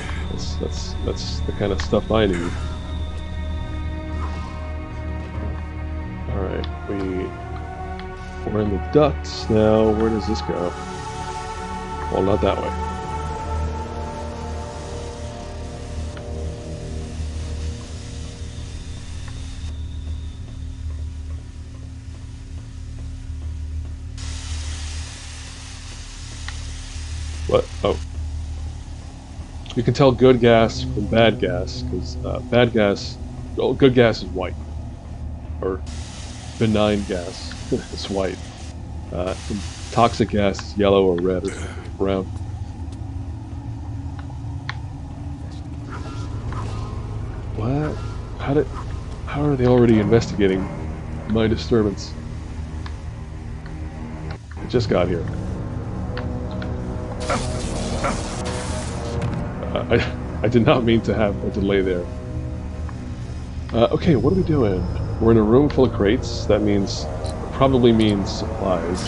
That's the kind of stuff I need. Alright, we're in the ducts now. Where does this go? Well, not that way. What? Oh. You can tell good gas from bad gas, because bad gas, well, good gas is white. Or benign gas is white. And toxic gas is yellow or red or brown. What? How are they already investigating my disturbance? I just got here. I did not mean to have a delay there. Okay, what are we doing? We're in a room full of crates. That means, probably means supplies.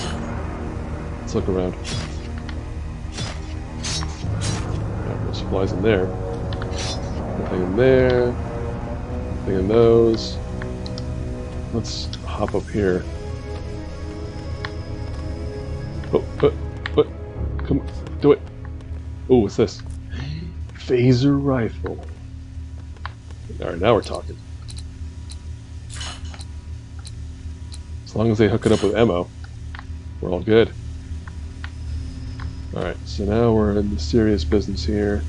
Let's look around. No supplies in there. Nothing in there. Nothing in those. Let's hop up here. Oh, come on, do it. Oh, what's this? Phaser rifle. Alright, now we're talking. As long as they hook it up with ammo, we're all good. Alright, so now we're in the serious business here.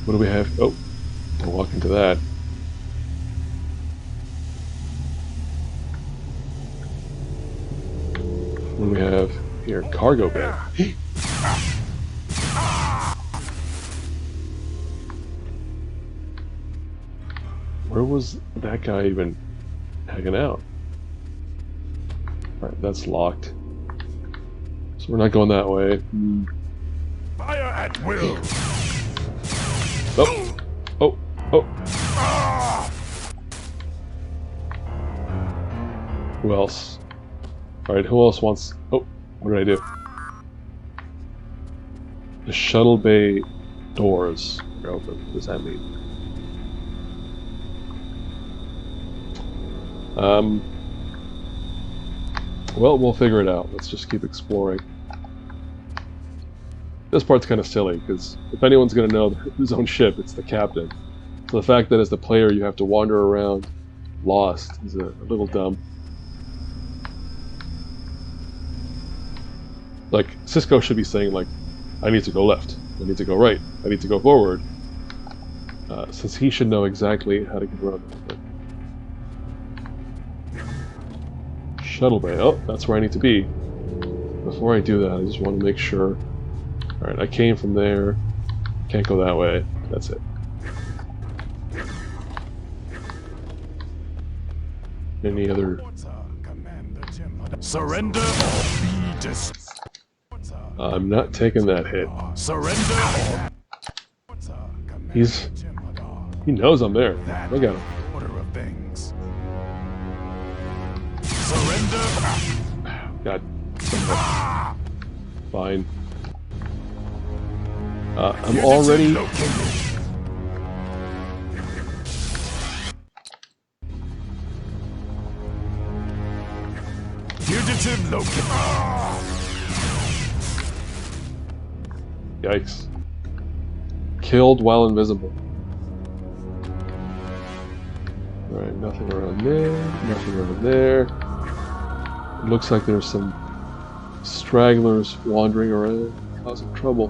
What do we have? Oh, we'll walk into that. What do we have here? Cargo bay. Where was that guy even hanging out? Alright, that's locked. So we're not going that way. Fire at will. Oh! Oh! Oh! Who else? Alright, who else wants... Oh, what did I do? The shuttle bay doors are open. What does that mean? Well, we'll figure it out. Let's just keep exploring. This part's kind of silly, because if anyone's going to know his own ship, it's the captain. So the fact that as the player you have to wander around lost is a little dumb. Like, Sisko should be saying, like, I need to go left, I need to go right, I need to go forward. Since he should know exactly how to get around that. Shuttle bay. Oh, that's where I need to be. Before I do that, I just want to make sure. Alright, I came from there. Can't go that way. That's it. Any other... Surrender or be destroyed. I'm not taking that hit. Surrender. He knows I'm there. Look at him. Order of things. Surrender. God. Fine. I'm already... Fugitive located. Yikes. Killed while invisible. Alright, nothing around there, nothing around there. It looks like there's some stragglers wandering around, causing trouble.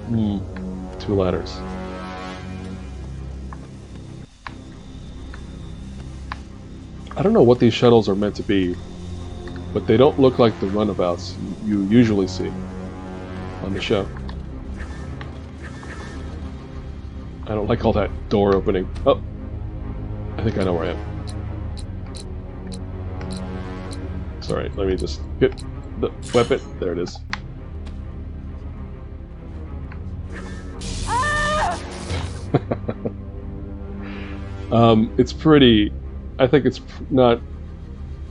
2 ladders. I don't know what these shuttles are meant to be, but they don't look like the runabouts you usually see on the show. I don't like all that door opening. Oh, I think I know where I am. Sorry, let me just get the weapon. There it is. It's pretty. I think it's not,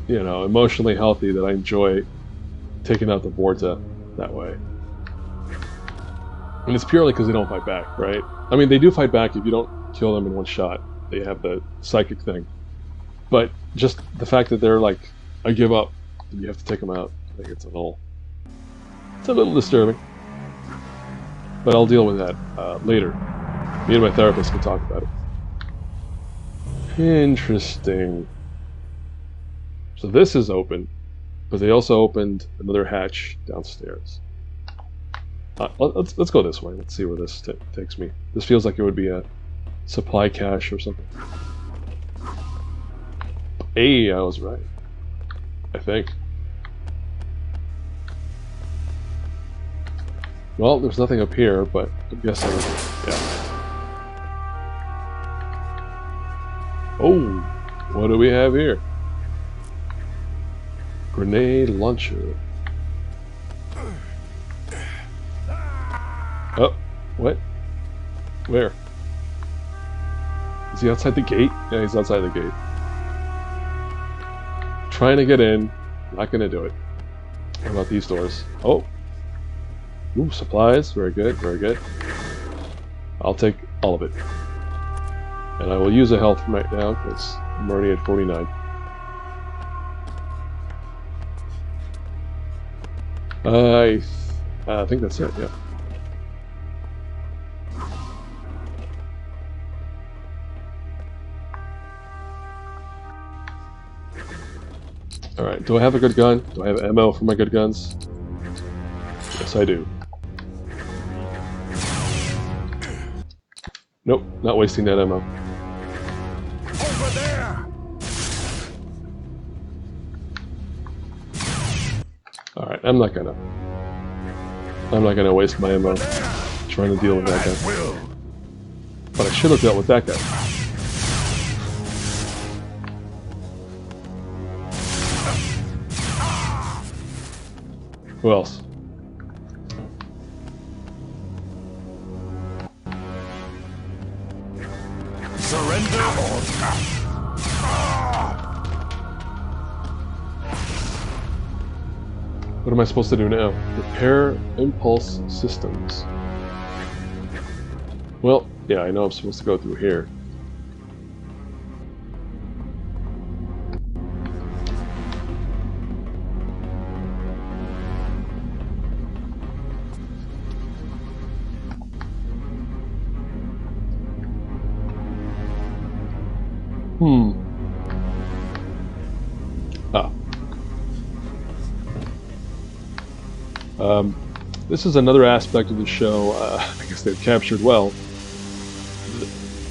you know, emotionally healthy that I enjoy taking out the Vorta that way. And it's purely because they don't fight back, right? I mean, they do fight back if you don't kill them in one shot. They have the psychic thing. But just the fact that they're like, I give up, and you have to take them out, I think it's a little disturbing. But I'll deal with that later. Me and my therapist can talk about it. Interesting. So this is open, but they also opened another hatch downstairs. Let's go this way. Let's see where this takes me. This feels like it would be a supply cache or something. Hey, I was right. I think. Well, there's nothing up here, but I'm guessing, yeah. Oh, what do we have here? Grenade launcher. Oh, what? Where? Is he outside the gate? Yeah, he's outside the gate. Trying to get in. Not gonna do it. What about these doors? Oh. Ooh, supplies. Very good, very good. I'll take all of it. And I will use a health right now, because I'm already at 49. I think that's it, yeah. Alright, do I have a good gun? Do I have ammo for my good guns? Yes, I do. Nope, not wasting that ammo. Over there! Alright, I'm not gonna waste my ammo trying to deal with that guy. But I should have dealt with that guy. Who else? Surrender or What am I supposed to do now? Repair impulse systems. Well, yeah, I know I'm supposed to go through here. This is another aspect of the show I guess they've captured well.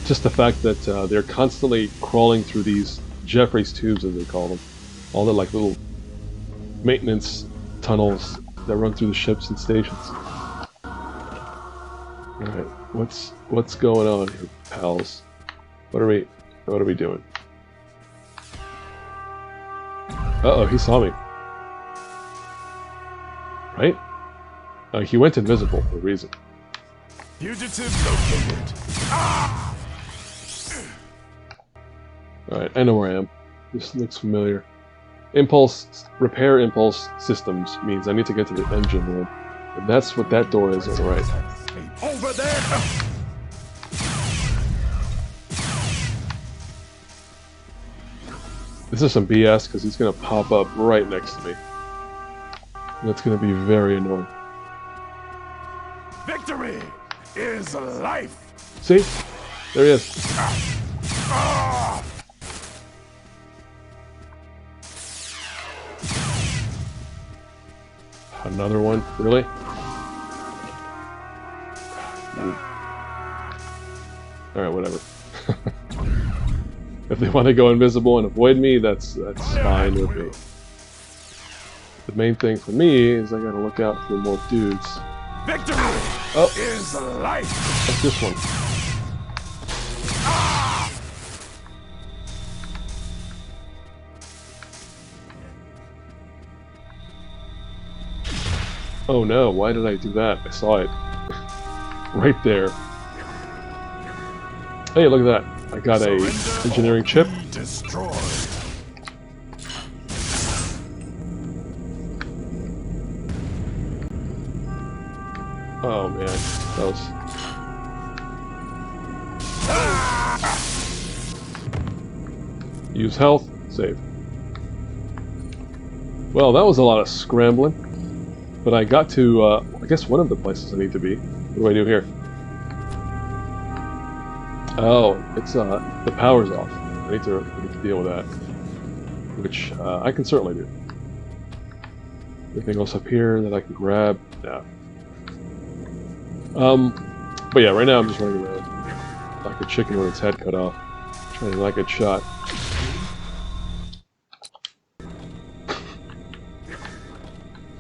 Just the fact that they're constantly crawling through these Jeffrey's tubes, as they call them. All the like little maintenance tunnels that run through the ships and stations. Alright, what's going on here, pals? What are we doing? Uh-oh, he saw me. Right? He went invisible for a reason. fugitive located. Ah! Alright, I know where I am. This looks familiar. Repair impulse systems means I need to get to the engine room. And that's what that door is on the right. Over there! This is some BS because he's going to pop up right next to me. And that's going to be very annoying. Victory is life! See? There he is. Another one? Really? Alright, whatever. If they want to go invisible and avoid me, that's fine with me. The main thing for me is I gotta look out for more dudes. Victory is life! What's this one? Oh no, why did I do that? I saw it. Right there. Hey, look at that. I got a engineering chip. Destroy. Oh man, that was... Use health, save. Well, that was a lot of scrambling. But I got to, I guess one of the places I need to be. What do I do here? Oh, it's, the power's off. I need to deal with that. Which, I can certainly do. Anything else up here that I can grab? No. But yeah, right now I'm just running around like a chicken with its head cut off. Trying to not get shot.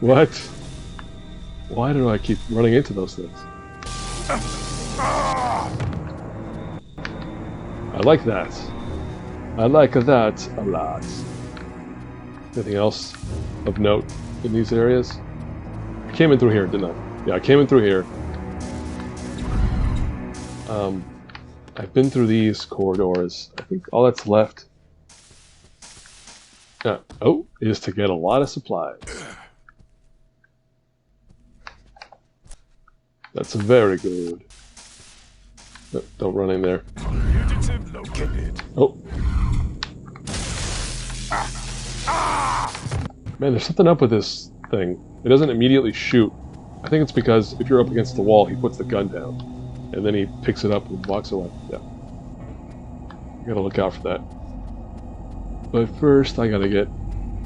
What? Why do I keep running into those things? I like that. I like that a lot. Anything else of note in these areas? I came in through here, didn't I? Yeah, I came in through here. I've been through these corridors. I think all that's left is to get a lot of supplies. That's very good. No, don't run in there. Fugitive located. Oh. Man, there's something up with this thing. It doesn't immediately shoot. I think it's because if you're up against the wall, he puts the gun down. And then he picks it up and walks away. Yeah. You gotta look out for that. But first, I gotta get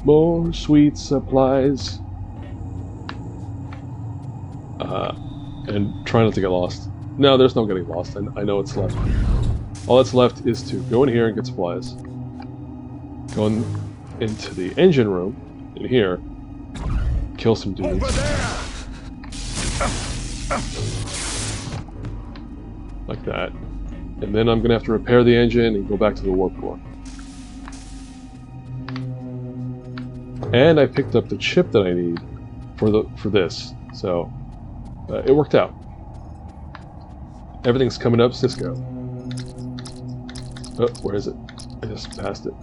more sweet supplies. And try not to get lost. No, there's no getting lost. I know what's left. All that's left is to go in here and get supplies. Go into the engine room, in here. Kill some dudes. Like that. And then I'm gonna have to repair the engine and go back to the warp core. And I picked up the chip that I need for this. So it worked out. Everything's coming up, Sisko. Oh, where is it? I just passed it.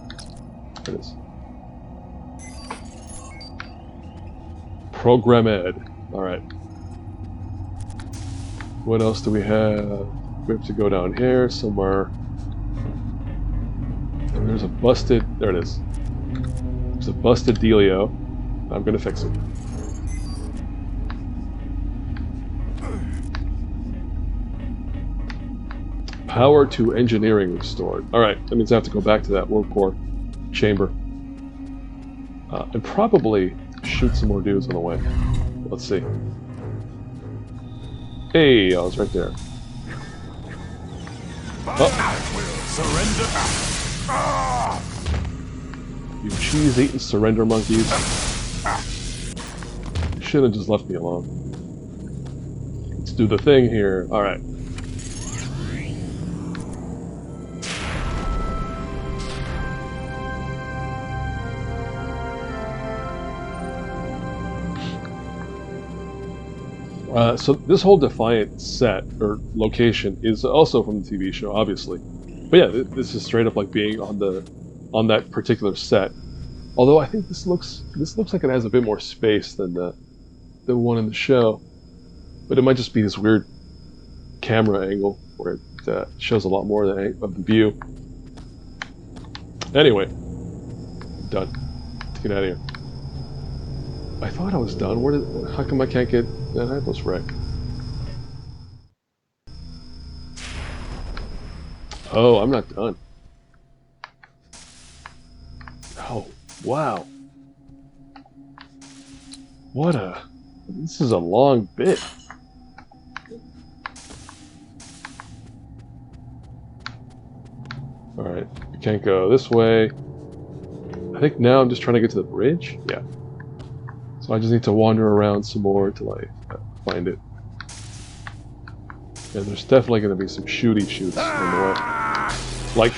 There it is. Programmed. Alright. What else do we have? We have to go down here somewhere. And there's a busted... There it is. There's a busted dealio. I'm gonna fix it. Power to engineering restored. Alright, that means I have to go back to that warp core chamber. And probably shoot some more dudes on the way. Let's see. Hey, I was right there. Oh. You cheese-eating surrender monkeys. You should have just left me alone. Let's do the thing here. Alright. So this whole Defiant set, or location, is also from the TV show, obviously. But yeah, this is straight up like being on that particular set. Although I think this looks like it has a bit more space than the one in the show. But it might just be this weird camera angle where it shows a lot more of the view. Anyway, done. Let's get out of here. I thought I was done. How come I can't get that Atlas wreck? Oh, I'm not done. Oh, wow. This is a long bit. Alright, we can't go this way. I think now I'm just trying to get to the bridge? Yeah. So I just need to wander around some more till I find it. And there's definitely going to be some shoots on the way. Like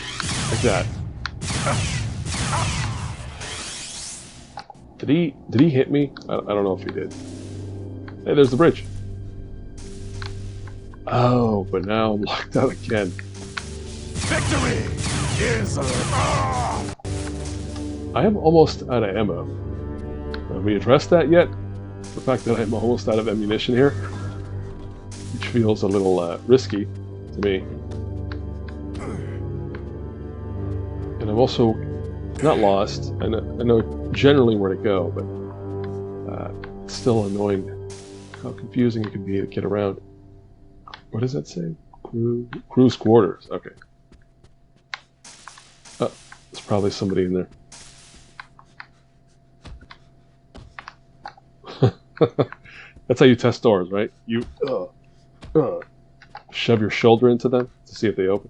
that. Did he hit me? I don't know if he did. Hey, there's the bridge. Oh, but now I'm locked out again. Victory is... I am almost out of ammo. Have we addressed that yet? The fact that I'm almost out of ammunition here? Which feels a little risky to me. And I'm also not lost. I know generally where to go, but it's still annoying how confusing it can be to get around. What does that say? Crew's quarters. Okay. Oh, there's probably somebody in there. That's how you test doors, right? You shove your shoulder into them to see if they open.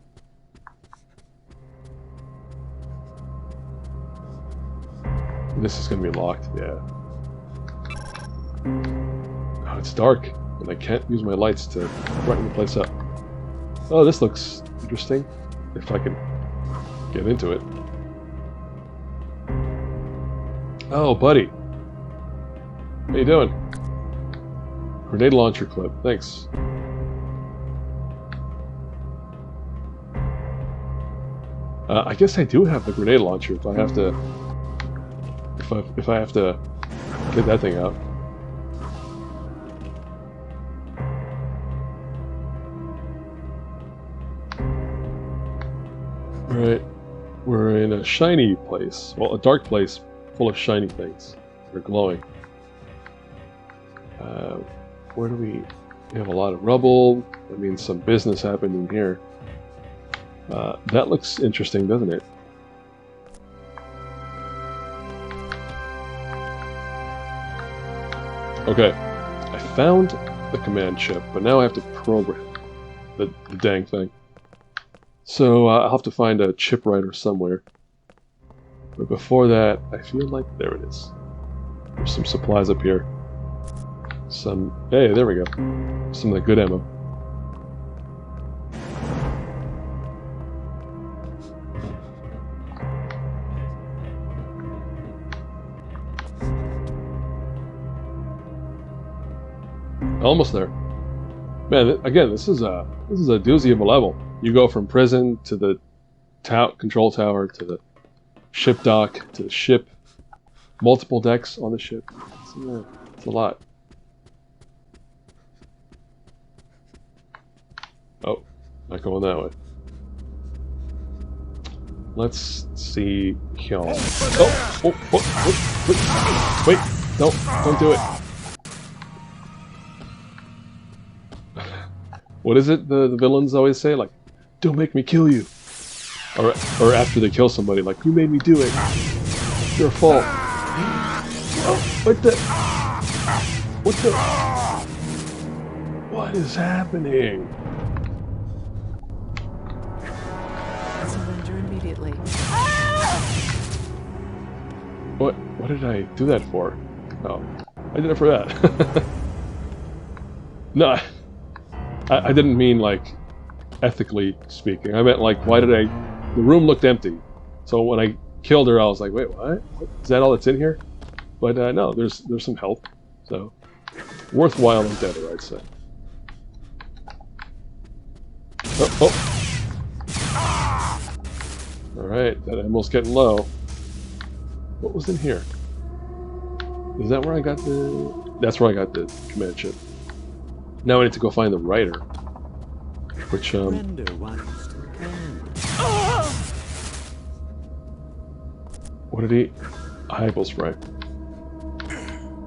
This is going to be locked, yeah. Oh, it's dark, and I can't use my lights to brighten the place up. Oh, this looks interesting, if I can get into it. Oh, buddy. How you doing? Grenade launcher clip, thanks. I guess I do have the grenade launcher if I have to... If I have to get that thing out. Alright, we're in a shiny place. Well, a dark place full of shiny things. They're glowing. Where do we have a lot of rubble? That means some business happened in here. That looks interesting, doesn't it? Okay, I found the command chip, but now I have to program the dang thing. So I'll have to find a chip writer somewhere. But before that, I feel like there it is. There's some supplies up here. Hey, there we go. Some of the good ammo. Almost there. Man, again, this is a doozy of a level. You go from prison to the control tower to the ship dock to the ship. Multiple decks on the ship. It's a lot. Oh, not going that way. Let's see here. Oh, wait, no, don't do it. What is it the villains always say? Like, don't make me kill you. Or after they kill somebody, like, you made me do it. It's your fault. Oh, what the? What is happening? Surrender immediately. What did I do that for? Oh, I did it for that. No, I didn't mean like ethically speaking. I meant like, why did the room looked empty. So when I killed her, I was like, wait, what? Is that all that's in here? But no, there's some health. So worthwhile endeavor, I'd say. Oh. Alright, that ammo's getting low. What was in here? Is that where I got the... That's where I got the command chip. Now I need to go find the writer. Which, what did he... Eyeball spray.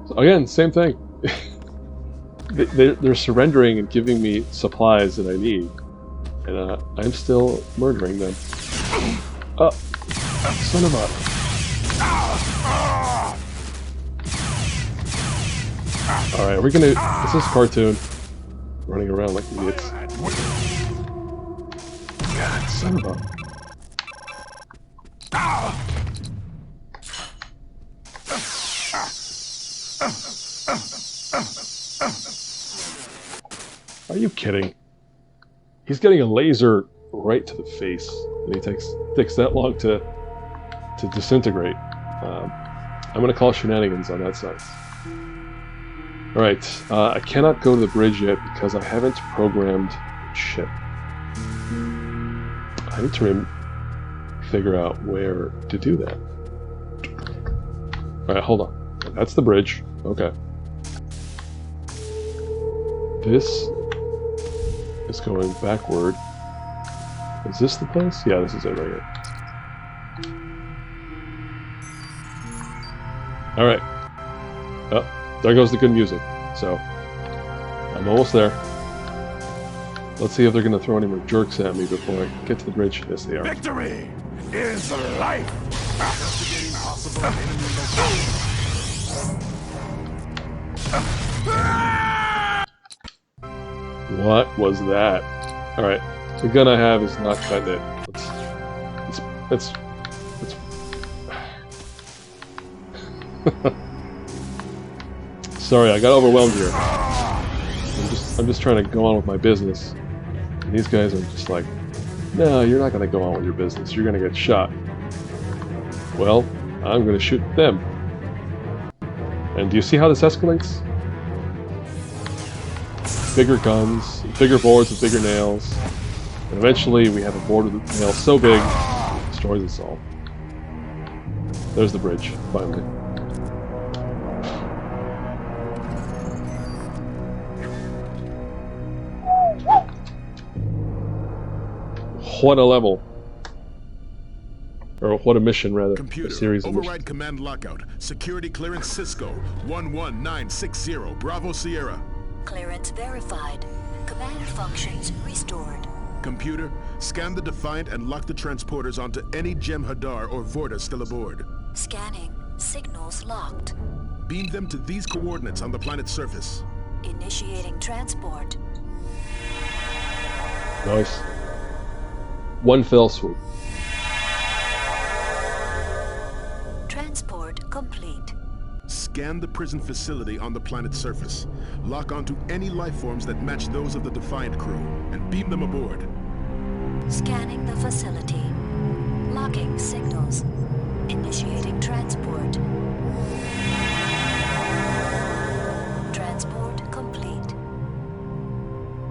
So again, same thing. They're surrendering and giving me supplies that I need. And I'm still murdering them. Oh, son of a... Alright, we're gonna... This is cartoon. Running around like idiots. God, son of a... Are you kidding? He's getting a laser right to the face, and he takes that long to disintegrate. I'm gonna call shenanigans on that side. Alright, I cannot go to the bridge yet because I haven't programmed the ship. I need to figure out where to do that. Alright, hold on. That's the bridge. Okay. This is going backward. Is this the place? Yeah, this is it right here. Alright. Oh, there goes the good music. So, I'm almost there. Let's see if they're going to throw any more jerks at me before I get to the bridge. Yes, they are. Victory is life! Investigating possible enemy location. What was that? Alright, the gun I have is not cutting it. Let's Sorry, I got overwhelmed here. I'm just trying to go on with my business. And these guys are just like, no, you're not going to go on with your business. You're going to get shot. Well, I'm going to shoot them. And do you see how this escalates? Bigger guns, bigger boards with bigger nails. And eventually we have a board with nails so big, it destroys us all. There's the bridge, finally. What a level. Or what a mission, rather. Computer, a series of override missions. command lockout. Security clearance Sisko 11960 Bravo Sierra. Clearance verified. Command functions restored. Computer, scan the Defiant and lock the transporters onto any Jem'Hadar or Vorta still aboard. Scanning. Signals locked. Beam them to these coordinates on the planet's surface. Initiating transport. Nice. One fell swoop. Transport complete. Scan the prison facility on the planet's surface. Lock onto any life forms that match those of the Defiant crew, and beam them aboard. Scanning the facility. Locking signals. Initiating transport. Transport complete.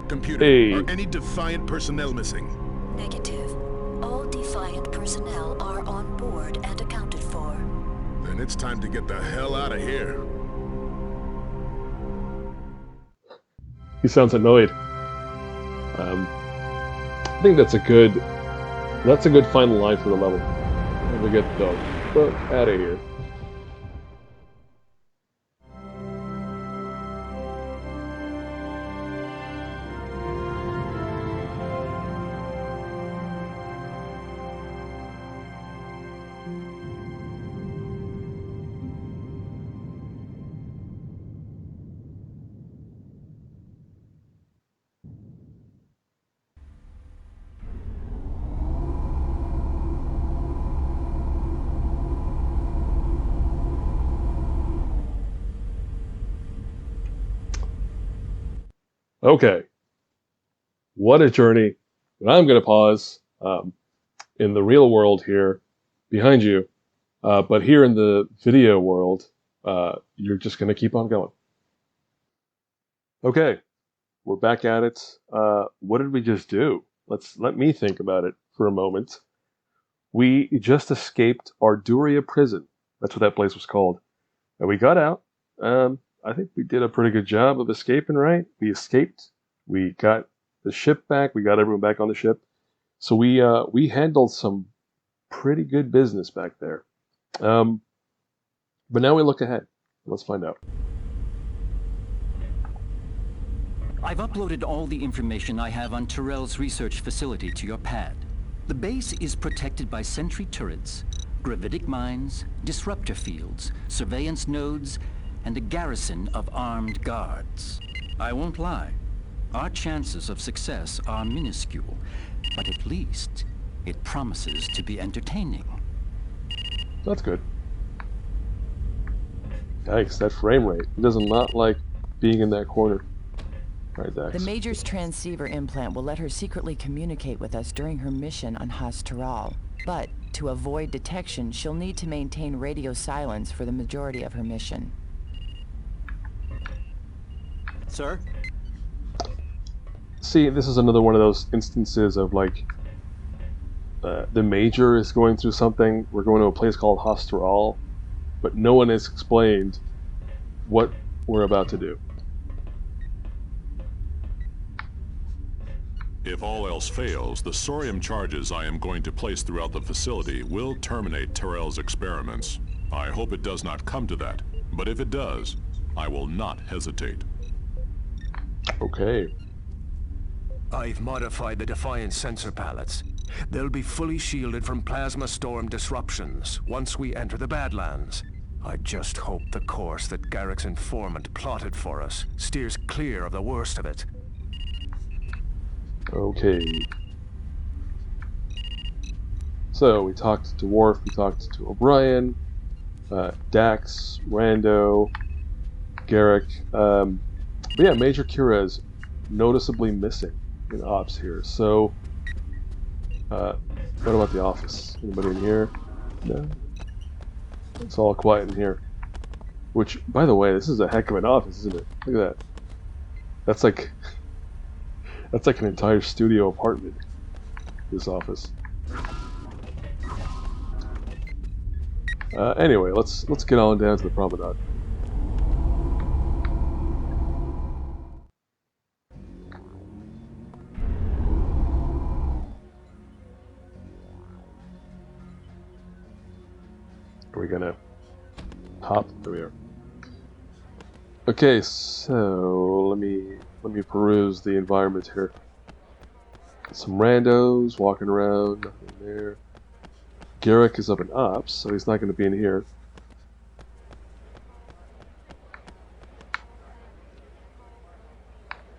Computer, hey. Are any Defiant personnel missing? Negative. All Defiant personnel are on board and accounted for. Then it's time to get the hell out of here. He sounds annoyed. I think that's a good final line for the level. And we get the fuck out of here. Okay, what a journey. And I'm going to pause in the real world here behind you, but here in the video world, you're just going to keep on going. Okay, we're back at it. What did we just do? Let me think about it for a moment. We just escaped Arduria Prison. That's what that place was called. And we got out. I think we did a pretty good job of escaping, right? We escaped. We got the ship back. We got everyone back on the ship. So we handled some pretty good business back there. But now we look ahead. Let's find out. I've uploaded all the information I have on Tyrell's research facility to your pad. The base is protected by sentry turrets, gravitic mines, disruptor fields, surveillance nodes, and a garrison of armed guards. I won't lie, our chances of success are minuscule, but at least it promises to be entertaining. That's good. Yikes, that frame rate. It does not like being in that corner. Right, Dax. The Major's transceiver implant will let her secretly communicate with us during her mission on Hass'terral. But to avoid detection, she'll need to maintain radio silence for the majority of her mission. Sir? See, this is another one of those instances of, like, the Major is going through something. We're going to a place called Hass'terral, but no one has explained what we're about to do. If all else fails, the sorium charges I am going to place throughout the facility will terminate Terrell's experiments. I hope it does not come to that, but if it does, I will not hesitate. Okay. I've modified the Defiant sensor pallets. They'll be fully shielded from plasma storm disruptions once we enter the Badlands. I just hope the course that Garrick's informant plotted for us steers clear of the worst of it. Okay. So we talked to Worf, we talked to O'Brien, Dax, Rando, Garrick. But yeah, Major Kira is noticeably missing in ops here. So, what about the office? Anybody in here? No? It's all quiet in here. Which, by the way, this is a heck of an office, isn't it? Look at that. That's like an entire studio apartment, this office. Anyway, let's get on down to the promenade. Are we gonna hop? There we are. Okay, so let me peruse the environment here. Some randos walking around, nothing there. Garrick is up in ops, so he's not going to be in here.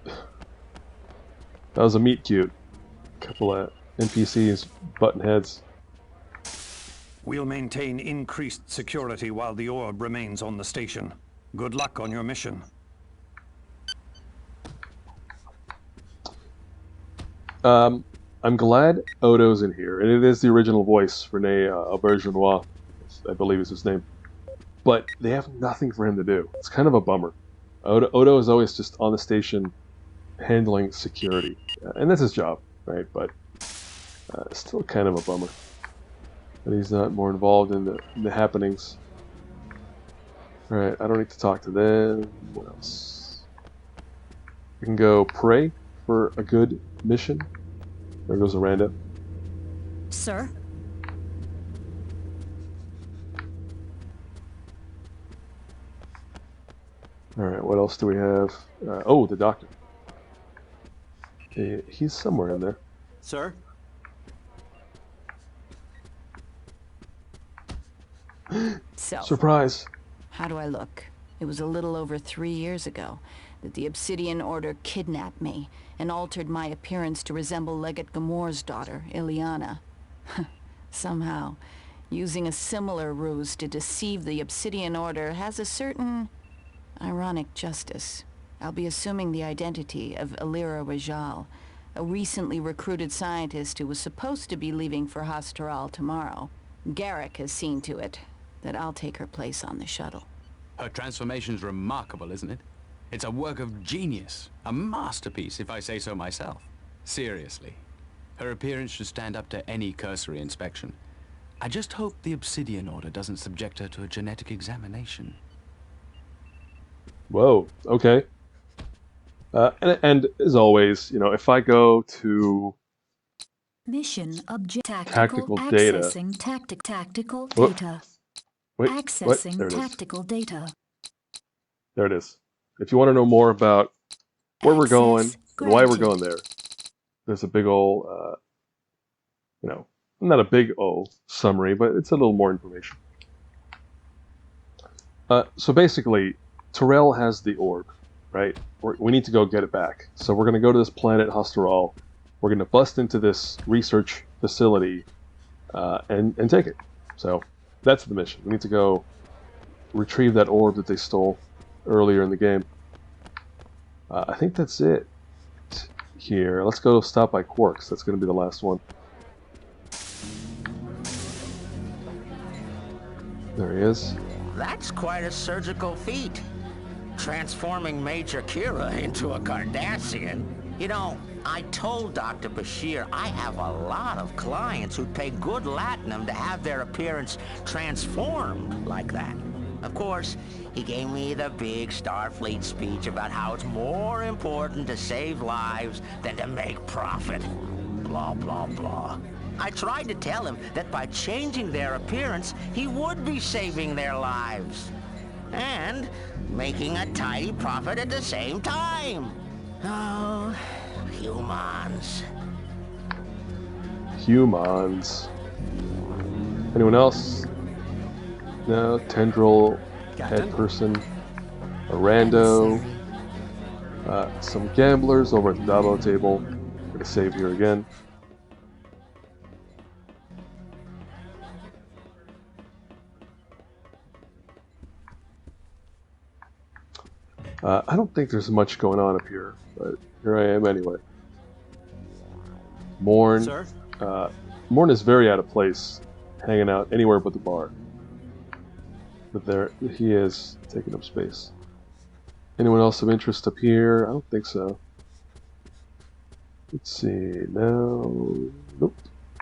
That was a meet cute. Couple of NPCs button heads. We'll maintain increased security while the orb remains on the station. Good luck on your mission. I'm glad Odo's in here, and it is the original voice, Rene Auberjonois, I believe is his name. But they have nothing for him to do. It's kind of a bummer. Odo is always just on the station handling security, and that's his job, right? But still kind of a bummer that he's not more involved in the happenings. All right, I don't need to talk to them. What else? We can go pray for a good mission. There goes Aranda. Sir? Alright, what else do we have? Oh, the doctor. He's somewhere in there. Sir? So, surprise! How do I look? It was a little over 3 years ago that the Obsidian Order kidnapped me and altered my appearance to resemble Legate Gamore's daughter, Ileana. Somehow, using a similar ruse to deceive the Obsidian Order has a certain ironic justice. I'll be assuming the identity of Alira Rajal, a recently recruited scientist who was supposed to be leaving for Hass'terral tomorrow. Garrick has seen to it that I'll take her place on the shuttle. Her transformation's remarkable, isn't it? It's a work of genius. A masterpiece, if I say so myself. Seriously. Her appearance should stand up to any cursory inspection. I just hope the Obsidian Order doesn't subject her to a genetic examination. Whoa, okay. And as always, you know, if I go to Mission object tactical data. Accessing tactical Whoop. data. Wait, Accessing what? There it is. tactical data. There it is. If you want to know more about where we're going and why we're going there, there's a big old, you know, not a big O summary, but it's a little more information. So basically, Terrell has the orb, right? We need to go get it back. So we're going to go to this planet, Hass'terral. We're going to bust into this research facility and take it. So that's the mission. We need to go retrieve that orb that they stole earlier in the game. I think that's it here. Let's go stop by Quark's. That's going to be the last one. There he is. That's quite a surgical feat. transforming Major Kira into a Cardassian. You know, I told Dr. Bashir I have a lot of clients who'd pay good latinum to have their appearance transformed like that. Of course, he gave me the big Starfleet speech about how it's more important to save lives than to make profit. Blah, blah, blah. I tried to tell him that by changing their appearance, he would be saving their lives. And making a tidy profit at the same time. Oh, humans. Humans. Anyone else? No, tendril, head person, a rando, some gamblers over at the Dabo table. I'm gonna save here again. I don't think there's much going on up here, but here I am anyway. Morn. Sir? Morn is very out of place, hanging out anywhere but the bar. But there he is, taking up space. Anyone else of interest up here? I don't think so. Let's see. No. Nope.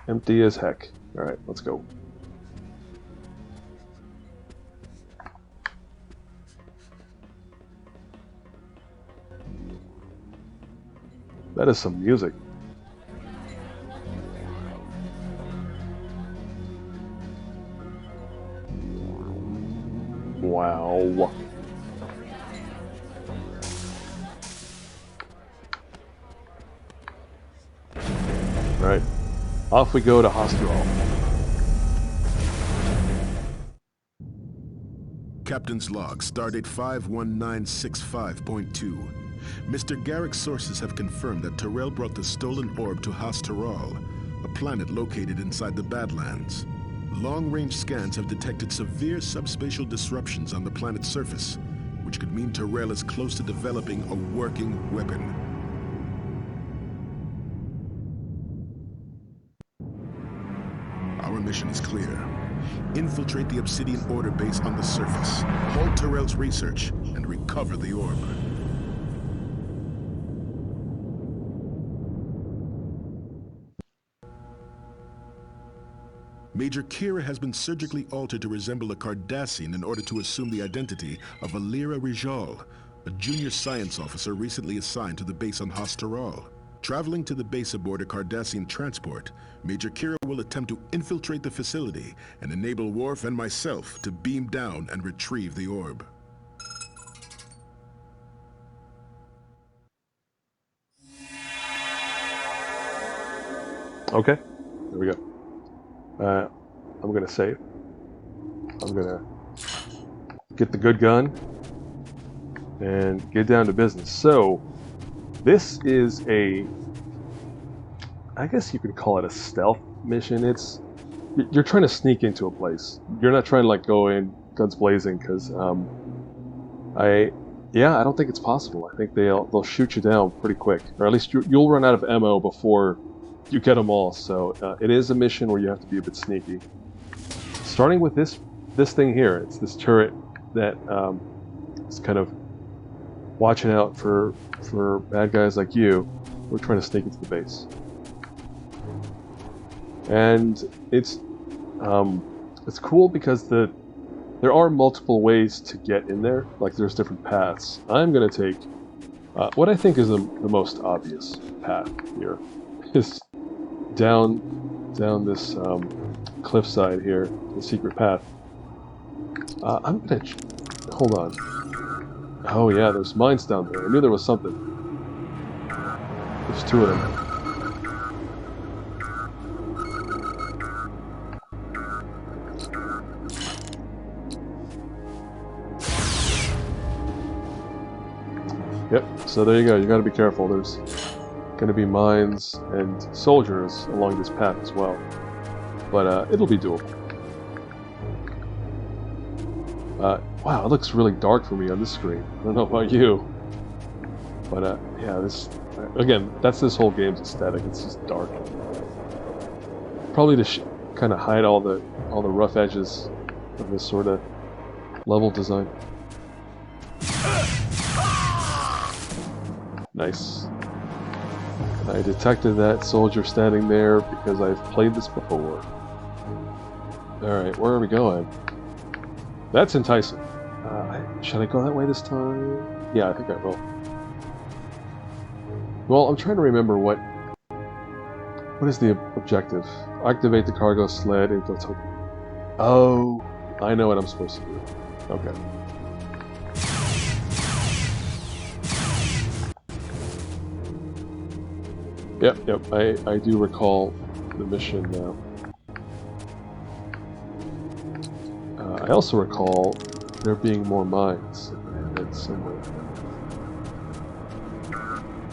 Empty as heck. Alright, let's go. That is some music. Wow. Right. Off we go to Hass'terral. Captain's log, stardate 51965.2. Mr. Garrick's sources have confirmed that Tyrell brought the stolen orb to Hass'terral, a planet located inside the Badlands. Long-range scans have detected severe subspatial disruptions on the planet's surface, which could mean Tyrell is close to developing a working weapon. Our mission is clear. Infiltrate the Obsidian Order base on the surface, halt Tyrell's research, and recover the orb. Major Kira has been surgically altered to resemble a Cardassian in order to assume the identity of Alira Rijal, a junior science officer recently assigned to the base on Hass'terral. Traveling to the base aboard a Cardassian transport, Major Kira will attempt to infiltrate the facility and enable Worf and myself to beam down and retrieve the orb. Okay, there we go. I'm gonna save. I'm gonna get the good gun and get down to business. So, this is a, I guess you could call it a stealth mission. You're trying to sneak into a place. You're not trying to like go in guns blazing, because I don't think it's possible. I think they'll shoot you down pretty quick, or at least you'll run out of ammo before you get them all. So it is a mission where you have to be a bit sneaky. Starting with this thing here, it's this turret that is kind of watching out for bad guys like you who are trying to sneak into the base. And it's cool because there are multiple ways to get in there. Like, there's different paths. I'm going to take what I think is the most obvious path here. Is down this cliffside here, the secret path. I'm gonna hold on. Oh yeah, there's mines down there. I knew there was something. There's two of them. Yep. So there you go. You got to be careful. There's going to be mines and soldiers along this path as well, but it'll be doable. Wow, it looks really dark for me on this screen. I don't know about you, but yeah, this again, that's this whole game's aesthetic. It's just dark, probably to kind of hide all the rough edges of this sort of level design. Nice. I detected that soldier standing there because I've played this before. Alright, where are we going? That's enticing. Should I go that way this time? Yeah, I think I will. Well, I'm trying to remember what is the objective. Activate the cargo sled. Oh, I know what I'm supposed to do. Okay. Yep, I do recall the mission now. I also recall there being more mines somewhere.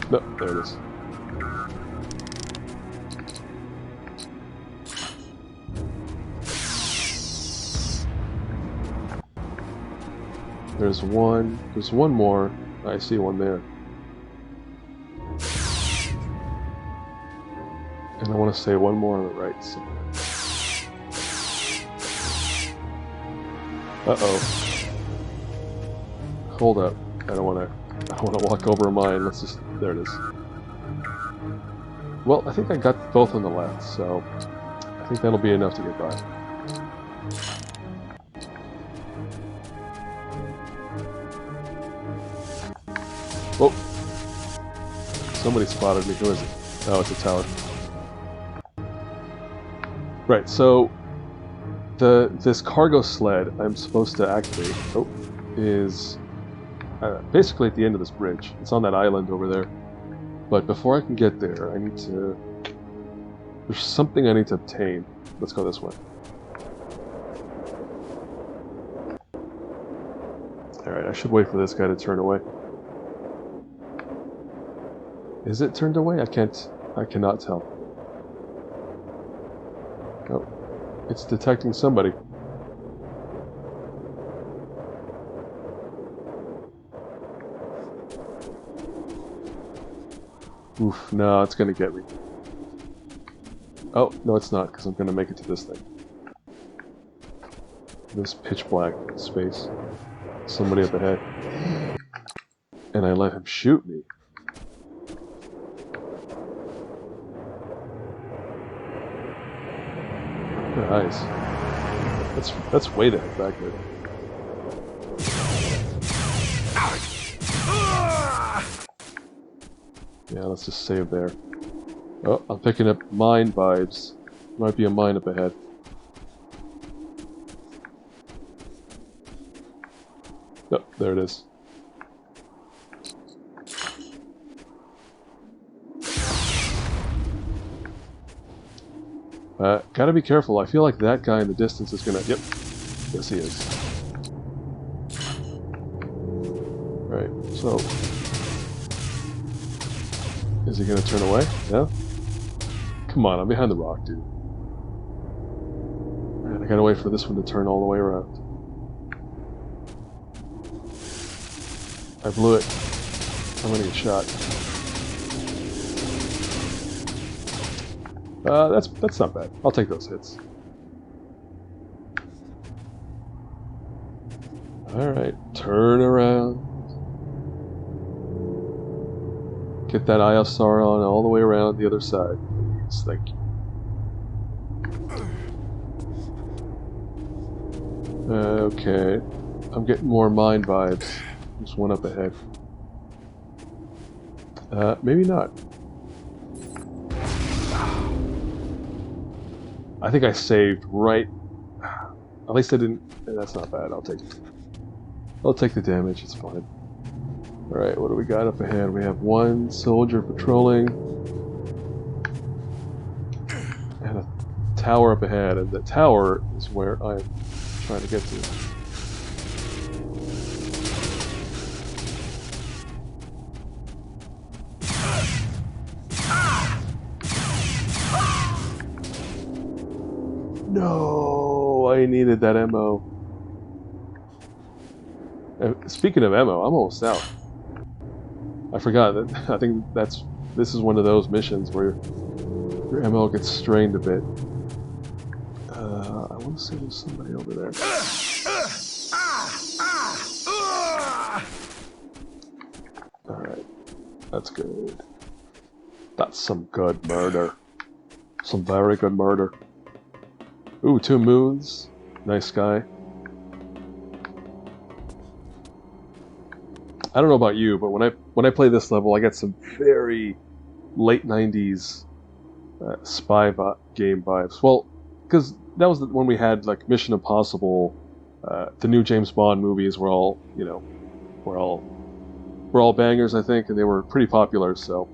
No, there it is. There's one more. I see one there. And I want to say one more on the right somewhere. Uh-oh. Hold up. I don't want to walk over a mine. Let's just... There it is. Well, I think I got both on the left, so I think that'll be enough to get by. Whoa! Somebody spotted me. Who is it? Oh, it's a tower. Right, so this cargo sled I'm supposed to activate is basically at the end of this bridge. It's on that island over there. But before I can get there, I need to... There's something I need to obtain. Let's go this way. Alright, I should wait for this guy to turn away. Is it turned away? I cannot tell. Oh, it's detecting somebody. Oof, no, it's gonna get me. Oh, no it's not, because I'm gonna make it to this thing. This pitch black space. Somebody up ahead. And I let him shoot me. Good eyes. That's way the heck back there. Yeah, let's just save there. Oh, I'm picking up mine vibes. Might be a mine up ahead. Oh, there it is. Gotta be careful. I feel like that guy in the distance is gonna... Yep. Yes, he is. Right, so... Is he gonna turn away? Yeah? Come on, I'm behind the rock, dude. Alright, I gotta wait for this one to turn all the way around. I blew it. I'm gonna get shot. That's not bad. I'll take those hits. Alright, turn around. Get that ISR on all the way around the other side. Please, thank you. Okay. I'm getting more mine vibes. There's one up ahead. Maybe not. I think I saved right... At least I didn't... That's not bad. I'll take the damage. It's fine. Alright, what do we got up ahead? We have one soldier patrolling. And a tower up ahead. And the tower is where I'm trying to get to. No, I needed that ammo. Speaking of ammo, I'm almost out. I forgot that. I think this is one of those missions where your ammo gets strained a bit. I want to say there's somebody over there. All right. That's good. That's some good murder. Some very good murder. Ooh, 2 moons. Nice sky. I don't know about you, but when I play this level, I get some very late 90s spy game vibes. Well, because that was when we had like Mission Impossible, the new James Bond movies were all, you know, were all bangers, I think, and they were pretty popular. So,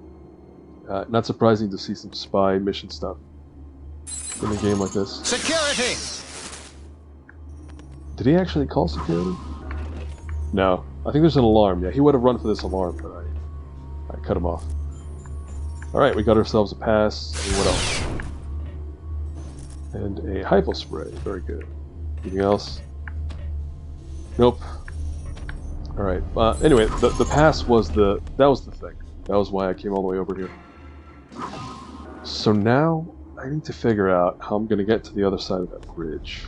not surprising to see some spy mission stuff in a game like this. Security! Did he actually call security? No. I think there's an alarm. Yeah, he would have run for this alarm, but I cut him off. Alright, we got ourselves a pass. And what else? And a hypo spray. Very good. Anything else? Nope. Alright. Anyway, the pass was that was the thing. That was why I came all the way over here. So now I need to figure out how I'm going to get to the other side of that bridge.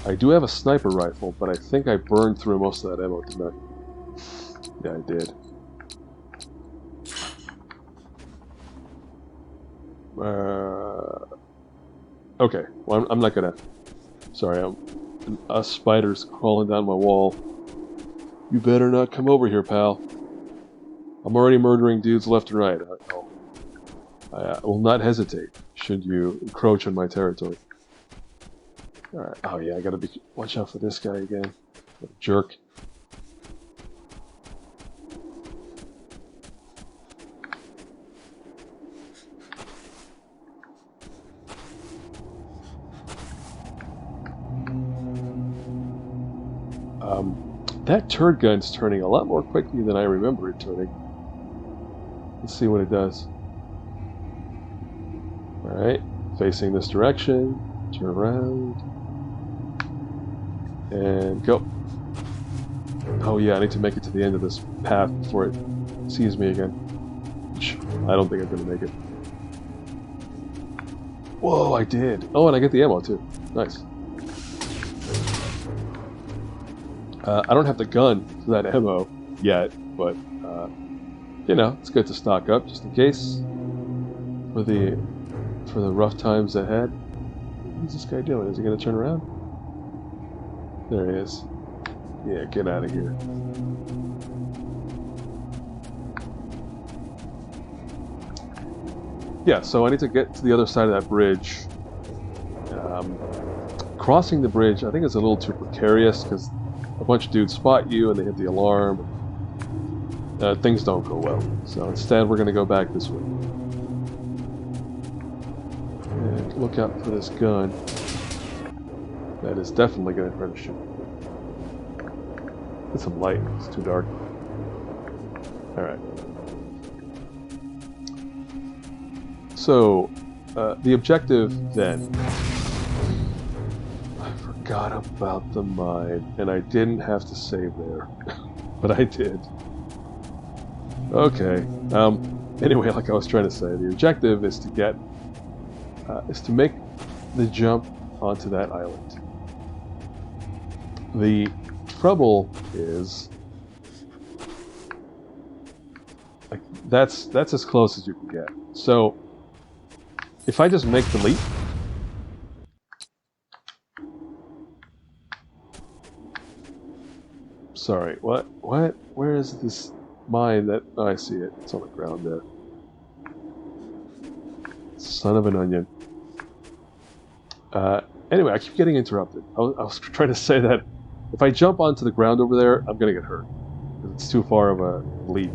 I do have a sniper rifle, but I think I burned through most of that ammo, didn't I? Yeah, I did. Okay, well, I'm not gonna... Sorry, a spider's crawling down my wall. You better not come over here, pal. I'm already murdering dudes left and right. I will not hesitate should you encroach on my territory. Alright, oh yeah, I gotta watch out for this guy again. What a jerk. That turd gun's turning a lot more quickly than I remember it turning. Let's see what it does. Alright, facing this direction, turn around, and go. Oh yeah, I need to make it to the end of this path before it sees me again. I don't think I'm gonna make it. Whoa, I did! Oh, and I get the ammo too. Nice. I don't have the gun for that ammo yet, but you know, it's good to stock up just in case for the rough times ahead. What's this guy doing? Is he going to turn around? There he is. Yeah, get out of here. Yeah, so I need to get to the other side of that bridge. Crossing the bridge, I think it's a little too precarious because a bunch of dudes spot you and they hit the alarm. Things don't go well. So instead, we're going to go back this way. And look out for this gun. That is definitely going to try to shoot. Get some light. It's too dark. Alright. So, the objective then... I forgot about the mine, and I didn't have to save there. But I did. Okay. Anyway, like I was trying to say, the objective is to get... is to make the jump onto that island. The trouble is... like, that's as close as you can get. So, if I just make the leap... Sorry, what? Where is this mine that... Oh, I see it. It's on the ground there. Son of an onion. Anyway, I keep getting interrupted. I was trying to say that if I jump onto the ground over there, I'm going to get hurt. It's too far of a leap.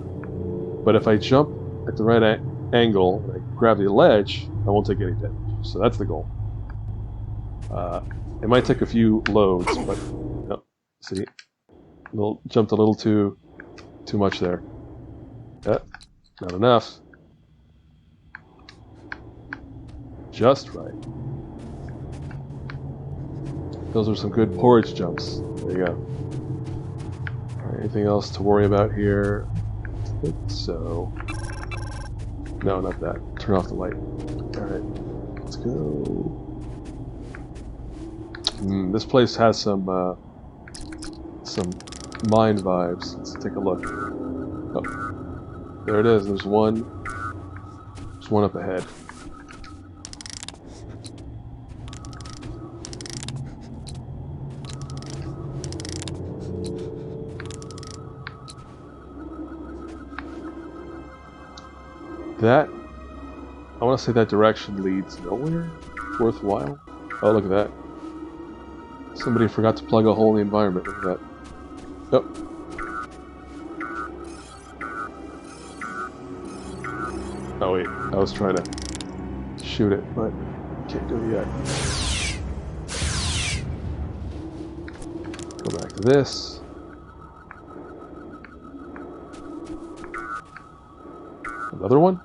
But if I jump at the right angle, and I grab the ledge, I won't take any damage. So that's the goal. It might take a few loads, but... No, see? Jumped a little too much there. Not enough. Just right. Those are some good porridge jumps. There you go. Alright, anything else to worry about here? I think so. No, not that. Turn off the light. Alright, let's go. This place has some some mine vibes. Let's take a look. Oh, there it is. There's one. There's one up ahead. That, I want to say that direction leads nowhere. It's worthwhile. Oh, look at that. Somebody forgot to plug a hole in the environment. Look at that. Oh. Oh wait, I was trying to shoot it, but can't do it yet. Go back to this. Another one?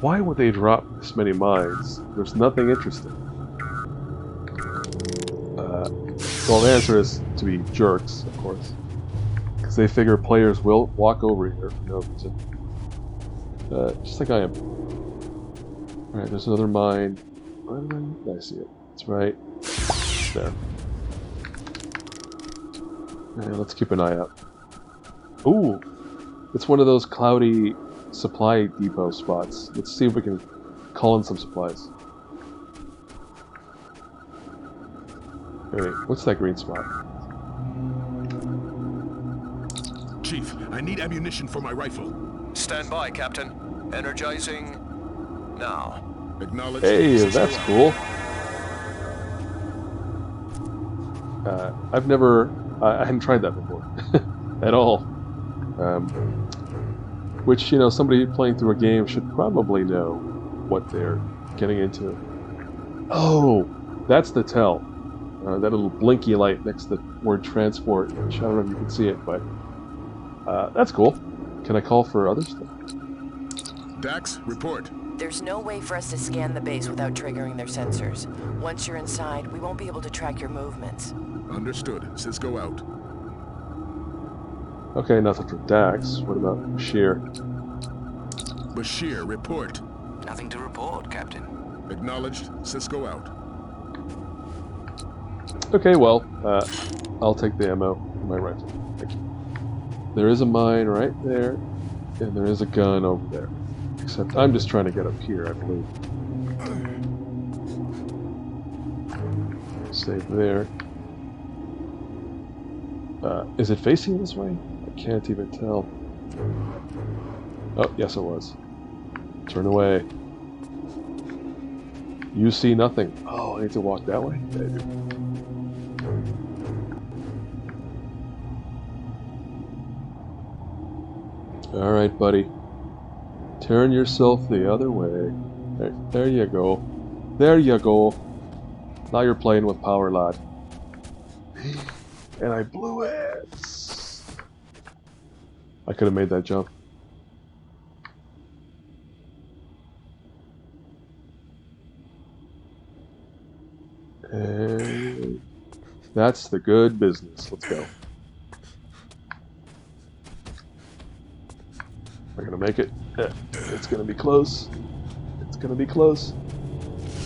Why would they drop this many mines? There's nothing interesting. Well, the answer is to be jerks, of course. Because they figure players will walk over here for no reason. Just like I am. Alright, there's another mine. I see it. It's right there. And let's keep an eye out. Ooh! It's one of those cloudy supply depot spots. Let's see if we can call in some supplies. Wait, what's that green spot? Chief, I need ammunition for my rifle. Stand by, Captain. Energizing now. Acknowledge. Hey, that's cool. I've never... I hadn't tried that before. At all. Which, you know, somebody playing through a game should probably know what they're getting into. Oh, that's the tell. That little blinky light next to the word transport, which I don't know if you can see it, but that's cool. Can I call for other stuff? Dax, report. There's no way for us to scan the base without triggering their sensors. Once you're inside, we won't be able to track your movements. Understood. Sisko out. Okay, nothing from Dax. What about Bashir? Bashir, report. Nothing to report, Captain. Acknowledged. Sisko out. Okay, well, I'll take the ammo in my rifle. Thank you. There is a mine right there, and there is a gun over there. Except I'm just trying to get up here, I believe. Save there. Is it facing this way? I can't even tell. Oh, yes it was. Turn away. You see nothing. Oh, I need to walk that way? Yeah, I do. Alright, buddy. Turn yourself the other way. There you go. There you go. Now you're playing with power, lad. And I blew it. I could have made that jump. And that's the good business. Let's go. Am I gonna make it? Yeah, it's gonna be close. It's gonna be close.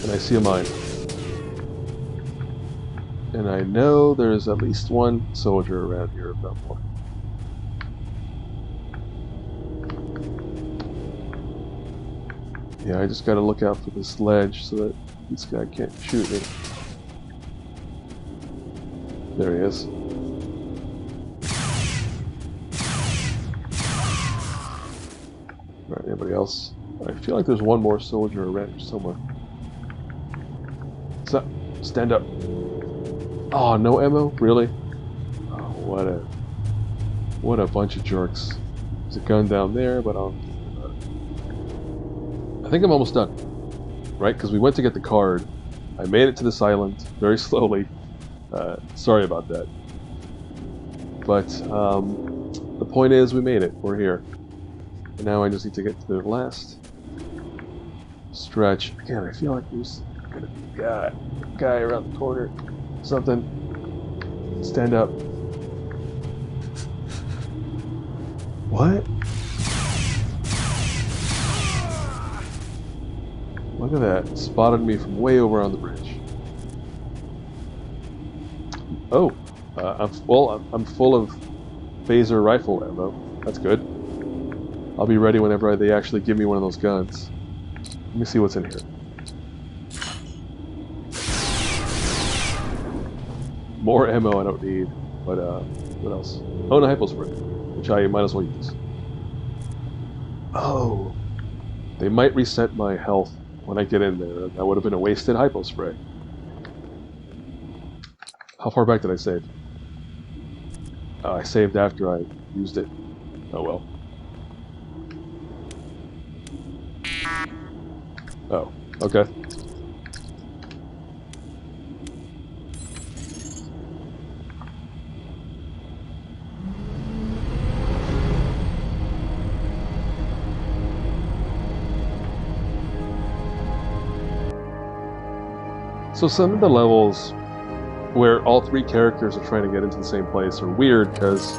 And I see a mine. And I know there's at least one soldier around here, if not more. Yeah, I just gotta look out for this ledge so that this guy can't shoot me. There he is. Alright, anybody else? I feel like there's one more soldier around here somewhere. What's up? Stand up. Oh, no ammo? Really? Oh, what a bunch of jerks. There's a gun down there, but I think I'm almost done. Right? Because we went to get the card. I made it to this island very slowly. Sorry about that. But the point is, we made it. We're here. And now I just need to get to the last stretch. Again, I feel like there's gonna be a guy around the corner. Something. Stand up. What? Look at that. Spotted me from way over on the bridge. Oh, I'm full of phaser rifle ammo. That's good. I'll be ready whenever they actually give me one of those guns. Let me see what's in here. More ammo I don't need, but what else? Oh, and a hypo spray, which I might as well use. Oh, they might reset my health when I get in there. That would have been a wasted hypo spray. How far back did I save? I saved after I used it. Oh well. Oh, okay. So some of the levels where all three characters are trying to get into the same place are weird because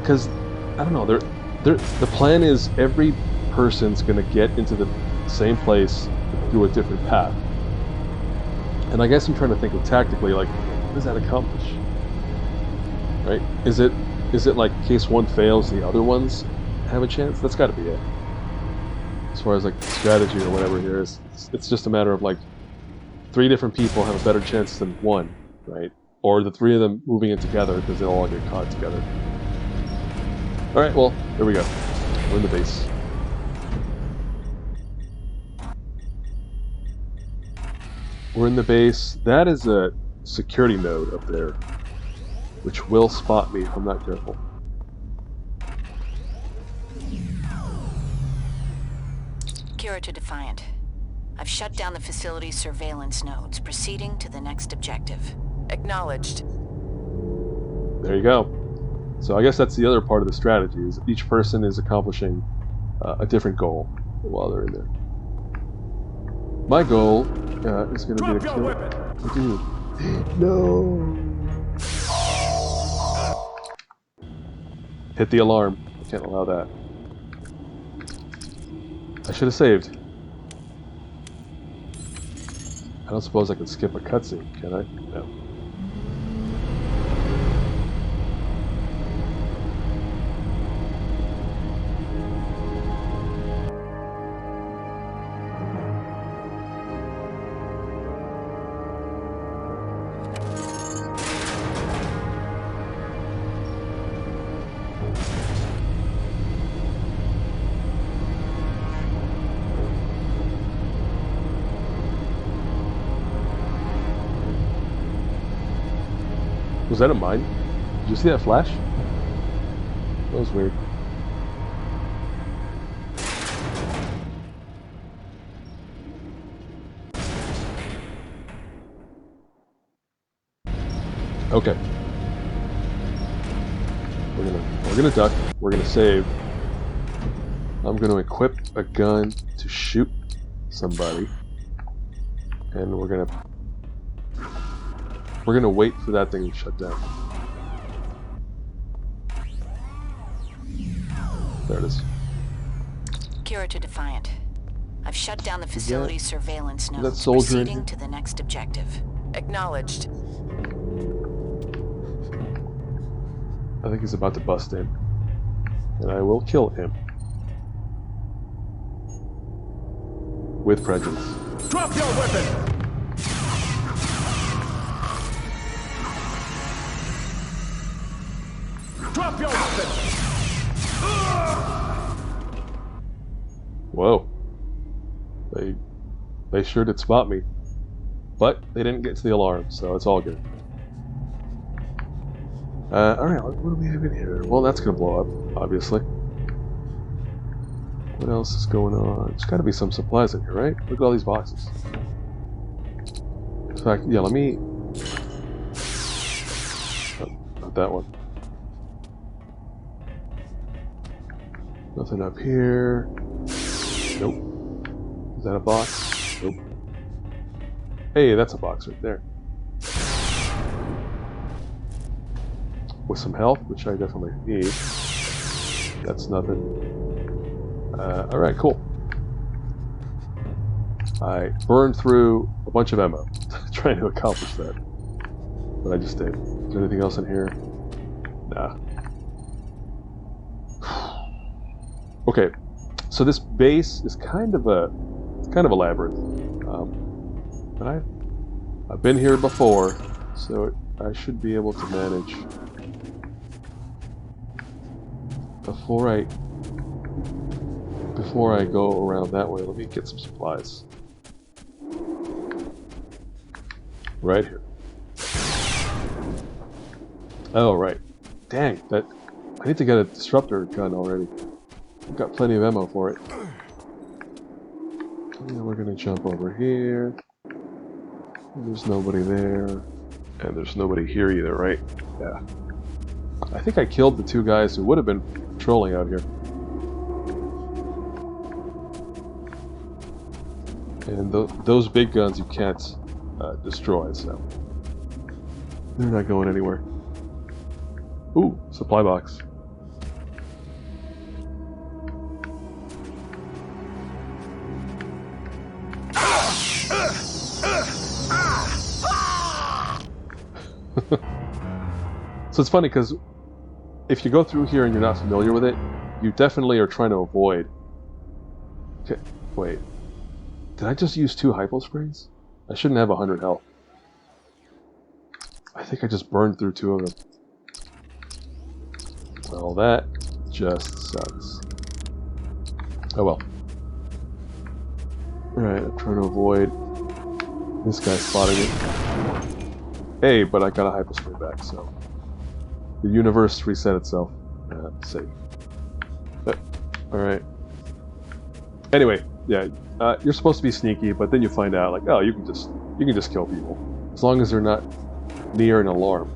I don't know, the plan is every person's going to get into the same place through a different path. And I guess I'm trying to think of tactically, like, what does that accomplish? Right? Is it like in case one fails, the other ones have a chance? That's got to be it. As far as like strategy or whatever here is, it's just a matter of like 3 different people have a better chance than one, right? Or the 3 of them moving in together because they'll all get caught together. All right, well, here we go. We're in the base. We're in the base. That is a security node up there, which will spot me if I'm not careful. Curator Defiant. I've shut down the facility's surveillance nodes, proceeding to the next objective. Acknowledged. There you go. So I guess that's the other part of the strategy, is each person is accomplishing a different goal while they're in there. My goal is going to be to kill... Dude. No! Hit the alarm. I can't allow that. I should have saved. I don't suppose I can skip a cutscene, can I? No. Was that a mine? Did you see that flash? That was weird. Okay. We're gonna duck. We're gonna save. I'm gonna equip a gun to shoot somebody, and we're gonna wait for that thing to shut down. There it is. Curator Defiant. I've shut down the facility's surveillance node, soldier in proceeding here? to the next objective. Acknowledged. I think he's about to bust in, and I will kill him with prejudice. Drop your weapon! Drop your weapon! Whoa. They sure did spot me. But they didn't get to the alarm, so it's all good. Alright, what do we have in here? Well, that's gonna blow up, obviously. What else is going on? There's gotta be some supplies in here, right? Look at all these boxes. In fact, yeah, let me... Oh, not that one. Nothing up here. Nope. Is that a box? Nope. Hey, that's a box right there. With some health, which I definitely need. That's nothing. Alright, cool. I burned through a bunch of ammo trying to accomplish that. But I just did. Is there anything else in here? Nah. Okay, so this base is kind of a labyrinth. But I've been here before, so I should be able to manage. Before I go around that way, let me get some supplies. Right here. Oh, right. Dang, I need to get a disruptor gun already. I've got plenty of ammo for it. And we're gonna jump over here. There's nobody there. And there's nobody here either, right? Yeah. I think I killed the two guys who would have been patrolling out here. And those big guns you can't destroy, so they're not going anywhere. Ooh, supply box. So it's funny because if you go through here and you're not familiar with it, you definitely are trying to avoid. Okay, wait. Did I just use 2 hypo springs? I shouldn't have 100 health. I think I just burned through 2 of them. Well, that just sucks. Oh well. Alright, I'm trying to avoid this guy spotting me. Hey, but I got a hypo spring back, so the universe reset itself. Safe. Alright. Anyway, yeah, you're supposed to be sneaky, but then you find out, like, oh, you can just kill people as long as they're not near an alarm,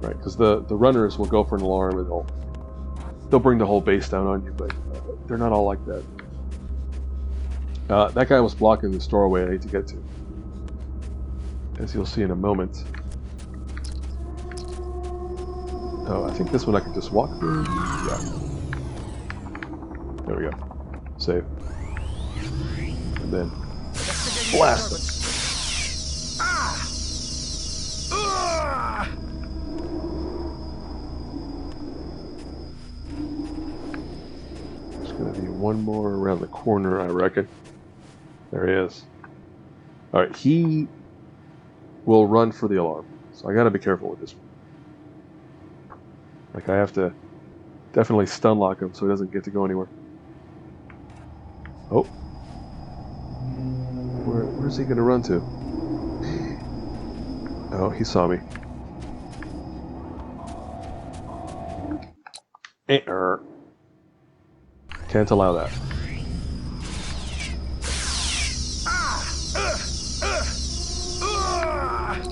right? Because the runners will go for an alarm and they'll bring the whole base down on you, but they're not all like that. That guy was blocking this doorway I need to get to, as you'll see in a moment. Oh, I think this one I can just walk through. Yeah. There we go. Save. And then blast it. There's going to be one more around the corner, I reckon. There he is. Alright, he will run for the alarm. So I gotta be careful with this one. Like, I have to definitely stun lock him so he doesn't get to go anywhere. Oh. Where's he gonna run to? Oh, he saw me. Can't allow that.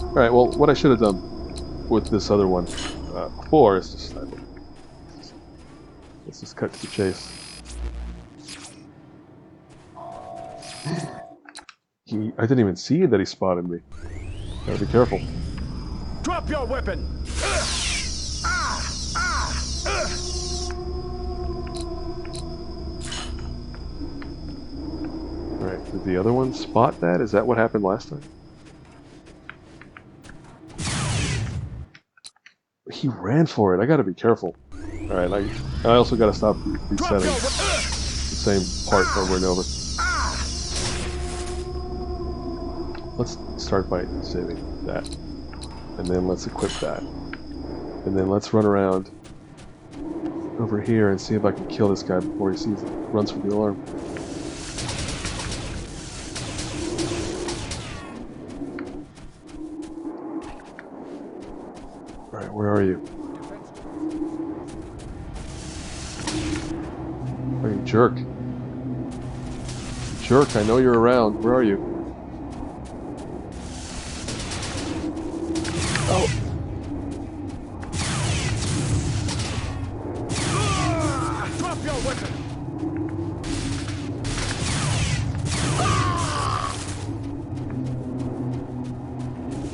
Alright, well, what I should have done with this other one before is just snipe him. Let's just cut to the chase. I didn't even see that he spotted me. Gotta be careful. Drop your weapon! Alright, did the other one spot that? Is that what happened last time? He ran for it. I gotta be careful. Alright, I also gotta stop resetting the same part over and over. Let's start by saving that. And then let's equip that. And then let's run around over here and see if I can kill this guy before he runs for the alarm. Alright, where are you? Oh, you jerk. Jerk, I know you're around. Where are you? Oh. Drop your weapon!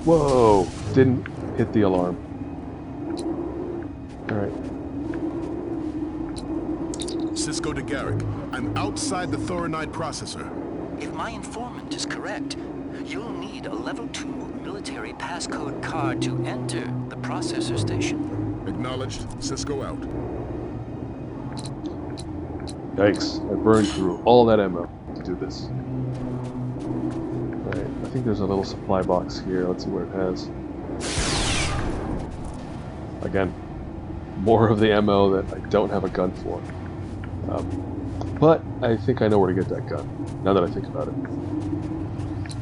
Whoa! Didn't hit the alarm. Alright. Sisko to Garrick. I'm outside the Thoronide processor. If my informant is correct, you'll need a level 2 military passcode card to enter the processor station. Acknowledged. Sisko out. Yikes, I burned through all that ammo to do this. Alright, I think there's a little supply box here. Let's see where it has. Again, more of the ammo that I don't have a gun for. But I think I know where to get that gun, now that I think about it.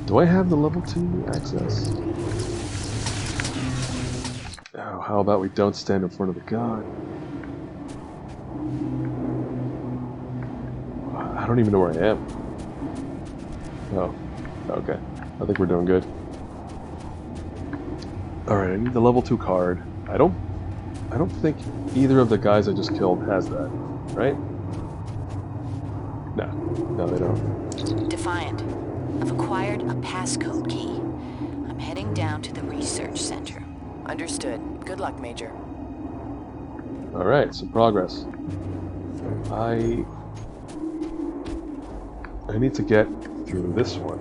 Do I have the level 2 access? Oh, how about we don't stand in front of the gun? I don't even know where I am. Oh, okay. I think we're doing good. Alright, I need the level 2 card. I don't think either of the guys I just killed has that, right? No, they don't. Defiant. I've acquired a passcode key. I'm heading down to the research center. Understood. Good luck, Major. Alright, some progress. I need to get through this one.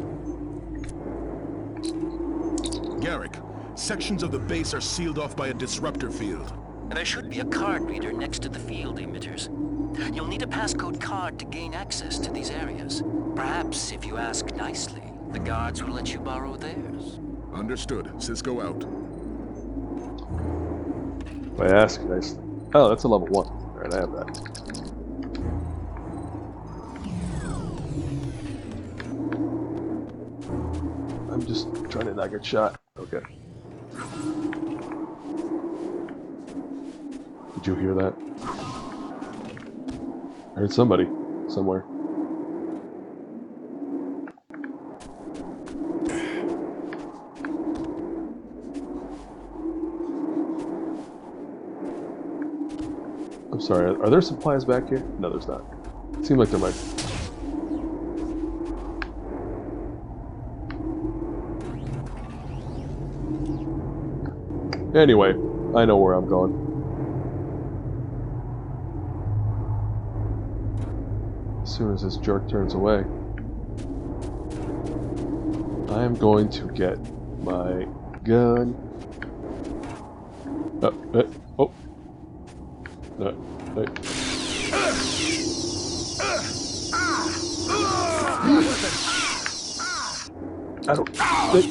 Garrick, sections of the base are sealed off by a disruptor field. There should be a card reader next to the field emitters. You'll need a passcode card to gain access to these areas. Perhaps, if you ask nicely, the guards will let you borrow theirs. Understood. Sisko out. If I ask nicely. Oh, that's a level 1. Alright, I have that. I'm just trying to not get shot. Okay. Did you hear that? I heard somebody somewhere. I'm sorry, are there supplies back here? No, there's not. Seems like there might be. Anyway, I know where I'm going. As soon as this jerk turns away, I am going to get my gun. Oh. I don't think.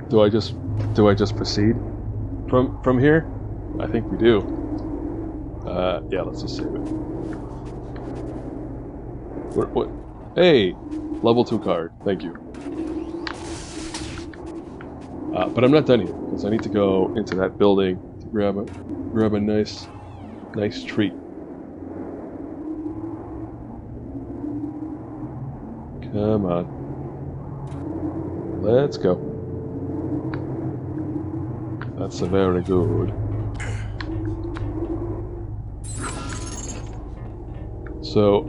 Do I just proceed from here? I think we do. Yeah, let's just save it. What? Hey, level 2 card. Thank you. But I'm not done here because I need to go into that building to grab a nice treat. Come on. Let's go. That's a very good. So,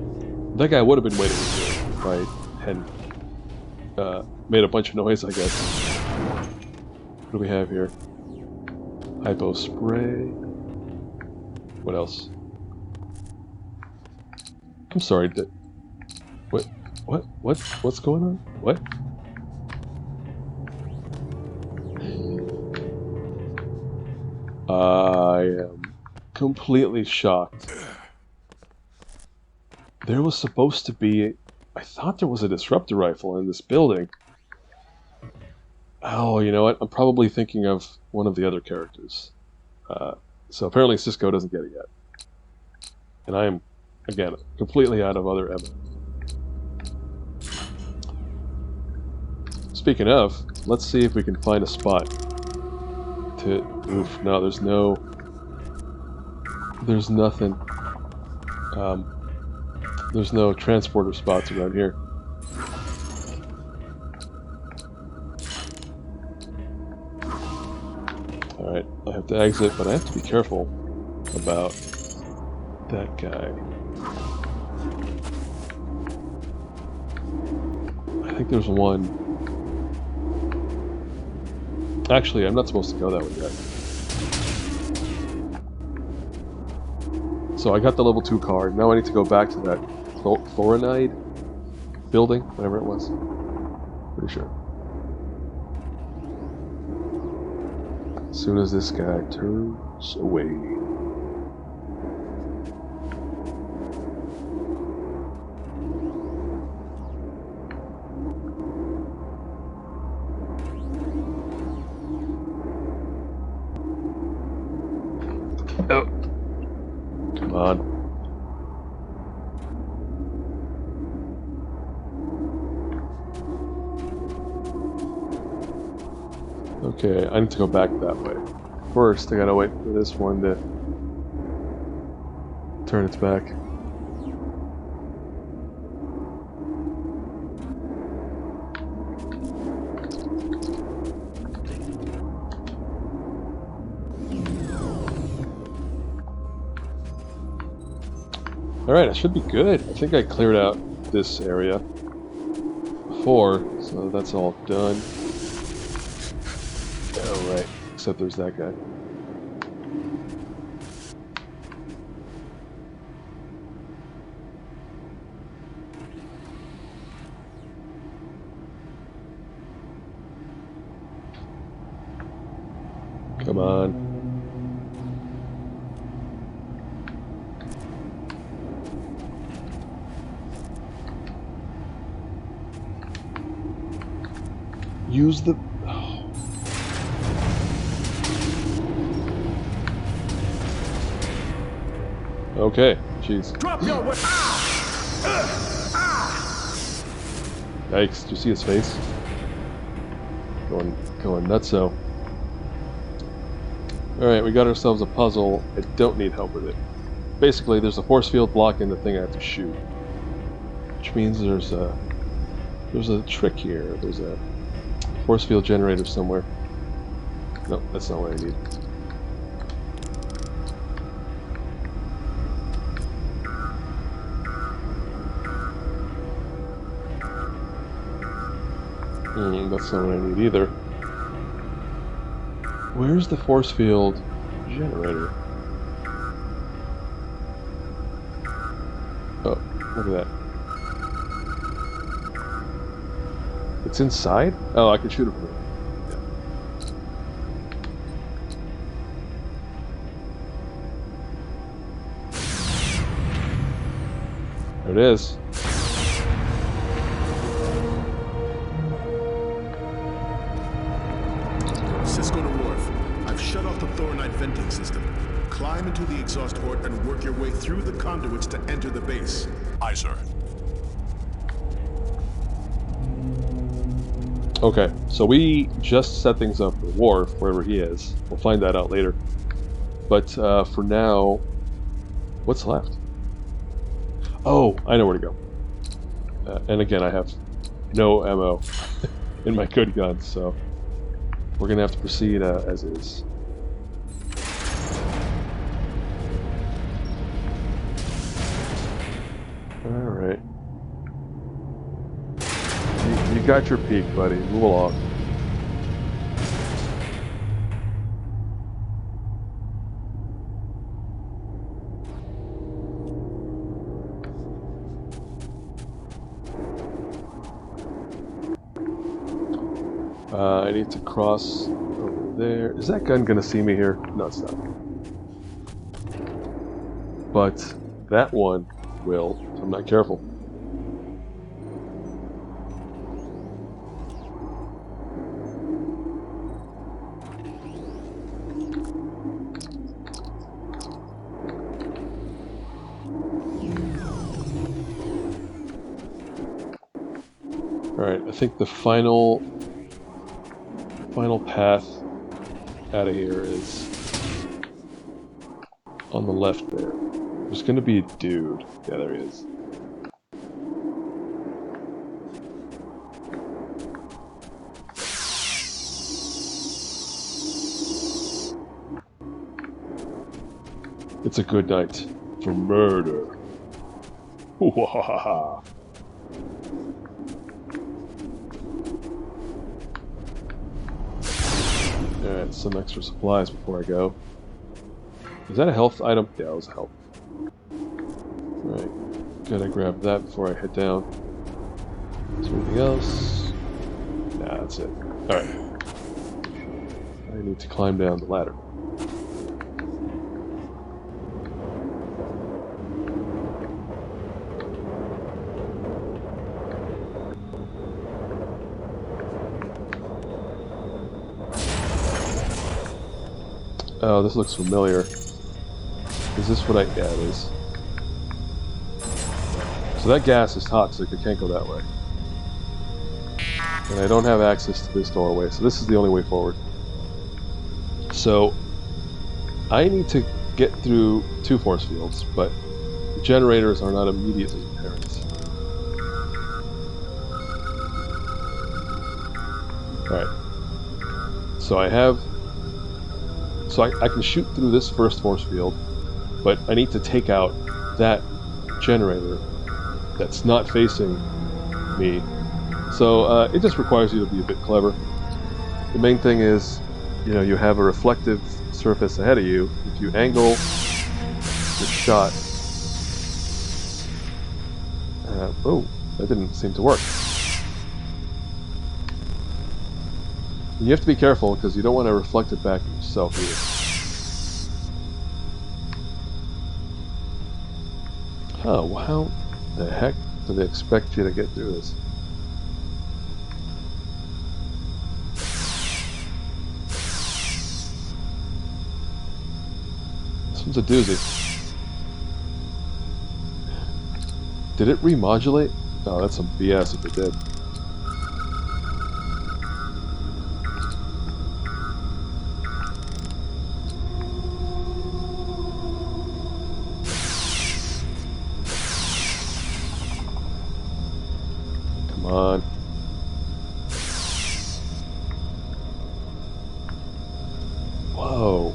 that guy would have been waiting here if I hadn't made a bunch of noise, I guess. What do we have here? Hypo spray. What else? I'm sorry, what's going on? What? I am completely shocked. There was supposed to be... I thought there was a disruptor rifle in this building. Oh, you know what? I'm probably thinking of one of the other characters. So apparently Sisko doesn't get it yet. And I am, again, completely out of other ammo. Speaking of, let's see if we can find a spot to... Oof, no, there's nothing. There's no transporter spots around here. Alright, I have to exit, but I have to be careful about that guy. I think there's one. Actually, I'm not supposed to go that way yet. So I got the level 2 card. Now I need to go back to that Thoronide building, whatever it was. Pretty sure. As soon as this guy turns away. Oh. Come on. Okay, I need to go back that way. First, I gotta wait for this one to turn its back. Alright, I should be good. I think I cleared out this area before, so that's all done. Oh, right. Except there's that guy. Come on. Use the... Oh. Okay, jeez. Drop your weapon. Yikes, did you see his face? Going nutso. Alright, we got ourselves a puzzle. I don't need help with it. Basically, there's a force field blocking the thing I have to shoot. Which means there's a trick here. There's a force field generator somewhere. Nope, that's not what I need. That's not what I need either. Where's the force field generator? Oh, look at that. It's inside? Oh, I can shoot it from here. Yeah. There it is. Sisko to Worf. I've shut off the Thoronide venting system. Climb into the exhaust port and work your way through the conduits to enter the base. Aye, sir. Okay, so we just set things up for Worf, wherever he is. We'll find that out later. But for now, what's left? Oh, I know where to go. And again, I have no ammo in my good gun, so we're going to have to proceed as is. Alright. You got your peak, buddy. Move along. I need to cross over there. Is that gun gonna see me here? No, it's not. But that one will, if I'm not careful. Alright, I think the final path out of here is on the left there. There's gonna be a dude. Yeah, there he is. It's a good night for murder. Wahaha. Alright, some extra supplies before I go. Is that a health item? Yeah, it was a health. Right. Gotta grab that before I head down. Is there anything else? Nah, that's it. Alright. I need to climb down the ladder. Oh, this looks familiar. Is this what I... Yeah, it is. So that gas is toxic. I can't go that way. And I don't have access to this doorway, so this is the only way forward. So, I need to get through 2 force fields, but the generators are not immediately apparent. Alright. So I have... So I can shoot through this first force field, but I need to take out that generator that's not facing me. So it just requires you to be a bit clever. The main thing is, you know, you have a reflective surface ahead of you. If you angle your shot... oh, that didn't seem to work. You have to be careful because you don't want to reflect it back at yourself either. Oh, how the heck do they expect you to get through this? This one's a doozy. Did it remodulate? Oh, that's some BS if it did. On. Whoa.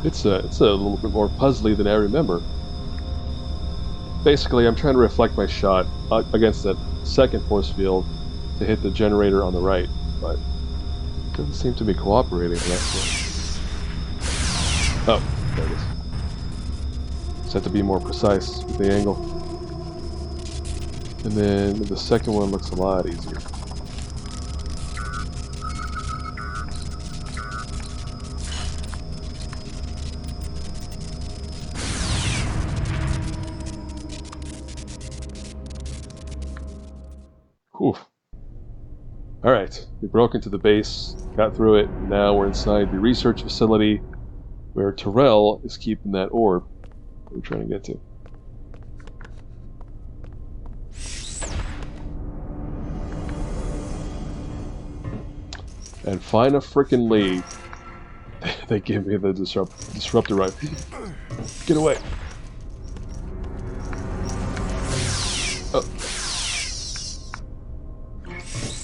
It's a little bit more puzzly than I remember. Basically, I'm trying to reflect my shot against that second force field to hit the generator on the right, but it doesn't seem to be cooperating with that. Oh, there it is. Just have to be more precise with the angle. And then the second one looks a lot easier. Whew. Alright, we broke into the base, got through it, and now we're inside the research facility where Terrell is keeping that orb we're trying to get to. And finally, they give me the disruptor rifle. Get away! Oh.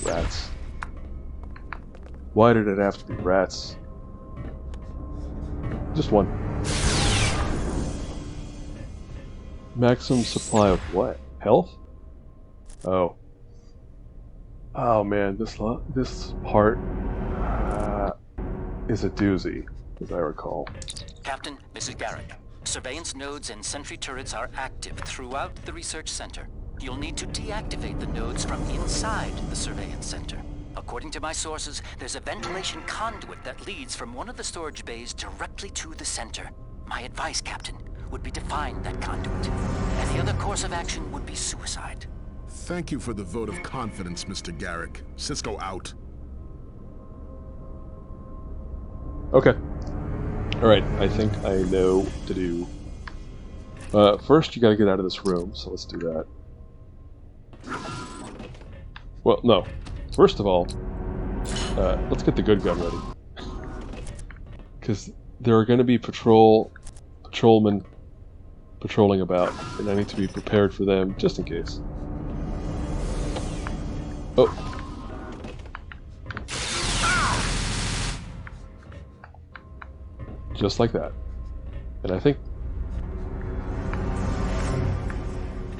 Rats. Why did it have to be rats? Just one. Maximum supply of what? Health? Oh. Oh man, this part is a doozy, as I recall. Captain, this is Garrick. Surveillance nodes and sentry turrets are active throughout the research center. You'll need to deactivate the nodes from inside the surveillance center. According to my sources, there's a ventilation conduit that leads from one of the storage bays directly to the center. My advice, Captain, would be to find that conduit. Any other course of action would be suicide. Thank you for the vote of confidence, Mr. Garrick. Sisko out. Okay. Alright, I think I know what to do. First, you gotta get out of this room, so let's do that. Well, no. First of all, let's get the good gun ready. Because there are going to be patrolmen patrolling about, and I need to be prepared for them, just in case. Oh. Just like that. And I think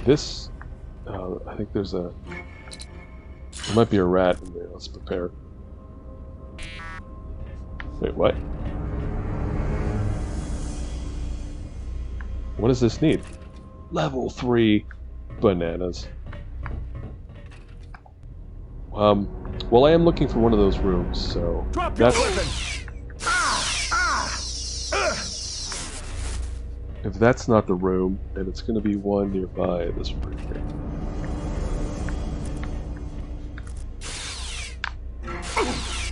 this... I think there's a... There might be a rat in there. Let's prepare. Wait, what? What does this need? Level 3 bananas. Well, I am looking for one of those rooms, so... Drop your weapon! If that's not the room, then it's going to be one nearby this room here.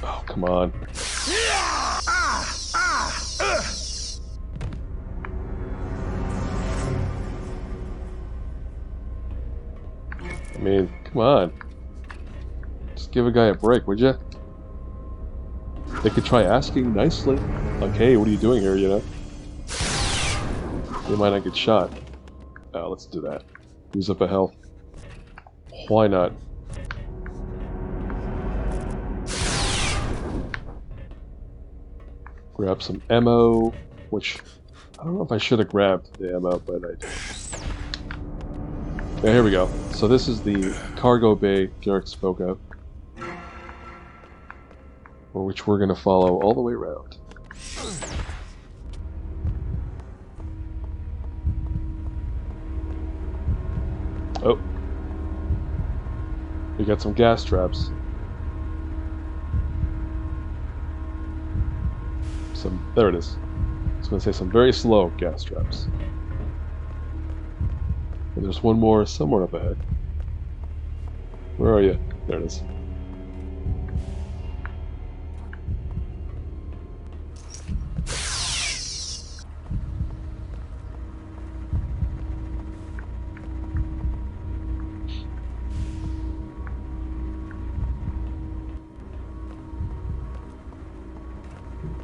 Oh, come on. I mean, come on. Just give a guy a break, would you? They could try asking nicely. Like, hey, what are you doing here, you know? They might not get shot. Let's do that. Use up a health. Why not? Grab some ammo, which I don't know if I should have grabbed the ammo, but I did. Yeah, here we go. So this is the cargo bay Garrick spoke of, for which we're going to follow all the way around. Oh. We got some gas traps. There it is. I was going to say some very slow gas traps. And there's one more somewhere up ahead. Where are you? There it is.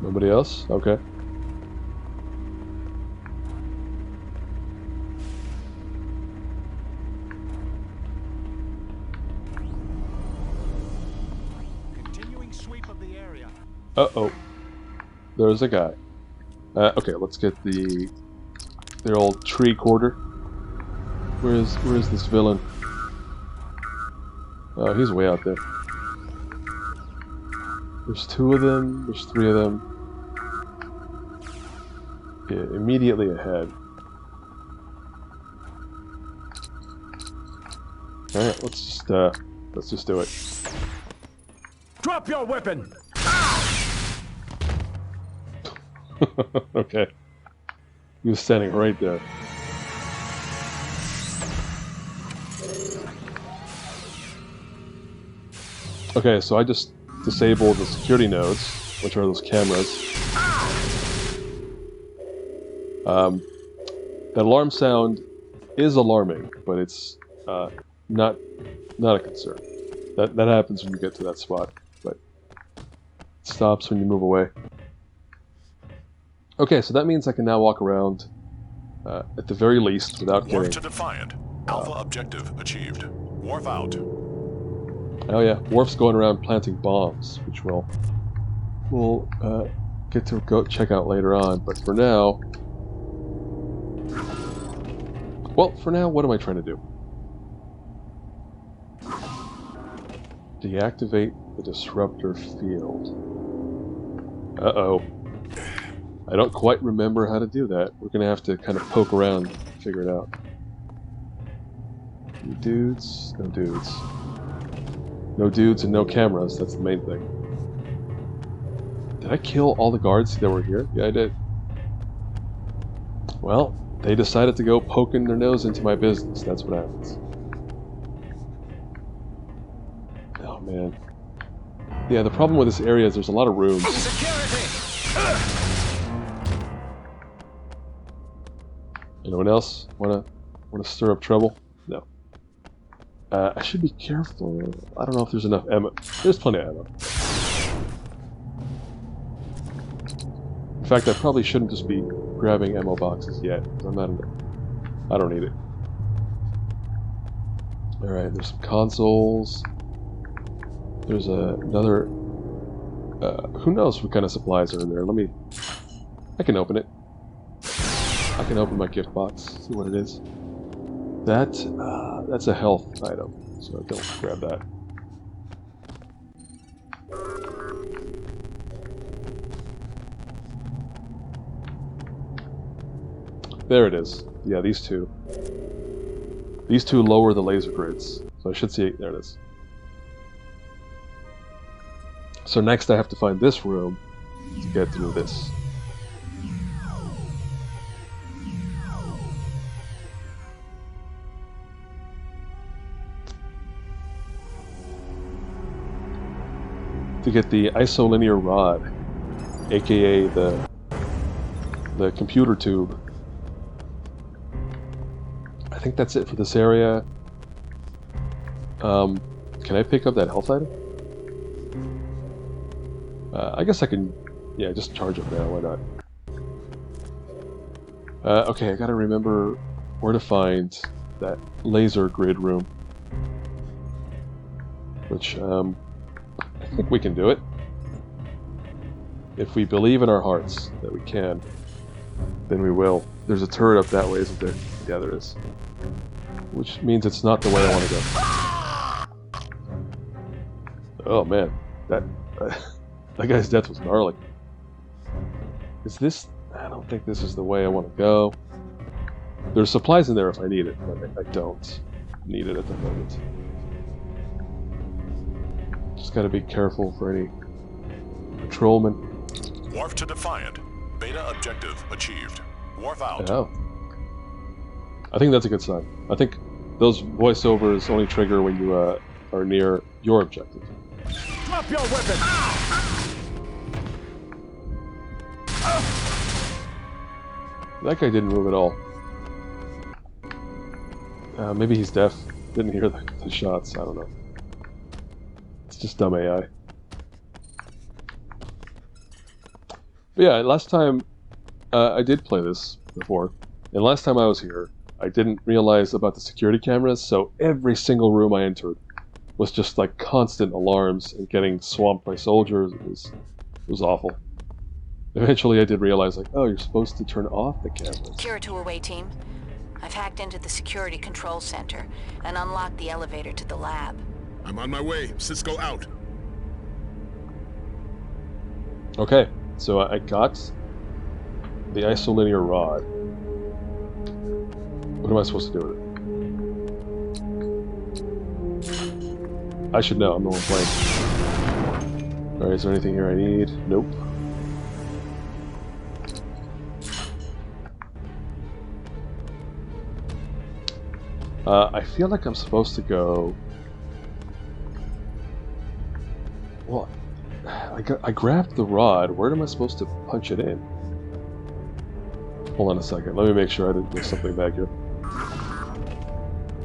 Nobody else? Okay. Continuing sweep of the area. Uh-oh. There's a guy. Okay, let's get their old tree quarter. Where is this villain? Oh, he's way out there. There's 2 of them, there's 3 of them. Yeah, immediately ahead. Alright, let's just do it. Drop your weapon! Okay. He was standing right there. Okay, so I just disabled the security nodes, which are those cameras. That alarm sound is alarming, but it's not a concern. That happens when you get to that spot, but it stops when you move away. Okay, so that means I can now walk around, at the very least, without getting... Wharf to Defiant. Alpha objective achieved. Wharf out. Oh yeah, Worf's going around planting bombs, which we'll get to go check out later on, but for now... Well, for now, what am I trying to do? Deactivate the disruptor field. Uh-oh. I don't quite remember how to do that. We're going to have to kind of poke around and figure it out. Any dudes? No dudes. No dudes and no cameras, that's the main thing. Did I kill all the guards that were here? Yeah, I did. Well, they decided to go poking their nose into my business. That's what happens. Oh, man. Yeah, the problem with this area is there's a lot of rooms. Anyone else wanna stir up trouble? No. I should be careful. I don't know if there's enough ammo. There's plenty of ammo. In fact, I probably shouldn't just be grabbing ammo boxes yet. I'm not in it. I don't need it. Alright, there's some consoles. There's another... who knows what kind of supplies are in there. I can open it. I can open my gift box, see what it is. That's a health item, so don't grab that. There it is. Yeah, these two. These two lower the laser grids. So I should see it. There it is. So next I have to find this room to get through this. To get the isolinear rod, aka the computer tube. I think that's it for this area. Can I pick up that health item? I guess I can, yeah, just charge it now, why not? Okay, I gotta remember where to find that laser grid room. Which, I think we can do it. If we believe in our hearts that we can, then we will. There's a turret up that way, isn't there? Yeah, there is. Which means it's not the way I want to go. Oh man, that guy's death was gnarly. Is this... I don't think this is the way I want to go. There's supplies in there if I need it, but I don't need it at the moment. Just gotta be careful for any patrolmen. Wharf to Defiant. Beta objective achieved. Wharf out. Oh. I think that's a good sign. I think those voiceovers only trigger when you are near your objective. Drop your weapon! That guy didn't move at all. Maybe he's deaf. Didn't hear the shots. I don't know. It's just dumb AI. But yeah, last time I did play this before, and last time I was here, I didn't realize about the security cameras, so every single room I entered was just like constant alarms and getting swamped by soldiers. It was awful. Eventually I did realize, like, oh, you're supposed to turn off the cameras. Cure to away, team. I've hacked into the security control center and unlocked the elevator to the lab. I'm on my way. Sisko out. Okay, so I got the isolinear rod. What am I supposed to do with it? I should know, I'm the one playing. Alright, is there anything here I need? Nope. I feel like I'm supposed to go... Well, I grabbed the rod. Where am I supposed to punch it in? Hold on a second. Let me make sure I didn't miss something back here.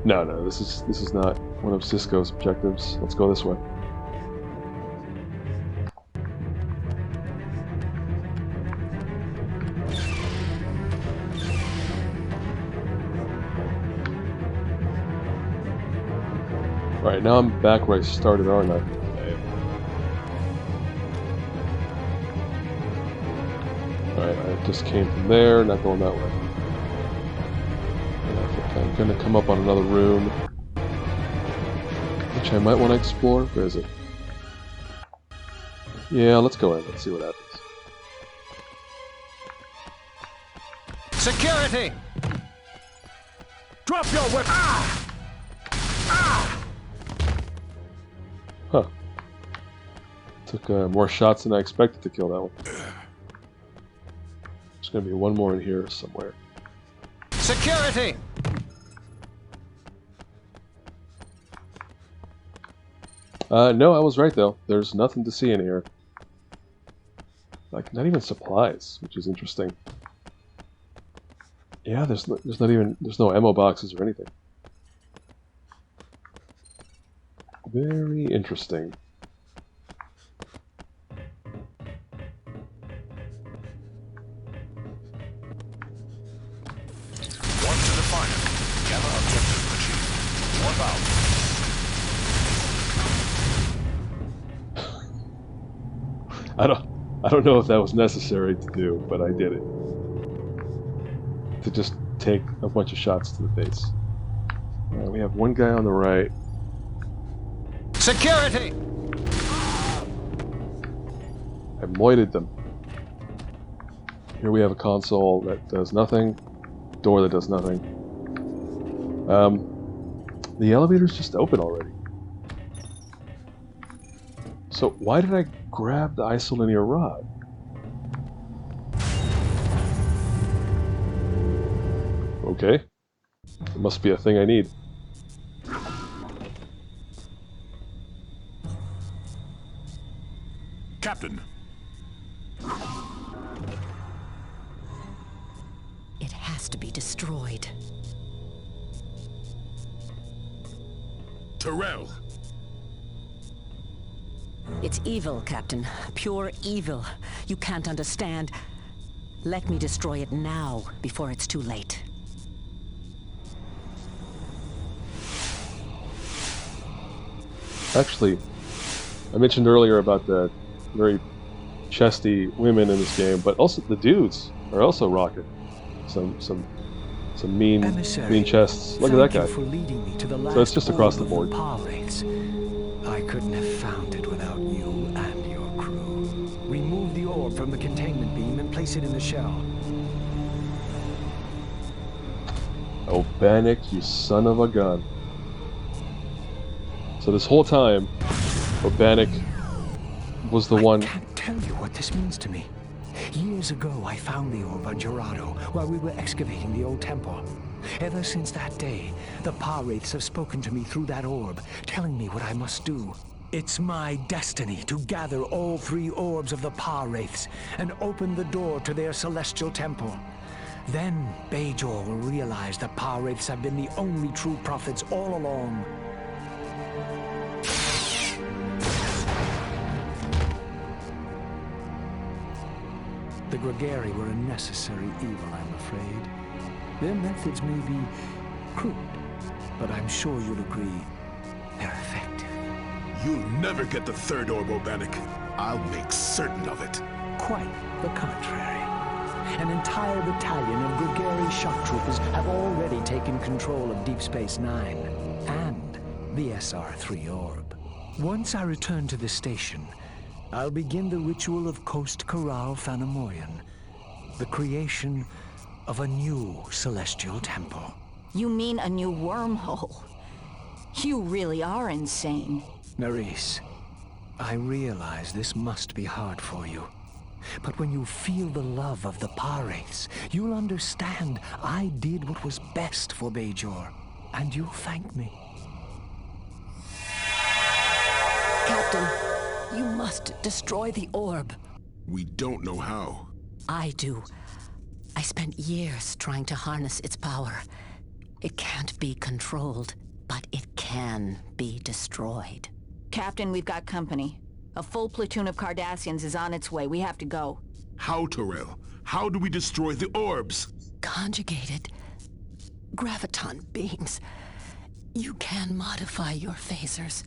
No, this is not one of Sisko's objectives. Let's go this way. Alright, now I'm back where I started, aren't I? Alright, I just came from there, not going that way. And I think I'm gonna come up on another room, which I might want to explore. Where is it? Yeah, let's go in. Let's see what happens. Security! Drop your weapon! Huh. Took more shots than I expected to kill that one. There's gonna be one more in here somewhere. Security! No, I was right though. There's nothing to see in here. Like, not even supplies, which is interesting. Yeah, there's no ammo boxes or anything. Very interesting. Warp to Defiant. Gamma objective achieved. Warp out. I don't know if that was necessary to do, but I did it. To just take a bunch of shots to the face. We have one guy on the right. Security! I moited them. Here we have a console that does nothing. door that does nothing. The elevator's just open already. So why did I grab the isolinear rod? Okay. It must be a thing I need. Captain! It has to be destroyed. Terrell! It's evil, Captain. Pure evil. You can't understand. Let me destroy it now, before it's too late. Actually, I mentioned earlier about the very chesty women in this game, but also the dudes are also rocking some mean chests. Look at that guy. For leading me to the So it's just across the board. Pah-wraiths. I couldn't have found it without you and your crew. Remove the orb from the containment beam and place it in the shell. Oh, Bannock, you son of a gun. So this whole time, Bannock was the one... I can't tell you what this means to me. Years ago, I found the orb on Jeraddo while we were excavating the old temple. Ever since that day, the pah-wraiths have spoken to me through that orb, telling me what I must do. It's my destiny to gather all 3 orbs of the pah-wraiths and open the door to their celestial temple. Then Bajor will realize the pah-wraiths have been the only true prophets all along. The Grigari were a necessary evil, I'm afraid. Their methods may be crude, but I'm sure you'll agree they're effective. You'll never get the 3rd orb, Bannock. I'll make certain of it. Quite the contrary. An entire battalion of Grigari shock troopers have already taken control of Deep Space Nine and the SR-3 orb. Once I return to the station, I'll begin the ritual of Kost Karal Phanamoyan, the creation of a new celestial temple. You mean a new wormhole? You really are insane. Nerys, I realize this must be hard for you. But when you feel the love of the pah-wraiths, you'll understand I did what was best for Bajor, and you'll thank me. Captain, you must destroy the orb. We don't know how. I do. I spent years trying to harness its power. It can't be controlled, but it can be destroyed. Captain, we've got company. A full platoon of Cardassians is on its way. We have to go. How, Terrell? How do we destroy the orbs? Conjugated graviton beams. You can modify your phasers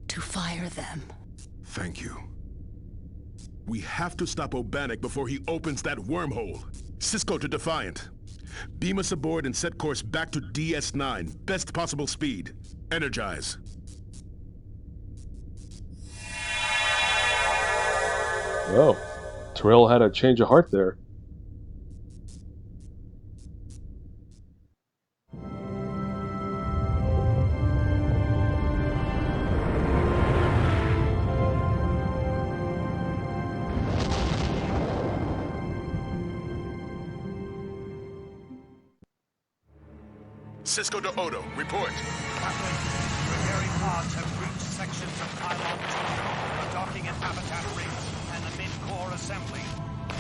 to fire them. Thank you. We have to stop Bannock before he opens that wormhole. Sisko to Defiant. Beam us aboard and set course back to DS9. Best possible speed. Energize. Oh, Terrell had a change of heart there. Sisko to Odo, report. Captain, Grigari pods have reached sections of Pylon 2, the docking and habitat rings, and the mid-core assembly.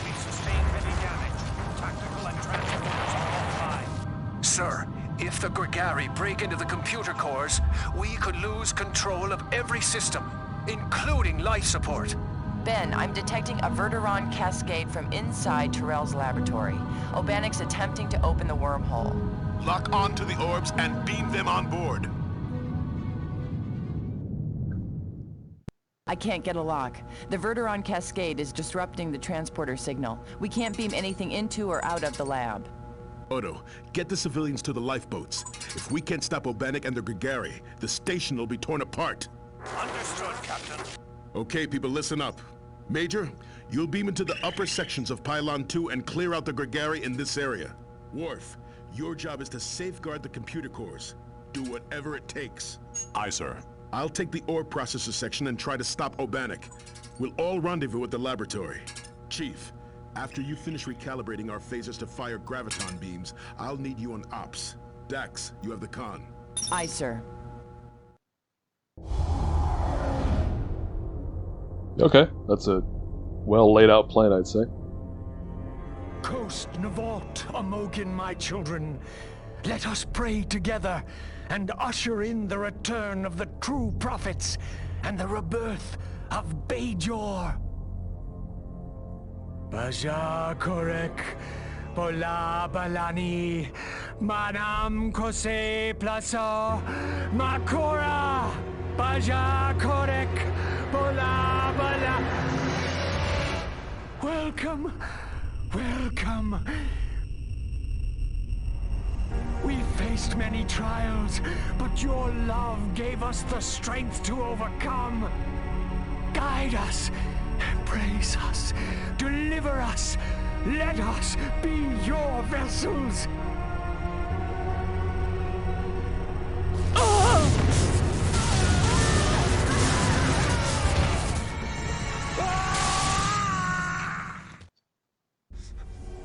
We've sustained heavy damage. Tactical and transporters are offline. Sir, if the Grigari break into the computer cores, we could lose control of every system, including life support. Ben, I'm detecting a Verderon cascade from inside Terrell's laboratory. Bannock's attempting to open the wormhole. Lock on to the orbs and beam them on board. I can't get a lock. The Verderon cascade is disrupting the transporter signal. We can't beam anything into or out of the lab. Odo, get the civilians to the lifeboats. If we can't stop Bannock and the Grigari, the station will be torn apart. Understood, Captain. Okay, people, listen up. Major, you'll beam into the upper sections of Pylon 2 and clear out the Grigari in this area. Worf, Your job is to safeguard the computer cores. Do whatever it takes. Aye, sir. I'll take the ore processor section and try to stop Obanik. We'll all rendezvous at the laboratory. Chief, after you finish recalibrating our phasers to fire graviton beams, I'll need you on ops. Dax, you have the con. Aye, sir. Okay, that's a well laid out plan, I'd say. Coast Navalt, Amogan, my children. Let us pray together and usher in the return of the true prophets and the rebirth of Bajor. Baja Korek, Bola Balani, Manam Kose Plaza, Makora, Baja Korek, Bola Bala. Welcome, welcome. We faced many trials, but your love gave us the strength to overcome. Guide us, embrace us, deliver us. Let us be your vessels.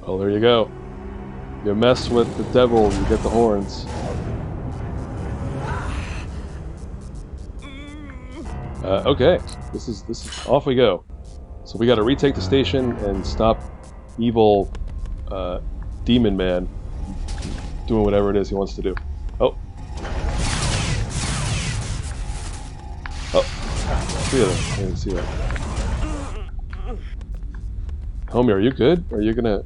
Well, there you go. You mess with the devil, you get the horns. Okay, this is off we go. So we got to retake the station and stop evil demon man doing whatever it is he wants to do. Oh, see that? I didn't see that. Homie, are you good? Are you gonna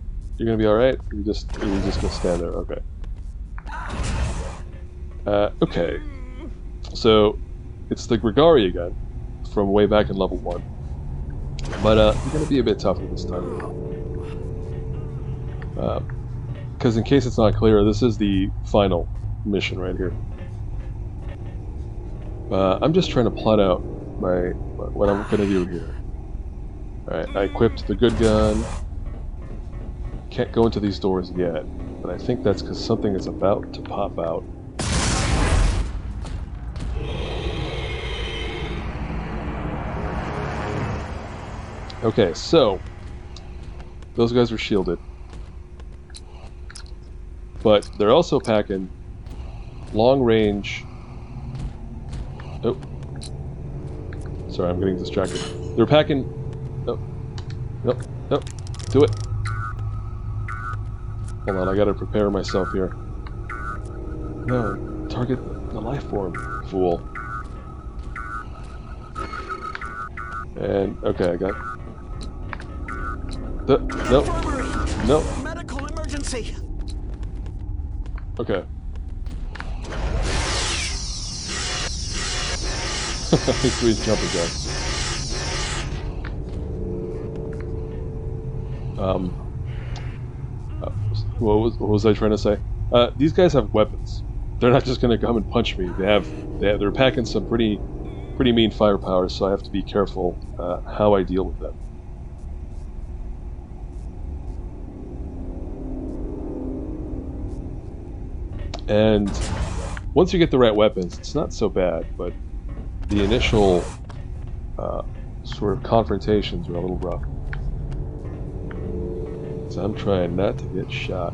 be all right? You're just gonna stand there. Okay. Okay. So it's the Grigari again from way back in level 1, but you're gonna be a bit tougher this time. Because in case it's not clear, this is the final mission right here. I'm just trying to plot out what I'm gonna do here. Alright, I equipped the good gun. Can't go into these doors yet, but I think that's because something is about to pop out. Okay, so those guys are shielded, but they're also packing long range. Oh, sorry, I'm getting distracted. They're packing. Nope, do it. Hold on, I gotta prepare myself here. No, target the life form, fool. And okay, I got. Nope. Medical emergency. Okay. He's jumping jack. What was I trying to say? These guys have weapons. They're not just gonna come and punch me. They're packing some pretty mean firepower, so I have to be careful how I deal with them. And once you get the right weapons, it's not so bad, but the initial sort of confrontations are a little rough. So I'm trying not to get shot.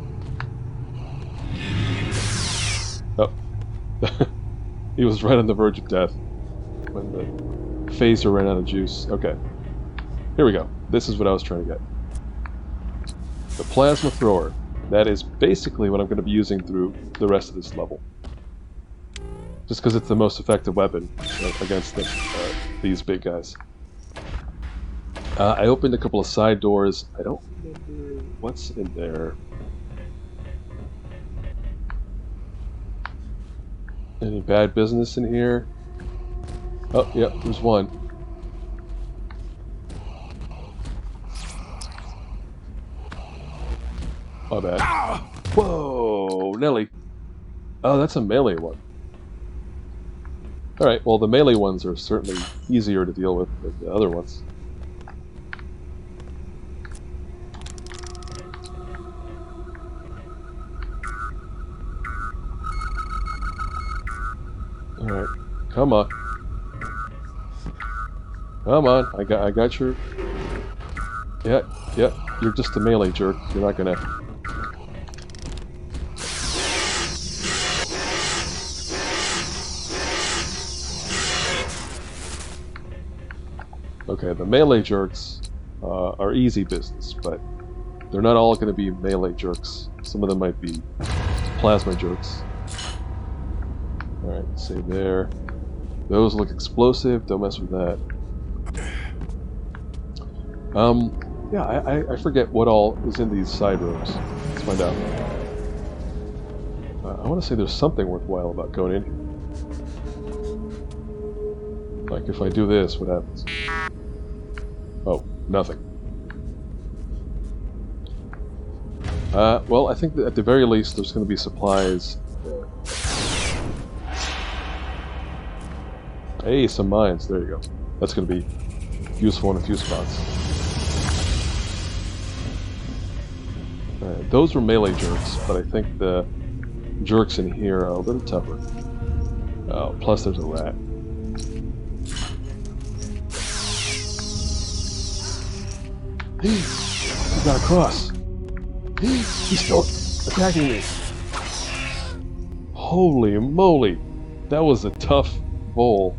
Oh. He was right on the verge of death when the phaser ran out of juice. Okay. Here we go. This is what I was trying to get. The plasma thrower. That is basically what I'm going to be using through the rest of this level. Just because it's the most effective weapon against these big guys. I opened a couple of side doors. I don't remember what's in there. Any bad business in here? Oh, yep, there's one. My bad. Whoa, Nelly. Oh, that's a melee one. Alright, well the melee ones are certainly easier to deal with than the other ones. Come on. Come on. I got your... Yeah, yeah. You're just a melee jerk. You're not gonna... Okay, the melee jerks are easy business, but they're not all going to be melee jerks. Some of them might be plasma jerks. Alright, save there. Those look explosive, don't mess with that. Yeah, I forget what all is in these side rooms. Let's find out. I want to say there's something worthwhile about going in here. Like, if I do this, what happens? Oh, nothing. Well, I think that at the very least there's going to be supplies. Hey, some mines. There you go. That's going to be useful in a few spots. Those were melee jerks, but I think the jerks in here are a little tougher. Oh, plus there's a rat. He got across. He's still attacking me. Holy moly. That was a tough bowl.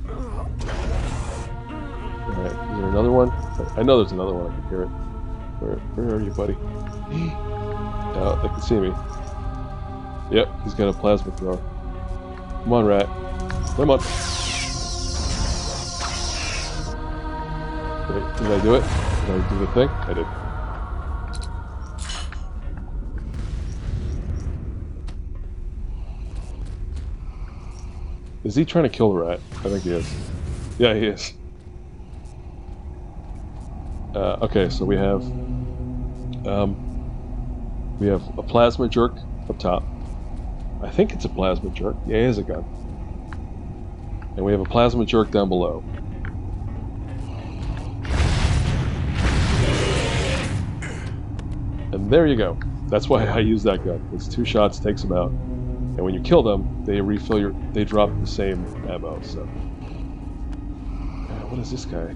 Alright, is there another one? I know there's another one, I can hear it. Where are you, buddy? Oh, they can see me. Yep, he's got a plasma thrower. Come on, rat. Come on. Wait, did I do it? Did I do the thing? I did. Is he trying to kill the rat? I think he is. Yeah, he is. Okay, so we have a plasma jerk up top. I think it's a plasma jerk. Yeah, he has a gun. And we have a plasma jerk down below. And there you go. That's why I use that gun. It's 2 shots, takes them out. And when you kill them, they refill they drop the same ammo, so. What is this guy?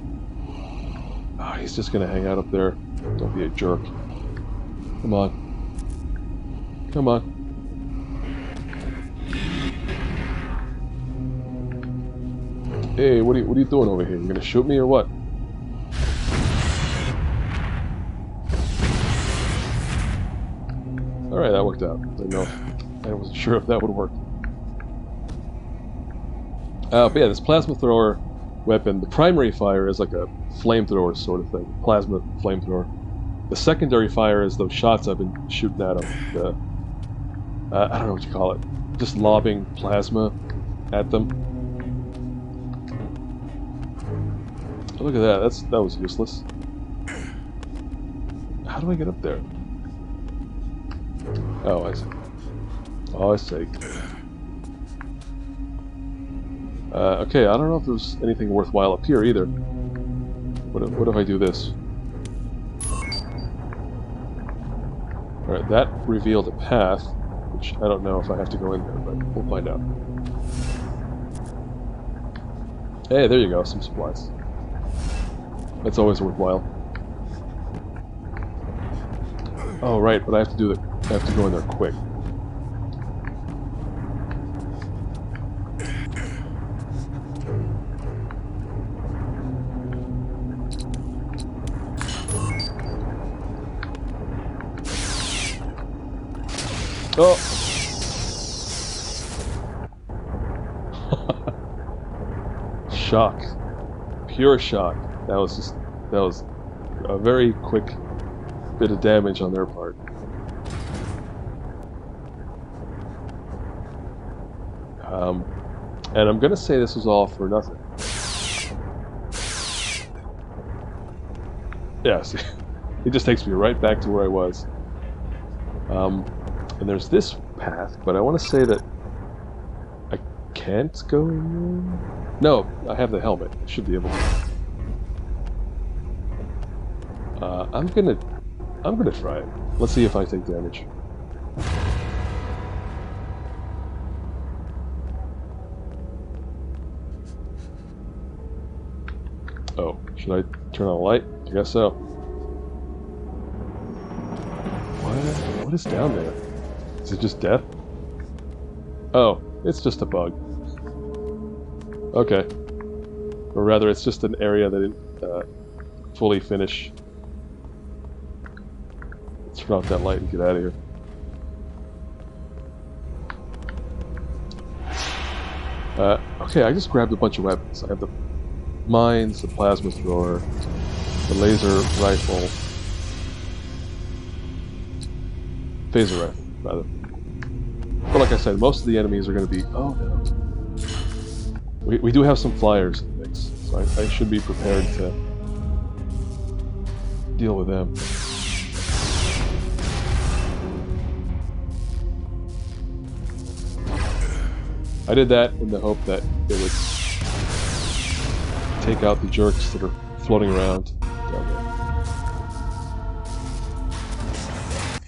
Oh, he's just gonna hang out up there. Don't be a jerk. Come on. Come on. Hey, what are you doing over here? You gonna shoot me or what? Alright, that worked out. I wasn't sure if that would work. But yeah, this plasma thrower weapon, the primary fire is like a flamethrower sort of thing. Plasma flamethrower. The secondary fire is those shots I've been shooting at them. I don't know what you call it. Just lobbing plasma at them. Oh, look at that. That was useless. How do I get up there? Oh, I see. Oh, I see. Okay, I don't know if there's anything worthwhile up here either. What if I do this? Alright, that revealed a path, which I don't know if I have to go in there, but we'll find out. Hey, there you go, some supplies. That's always worthwhile. Oh, right, but I have to go in there quick. Oh! Shock. Pure shock. That was a very quick bit of damage on their part. And I'm gonna say this was all for nothing. Yeah, see, it just takes me right back to where I was. And there's this path, but I want to say that I can't go in there? No, I have the helmet. I should be able to. I'm gonna try it. Let's see if I take damage. Should I turn on a light? I guess so. What is down there? Is it just death? Oh, it's just a bug. Okay. Or rather, it's just an area that didn't fully finish. Let's turn off that light and get out of here. Okay, I just grabbed a bunch of weapons. I have the mines, the plasma thrower, the laser rifle, phaser rifle, rather. But like I said, most of the enemies are going to be... Oh no. We do have some flyers in the mix, so I should be prepared to deal with them. I did that in the hope that it would take out the jerks that are floating around down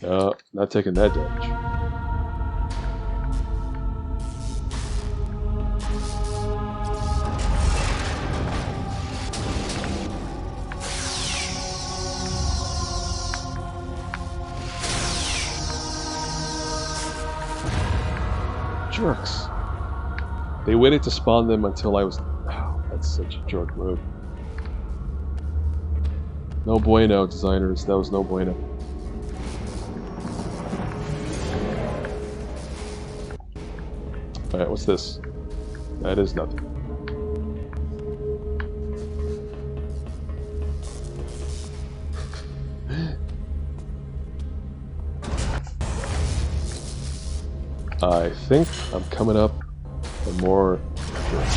there. No, not taking that damage. Jerks. They waited to spawn them until I was... Oh, that's such a jerk move. No bueno, designers. That was no bueno. Alright, what's this? That is nothing. I think I'm coming up on more... Alright.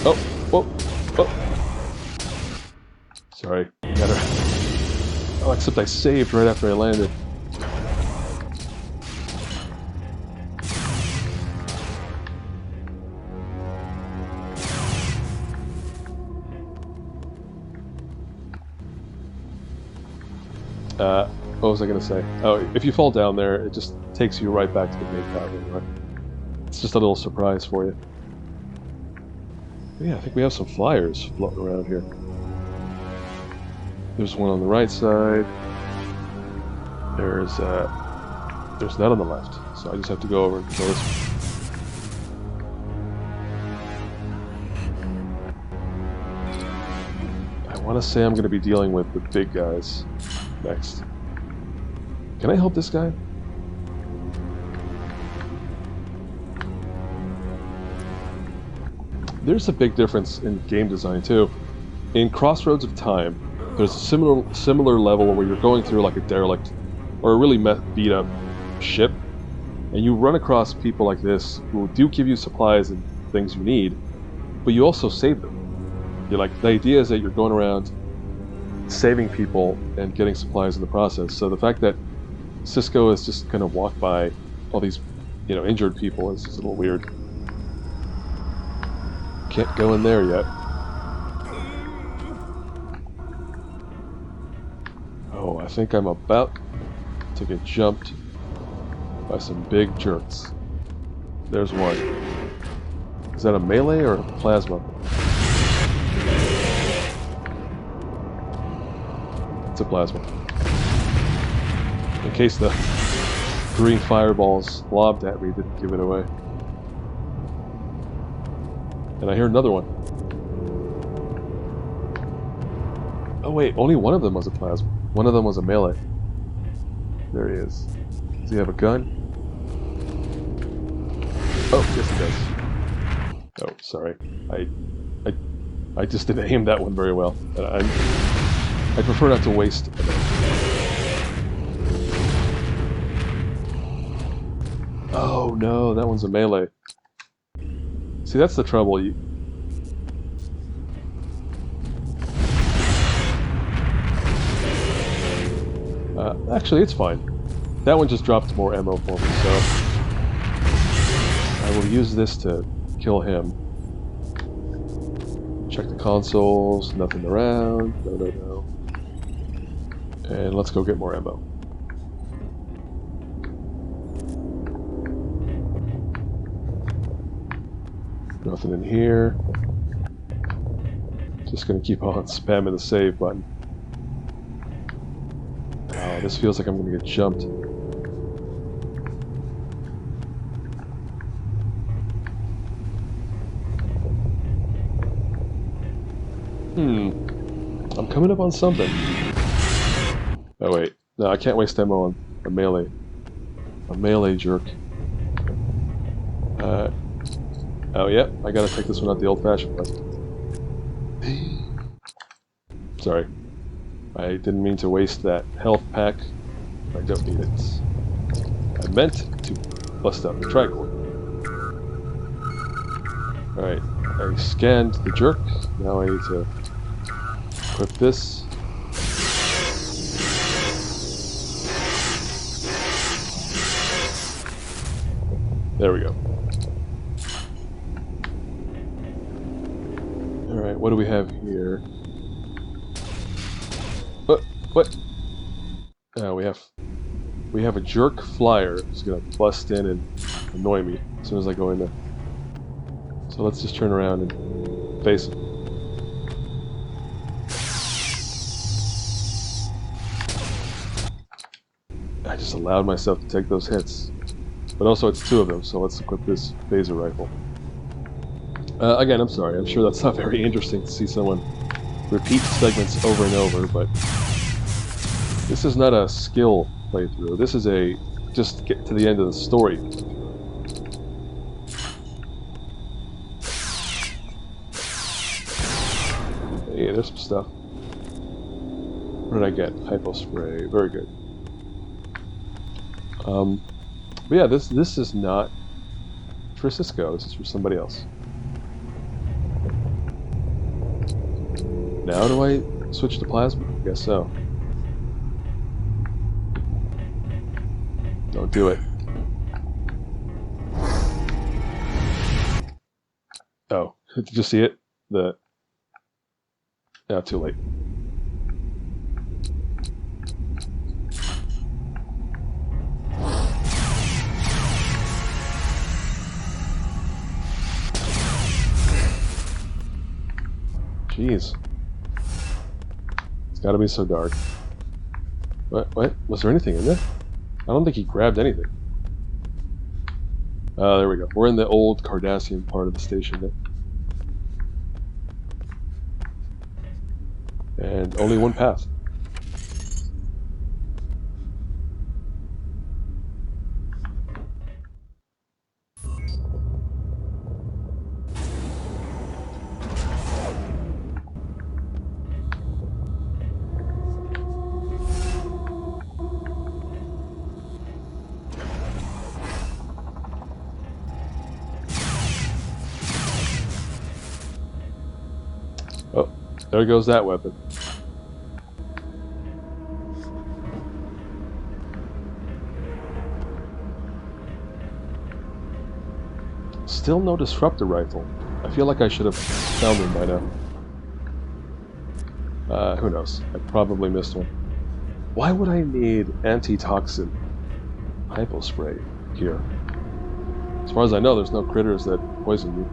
Oh! Whoa! Oh! Sorry. Gotta... Oh, except I saved right after I landed. What was I going to say? Oh, if you fall down there, it just takes you right back to the main platform, right? It's just a little surprise for you. But yeah, I think we have some flyers floating around here. There's one on the right side. There's none on the left, so I just have to go over and kill this one. I want to say I'm going to be dealing with the big guys next. Can I help this guy? There's a big difference in game design too. In Crossroads of Time, there's a similar level where you're going through like a derelict or a really beat up ship, and you run across people like this who do give you supplies and things you need, but you also save them. You're like, the idea is that you're going around saving people and getting supplies in the process. So the fact that Sisko is just kind of walked by all these, you know, injured people is just a little weird. Can't go in there yet. Oh, I think I'm about to get jumped by some big jerks. There's one. Is that a melee or a plasma? It's a plasma. In case the green fireballs lobbed at me didn't give it away. And I hear another one. Oh wait, only one of them was a plasma. One of them was a melee. There he is. Does he have a gun? Oh, yes he does. Oh, sorry. I just didn't aim that one very well. I prefer not to waste a minute. Oh no, that one's a melee. See, that's the trouble. Actually, it's fine. That one just dropped more ammo for me, so I will use this to kill him. Check the consoles, nothing around. No. And let's go get more ammo. Nothing in here. Just gonna keep on spamming the save button. Oh, this feels like I'm gonna get jumped. I'm coming up on something. Oh wait, no, I can't waste ammo on a melee. A melee jerk. Oh yeah, I gotta take this one out the old-fashioned way. Sorry. I didn't mean to waste that health pack. I don't need it. I meant to bust out the tricord. Alright, I scanned the jerk. Now I need to equip this. There we go. Alright, what do we have here? What? Oh, we have a jerk flyer who's gonna bust in and annoy me as soon as I go in there. So let's just turn around and face him. I just allowed myself to take those hits. But also it's two of them, so let's equip this phaser rifle. Again, I'm sorry, I'm sure that's not very interesting to see someone repeat segments over and over, but this is not a skill playthrough. This is a just get to the end of the story. Hey, there's some stuff. What did I get? Hypo spray. Very good. But yeah, this is not for Sisko. This is for somebody else. Now do I switch to plasma? I guess so. Don't do it. Oh, did you see it? No, too late. Jeez. It's gotta be so dark. What? Was there anything in there? I don't think he grabbed anything. There we go. We're in the old Cardassian part of the station now. And only one path. Oh, there goes that weapon. Still no disruptor rifle. I feel like I should have found one by now. Who knows? I probably missed one. Why would I need antitoxin hypo spray here? As far as I know, there's no critters that poison you.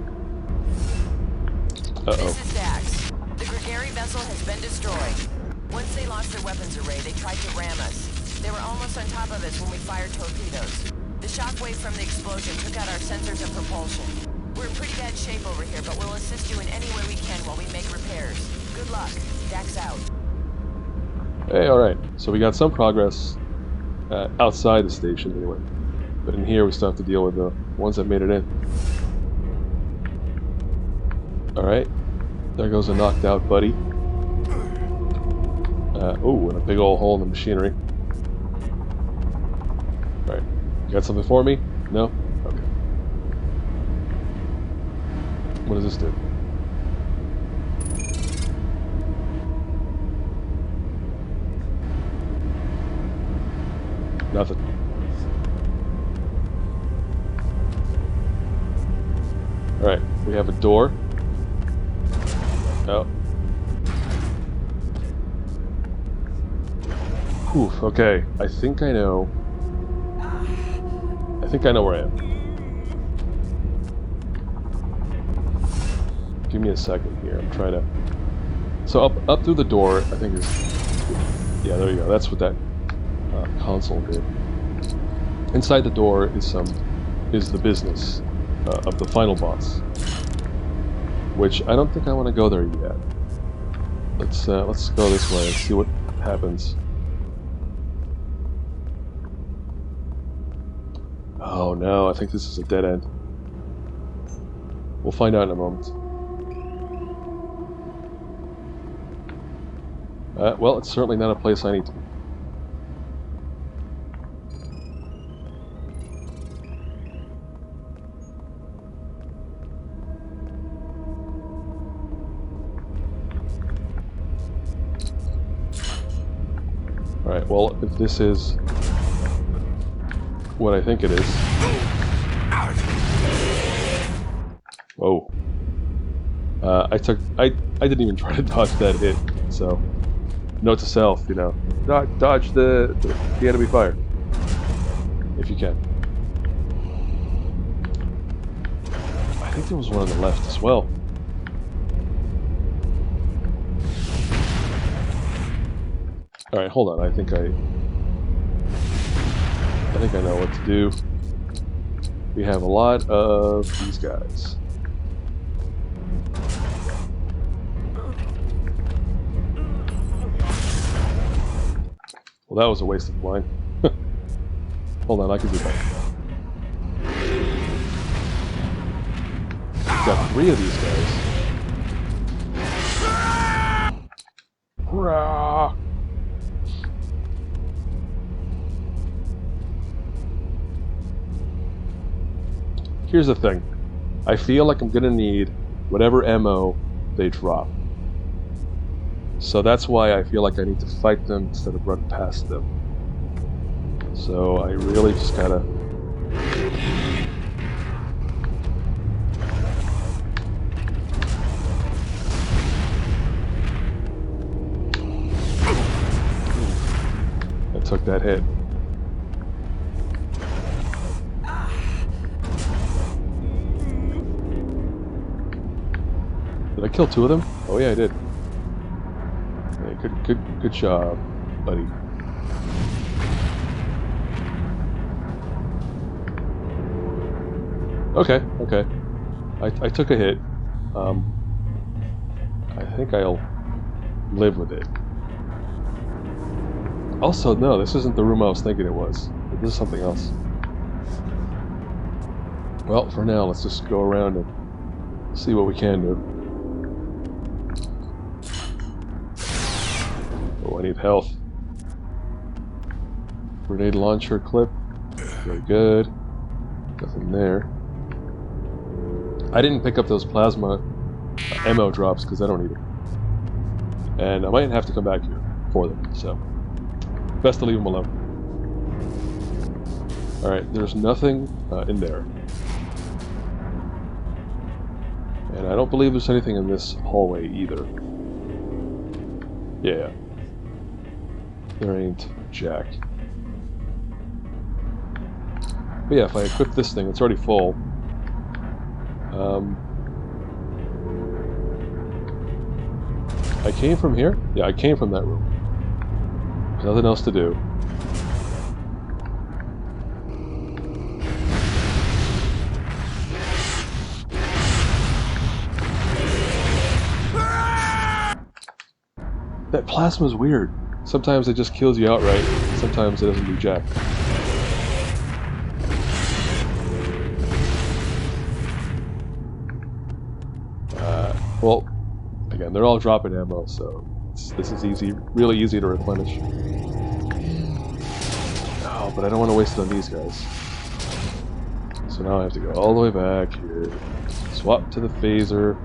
Uh-oh. This is Dax. The Grigari vessel has been destroyed. Once they lost their weapons array, they tried to ram us. They were almost on top of us when we fired torpedoes. The shockwave from the explosion took out our sensors and propulsion. We're in pretty bad shape over here, but we'll assist you in any way we can while we make repairs. Good luck. Dax out. Hey, alright. So we got some progress outside the station anyway. But in here we still have to deal with the ones that made it in. Alright. There goes a knocked out buddy. Oh, and a big old hole in the machinery. Alright. You got something for me? No? Okay. What does this do? Nothing. Alright, we have a door. Oh. Oof, okay. I think I know where I am. give me a second here. I'm trying to... So up through the door, I think is... Yeah, there you go. That's what that console did. Inside the door is the business of the final boss, which I don't think I want to go there yet. Let's go this way and see what happens. Oh no, I think this is a dead end. We'll find out in a moment. Well, it's certainly not a place I need to be. Alright, well, if this is what I think it is... Whoa. I didn't even try to dodge that hit, so... Note to self, you know, dodge the enemy fire, if you can. I think there was one on the left as well. Alright, hold on, I think I know what to do. We have a lot of these guys. Well, that was a waste of line. Hold on, I can do that. Got 3 of these guys. Hurrah! Here's the thing. I feel like I'm gonna need whatever ammo they drop. So that's why I feel like I need to fight them instead of run past them. So I really just gotta... I took that hit. Did I kill 2 of them? Oh yeah, I did. Good job, buddy. Okay. I took a hit. I think I'll live with it. Also, no, this isn't the room I was thinking it was. This is something else. Well, for now, let's just go around and see what we can do. Oh, I need health. Grenade launcher clip. Very good. Nothing there. I didn't pick up those plasma ammo drops because I don't need it. And I might have to come back here for them, so best to leave them alone. Alright, there's nothing in there. And I don't believe there's anything in this hallway either. Yeah. There ain't jack. But yeah, if I equip this thing, it's already full. I came from here? Yeah, I came from that room. There's nothing else to do. That plasma's weird. Sometimes it just kills you outright, sometimes it doesn't do jack. Well, again, they're all dropping ammo, so this is easy, really easy to replenish. Oh, but I don't want to waste it on these guys. So now I have to go all the way back here, swap to the phaser,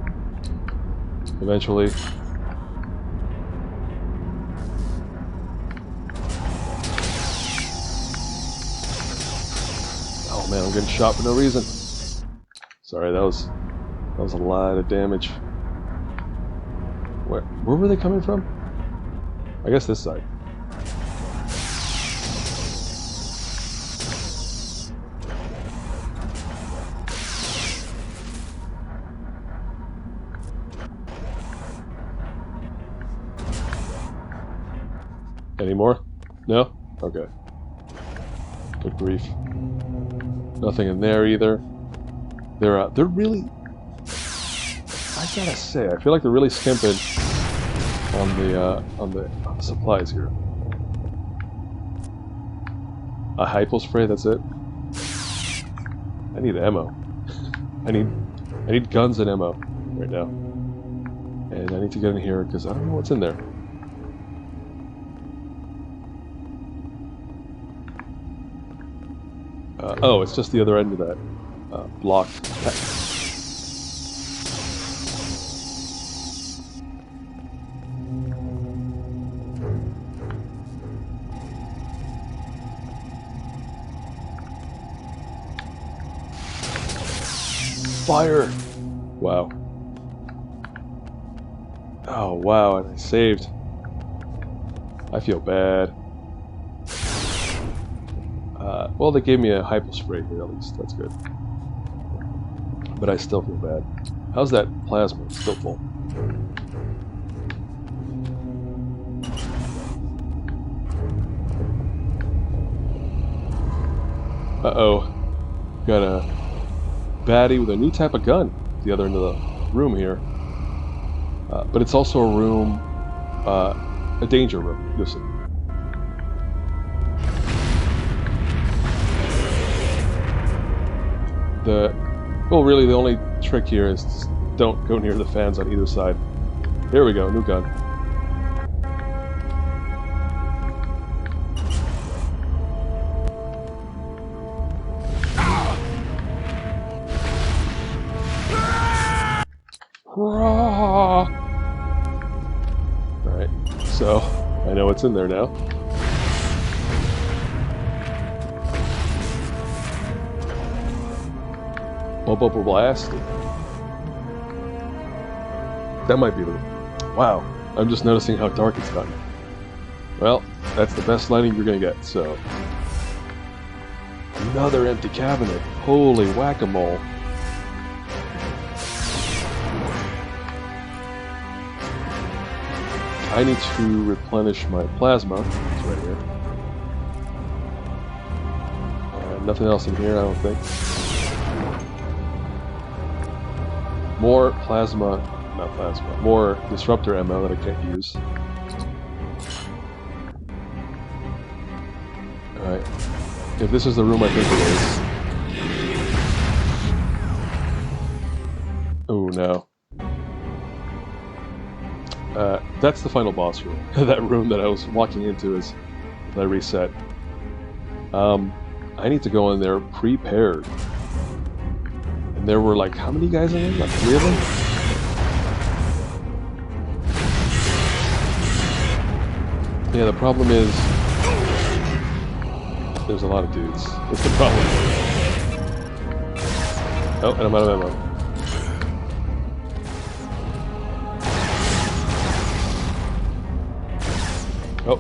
eventually. Oh man, I'm getting shot for no reason. Sorry, that was a lot of damage. Where were they coming from? I guess this side. Any more? No? Okay. Good grief. Nothing in there either. They're really... I gotta say, I feel like they're really skimping on the supplies here. A hypo spray, that's it. I need ammo. I need guns and ammo right now. And I need to get in here because I don't know what's in there. Oh, it's just the other end of that blocked. Fire! Wow. Oh, wow, and I saved. I feel bad. Well, they gave me a hypo spray here, at least. That's good. But I still feel bad. How's that plasma? It's still full. Uh-oh. Got a baddie with a new type of gun at the other end of the room here. But it's also a room, a danger room. You'll see. Well, really, the only trick here is just don't go near the fans on either side. Here we go, new gun. Alright, so I know what's in there now. Bubble blast. That might be the... Wow, I'm just noticing how dark it's gotten. Well, that's the best lighting you're gonna get, so... Another empty cabinet. Holy whack-a-mole. I need to replenish my plasma. It's right here. Nothing else in here, I don't think. More plasma, not plasma, more disruptor ammo that I can't use. Alright. If this is the room I think it is. Oh no. That's the final boss room. That room that I was walking into as I reset. I need to go in there prepared. And there were like, how many guys in there? Like 3 of them? Yeah, the problem is there's a lot of dudes. That's the problem. Oh, and I'm out of ammo. Oh.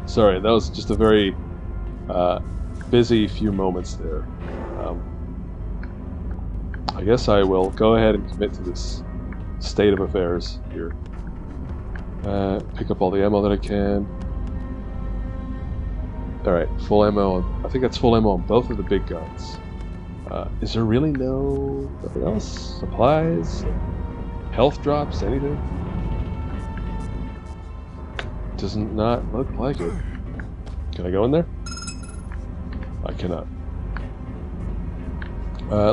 Sorry, that was just a very busy few moments there. I guess I will go ahead and commit to this state of affairs here. Pick up all the ammo that I can. Alright, full ammo. I think that's full ammo on both of the big guns. Is there really nothing else? Supplies? Health drops? Anything? Does not look like it. Can I go in there? I cannot.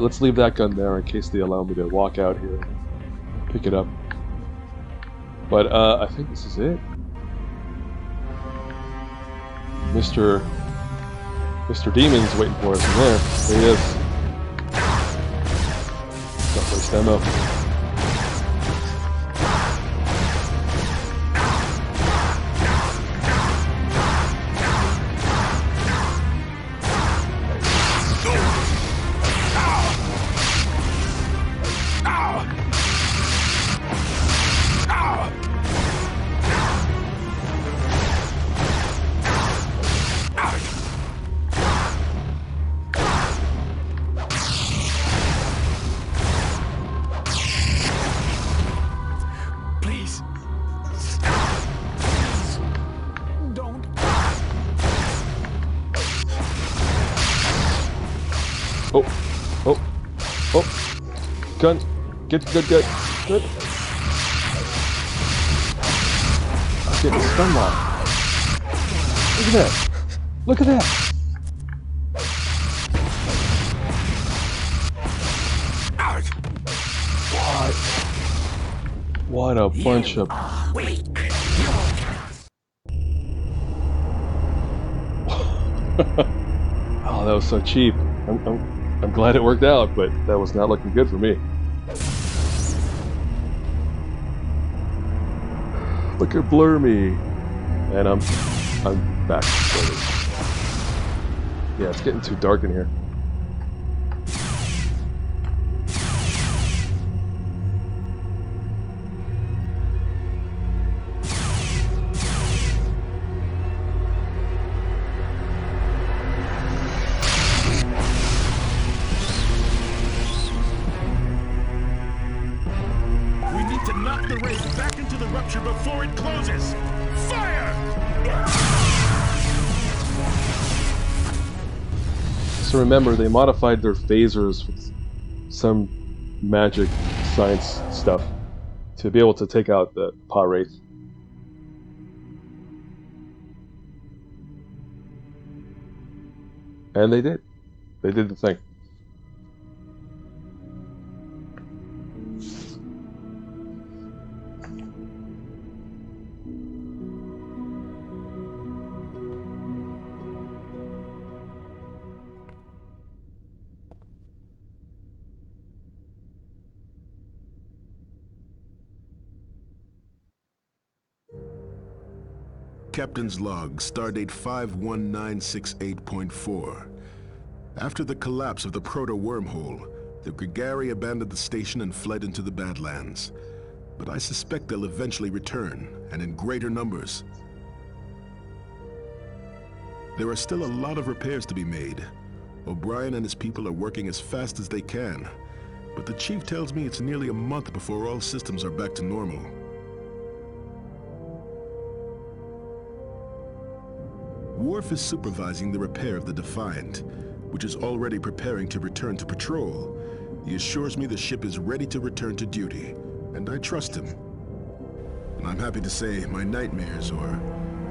Let's leave that gun there in case they allow me to walk out here. Pick it up. But I think this is it. Mr. Demon's waiting for us in there. There he is. Don't waste ammo. Oh, gun. Good. I'm getting stun locked. Look at that. What a bunch of... Oh, that was so cheap. I'm glad it worked out, but that was not looking good for me. Look at Blur me. And I'm back. Yeah, it's getting too dark in here. So remember, they modified their phasers with some magic science stuff to be able to take out the pah-wraith. And they did. They did the thing. Captain's log, stardate 51968.4. After the collapse of the proto-wormhole, the Grigari abandoned the station and fled into the Badlands. But I suspect they'll eventually return, and in greater numbers. There are still a lot of repairs to be made. O'Brien and his people are working as fast as they can, but the Chief tells me it's nearly a month before all systems are back to normal. Worf is supervising the repair of the Defiant, which is already preparing to return to patrol. He assures me the ship is ready to return to duty, and I trust him. And I'm happy to say my nightmares, or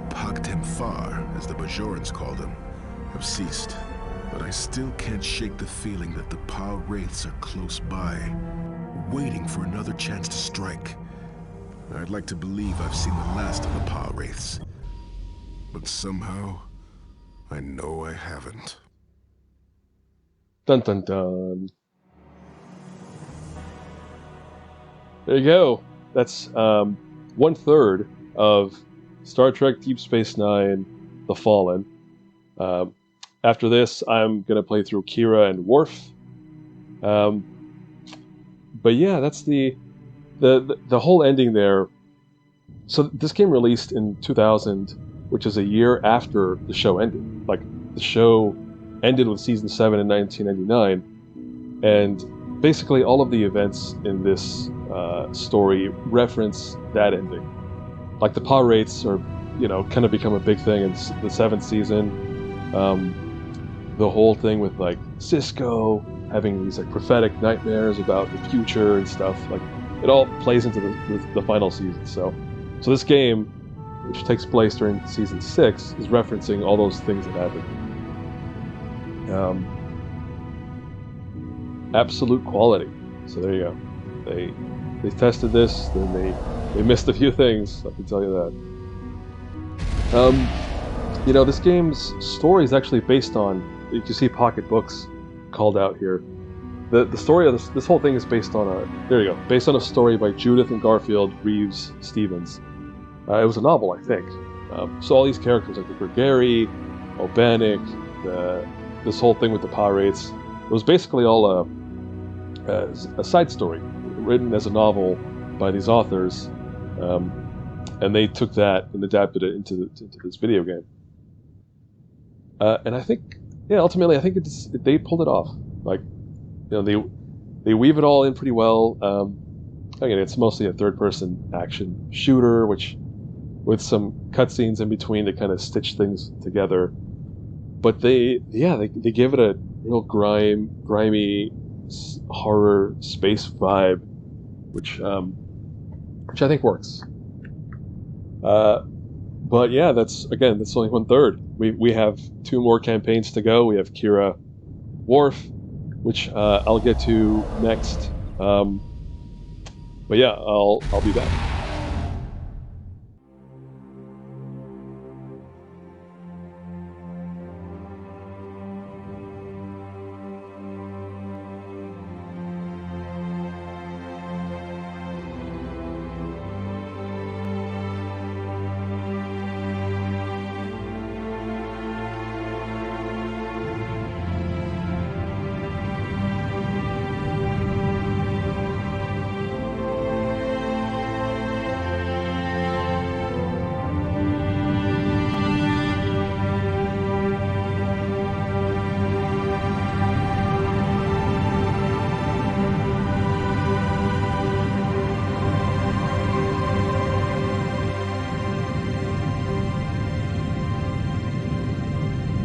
pah-temfar, as the Bajorans call them, have ceased. But I still can't shake the feeling that the pah-wraiths are close by, waiting for another chance to strike. I'd like to believe I've seen the last of the pah-wraiths. But somehow, I know I haven't. Dun dun dun. There you go. That's 1/3 of Star Trek Deep Space Nine: The Fallen. After this, I'm gonna play through Kira and Worf. But yeah, that's the whole ending there. So this game released in 2000, which is a year after the show ended. Like, the show ended with season 7 in 1999, and basically all of the events in this story reference that ending. Like, the pah-wraiths are, kind of become a big thing in the 7th season. The whole thing with, like, Sisko having these, like, prophetic nightmares about the future and stuff, like, it all plays into the final season. So this game, which takes place during season 6, is referencing all those things that happened. Absolute quality. So there you go. They tested this, then they missed a few things, I can tell you that. This game's story is actually based on, you can see pocket books called out here. The story of this whole thing is based on based on a story by Judith and Garfield Reeves Stevens. It was a novel, I think. So all these characters, like the Grigari, O'Bannock, this whole thing with the pah-wraiths, it was basically all a side story written as a novel by these authors, and they took that and adapted it into this video game. And I think, ultimately, I think they pulled it off. Like, they weave it all in pretty well. Again, it's mostly a third-person action shooter, with some cutscenes in between to kind of stitch things together. But they give it a real grimy horror space vibe, which I think works. But yeah, that's only 1/3. We have 2 more campaigns to go. We have Kira Worf, which I'll get to next. But yeah, I'll be back.